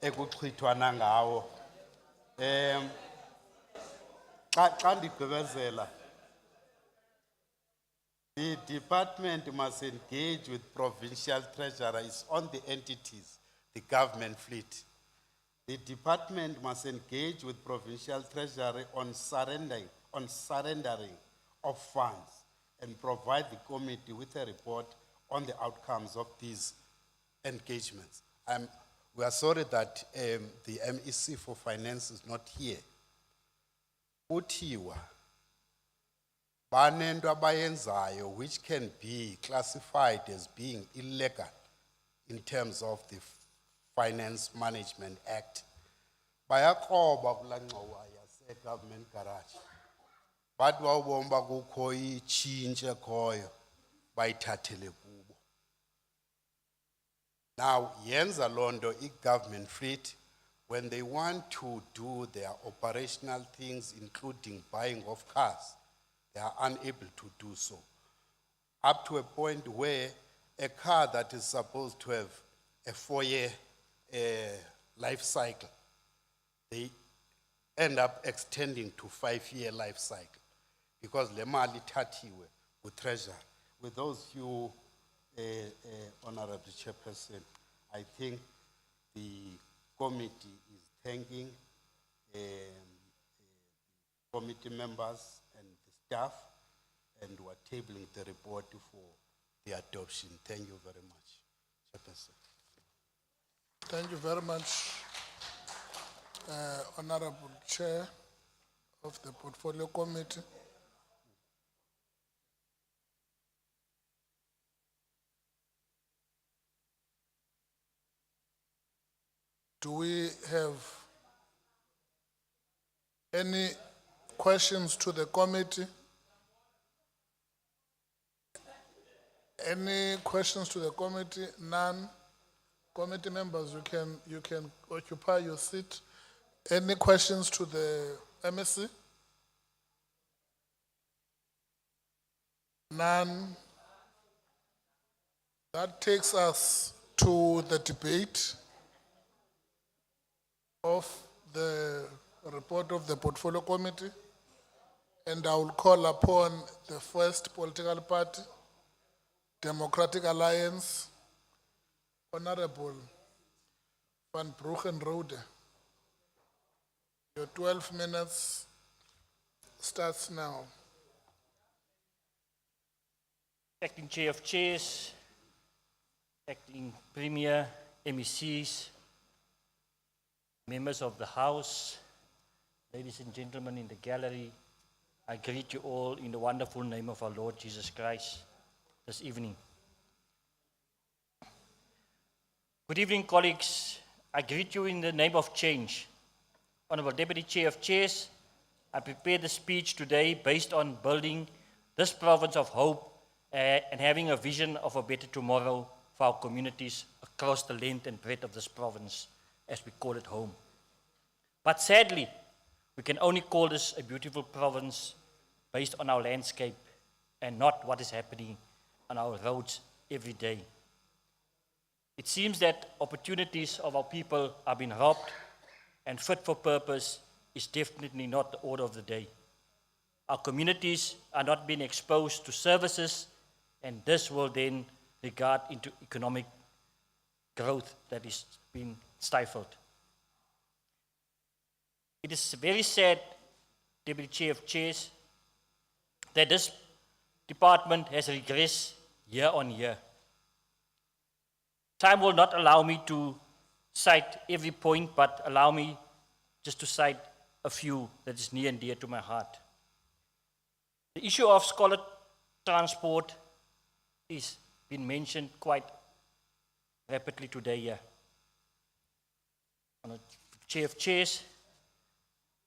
Ekuchithwana ngawo. Xa ndigqibezela, the department must engage with provincial treasurers on the entities, the government fleet. The department must engage with provincial treasury on surrendering of funds and provide the committee with a report on the outcomes of these engagements. We are sorry that the MEC for Finance is not here. Kuthiwa banento abayenzayo which can be classified as being illegal in terms of the Finance Management Act. Bayakroba kula ngxowa yase government garage. Bathi wawubomba kukho itshintshe ekhoyo bayithathele kubo. Now yenza londo i-government fleet when they want to do their operational things including buying of cars, they are unable to do so. Up to a point where a car that is supposed to have a 4-year life cycle, they end up extending to 5-year life cycle because le mali thathiwe with treasure. With those few, Honorable Chairperson, I think the committee is thanking committee members and the staff, and we're tabling the report for the adoption. Thank you very much, Chairperson.
Thank you very much, Honorable Chair of the Portfolio Committee. Do we have any questions to the committee? Any questions to the committee? None. Committee members, you can occupy your seat. Any questions to the MSc? None. That takes us to the debate of the report of the Portfolio Committee, and I will call upon the first political party, Democratic Alliance, Honorable Van Bruggenrode. Your 12 minutes starts now.
Acting Chair of Chairs, Acting Premier, MECs, members of the House, ladies and gentlemen in the gallery, I greet you all in the wonderful name of our Lord Jesus Christ this evening. Good evening, colleagues. I greet you in the name of change. Honorable Deputy Chair of Chairs, I prepared the speech today based on building this province of hope and having a vision of a better tomorrow for our communities across the length and breadth of this province, as we call it home. But sadly, we can only call this a beautiful province based on our landscape and not what is happening on our roads every day. It seems that opportunities of our people are being robbed, and fit for purpose is definitely not the order of the day. Our communities are not being exposed to services, and this will then regard into economic growth that is being stifled. It is very sad, Deputy Chair of Chairs, that this department has regressed year on year. Time will not allow me to cite every point, but allow me just to cite a few that is near and dear to my heart. The issue of scholar transport is been mentioned quite rapidly today here. On the Chair of Chairs,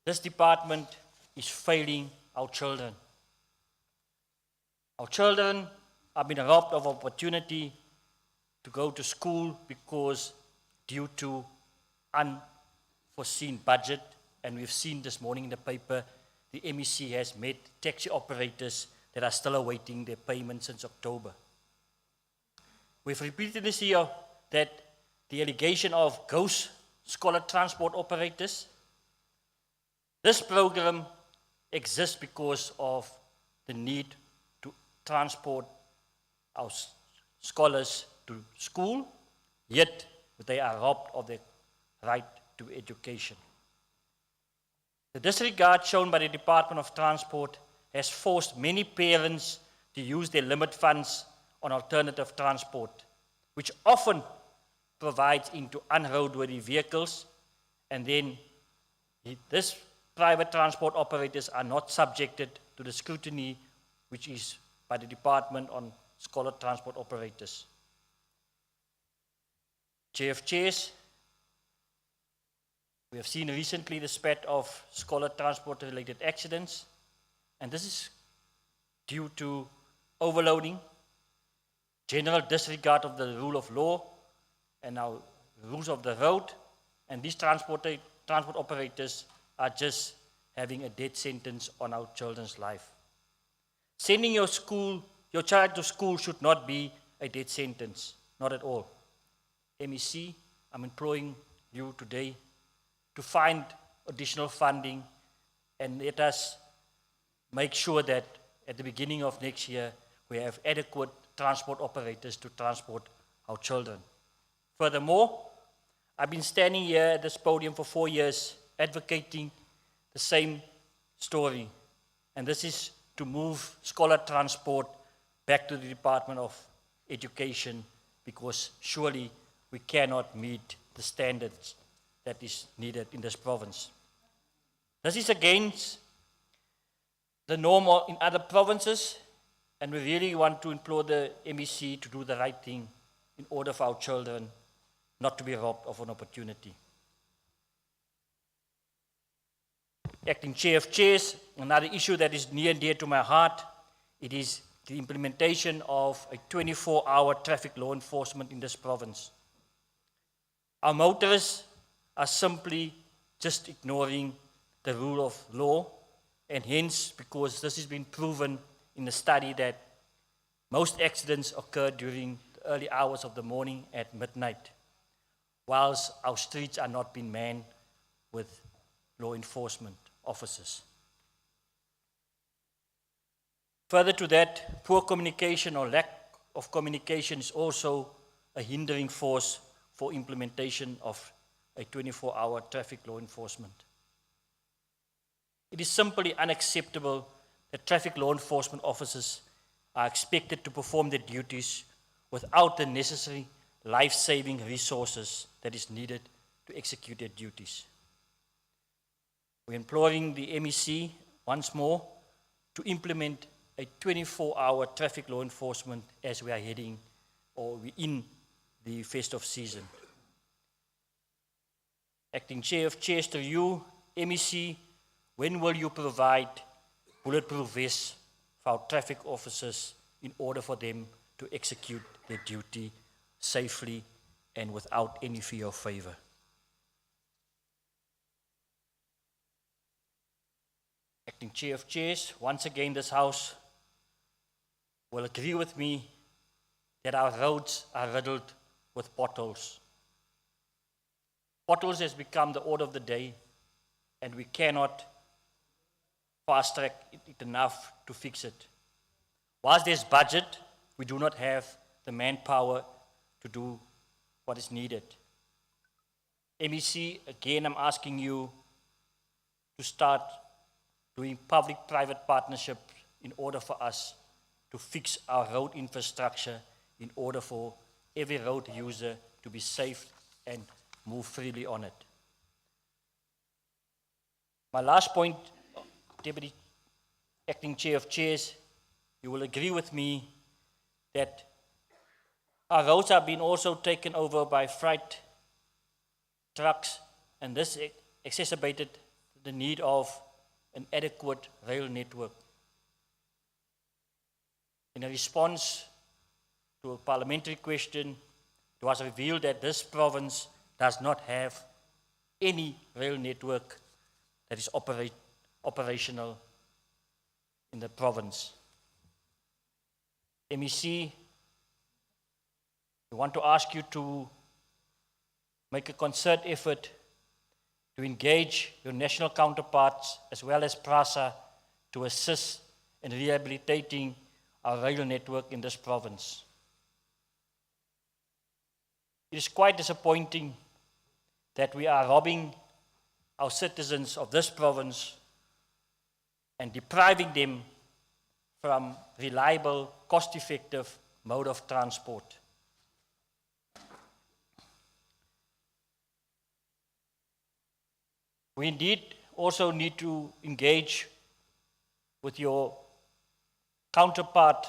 this department is failing our children. Our children are being robbed of opportunity to go to school because due to unforeseen budget, and we've seen this morning in the paper, the MEC has met taxi operators that are still awaiting their payment since October. We've repeatedly seen that the allegation of ghost scholar transport operators. This program exists because of the need to transport our scholars to school, yet they are robbed of their right to education. The disregard shown by the Department of Transport has forced many parents to use their limit funds on alternative transport, which often provides into unroadworthy vehicles, and then this private transport operators are not subjected to the scrutiny which is by the Department on scholar transport operators. JFJs, we have seen recently the spat of scholar transport related accidents, and this is due to overloading, general disregard of the rule of law and our rules of the road, and these transport operators are just having a death sentence on our children's life. Sending your child to school should not be a death sentence, not at all. MEC, I'm imploring you today to find additional funding and let us make sure that at the beginning of next year we have adequate transport operators to transport our children. Furthermore, I've been standing here at this podium for 4 years advocating the same story, and this is to move scholar transport back to the Department of Education, because surely we cannot meet the standards that is needed in this province. This is against the norm in other provinces, and we really want to implore the MEC to do the right thing in order for our children not to be robbed of an opportunity. Acting Chair of Chairs, another issue that is near and dear to my heart, it is the implementation of a 24-hour traffic law enforcement in this province. Our motorists are simply just ignoring the rule of law, and hence, because this has been proven in a study that most accidents occur during the early hours of the morning at midnight, whilst our streets are not being manned with law enforcement officers. Further to that, poor communication or lack of communication is also a hindering force for implementation of a 24-hour traffic law enforcement. It is simply unacceptable that traffic law enforcement officers are expected to perform their duties without the necessary life-saving resources that is needed to execute their duties. We're imploring the MEC once more to implement a 24-hour traffic law enforcement as we are heading or we're in the festive season. Acting Chair of Chairs to you, MEC, when will you provide bulletproof vests for our traffic officers in order for them to execute their duty safely and without any fear of favor? Acting Chair of Chairs, once again this House will agree with me that our roads are riddled with potholes. Potholes has become the order of the day, and we cannot fast track it enough to fix it. Whilst there's budget, we do not have the manpower to do what is needed. MEC, again, I'm asking you to start doing public-private partnership in order for us to fix our road infrastructure in order for every road user to be safe and move freely on it. My last point, Deputy Acting Chair of Chairs, you will agree with me that our roads have been also taken over by freight trucks, and this exacerbated the need of an adequate rail network. In a response to a parliamentary question, it was revealed that this province does not have any rail network that is operational in the province. MEC, we want to ask you to make a concerted effort to engage your national counterparts as well as PRASA to assist in rehabilitating our rail network in this province. It is quite disappointing that we are robbing our citizens of this province and depriving them from reliable, cost-effective mode of transport. We indeed also need to engage with your counterpart,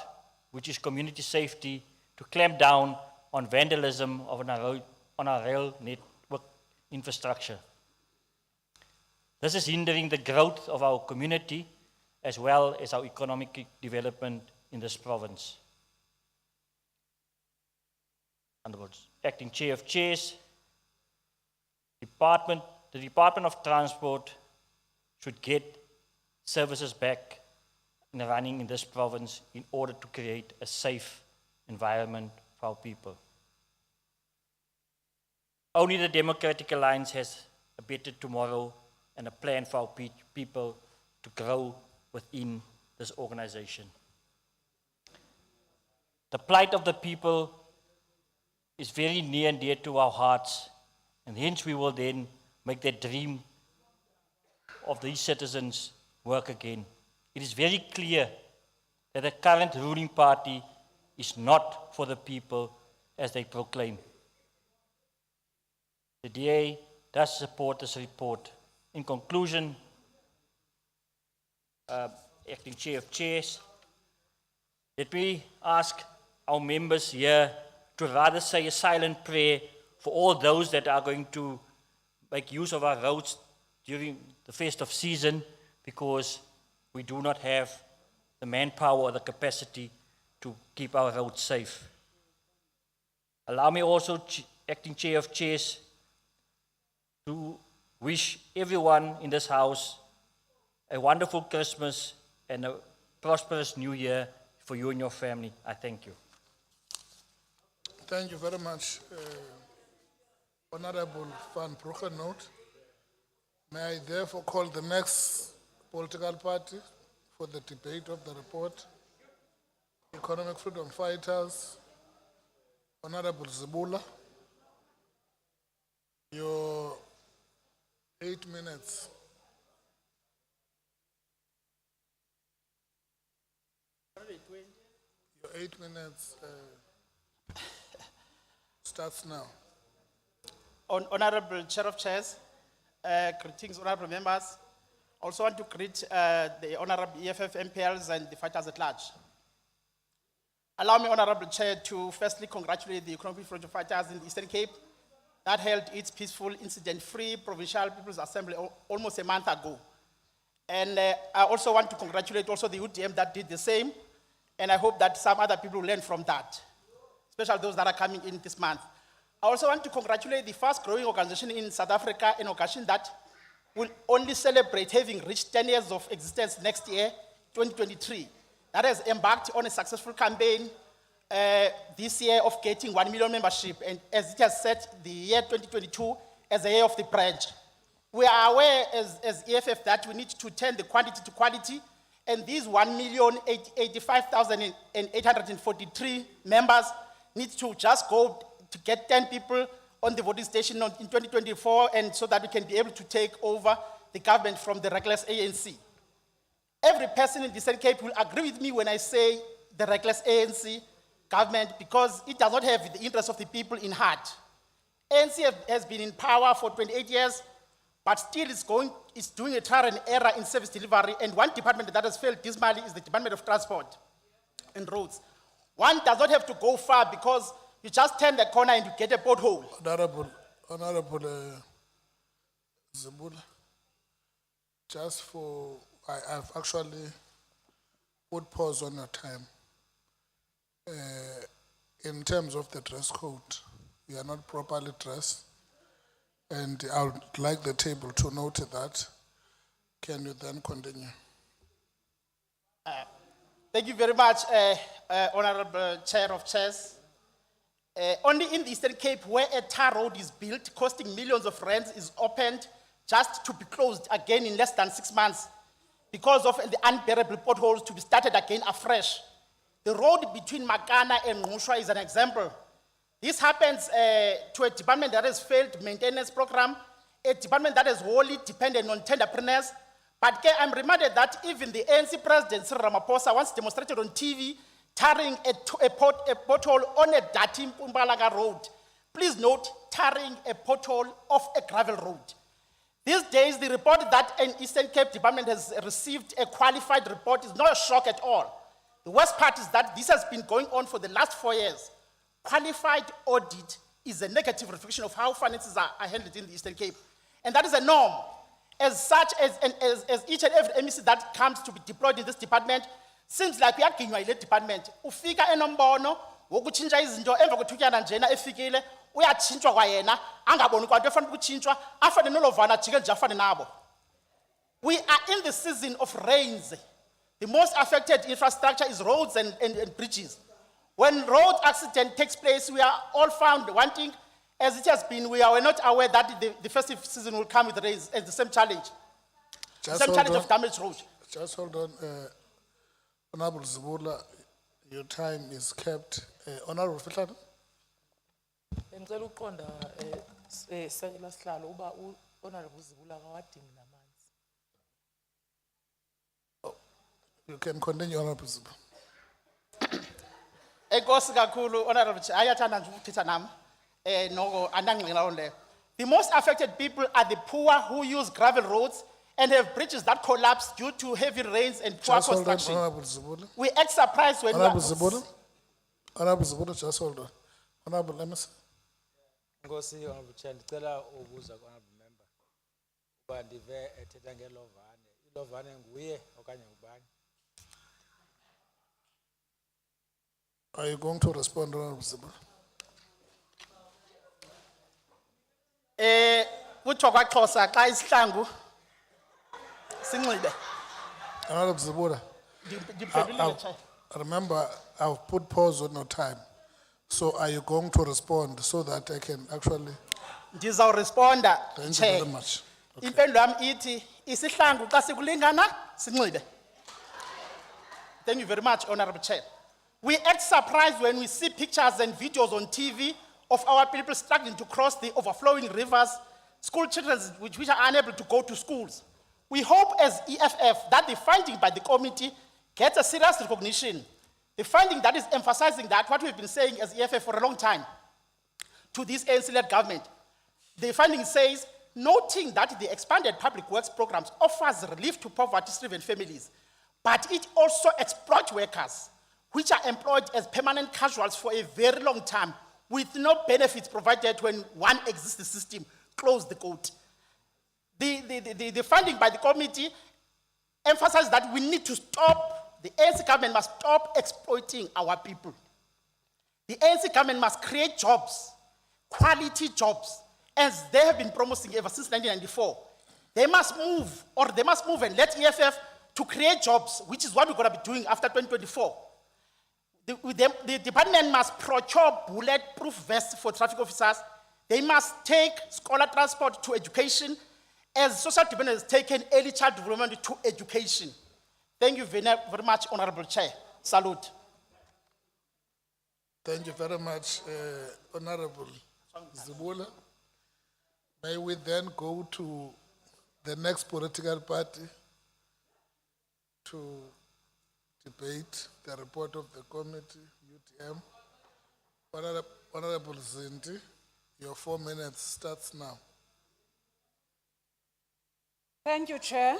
which is community safety, to clamp down on vandalism on our rail network infrastructure. This is hindering the growth of our community as well as our economic development in this province. Honorable Acting Chair of Chairs, the Department of Transport should get services back in running in this province in order to create a safe environment for our people. Only the Democratic Alliance has a better tomorrow and a plan for our people to grow within this organization. The plight of the people is very near and dear to our hearts, and hence we will then make that dream of these citizens work again. It is very clear that the current ruling party is not for the people as they proclaim. The DA does support this report. In conclusion, Acting Chair of Chairs, let me ask our members here to rather say a silent prayer for all those that are going to make use of our roads during the festive season, because we do not have the manpower or the capacity to keep our roads safe. Allow me also, Acting Chair of Chairs, to wish everyone in this house a wonderful Christmas and a prosperous New Year for you and your family. I thank you.
Thank you very much, Honorable Van Broekenoot. May I therefore call the next political party for the debate of the report? Economic Freedom Fighters, Honorable Zebula. Your 8 minutes. Your 8 minutes starts now.
Honorable Chair of Chairs, greetings, honorable members. Also want to greet the honorable EFF MPLs and the fighters at large. Allow me, Honorable Chair, to firstly congratulate the Economic Freedom Fighters in the Eastern Cape that held its peaceful, incident-free Provincial People's Assembly almost a month ago. And I also want to congratulate also the UDM that did the same, and I hope that some other people will learn from that, especially those that are coming in this month. I also want to congratulate the fast-growing organization in South Africa, an organization that will only celebrate having reached 10 years of existence next year, 2023. That has embarked on a successful campaign this year of getting 1 million membership, and as it has set the year 2022 as a year of the branch. We are aware as EFF that we need to turn the quantity to quality, and these 1,085,843 members need to just go to get 10 people on the voting station in 2024, and so that we can be able to take over the government from the reckless ANC. Every person in the Eastern Cape will agree with me when I say the reckless ANC government, because it does not have the interests of the people in heart. ANC has been in power for 28 years, but still is doing a trial and error in service delivery, and one department that has failed dismally is the Department of Transport and Roads. One does not have to go far, because you just turn the corner and you get a pothole.
Honorable Zebula, just for, I've actually put pause on your time. In terms of the dress code, we are not properly dressed, and I would like the table to note that. Can you then continue?
Thank you very much, Honorable Chair of Chairs. Only in the Eastern Cape, where a tar road is built, costing millions of rands, is opened just to be closed again in less than 6 months because of the unbearable potholes to be started again afresh. The road between Makana and Ngqushwa is an example. This happens to a department that has failed maintenance program, a department that is wholly dependent on tenderpreneurs. But I'm reminded that even the ANC president, Cyril Ramaphosa, once demonstrated on TV, tarring a pothole on a Dati Mpumalanga road. Please note, tarring a pothole of a gravel road. These days, the report that an Eastern Cape department has received a qualified report is not a shock at all. The worst part is that this has been going on for the last 4 years. Qualified audit is a negative reflection of how finances are handled in the Eastern Cape. And that is a norm. As such, as each and every MEC that comes to be deployed in this department, seems like we are in the department. Ufika enombono, wokuchinja izinto emva kwethutyana njena efikile, uyatshintshwa kwayena, angaboni kwanto efana ukutshintshwa, afane nolovana jike nje afane nabo. We are in the season of rains. The most affected infrastructure is roads and bridges. When road accident takes place, we are all found wanting, as it has been, we are not aware that the festive season will come with rains as the same challenge. The same challenge of damaged roads.
Just hold on. Honorable Zibula, your time is kept. Honorable Fihlano?
Ngicela uqonda sekela sihlalo uba honorable Zibula akawadingi namanzi.
You can continue, Honorable Zibula.
Enkosi kakhulu, Honorable Chair, ayathanda nje ukuthetha nami. No, andangxela on there. The most affected people are the poor who use gravel roads and have bridges that collapse due to heavy rains and poor
Just hold on,
construction.
Honorable Zibula.
We act surprised when
Honorable Zibula. Honorable Zibula, just hold on. Honorable Emerson.
Ngosi Honorable Chair, ndicela ubuza honorable member. Uba ndive ethetha ngelovane. Ilovane nguye okanye ngubani?
Are you going to respond, Honorable Zibula?
Kuthiwa kwaXhosa xa isihlangu sinxibe.
Honorable Zibula.
Ndiphendulile, Chair.
Remember, I've put pause on your time. So are you going to respond so that I can actually?
Ndizawuresponda,
Thank you
Chair.
very much.
Impendulo yami ithi isihlangu xa sikulingana sinxibe. Thank you very much, Honorable Chair. We act surprised when we see pictures and videos on TV of our people struggling to cross the overflowing rivers, school children which are unable to go to schools. We hope as EFF that the finding by the committee gets a serious recognition. The finding that is emphasizing that what we've been saying as EFF for a long time to this ANC-led government. The finding says, noting that the expanded public works programs offers relief to poverty-stricken families, but it also exploits workers which are employed as permanent casuals for a very long time with no benefits provided when one existing system closed the quote. The funding by the committee emphasizes that we need to stop, the ANC government must stop exploiting our people. The ANC government must create jobs, quality jobs, as they have been promising ever since 1994. They must move and let EFF to create jobs, which is what we're going to be doing after 2024. The department must procure bulletproof vests for traffic officers. They must take scholar transport to education, as social development has taken early child development to education. Thank you very much, Honorable Chair. Salute.
Thank you very much, Honorable Zibula. May we then go to the next political party to debate the report of the committee, UTM. Honorable Zinti, your 4 minutes starts now.
Thank you, Chair.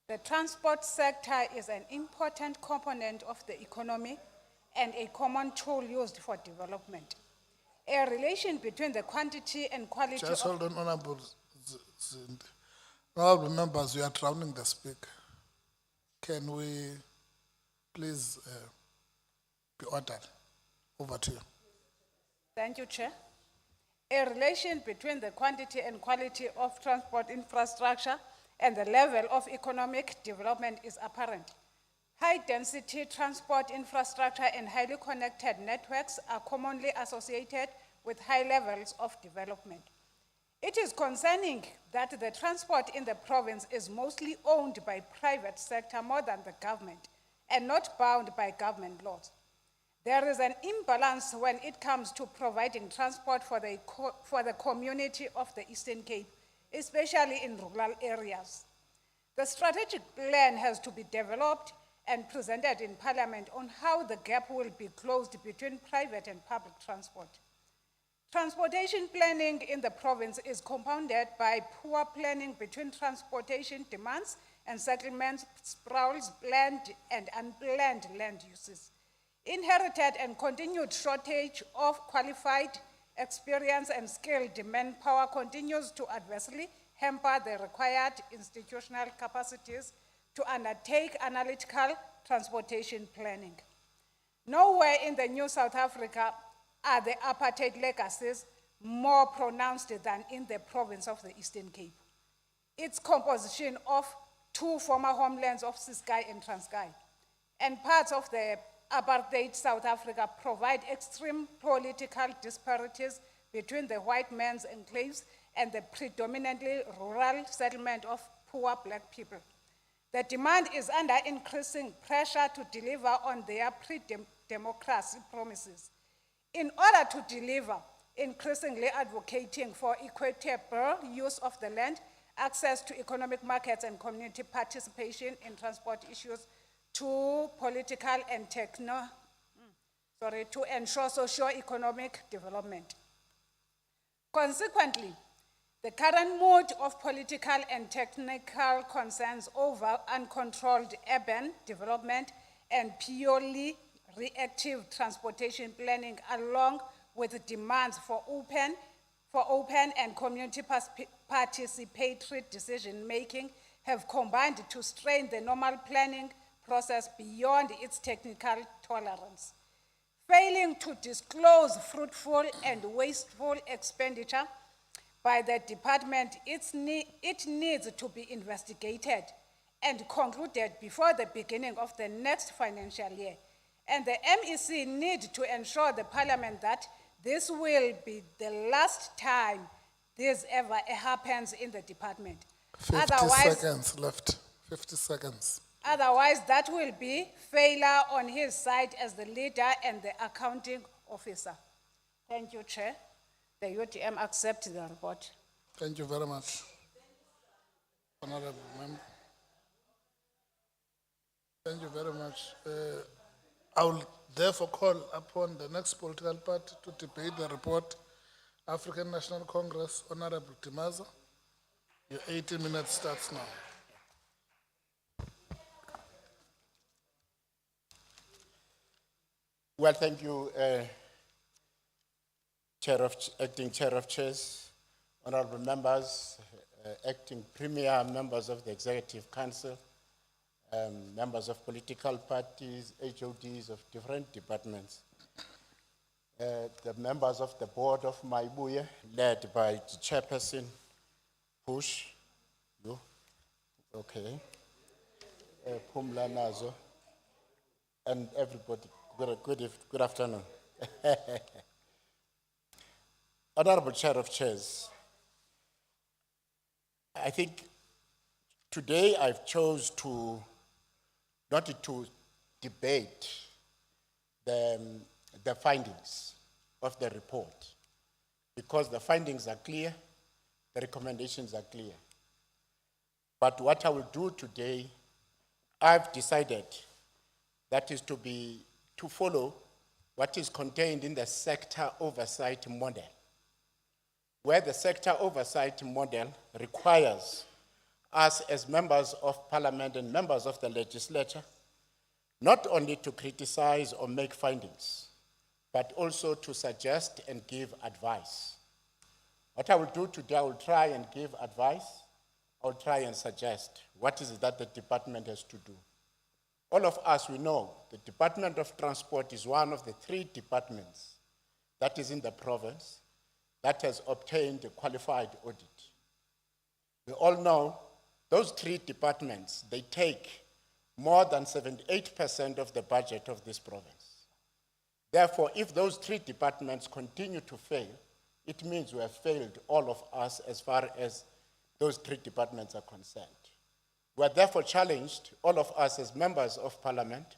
The transport sector is an important component of the economy and a common tool used for development. A relation between the quantity and quality
Just
of...
hold on, Honorable Zinti. Honorable members, you are drowning the speaker. Can we please be ordered? Over to you.
Thank you, Chair. A relation between the quantity and quality of transport infrastructure and the level of economic development is apparent. High-density transport infrastructure and highly connected networks are commonly associated with high levels of development. It is concerning that the transport in the province is mostly owned by private sector more than the government and not bound by government laws. There is an imbalance when it comes to providing transport for the community of the Eastern Cape, especially in rural areas. The strategic plan has to be developed and presented in Parliament on how the gap will be closed between private and public transport. Transportation planning in the province is compounded by poor planning between transportation demands and settlements, sprawls, planned and unplanned land uses. Inherited and continued shortage of qualified, experience and skilled manpower continues to adversely hamper the required institutional capacities to undertake analytical transportation planning. Nowhere in the New South Africa are the apartheid legacies more pronounced than in the province of the Eastern Cape. Its composition of two former homelands of Ciskei and Transkei and parts of the apartheid South Africa provide extreme political disparities between the white man's enclaves and the predominantly rural settlement of poor black people. The demand is under increasing pressure to deliver on their pre-democracy promises. In order to deliver, increasingly advocating for equitable use of the land, access to economic markets and community participation in transport issues to political and to ensure socio-economic development. Consequently, the current mode of political and technical concerns over uncontrolled urban development and purely reactive transportation planning, along with demands for open and community participatory decision-making, have combined to strain the normal planning process beyond its technical tolerance. Failing to disclose fruitful and wasteful expenditure by the department, it needs to be investigated and concluded before the beginning of the next financial year. And the MEC need to ensure the Parliament that this will be the last time this ever happens in the department.
50 seconds left. 50 seconds.
Otherwise, that will be failure on his side as the leader and the accounting officer. Thank you, Chair. The UTM accepts the report.
Thank you very much. Honorable Member. Thank you very much. I will therefore call upon the next political party to debate the report, African National Congress, Honorable Timaza. Your 18 minutes starts now.
Well, thank you, Acting Chair of Chairs, honorable members, acting premier members of the Executive Council, members of political parties, HODs of different departments, the members of the board of Maibuye, led by the chairperson, Push, you, okay, Pumla Nazo, and everybody. Good afternoon. Honorable Chair of Chairs, I think today I've chose to not to debate the findings of the report, because the findings are clear, the recommendations are clear. But what I will do today, I've decided that is to follow what is contained in the sector oversight model, where the sector oversight model requires us as members of parliament and members of the legislature not only to criticize or make findings, but also to suggest and give advice. What I will do today, I will try and give advice, I will try and suggest what is it that the department has to do. All of us, we know the Department of Transport is one of the 3 departments that is in the province that has obtained a qualified audit. We all know those 3 departments, they take more than 78% of the budget of this province. Therefore, if those three departments continue to fail, it means we have failed, all of us, as far as those three departments are concerned. We are therefore challenged, all of us as members of parliament,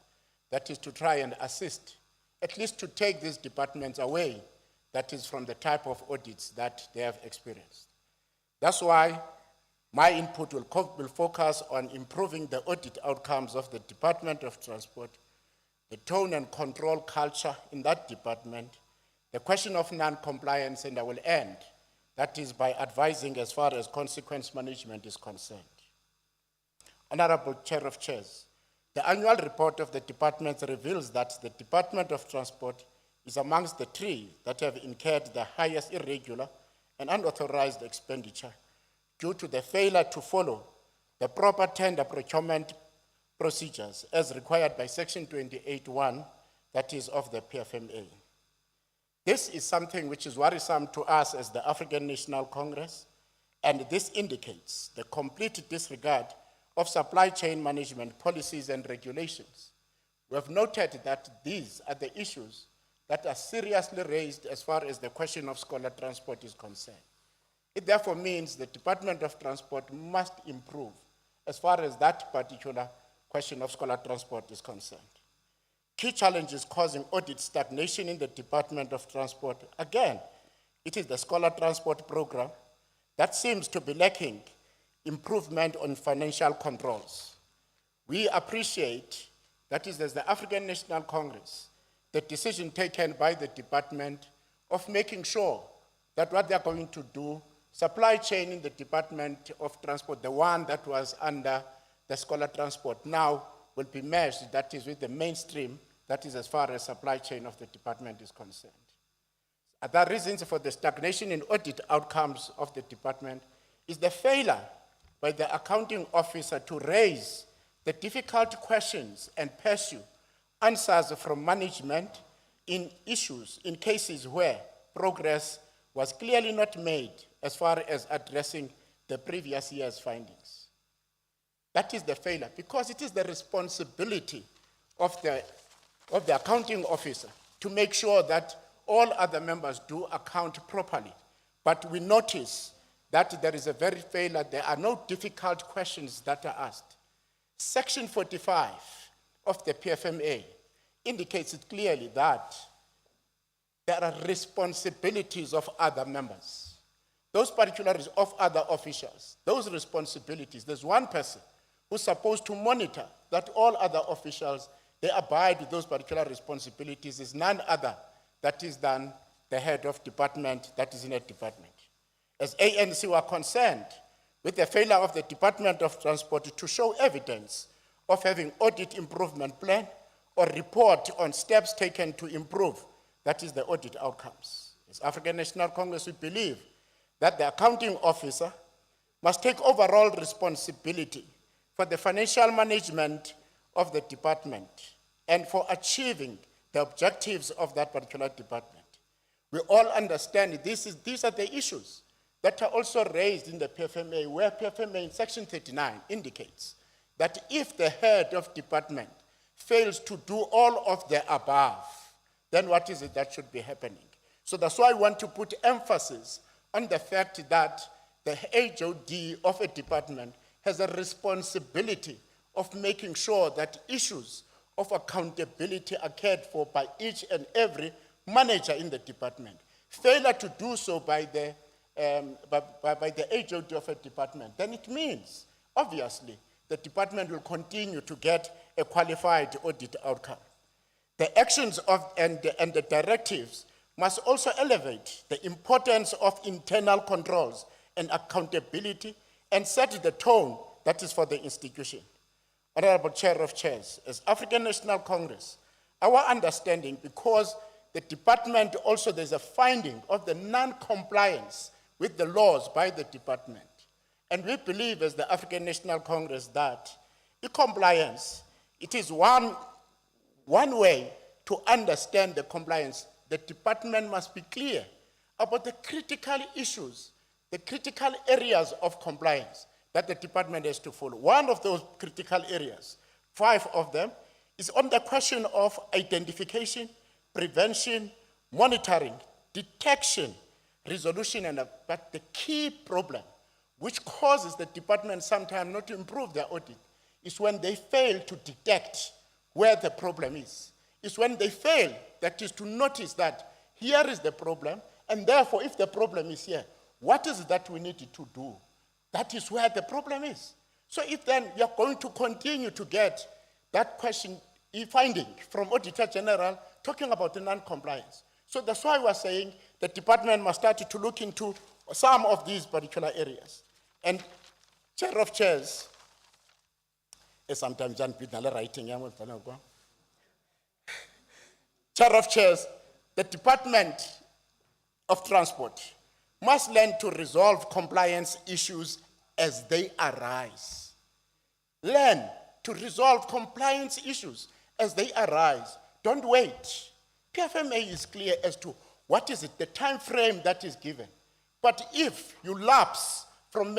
that is to try and assist, at least to take these departments away, that is from the type of audits that they have experienced. That's why my input will focus on improving the audit outcomes of the Department of Transport, the tone and control culture in that department, the question of non-compliance, and I will end, that is by advising as far as consequence management is concerned. Honorable Chair of Chairs, the annual report of the department reveals that the Department of Transport is amongst the three that have incurred the highest irregular and unauthorized expenditure due to the failure to follow the proper tender procurement procedures as required by Section 28(1), that is of the PFMA. This is something which is worrisome to us as the African National Congress, and this indicates the complete disregard of supply chain management policies and regulations. We have noted that these are the issues that are seriously raised as far as the question of scholar transport is concerned. It therefore means the Department of Transport must improve as far as that particular question of scholar transport is concerned. Key challenges causing audit stagnation in the Department of Transport, again, it is the scholar transport program that seems to be lacking improvement on financial controls. We appreciate, that is as the African National Congress, the decision taken by the department of making sure that what they're going to do, supply chain in the Department of Transport, the one that was under the scholar transport, now will be merged, that is with the mainstream, that is as far as supply chain of the department is concerned. Other reasons for the stagnation in audit outcomes of the department is the failure by the accounting officer to raise the difficult questions and pursue answers from management in issues, in cases where progress was clearly not made as far as addressing the previous year's findings. That is the failure, because it is the responsibility of the accounting officer to make sure that all other members do account properly. But we notice that there is a very failure. There are no difficult questions that are asked. Section 45 of the PFMA indicates it clearly that there are responsibilities of other members. Those particulars of other officials, those responsibilities, there's one person who's supposed to monitor that all other officials, they abide with those particular responsibilities, is none other that is than the head of department that is in a department. As ANC, we are concerned with the failure of the Department of Transport to show evidence of having audit improvement plan or report on steps taken to improve, that is the audit outcomes. As African National Congress, we believe that the accounting officer must take overall responsibility for the financial management of the department and for achieving the objectives of that particular department. We all understand these are the issues that are also raised in the PFMA, where PFMA in Section 39 indicates that if the head of department fails to do all of the above, then what is it that should be happening? So that's why I want to put emphasis on the fact that the HOD of a department has a responsibility of making sure that issues of accountability are cared for by each and every manager in the department. Failure to do so by the HOD of a department, then it means, obviously, the department will continue to get a qualified audit outcome. The actions of and the directives must also elevate the importance of internal controls and accountability and set the tone that is for the institution. Honorable Chair of Chairs, as African National Congress, our understanding, because the department also, there's a finding of the non-compliance with the laws by the department. And we believe as the African National Congress that the compliance, it is one way to understand the compliance. The department must be clear about the critical issues, the critical areas of compliance that the department has to follow. One of those critical areas 5 of them, is on the question of identification, prevention, monitoring, detection, resolution, but the key problem which causes the department sometimes not to improve their audit is when they fail to detect where the problem is. It's when they fail, that is to notice that here is the problem, and therefore if the problem is here, what is it that we need to do? That is where the problem is. So if then you're going to continue to get that question, finding from Auditor General talking about the non-compliance. So that's why we're saying the department must start to look into some of these particular areas. And Chair of Chairs, sometimes I'm writing. Chair of Chairs, the Department of Transport must learn to resolve compliance issues as they arise. Learn to resolve compliance issues as they arise. Don't wait. PFMA is clear as to what is it, the time frame that is given. But if you lapse from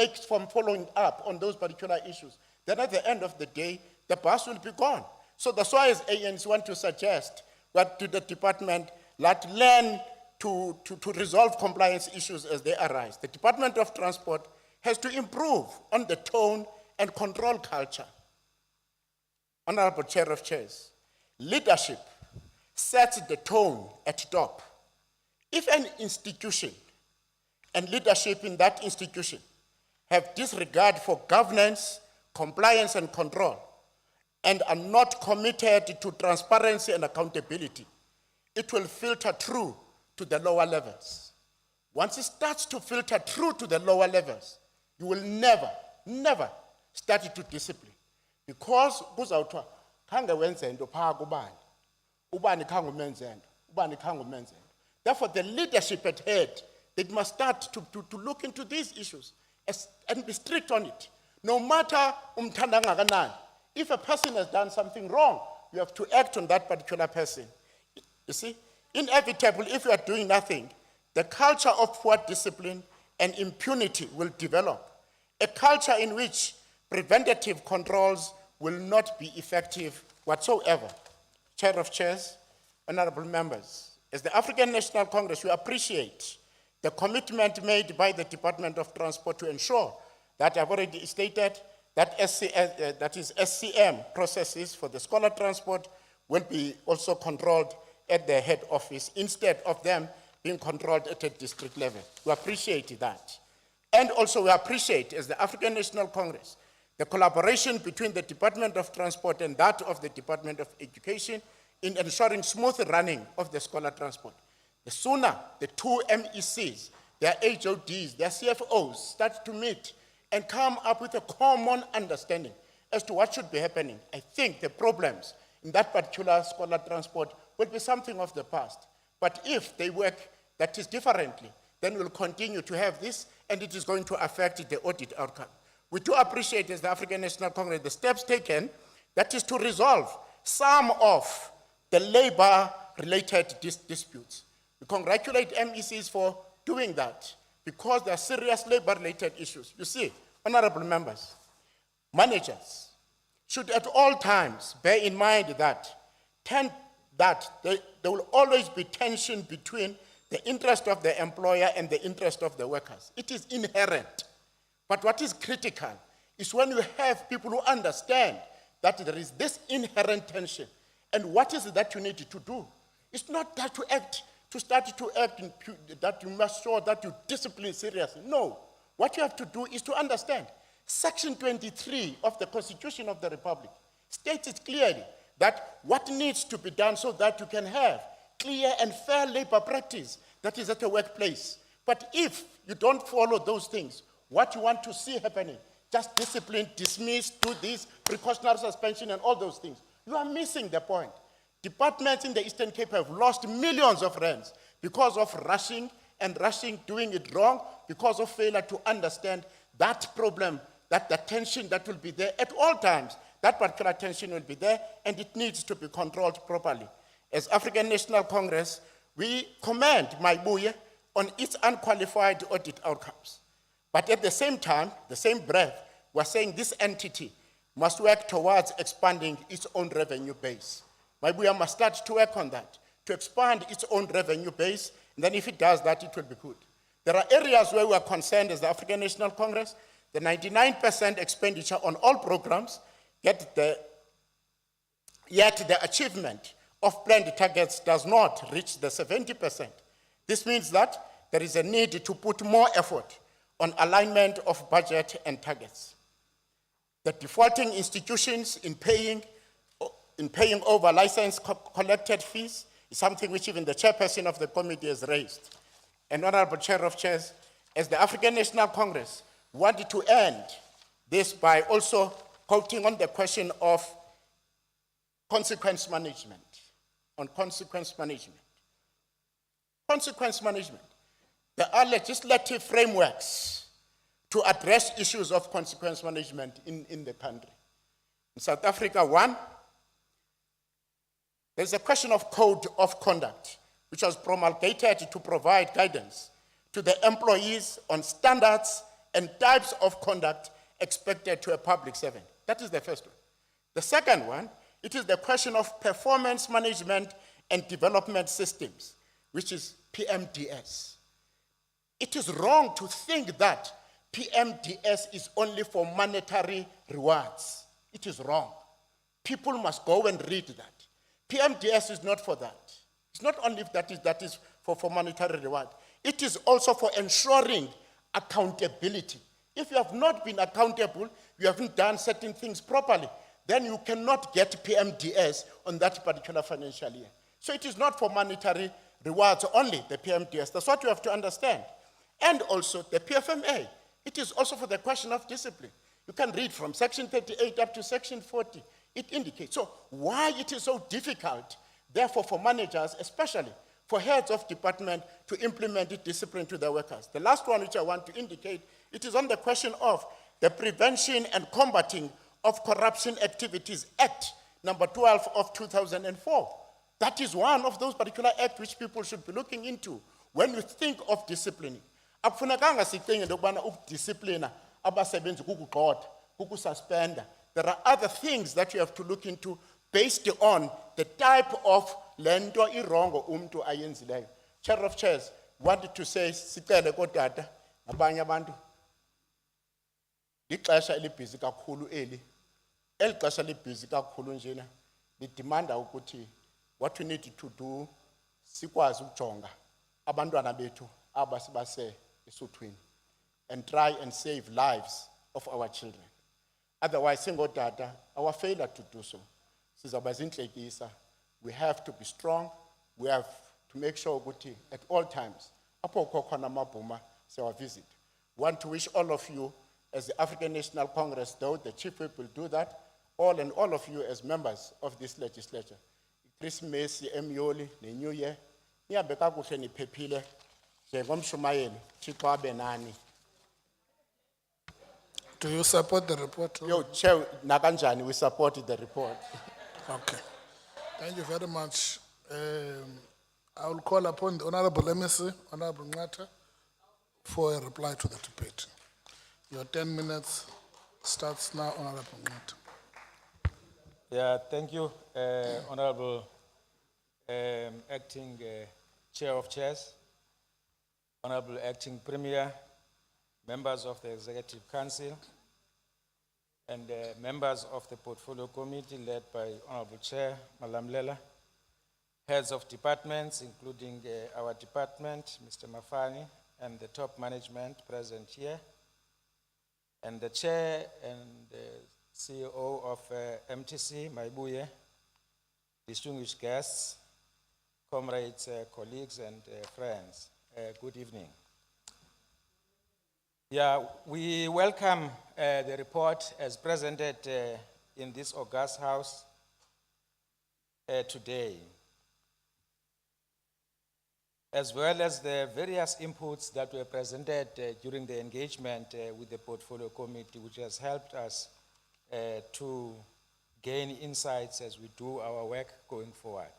following up on those particular issues, then at the end of the day, the bus will be gone. So that's why as ANC want to suggest that to the department, learn to resolve compliance issues as they arise. The Department of Transport has to improve on the tone and control culture. Honorable Chair of Chairs, leadership sets the tone at top. If an institution and leadership in that institution have disregard for governance, compliance, and control, and are not committed to transparency and accountability, it will filter through to the lower levels. Once it starts to filter through to the lower levels, you will never start to discipline. Because kuzawuthiwa khange wenze into phaa kubani, ubani khange umenze into, ubani khange umenze into. Therefore, the leadership at head, they must start to look into these issues and be strict on it. No matter umthanda kangakanani, if a person has done something wrong, you have to act on that particular person. You see, inevitable, if you are doing nothing, the culture of poor discipline and impunity will develop. A culture in which preventative controls will not be effective whatsoever. Chair of Chairs, honorable members, as the African National Congress, we appreciate the commitment made by the Department of Transport to ensure that I've already stated that that is SCM processes for the scholar transport will be also controlled at the head office instead of them being controlled at a district level. We appreciate that. And also we appreciate, as the African National Congress, the collaboration between the Department of Transport and that of the Department of Education in ensuring smooth running of the scholar transport. The sooner the two MECs, their HODs, their CFOs start to meet and come up with a common understanding as to what should be happening, I think the problems in that particular scholar transport will be something of the past. But if they work that is differently, then we'll continue to have this, and it is going to affect the audit outcome. We do appreciate, as the African National Congress, the steps taken, that is to resolve some of the labor-related disputes. We congratulate MECs for doing that, because there are serious labor-related issues. You see, honorable members, managers should at all times bear in mind that there will always be tension between the interest of the employer and the interest of the workers. It is inherent. But what is critical is when you have people who understand that there is this inherent tension, and what is it that you need to do? It's not that to start to act, that you must show that you discipline seriously. No. What you have to do is to understand. Section 23 of the Constitution of the Republic states it clearly that what needs to be done so that you can have clear and fair labor practice that is at the workplace. But if you don't follow those things, what you want to see happening, just discipline, dismiss, do this, precautionary suspension, and all those things, you are missing the point. Departments in the Eastern Cape have lost millions of rands because of rushing, doing it wrong, because of failure to understand that problem, that the tension that will be there at all times. That particular tension will be there, and it needs to be controlled properly. As African National Congress, we commend Maibuye on its unqualified audit outcomes. But at the same time, the same breath, we're saying this entity must work towards expanding its own revenue base. Maibuya must start to work on that, to expand its own revenue base, and then if it does that, it will be good. There are areas where we are concerned as the African National Congress, the 99% expenditure on all programs, yet the achievement of planned targets does not reach the 70%. This means that there is a need to put more effort on alignment of budget and targets. The defaulting institutions in paying over license collected fees is something which even the chairperson of the committee has raised. And Honorable Chair of Chairs, as the African National Congress, wanted to end this by also quoting on the question of consequence management, on consequence management. Consequence management. There are legislative frameworks to address issues of consequence management in the country. In South Africa, one, there's a question of code of conduct, which was promulgated to provide guidance to the employees on standards and types of conduct expected to a public servant. That is the first one. The second one, it is the question of performance management and development systems, which is PMDS. It is wrong to think that PMDS is only for monetary rewards. It is wrong. People must go and read that. PMDS is not for that. It's not only that is for monetary reward. It is also for ensuring accountability. If you have not been accountable, you haven't done certain things properly, then you cannot get PMDS on that particular financial year. So it is not for monetary rewards only, the PMDS. That's what you have to understand. And also the PFMA. It is also for the question of discipline. You can read from section 38 up to section 40. It indicates. So why it is so difficult, therefore, for managers, especially for heads of department, to implement discipline to their workers. The last one which I want to indicate, it is on the question of the Prevention and Combating of Corruption Activities Act, number 12 of 2004. That is one of those particular acts which people should be looking into when you think of disciplining. Akufunekanga sicinge into yokubana ukudisciplina abasebenzi kukugxotha, kukususpenda. There are other things that you have to look into based on the type of lento irongo umntu ayenzileyo. Chair of Chairs wanted to say sicele kodata nabanye abantu ixesha elibhizi kakhulu eli xesha libhizi kakhulu njena lidimanda ukuthi what we need to do sikwazi ukujonga abantwana bethu aba sibase esuthwini and try and save lives of our children. Otherwise, singodata, our failure to do so, sizawuba zintlekisa. We have to be strong. We have to make sure ukuthi at all times, apho kukho khona amabhuma siyawavisit. Want to wish all of you, as the African National Congress, though the chief whip will do that, all of you as members of this legislature. Christmas, Emyoli, the New Year, nihambe kakuhle niphephile njengomshumayeli Thixo abe nani.
Do you support the report?
Yo, Chair, nakanjani, we support the report.
Okay. Thank you very much. I will call upon the Honorable MEC, Honorable Ngata, for a reply to the debate. Your 10 minutes starts now, Honorable Ngata.
Yeah, thank you, Honorable Acting Chair of Chairs, Honorable Acting Premier, members of the Executive Council, and members of the Portfolio Committee led by Honorable Chair Malamlela, heads of departments, including our department, Mr. Mafani, and the top management present here, and the Chair and the CEO of MTC, Maibuye, distinguished guests, comrades, colleagues, and friends. Good evening. Yeah, we welcome the report as presented in this august house today, as well as the various inputs that were presented during the engagement with the Portfolio Committee, which has helped us to gain insights as we do our work going forward.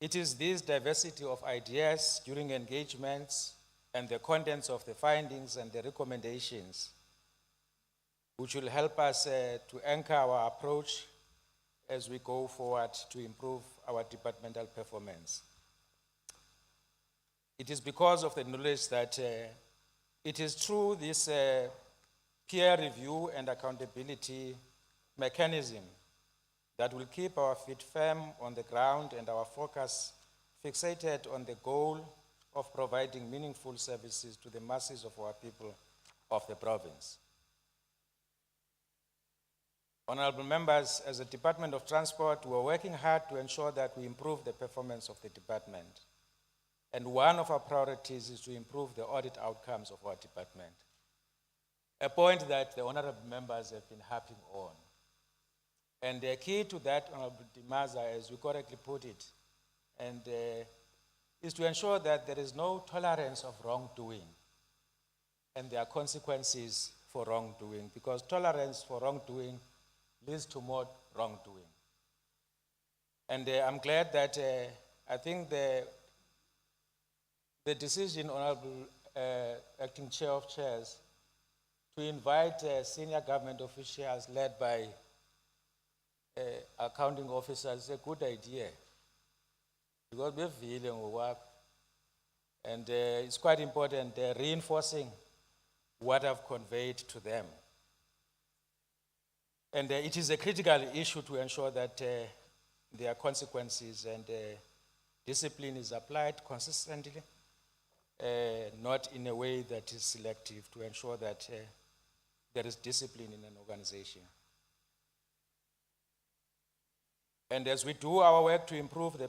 It is this diversity of ideas during engagements and the contents of the findings and the recommendations which will help us to anchor our approach as we go forward to improve our departmental performance. It is because of the knowledge that it is through this peer review and accountability mechanism that will keep our feet firm on the ground and our focus fixated on the goal of providing meaningful services to the masses of our people of the province. Honorable members, as a Department of Transport, we are working hard to ensure that we improve the performance of the department. And one of our priorities is to improve the audit outcomes of our department. A point that the honorable members have been harping on. And the key to that, Honorable Dimaza, as you correctly put it, and is to ensure that there is no tolerance of wrongdoing. And there are consequences for wrongdoing, because tolerance for wrongdoing leads to more wrongdoing. And I'm glad that I think the decision, Honorable Acting Chair of Chairs, to invite senior government officials led by accounting officers is a good idea. Because we're feeling work, and it's quite important reinforcing what I've conveyed to them. And it is a critical issue to ensure that there are consequences and discipline is applied consistently, not in a way that is selective, to ensure that there is discipline in an organization. And as we do our work to improve the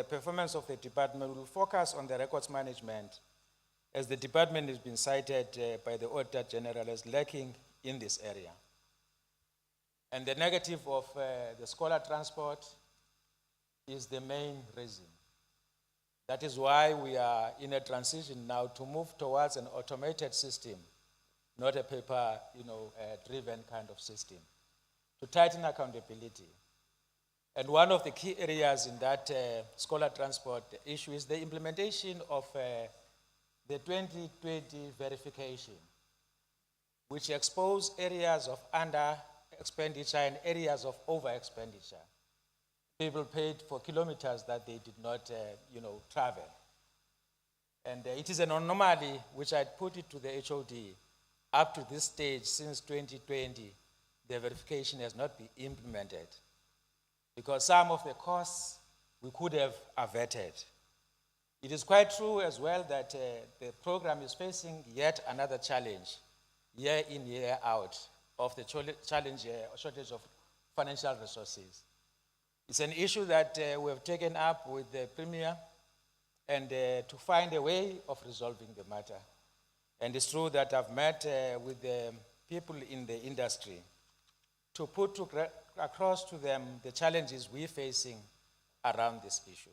performance of the department, we will focus on the records management, as the department has been cited by the Auditor General as lacking in this area. And the negative of the scholar transport is the main reason. That is why we are in a transition now to move towards an automated system, not a paper, driven kind of system, to tighten accountability. And one of the key areas in that scholar transport issue is the implementation of the 2020 verification, which exposed areas of under expenditure and areas of over expenditure. People paid for kilometers that they did not, travel. And it is an anomaly which I put it to the HOD. Up to this stage, since 2020, the verification has not been implemented, because some of the costs we could have averted. It is quite true as well that the program is facing yet another challenge, year in, year out, of the shortage of financial resources. It's an issue that we have taken up with the Premier, and to find a way of resolving the matter. And it's true that I've met with the people in the industry to put across to them the challenges we're facing around this issue.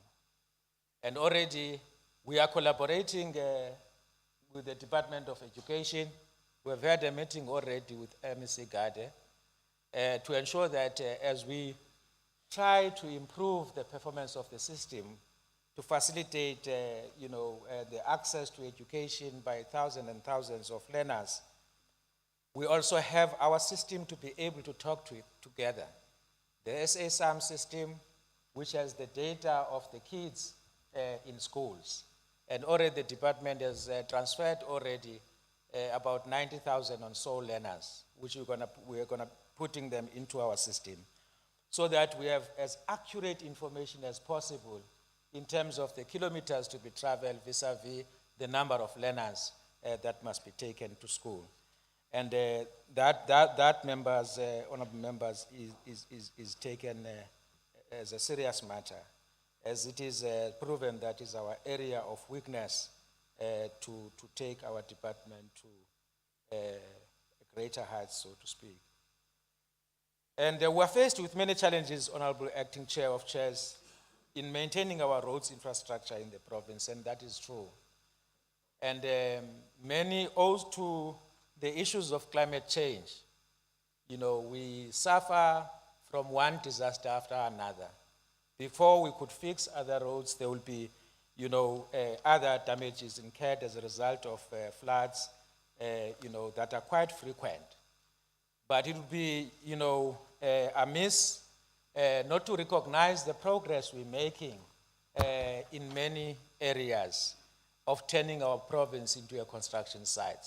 And already we are collaborating with the Department of Education. We've had a meeting already with MEC Gade to ensure that as we try to improve the performance of the system, to facilitate the access to education by thousands and thousands of learners, we also have our system to be able to talk to it together. The SASAM system, which has the data of the kids in schools. And already the department has transferred already about 90,000 or so learners, which we're gonna putting them into our system, so that we have as accurate information as possible in terms of the kilometers to be traveled vis-a-vis the number of learners that must be taken to school. And that members, honorable members, is taken as a serious matter, as it is proven that is our area of weakness to take our department to greater heights, so to speak. And we're faced with many challenges, Honorable Acting Chair of Chairs, in maintaining our roads infrastructure in the province, and that is true. And many owes to the issues of climate change. We suffer from one disaster after another. Before we could fix other roads, there will be, other damages incurred as a result of floods, that are quite frequent. But it would be, amiss not to recognize the progress we're making in many areas of turning our province into a construction site.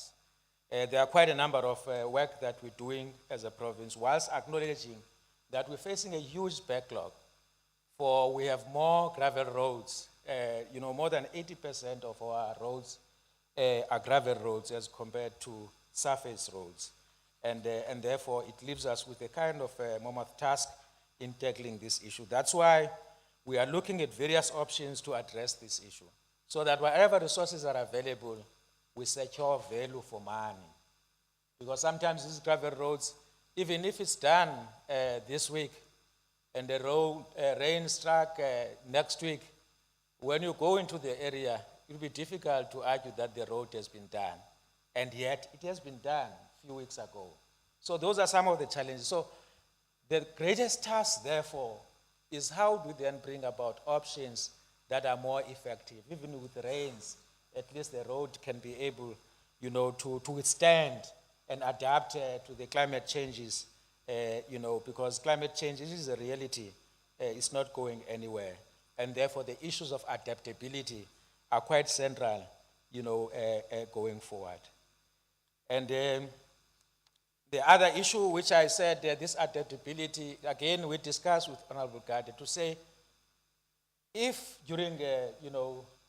There are quite a number of work that we're doing as a province, whilst acknowledging that we're facing a huge backlog. For we have more gravel roads, more than 80% of our roads are gravel roads as compared to surface roads. And therefore, it leaves us with a kind of mammoth task in tackling this issue. That's why we are looking at various options to address this issue, so that wherever resources are available, we secure value for money. Because sometimes these gravel roads, even if it's done this week, and the road, rain struck next week, when you go into the area, it will be difficult to argue that the road has been done. And yet, it has been done a few weeks ago. So those are some of the challenges. So the greatest task, therefore, is how do we then bring about options that are more effective. Even with rains, at least the road can be able, to withstand and adapt to the climate changes, because climate change is a reality. It's not going anywhere. And therefore, the issues of adaptability are quite central, going forward. And the other issue which I said, this adaptability, again, we discussed with Honorable Gade to say, if during,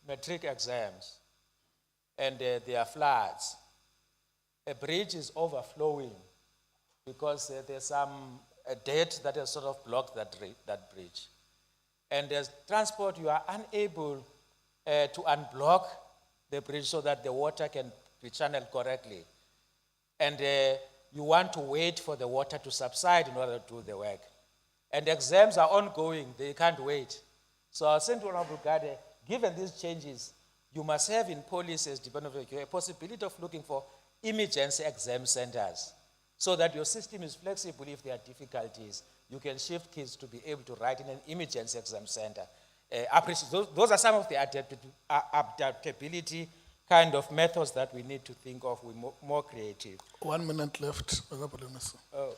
matric exams and there are floods, a bridge is overflowing because there's some dirt that has sort of blocked that bridge. And as transport, you are unable to unblock the bridge so that the water can be channeled correctly. And you want to wait for the water to subside in order to do the work. And exams are ongoing, they can't wait. So I was saying to Honorable Gade, given these changes, you must have in policies, Department of Education, a possibility of looking for emergency exam centers so that your system is flexible. If there are difficulties, you can shift kids to be able to write in an emergency exam center. Those are some of the adaptability kind of methods that we need to think of with more creative.
1 minute left.
Oh,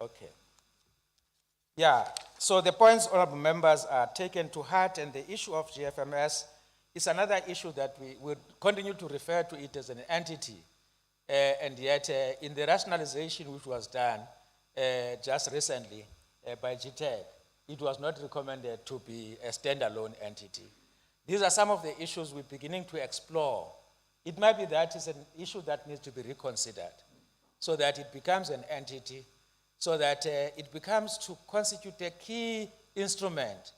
okay. Yeah, so the points, honorable members, are taken to heart, and the issue of GFMS is another issue that we will continue to refer to it as an entity. And yet, in the rationalization which was done just recently by GTEC, it was not recommended to be a standalone entity. These are some of the issues we're beginning to explore. It might be that it's an issue that needs to be reconsidered so that it becomes an entity, so that it becomes to constitute a key instrument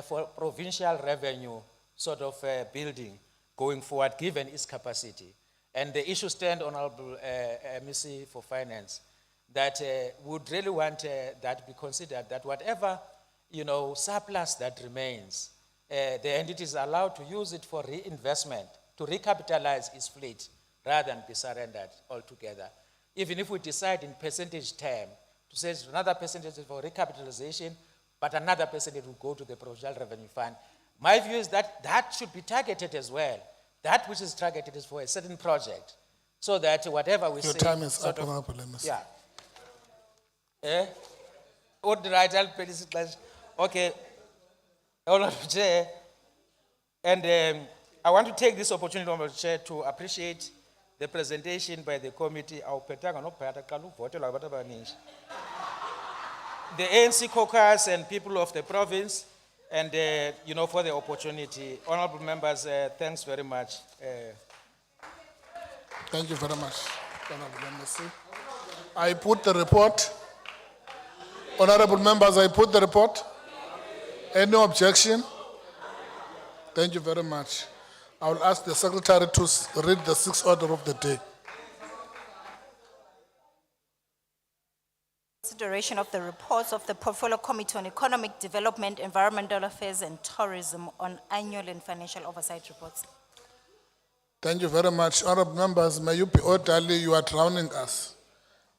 for provincial revenue sort of building going forward, given its capacity. And the issue stand, Honorable MEC for Finance, that would really want that to be considered, that whatever, surplus that remains, the entity is allowed to use it for reinvestment, to recapitalize its fleet, rather than be surrendered altogether. Even if we decide in percentage term, to say another percentage for recapitalization, but another percentage will go to the Provincial Revenue Fund. My view is that that should be targeted as well. That which is targeted is for a certain project, so that whatever we say...
Your time is
sort
up,
of,
Honorable Members.
Yeah. Okay. Honorable Chair, and I want to take this opportunity, Honorable Chair, to appreciate the presentation by the committee. The ANC caucus and people of the province, and for the opportunity. Honorable members, thanks very much.
Thank you very much, Honorable Members. I put the report. Honorable Members, I put the report. Any objection? Thank you very much. I will ask the Secretary to read the sixth order of the day.
Consideration of the reports of the Portfolio Committee on Economic Development, Environmental Affairs and Tourism on annual and financial oversight reports.
Thank you very much. Honorable Members, may you be orderly, you are drowning us.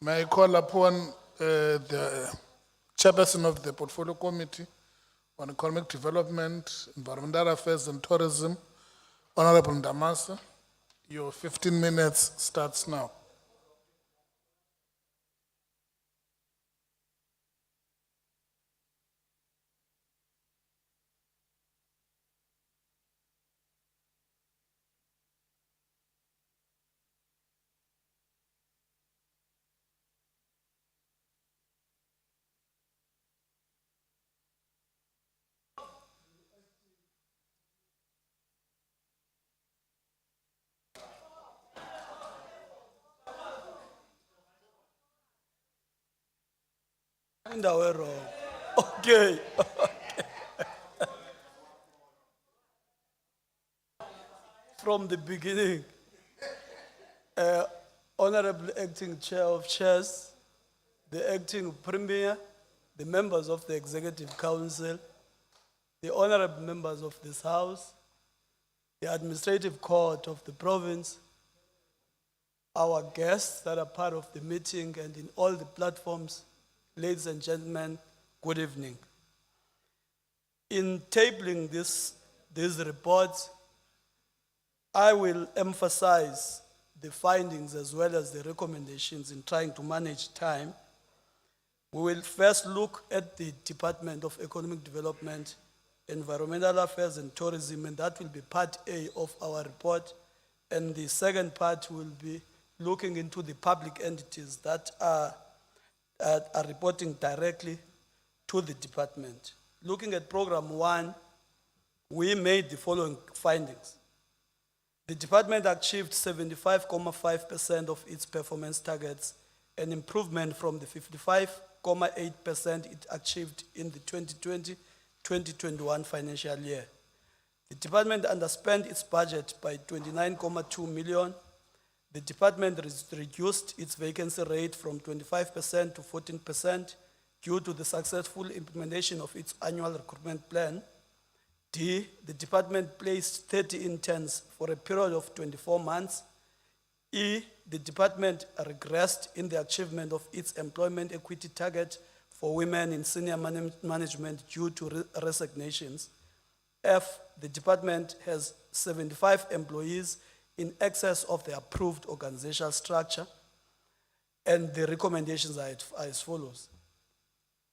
May I call upon the chairperson of the Portfolio Committee on Economic Development, Environmental Affairs and Tourism, Honorable Ndamasa. Your 15 minutes starts now.
indawo wrong. Okay. From the beginning, Honorable Acting Chair of Chairs, the Acting Premier, the members of the Executive Council, the honorable members of this House, the Administrative Court of the province, our guests that are part of the meeting and in all the platforms, ladies and gentlemen, good evening. In tabling these reports, I will emphasize the findings as well as the recommendations in trying to manage time. We will first look at the Department of Economic Development, Environmental Affairs and Tourism, and that will be part A of our report. And the second part will be looking into the public entities that are reporting directly to the department. Looking at program 1, we made the following findings. The department achieved 75.5% of its performance targets, an improvement from the 55.8% it achieved in the 2020-2021 financial year. The department underspent its budget by 29.2 million. The department reduced its vacancy rate from 25% to 14% due to the successful implementation of its annual recruitment plan. D, the department placed 30 interns for a period of 24 months. E, the department regressed in the achievement of its employment equity target for women in senior management due to resignations. F, the department has 75 employees in excess of the approved organizational structure. And the recommendations are as follows.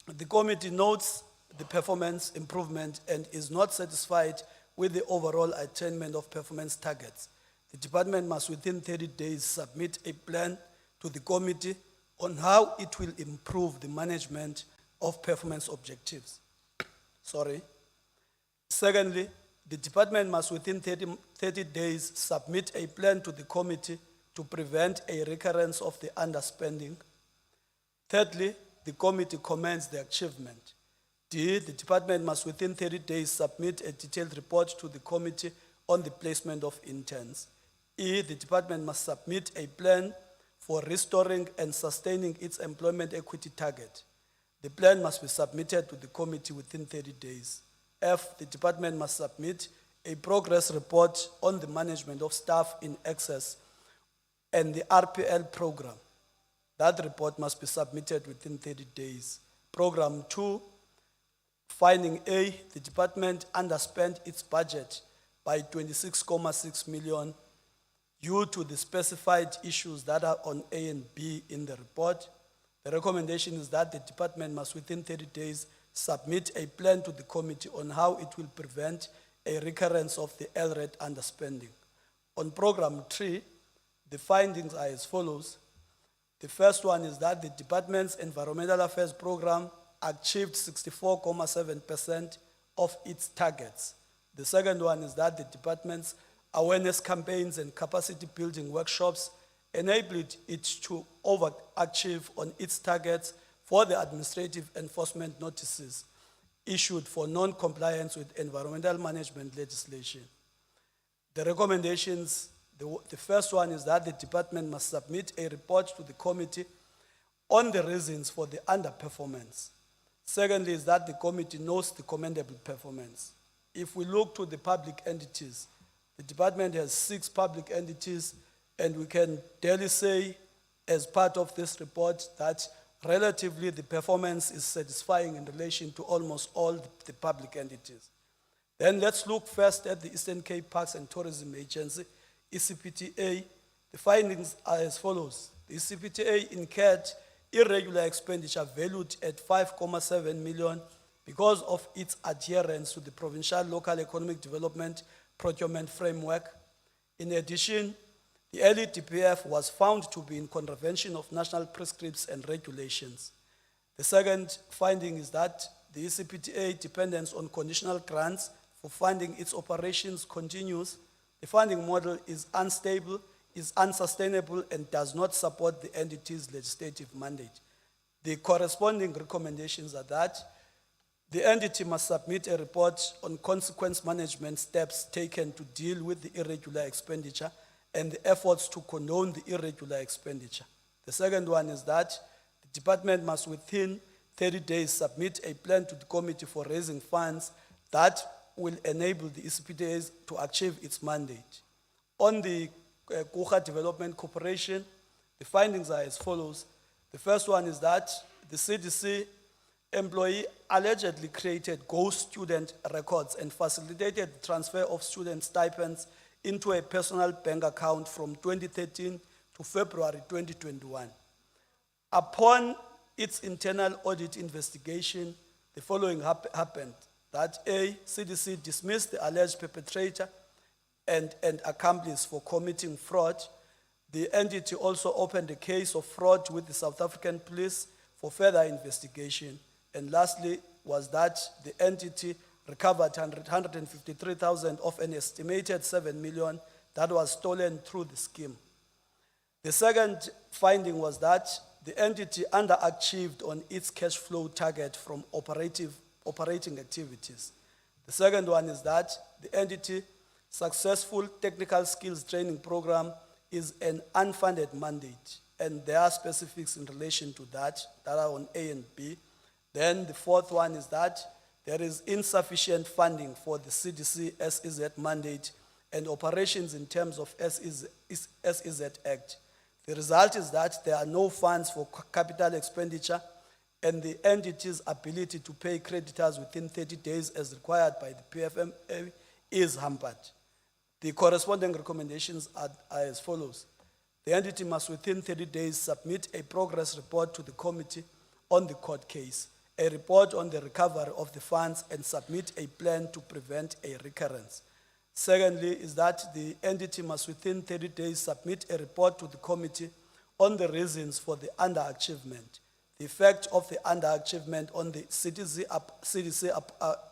The committee notes the performance improvement and is not satisfied with the overall attainment of performance targets. The department must within 30 days submit a plan to the committee on how it will improve the management of performance objectives. Secondly, the department must within 30 days submit a plan to the committee to prevent a recurrence of the underspending. Thirdly, the committee commends the achievement. D, the department must within 30 days submit a detailed report to the committee on the placement of interns. E, the department must submit a plan for restoring and sustaining its employment equity target. The plan must be submitted to the committee within 30 days. F, the department must submit a progress report on the management of staff in excess and the RPL program. That report must be submitted within 30 days. Program 2, finding A, the department underspent its budget by 26.6 million due to the specified issues that are on A and B in the report. The recommendation is that the department must within 30 days submit a plan to the committee on how it will prevent a recurrence of the LRED underspending. On program 3, the findings are as follows. The first one is that the department's environmental affairs program achieved 64.7% of its targets. The second one is that the department's awareness campaigns and capacity building workshops enabled it to overachieve on its targets for the administrative enforcement notices issued for non-compliance with environmental management legislation. The recommendations, the first one is that the department must submit a report to the committee on the reasons for the underperformance. Secondly is that the committee knows the commendable performance. If we look to the public entities, the department has 6 public entities, and we can daily say as part of this report that relatively the performance is satisfying in relation to almost all the public entities. Then let's look first at the Eastern Cape Parks and Tourism Agency, ECPTA. The findings are as follows. The ECPTA incurred irregular expenditure valued at 5.7 million because of its adherence to the provincial local economic development procurement framework. In addition, the early DPF was found to be in contravention of national prescripts and regulations. The second finding is that the ECPTA dependence on conditional grants for funding its operations continues. The funding model is unstable, is unsustainable, and does not support the entity's legislative mandate. The corresponding recommendations are that the entity must submit a report on consequence management steps taken to deal with the irregular expenditure and the efforts to condone the irregular expenditure. The second one is that the department must within 30 days submit a plan to the committee for raising funds that will enable the ECPTAs to achieve its mandate. On the Kucha Development Corporation, the findings are as follows. The first one is that the CDC employee allegedly created ghost student records and facilitated the transfer of student stipends into a personal bank account from 2013 to February 2021. Upon its internal audit investigation, the following happened. That A, CDC dismissed the alleged perpetrator and accomplice for committing fraud. The entity also opened a case of fraud with the South African police for further investigation. And lastly was that the entity recovered 153,000 of an estimated 7 million that was stolen through the scheme. The second finding was that the entity underachieved on its cash flow target from operating activities. The second one is that the entity successful technical skills training program is an unfunded mandate, and there are specifics in relation to that are on A and B. Then the fourth one is that there is insufficient funding for the CDC SEZ mandate and operations in terms of SEZ Act. The result is that there are no funds for capital expenditure, and the entity's ability to pay creditors within 30 days as required by the PFMA is hampered. The corresponding recommendations are as follows. The entity must within 30 days submit a progress report to the committee on the court case, a report on the recovery of the funds, and submit a plan to prevent a recurrence. Secondly is that the entity must within 30 days submit a report to the committee on the reasons for the underachievement, the effect of the underachievement on the CDC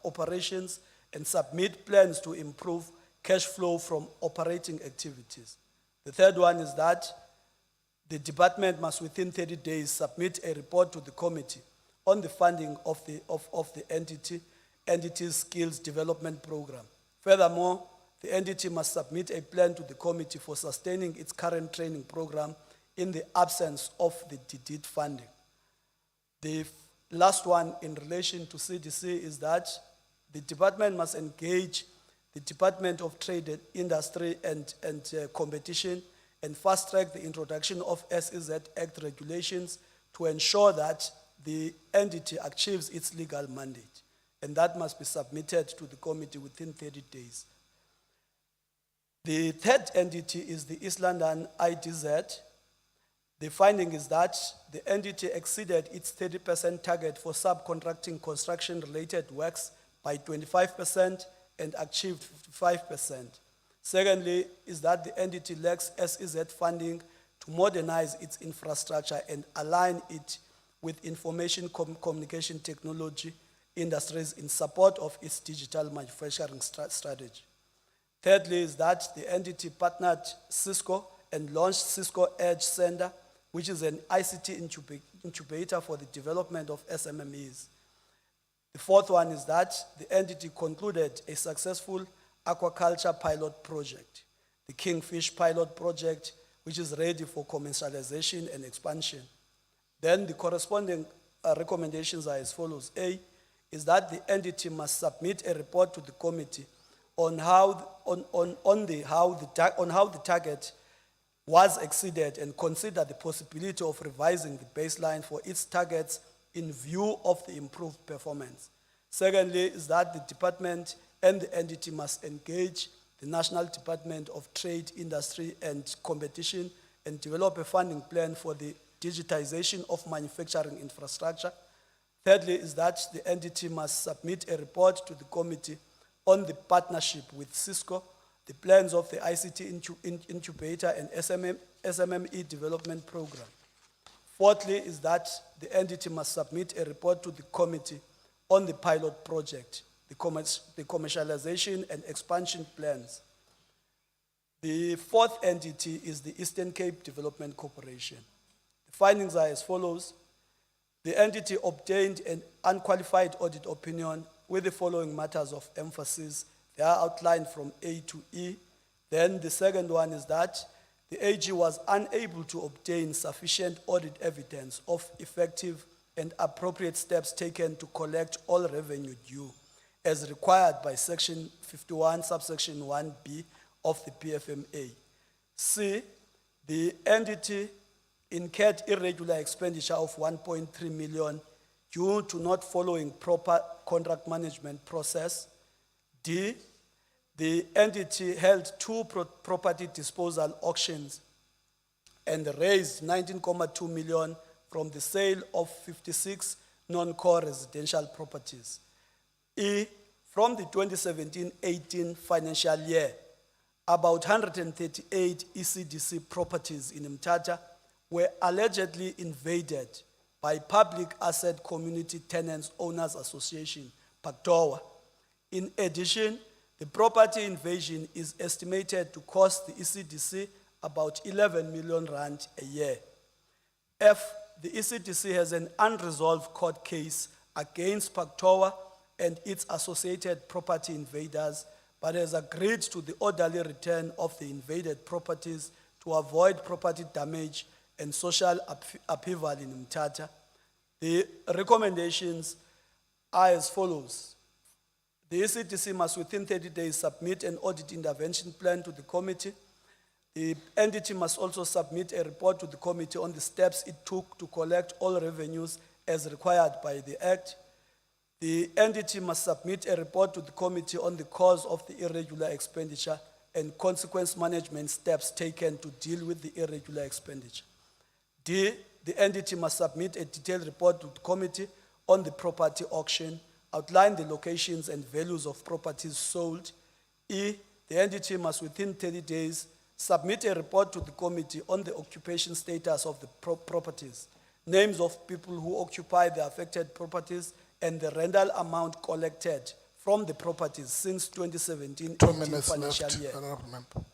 operations, and submit plans to improve cash flow from operating activities. The third one is that the department must within 30 days submit a report to the committee on the funding of the entity's skills development program. Furthermore, the entity must submit a plan to the committee for sustaining its current training program in the absence of the DDIT funding. The last one in relation to CDC is that the department must engage the Department of Trade and Industry and Competition and fast-track the introduction of SEZ Act regulations to ensure that the entity achieves its legal mandate, and that must be submitted to the committee within 30 days. The third entity is the East London IDZ. The finding is that the entity exceeded its 30% target for subcontracting construction-related works by 25% and achieved 55%. Secondly, is that the entity lacks SEZ funding to modernize its infrastructure and align it with information communication technology industries in support of its digital manufacturing strategy. Thirdly, is that the entity partnered Cisco and launched Cisco Edge Center, which is an ICT incubator for the development of SMMEs. The fourth one is that the entity concluded a successful aquaculture pilot project, the Kingfish pilot project, which is ready for commercialization and expansion. Then the corresponding recommendations are as follows. A is that the entity must submit a report to the committee on how the target was exceeded and consider the possibility of revising the baseline for its targets in view of the improved performance. Secondly, is that the department and the entity must engage the National Department of Trade, Industry and Competition and develop a funding plan for the digitization of manufacturing infrastructure. Thirdly, is that the entity must submit a report to the committee on the partnership with Cisco, the plans of the ICT incubator and SMME development program. Fourthly, is that the entity must submit a report to the committee on the pilot project, the commercialization and expansion plans. The fourth entity is the Eastern Cape Development Corporation. The findings are as follows. The entity obtained an unqualified audit opinion with the following matters of emphasis. They are outlined from A to E. Then the second one is that the AG was unable to obtain sufficient audit evidence of effective and appropriate steps taken to collect all revenue due as required by Section 51, subsection 1B of the PFMA. C, the entity incurred irregular expenditure of 1.3 million due to not following proper contract management process. D, the entity held two property disposal auctions and raised 19.2 million from the sale of 56 non-core residential properties. E, from the 2017-18 financial year, about 138 ECDC properties in Mthatha were allegedly invaded by Public Asset Community Tenants Owners Association, PACTOA. In addition, the property invasion is estimated to cost the ECDC about 11 million rand a year. F, the ECDC has an unresolved court case against PACTOA and its associated property invaders, but has agreed to the orderly return of the invaded properties to avoid property damage and social upheaval in Mthatha. The recommendations are as follows. The ECDC must within 30 days submit an audit intervention plan to the committee. The entity must also submit a report to the committee on the steps it took to collect all revenues as required by the Act. The entity must submit a report to the committee on the cause of the irregular expenditure and consequence management steps taken to deal with the irregular expenditure. D, the entity must submit a detailed report to the committee on the property auction, outline the locations and values of properties sold. E, the entity must within 30 days submit a report to the committee on the occupation status of the properties, names of people who occupy the affected properties, and the rental amount collected from the properties since 2017
2 minutes
financial
left,
year.
Honorable Member.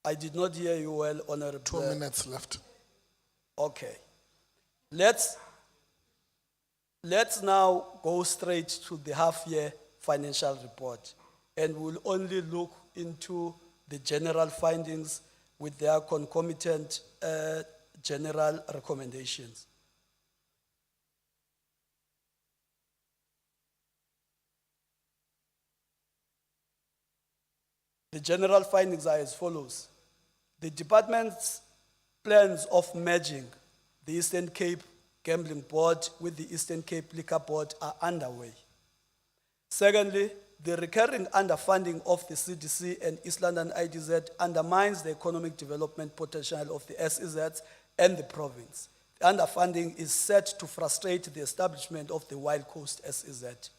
I did not hear you well, Honorable.
2 minutes left.
Okay. Let's now go straight to the half-year financial report, and we'll only look into the general findings with their concomitant general recommendations. The general findings are as follows. The department's plans of merging the Eastern Cape Gambling Board with the Eastern Cape Liquor Board are underway. Secondly, the recurring underfunding of the CDC and East London IDZ undermines the economic development potential of the SEZs and the province. The underfunding is set to frustrate the establishment of the Wild Coast SEZ.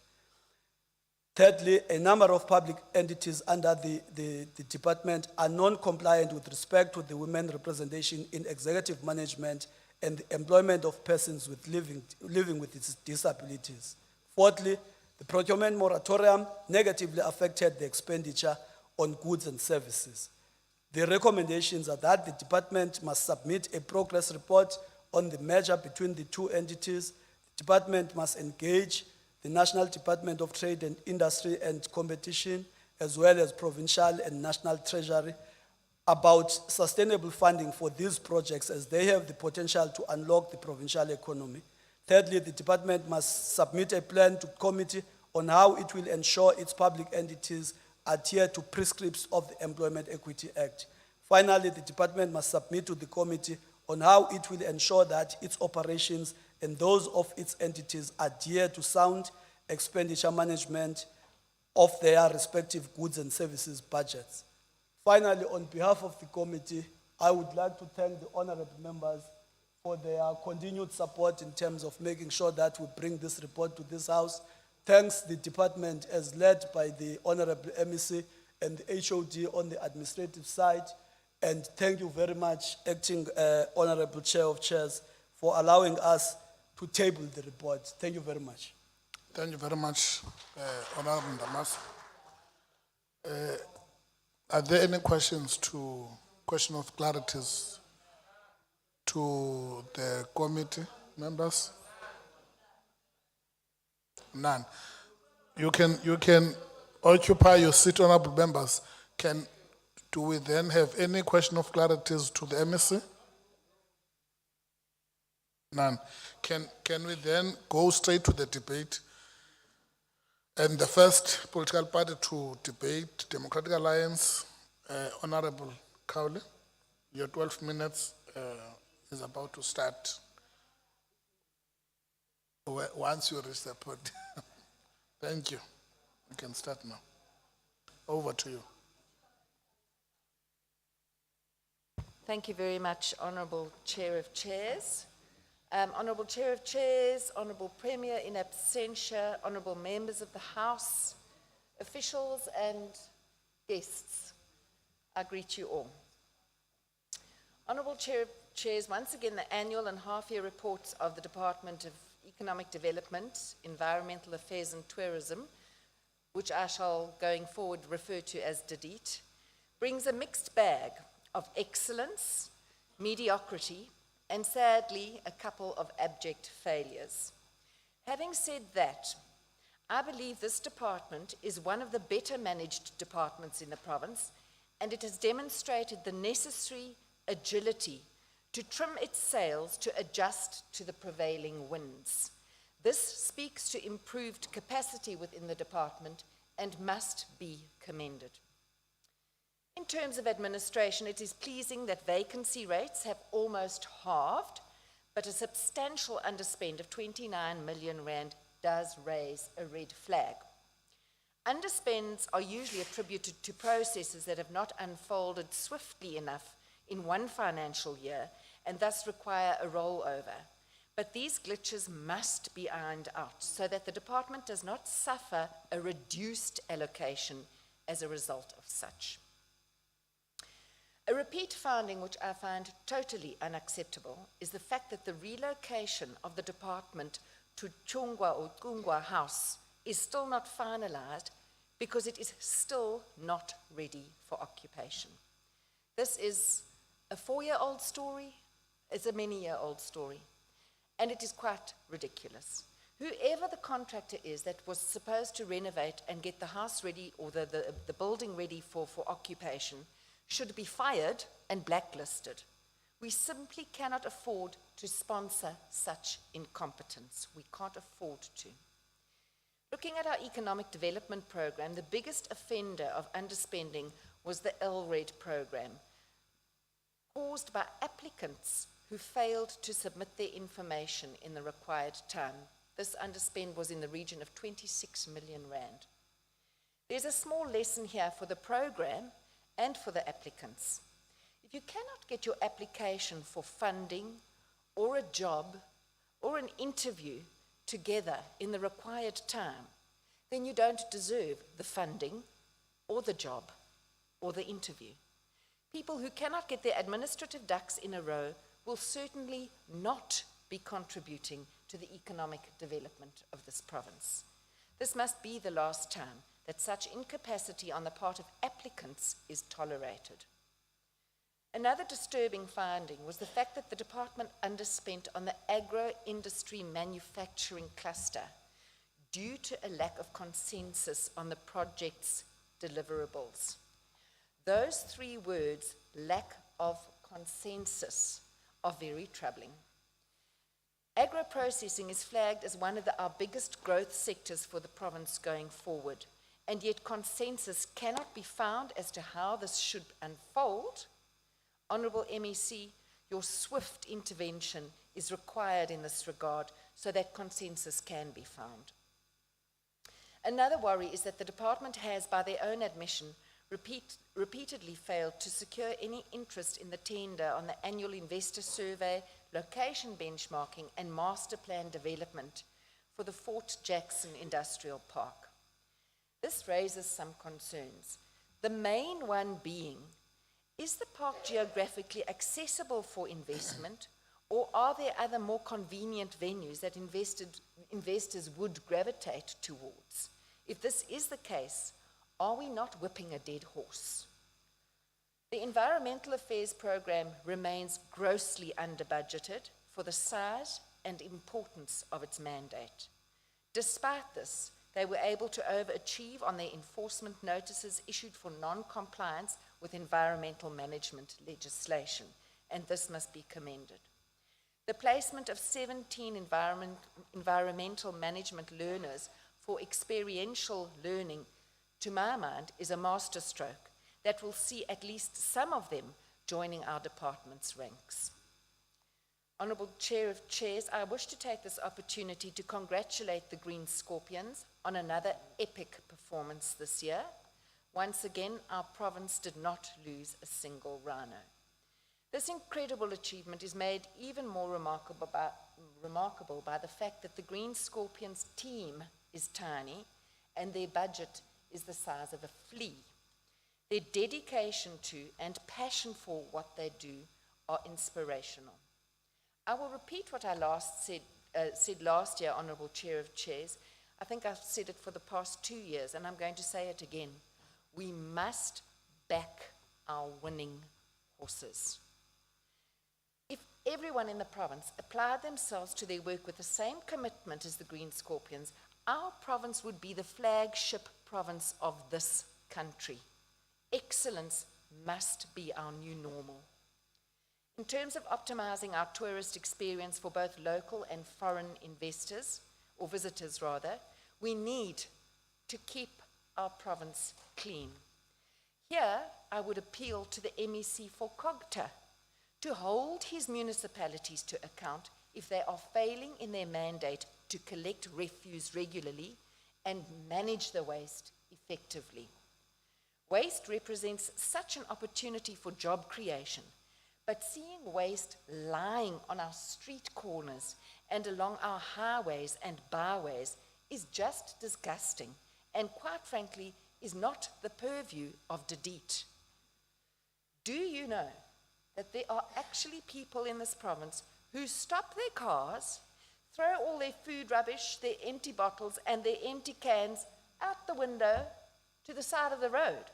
Thirdly, a number of public entities under the department are non-compliant with respect to the women representation in executive management and the employment of persons with living with disabilities. Fourthly, the procurement moratorium negatively affected the expenditure on goods and services. The recommendations are that the department must submit a progress report on the merger between the two entities. The department must engage the National Department of Trade and Industry and Competition, as well as provincial and national treasury, about sustainable funding for these projects as they have the potential to unlock the provincial economy. Thirdly, the department must submit a plan to committee on how it will ensure its public entities adhere to prescripts of the Employment Equity Act. Finally, the department must submit to the committee on how it will ensure that its operations and those of its entities adhere to sound expenditure management of their respective goods and services budgets. Finally, on behalf of the committee, I would like to thank the honorable members for their continued support in terms of making sure that we bring this report to this house. Thanks the department as led by the Honorable MEC and the HOD on the administrative side. And thank you very much, Acting Honorable Chair of Chairs, for allowing us to table the report. Thank you very much.
Thank you very much, Honorable Damas. Are there any questions of clarities to the committee members? None. You can occupy your seat, honorable members. Do we then have any question of clarities to the MEC? None. Can we then go straight to the debate? And the first political party to debate, Democratic Alliance, Honorable Cowley, your 12 minutes is about to start. Once you reach the point. Thank you. You can start now. Over to you.
Thank you very much, Honourable Chair of Chairs. Honourable Chair of Chairs, Honourable Premier in absentia, Honourable Members of the House, officials and guests, I greet you all. Honourable Chair of Chairs, once again the annual and half-year reports of the Department of Economic Development, Environmental Affairs and Tourism, which I shall going forward refer to as DEDEET, brings a mixed bag of excellence, mediocrity, and sadly, a couple of abject failures. Having said that, I believe this department is one of the better managed departments in the province, and it has demonstrated the necessary agility to trim its sails to adjust to the prevailing winds. This speaks to improved capacity within the department and must be commended. In terms of administration, it is pleasing that vacancy rates have almost halved, but a substantial underspend of 29 million rand does raise a red flag. Underspends are usually attributed to processes that have not unfolded swiftly enough in one financial year and thus require a rollover. But these glitches must be ironed out so that the department does not suffer a reduced allocation as a result of such. A repeat finding which I find totally unacceptable is the fact that the relocation of the department to Chungwa or Kungwa House is still not finalized because it is still not ready for occupation. This is a 4-year-old story, it's a many-year-old story, and it is quite ridiculous. Whoever the contractor is that was supposed to renovate and get the house ready or the building ready for occupation should be fired and blacklisted. We simply cannot afford to sponsor such incompetence. We can't afford to. Looking at our economic development program, the biggest offender of underspending was the LRED program, caused by applicants who failed to submit their information in the required time. This underspend was in the region of 26 million rand. There's a small lesson here for the program and for the applicants. If you cannot get your application for funding or a job or an interview together in the required time, then you don't deserve the funding or the job or the interview. People who cannot get their administrative ducks in a row will certainly not be contributing to the economic development of this province. This must be the last time that such incapacity on the part of applicants is tolerated. Another disturbing finding was the fact that the department underspent on the agro-industry manufacturing cluster due to a lack of consensus on the project's deliverables. Those 3 words, lack of consensus, are very troubling. Agro-processing is flagged as one of our biggest growth sectors for the province going forward, and yet consensus cannot be found as to how this should unfold. Honourable MEC, your swift intervention is required in this regard so that consensus can be found. Another worry is that the department has, by their own admission, repeatedly failed to secure any interest in the tender on the annual investor survey, location benchmarking and master plan development for the Fort Jackson Industrial Park. This raises some concerns. The main one being, is the park geographically accessible for investment, or are there other more convenient venues that investors would gravitate towards? If this is the case, are we not whipping a dead horse? The Environmental Affairs Program remains grossly under-budgeted for the size and importance of its mandate. Despite this, they were able to overachieve on their enforcement notices issued for non-compliance with environmental management legislation, and this must be commended. The placement of 17 environmental management learners for experiential learning, to my mind, is a masterstroke that will see at least some of them joining our department's ranks. Honourable Chair of Chairs, I wish to take this opportunity to congratulate the Green Scorpions on another epic performance this year. Once again, our province did not lose a single rhino. This incredible achievement is made even more remarkable by the fact that the Green Scorpions team is tiny and their budget is the size of a flea. Their dedication to and passion for what they do are inspirational. I will repeat what I said last year, Honourable Chair of Chairs. I think I've said it for the past 2 years, and I'm going to say it again. We must back our winning horses. If everyone in the province applied themselves to their work with the same commitment as the Green Scorpions, our province would be the flagship province of this country. Excellence must be our new normal. In terms of optimizing our tourist experience for both local and foreign investors, or visitors rather, we need to keep our province clean. Here, I would appeal to the MEC for Cogta to hold his municipalities to account if they are failing in their mandate to collect refuse regularly and manage the waste effectively. Waste represents such an opportunity for job creation, but seeing waste lying on our street corners and along our highways and byways is just disgusting and, quite frankly, is not the purview of DDEET. Do you know that there are actually people in this province who stop their cars, throw all their food rubbish, their empty bottles and their empty cans out the window to the side of the road?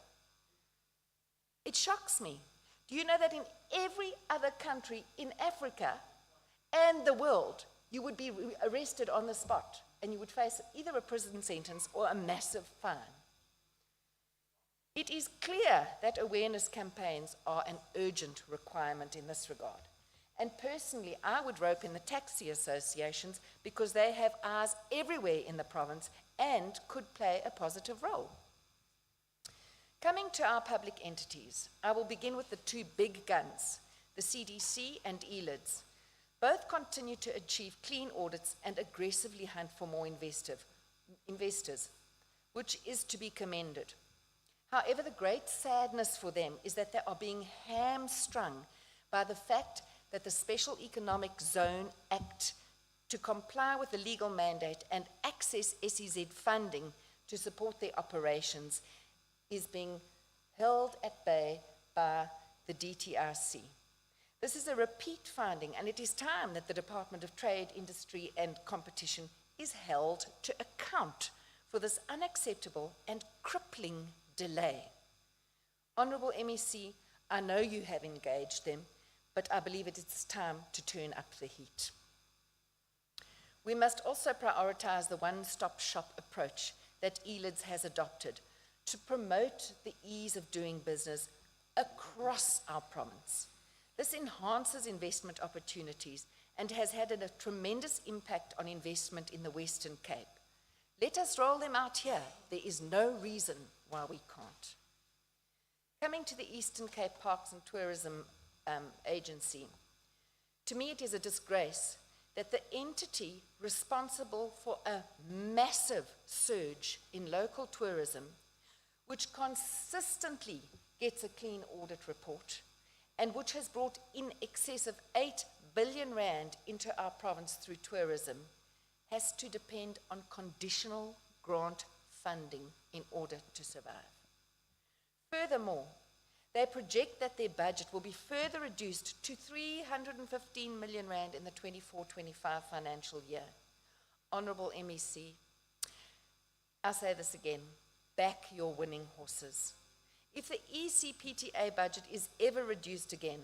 It shocks me. Do you know that in every other country in Africa and the world, you would be arrested on the spot and you would face either a prison sentence or a massive fine? It is clear that awareness campaigns are an urgent requirement in this regard. And personally, I would rope in the taxi associations because they have eyes everywhere in the province and could play a positive role. Coming to our public entities, I will begin with the two big guns, the CDC and ELIDS. Both continue to achieve clean audits and aggressively hunt for more investors, which is to be commended. However, the great sadness for them is that they are being hamstrung by the fact that the Special Economic Zone Act, to comply with the legal mandate and access SEZ funding to support their operations, is being held at bay by the DTRC. This is a repeat finding, and it is time that the Department of Trade, Industry and Competition is held to account for this unacceptable and crippling delay. Honourable MEC, I know you have engaged them, but I believe it is time to turn up the heat. We must also prioritise the one-stop shop approach that ELIDS has adopted to promote the ease of doing business across our province. This enhances investment opportunities and has had a tremendous impact on investment in the Western Cape. Let us roll them out here. There is no reason why we can't. Coming to the Eastern Cape Parks and Tourism Agency, to me it is a disgrace that the entity responsible for a massive surge in local tourism, which consistently gets a clean audit report and which has brought in excess of 8 billion rand into our province through tourism, has to depend on conditional grant funding in order to survive. Furthermore, they project that their budget will be further reduced to 315 million rand in the 24-25 financial year. Honourable MEC, I say this again, back your winning horses. If the ECPTA budget is ever reduced again,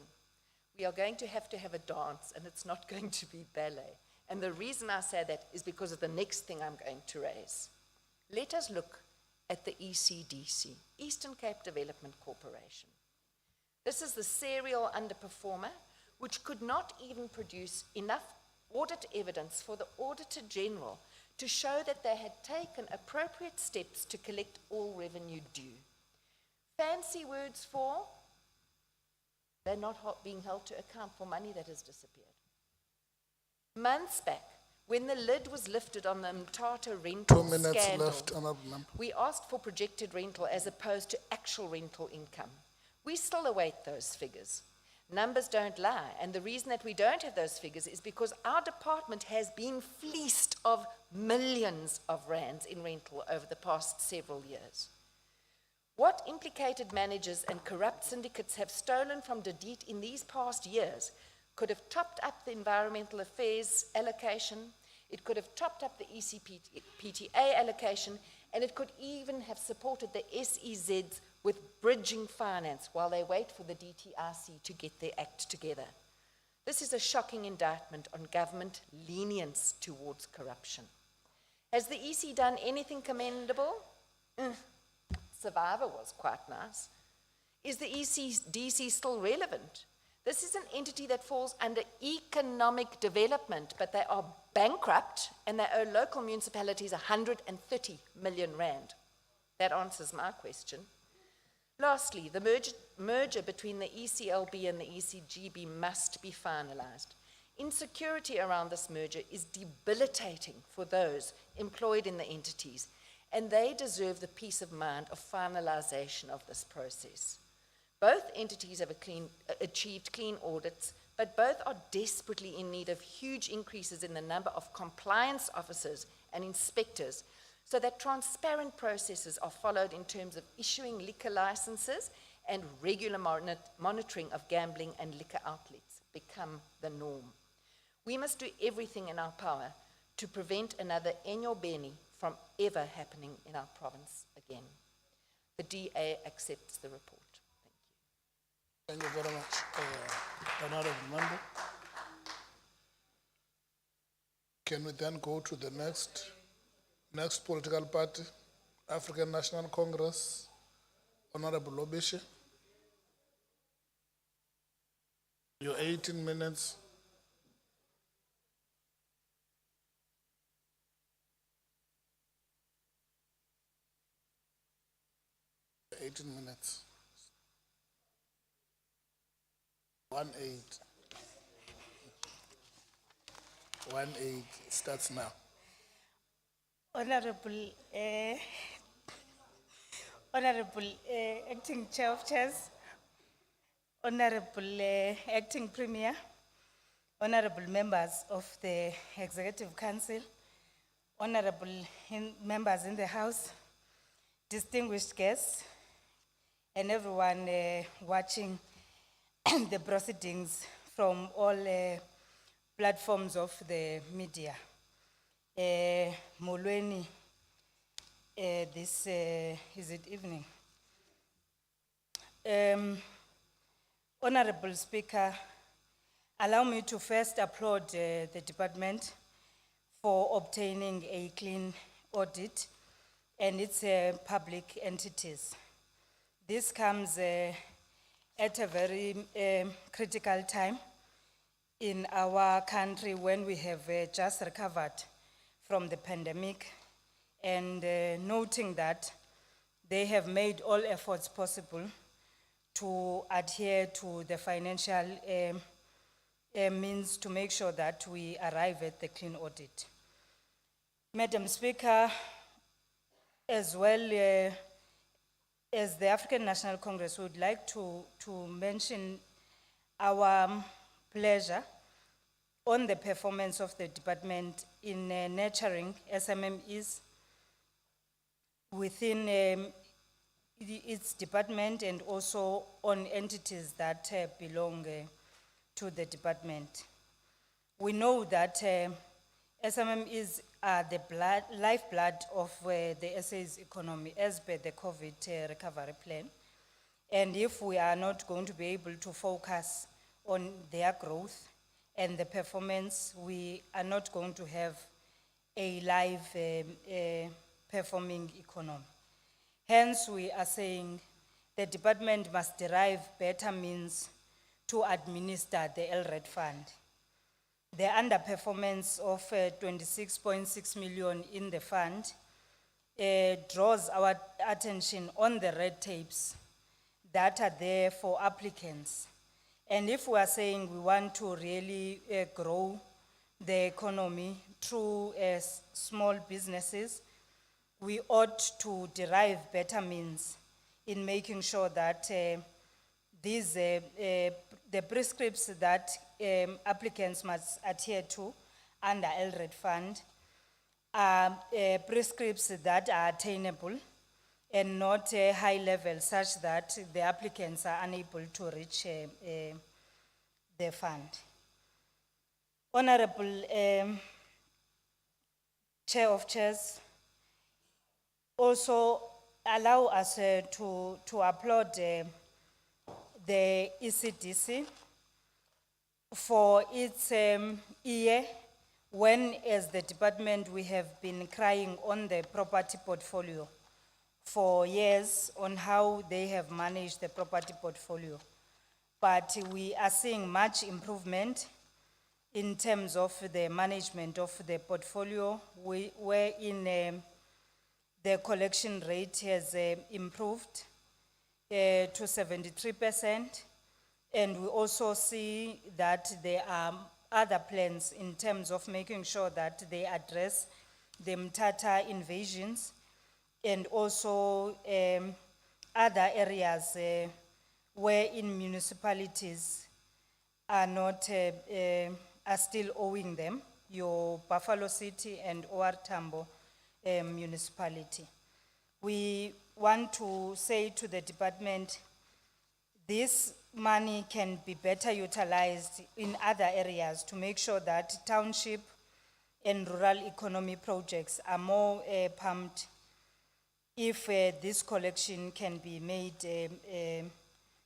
we are going to have a dance, and it's not going to be ballet. And the reason I say that is because of the next thing I'm going to raise. Let us look at the ECDC, Eastern Cape Development Corporation. This is the serial underperformer, which could not even produce enough audit evidence for the Auditor General to show that they had taken appropriate steps to collect all revenue due. Fancy words for they're not being held to account for money that has disappeared. Months back, when the lid was lifted on the Mtata rental
2 minutes
scandal,
left, Honourable Member.
we asked for projected rental as opposed to actual rental income. We still await those figures. Numbers don't lie, and the reason that we don't have those figures is because our department has been fleeced of millions of rands in rental over the past several years. What implicated managers and corrupt syndicates have stolen from DDIT in these past years could have topped up the environmental affairs allocation, it could have topped up the ECPTA allocation, and it could even have supported the SEZs with bridging finance while they wait for the DTRC to get their act together. This is a shocking indictment on government lenience towards corruption. Has the EC done anything commendable? Survivor was quite nice. Is the ECDC still relevant? This is an entity that falls under economic development, but they are bankrupt and they owe local municipalities 130 million rand. That answers my question. Lastly, the merger between the ECLB and the ECGB must be finalized. Insecurity around this merger is debilitating for those employed in the entities, and they deserve the peace of mind of finalization of this process. Both entities have achieved clean audits, but both are desperately in need of huge increases in the number of compliance officers and inspectors so that transparent processes are followed in terms of issuing liquor licenses and regular monitoring of gambling and liquor outlets become the norm. We must do everything in our power to prevent another Enyo Beni from ever happening in our province again. The DA accepts the report.
Thank you very much, Honourable Member. Can we then go to the next political party, African National Congress, Honourable Obishe? Your 18 minutes. Minutes. 1-8. 1-8 starts now.
Honorable Acting Chair of Chairs, Honorable Acting Premier, Honorable members of the Executive Council, Honorable members in the House, distinguished guests, and everyone watching the proceedings from all platforms of the media. Molweni, this is it evening. Honorable Speaker, allow me to first applaud the department for obtaining a clean audit and its public entities. This comes at a very critical time in our country when we have just recovered from the pandemic, and noting that they have made all efforts possible to adhere to the financial means to make sure that we arrive at the clean audit. Madam Speaker, as well as the African National Congress, would like to mention our pleasure on the performance of the department in nurturing SMMEs within its department and also on entities that belong to the department. We know that SMMEs are the lifeblood of the SA's economy as per the COVID recovery plan. And if we are not going to be able to focus on their growth and the performance, we are not going to have a live performing economy. Hence, we are saying the department must derive better means to administer the LRED fund. The underperformance of 26.6 million in the fund draws our attention on the red tapes that are there for applicants. And if we are saying we want to really grow the economy through small businesses, we ought to derive better means in making sure that these, the prescripts that applicants must adhere to under LRED fund are prescripts that are attainable and not high level such that the applicants are unable to reach the fund. Honorable Chair of Chairs, also allow us to applaud the ECDC for its year when, as the department, we have been crying on the property portfolio for years on how they have managed the property portfolio. But we are seeing much improvement in terms of the management of the portfolio, wherein the collection rate has improved to 73%. And we also see that there are other plans in terms of making sure that they address the Mtata invasions and also other areas where in municipalities are not, are still owing them, your Buffalo City and OR Tambo municipality. We want to say to the department, this money can be better utilized in other areas to make sure that township and rural economy projects are more pumped if this collection can be made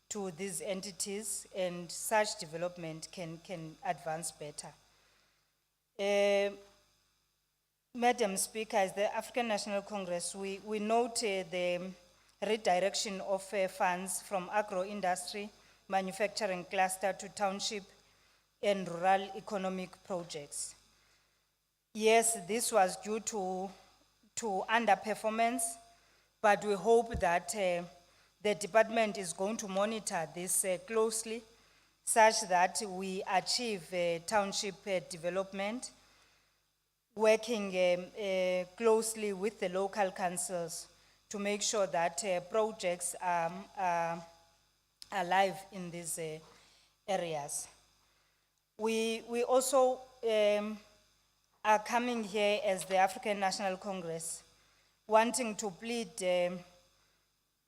to these entities and such development can advance better. Madam Speaker, as the African National Congress, we note the redirection of funds from agro-industry, manufacturing cluster to township and rural economic projects. Yes, this was due to underperformance, but we hope that the department is going to monitor this closely such that we achieve township development, working closely with the local councils to make sure that projects are alive in these areas. We also are coming here as the African National Congress, wanting to plead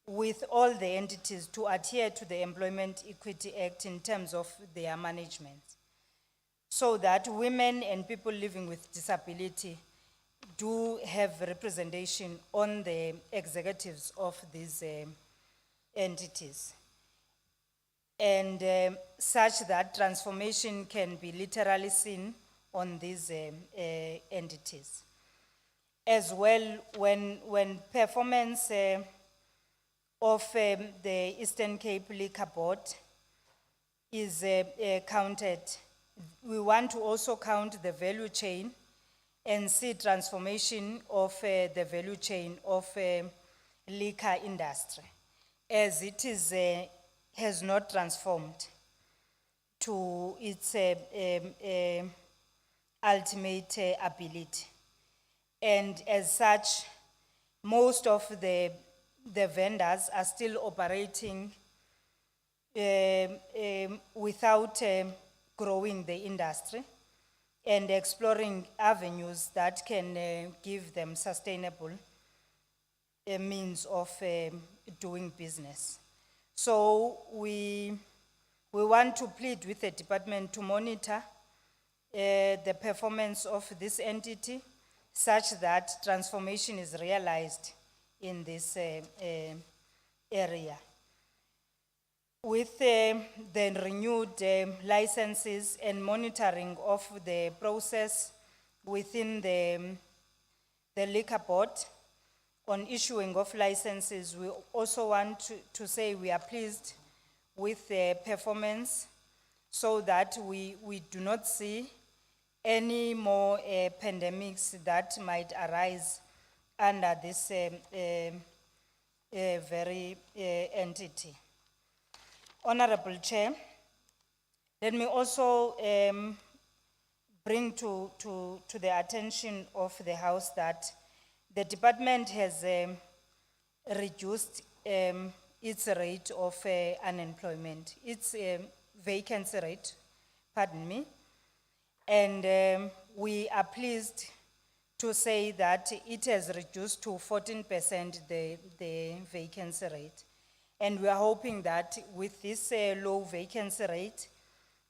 with all the entities to adhere to the Employment Equity Act in terms of their management, so that women and people living with disability do have representation on the executives of these entities. And such that transformation can be literally seen on these entities. As well, when performance of the Eastern Cape Liquor Board is counted, we want to also count the value chain and see transformation of the value chain of liquor industry, as it is has not transformed to its ultimate ability. And as such, most of the vendors are still operating without growing the industry and exploring avenues that can give them sustainable means of doing business. So we want to plead with the department to monitor the performance of this entity such that transformation is realized in this area. with the renewed licenses and monitoring of the process within the liquor board on issuing of licenses, we also want to say we are pleased with the performance so that we do not see any more pandemics that might arise under this very entity. Honorable Chair, let me also bring to the attention of the House that the department has reduced its rate of unemployment, its vacancy rate, pardon me, and we are pleased to say that it has reduced to 14% the vacancy rate. And we are hoping that with this low vacancy rate,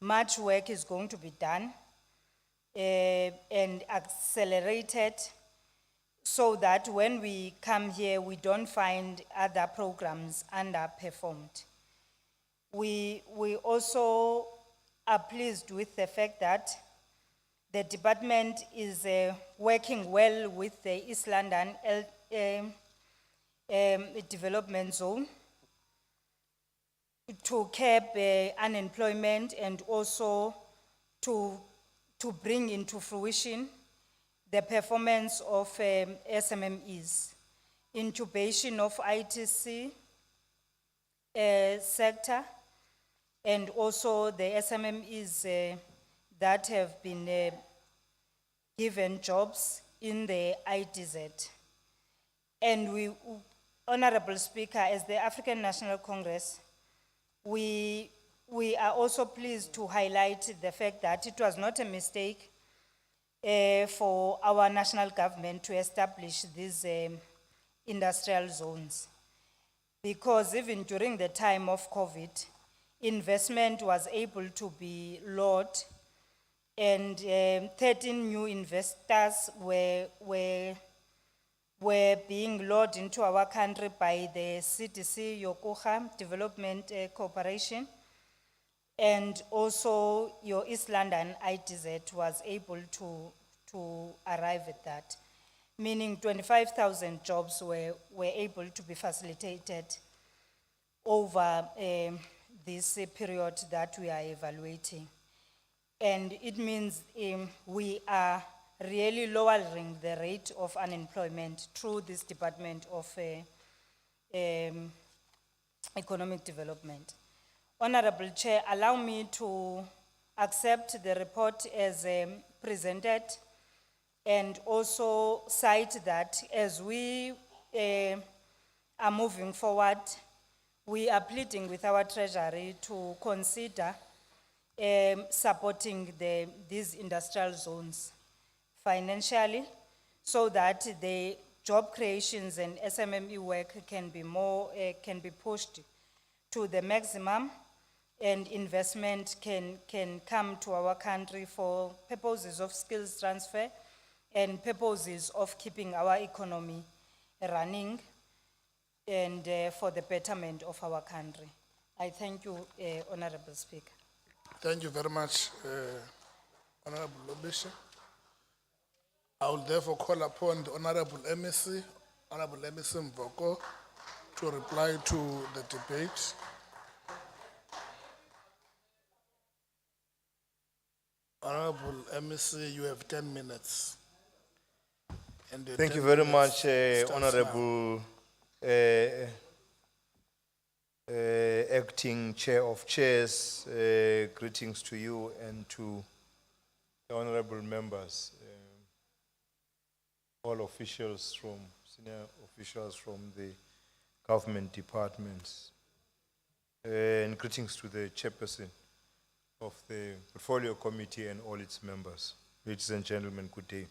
much work is going to be done and accelerated so that when we come here, we don't find other programs underperformed. We also are pleased with the fact that the department is working well with the East London Development Zone to curb unemployment and also to bring into fruition the performance of SMMEs, incubation of ITC sector, and also the SMMEs that have been given jobs in the IDZ. And we, Honorable Speaker, as the African National Congress, we are also pleased to highlight the fact that it was not a mistake for our national government to establish these industrial zones. Because even during the time of COVID, investment was able to be lured and 13 new investors were being lured into our country by the CDC Yokoha Development Corporation, and also your East London IDZ was able to arrive at that, meaning 25,000 jobs were able to be facilitated over this period that we are evaluating. And it means we are really lowering the rate of unemployment through this Department of Economic Development. Honorable Chair, allow me to accept the report as presented and also cite that as we are moving forward, we are pleading with our Treasury to consider supporting these industrial zones financially so that the job creations and SMME work can be pushed to the maximum and investment can come to our country for purposes of skills transfer and purposes of keeping our economy running and for the betterment of our country. I thank you, Honorable Speaker.
Thank you very much, Honorable Lobisha. I will therefore call upon the Honorable MEC, Honorable MEC Mvoko, to reply to the debate. Honorable MEC, you have 10 minutes. And the
Thank you
10
very
minutes
much,
starts
Honorable Acting Chair of Chairs. Greetings to you and to the honorable members, all officials from, senior officials from the government departments, and greetings to the chairperson of the Portfolio Committee and all its members. Ladies and gentlemen, good day.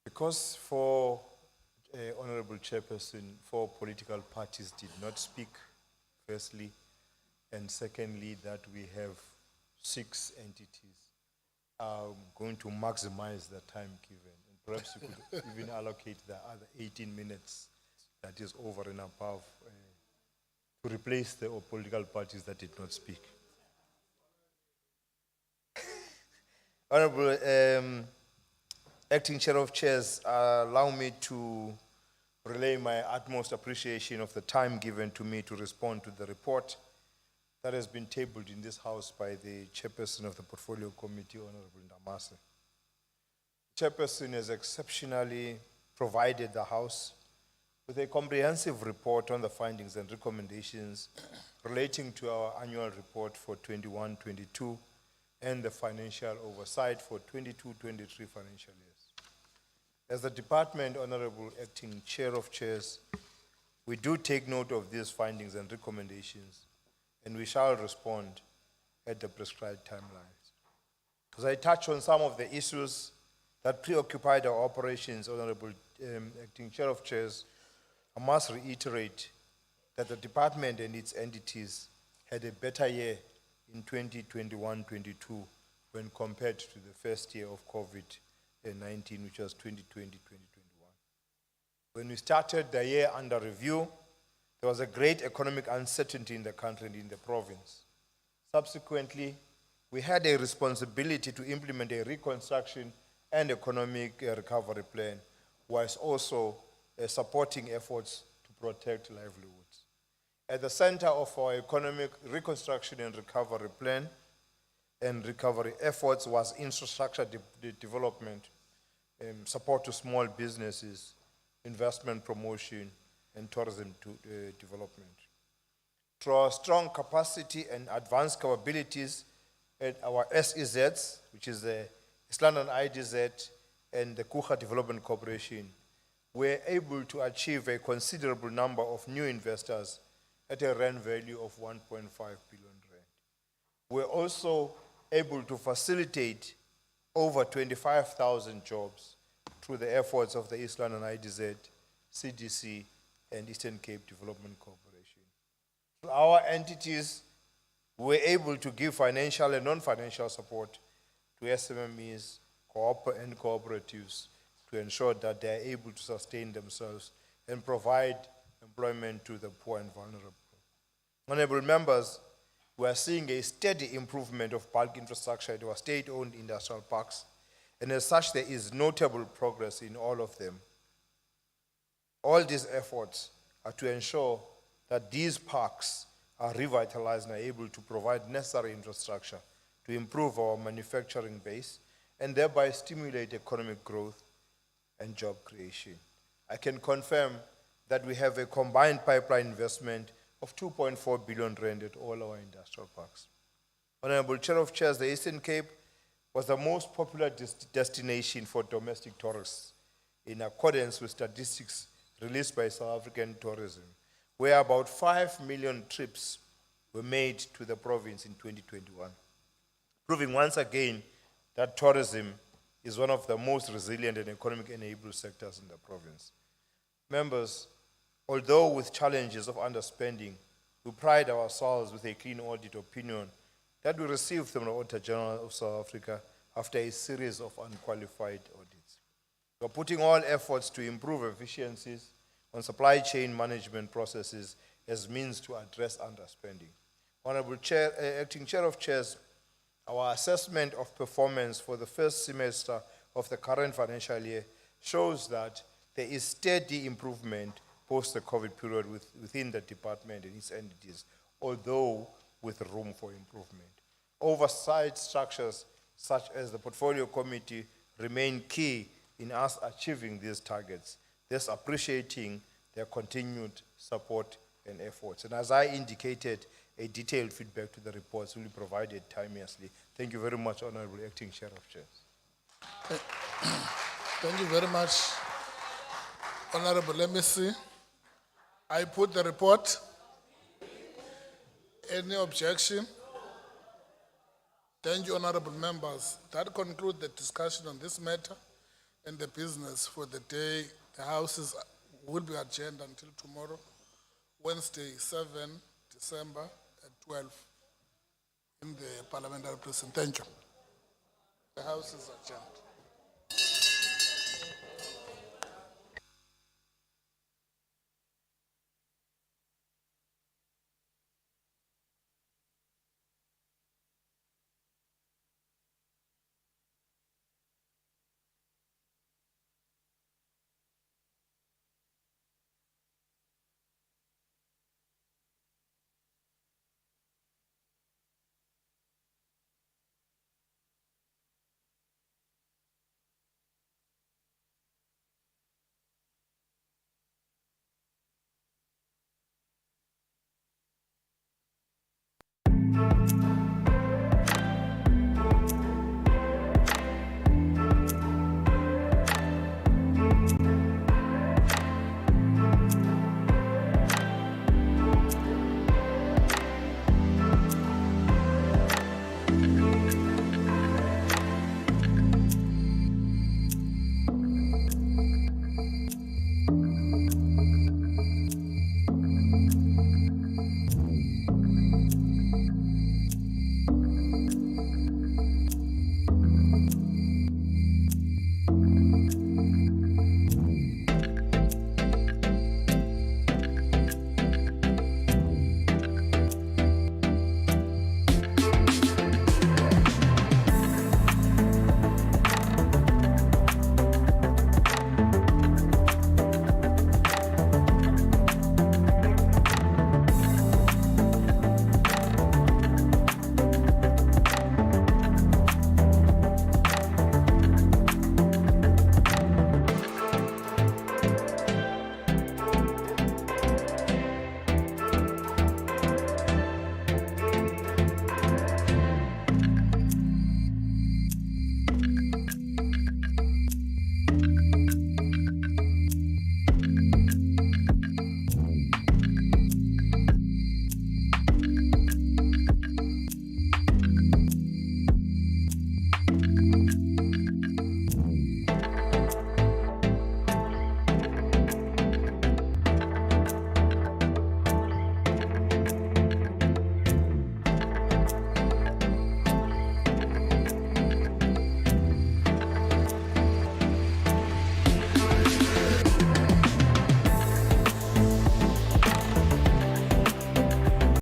Because for Honorable Chairperson, 4 political parties did not speak, firstly, and secondly, that we have 6 entities, I'm going to maximize the time given. And perhaps you could even allocate the other 18 minutes that is over and above to replace the political parties that did not speak. Honorable Acting Chair of Chairs, allow me to relay my utmost appreciation of the time given to me to respond to the report that has been tabled in this House by the Chairperson of the Portfolio Committee, Honorable Ndamase. Chairperson has exceptionally provided the House with a comprehensive report on the findings and recommendations relating to our annual report for 21-22 and the financial oversight for 22-23 financial years. As the department, Honorable Acting Chair of Chairs, we do take note of these findings and recommendations, and we shall respond at the prescribed timelines. As I touch on some of the issues that preoccupied our operations, Honorable Acting Chair of Chairs, I must reiterate that the department and its entities had a better year in 2021-22 when compared to the first year of COVID-19, which was 2020-2021. When we started the year under review, there was a great economic uncertainty in the country and in the province. Subsequently, we had a responsibility to implement a reconstruction and economic recovery plan, whilst also supporting efforts to protect livelihoods. At the center of our economic reconstruction and recovery plan and recovery efforts was infrastructure development, support to small businesses, investment promotion, and tourism development. Through our strong capacity and advanced capabilities at our SEZs, which is the East London IDZ and the Kucha Development Corporation, we're able to achieve a considerable number of new investors at a rand value of 1.5 billion rand. We're also able to facilitate over 25,000 jobs through the efforts of the East London IDZ, CDC, and Eastern Cape Development Corporation. Through our entities, we're able to give financial and non-financial support to SMMEs, and cooperatives to ensure that they are able to sustain themselves and provide employment to the poor and vulnerable. Honorable members, we are seeing a steady improvement of bulk infrastructure at our state-owned industrial parks, and as such, there is notable progress in all of them. All these efforts are to ensure that these parks are revitalized and are able to provide necessary infrastructure to improve our manufacturing base and thereby stimulate economic growth and job creation. I can confirm that we have a combined pipeline investment of 2.4 billion rand at all our industrial parks. Honorable Chair of Chairs, the Eastern Cape was the most popular destination for domestic tourists in accordance with statistics released by South African Tourism, where about 5 million trips were made to the province in 2021, proving once again that tourism is one of the most resilient and economic enabled sectors in the province. Members, although with challenges of underspending, we pride ourselves with a clean audit opinion that we received from the Auditor General of South Africa after a series of unqualified audits. We are putting all efforts to improve efficiencies on supply chain management processes as means to address underspending. Honorable Chair, Acting Chair of Chairs, our assessment of performance for the first semester of the current financial year shows that there is steady improvement post the COVID period within the department and its entities, although with room for improvement. Oversight structures such as the Portfolio Committee remain key in us achieving these targets, thus appreciating their continued support and efforts. And as I indicated, a detailed feedback to the reports will be provided timeously. Thank you very much, Honorable Acting Chair of Chairs.
Thank you very much, Honorable. Let me see. I put the report. Any objection? Thank you, honorable members. That concludes the discussion on this matter and the business for the day. The House will be adjourned until tomorrow, Wednesday, 7 December at 12 in the parliamentary prison. Thank you. The House is adjourned.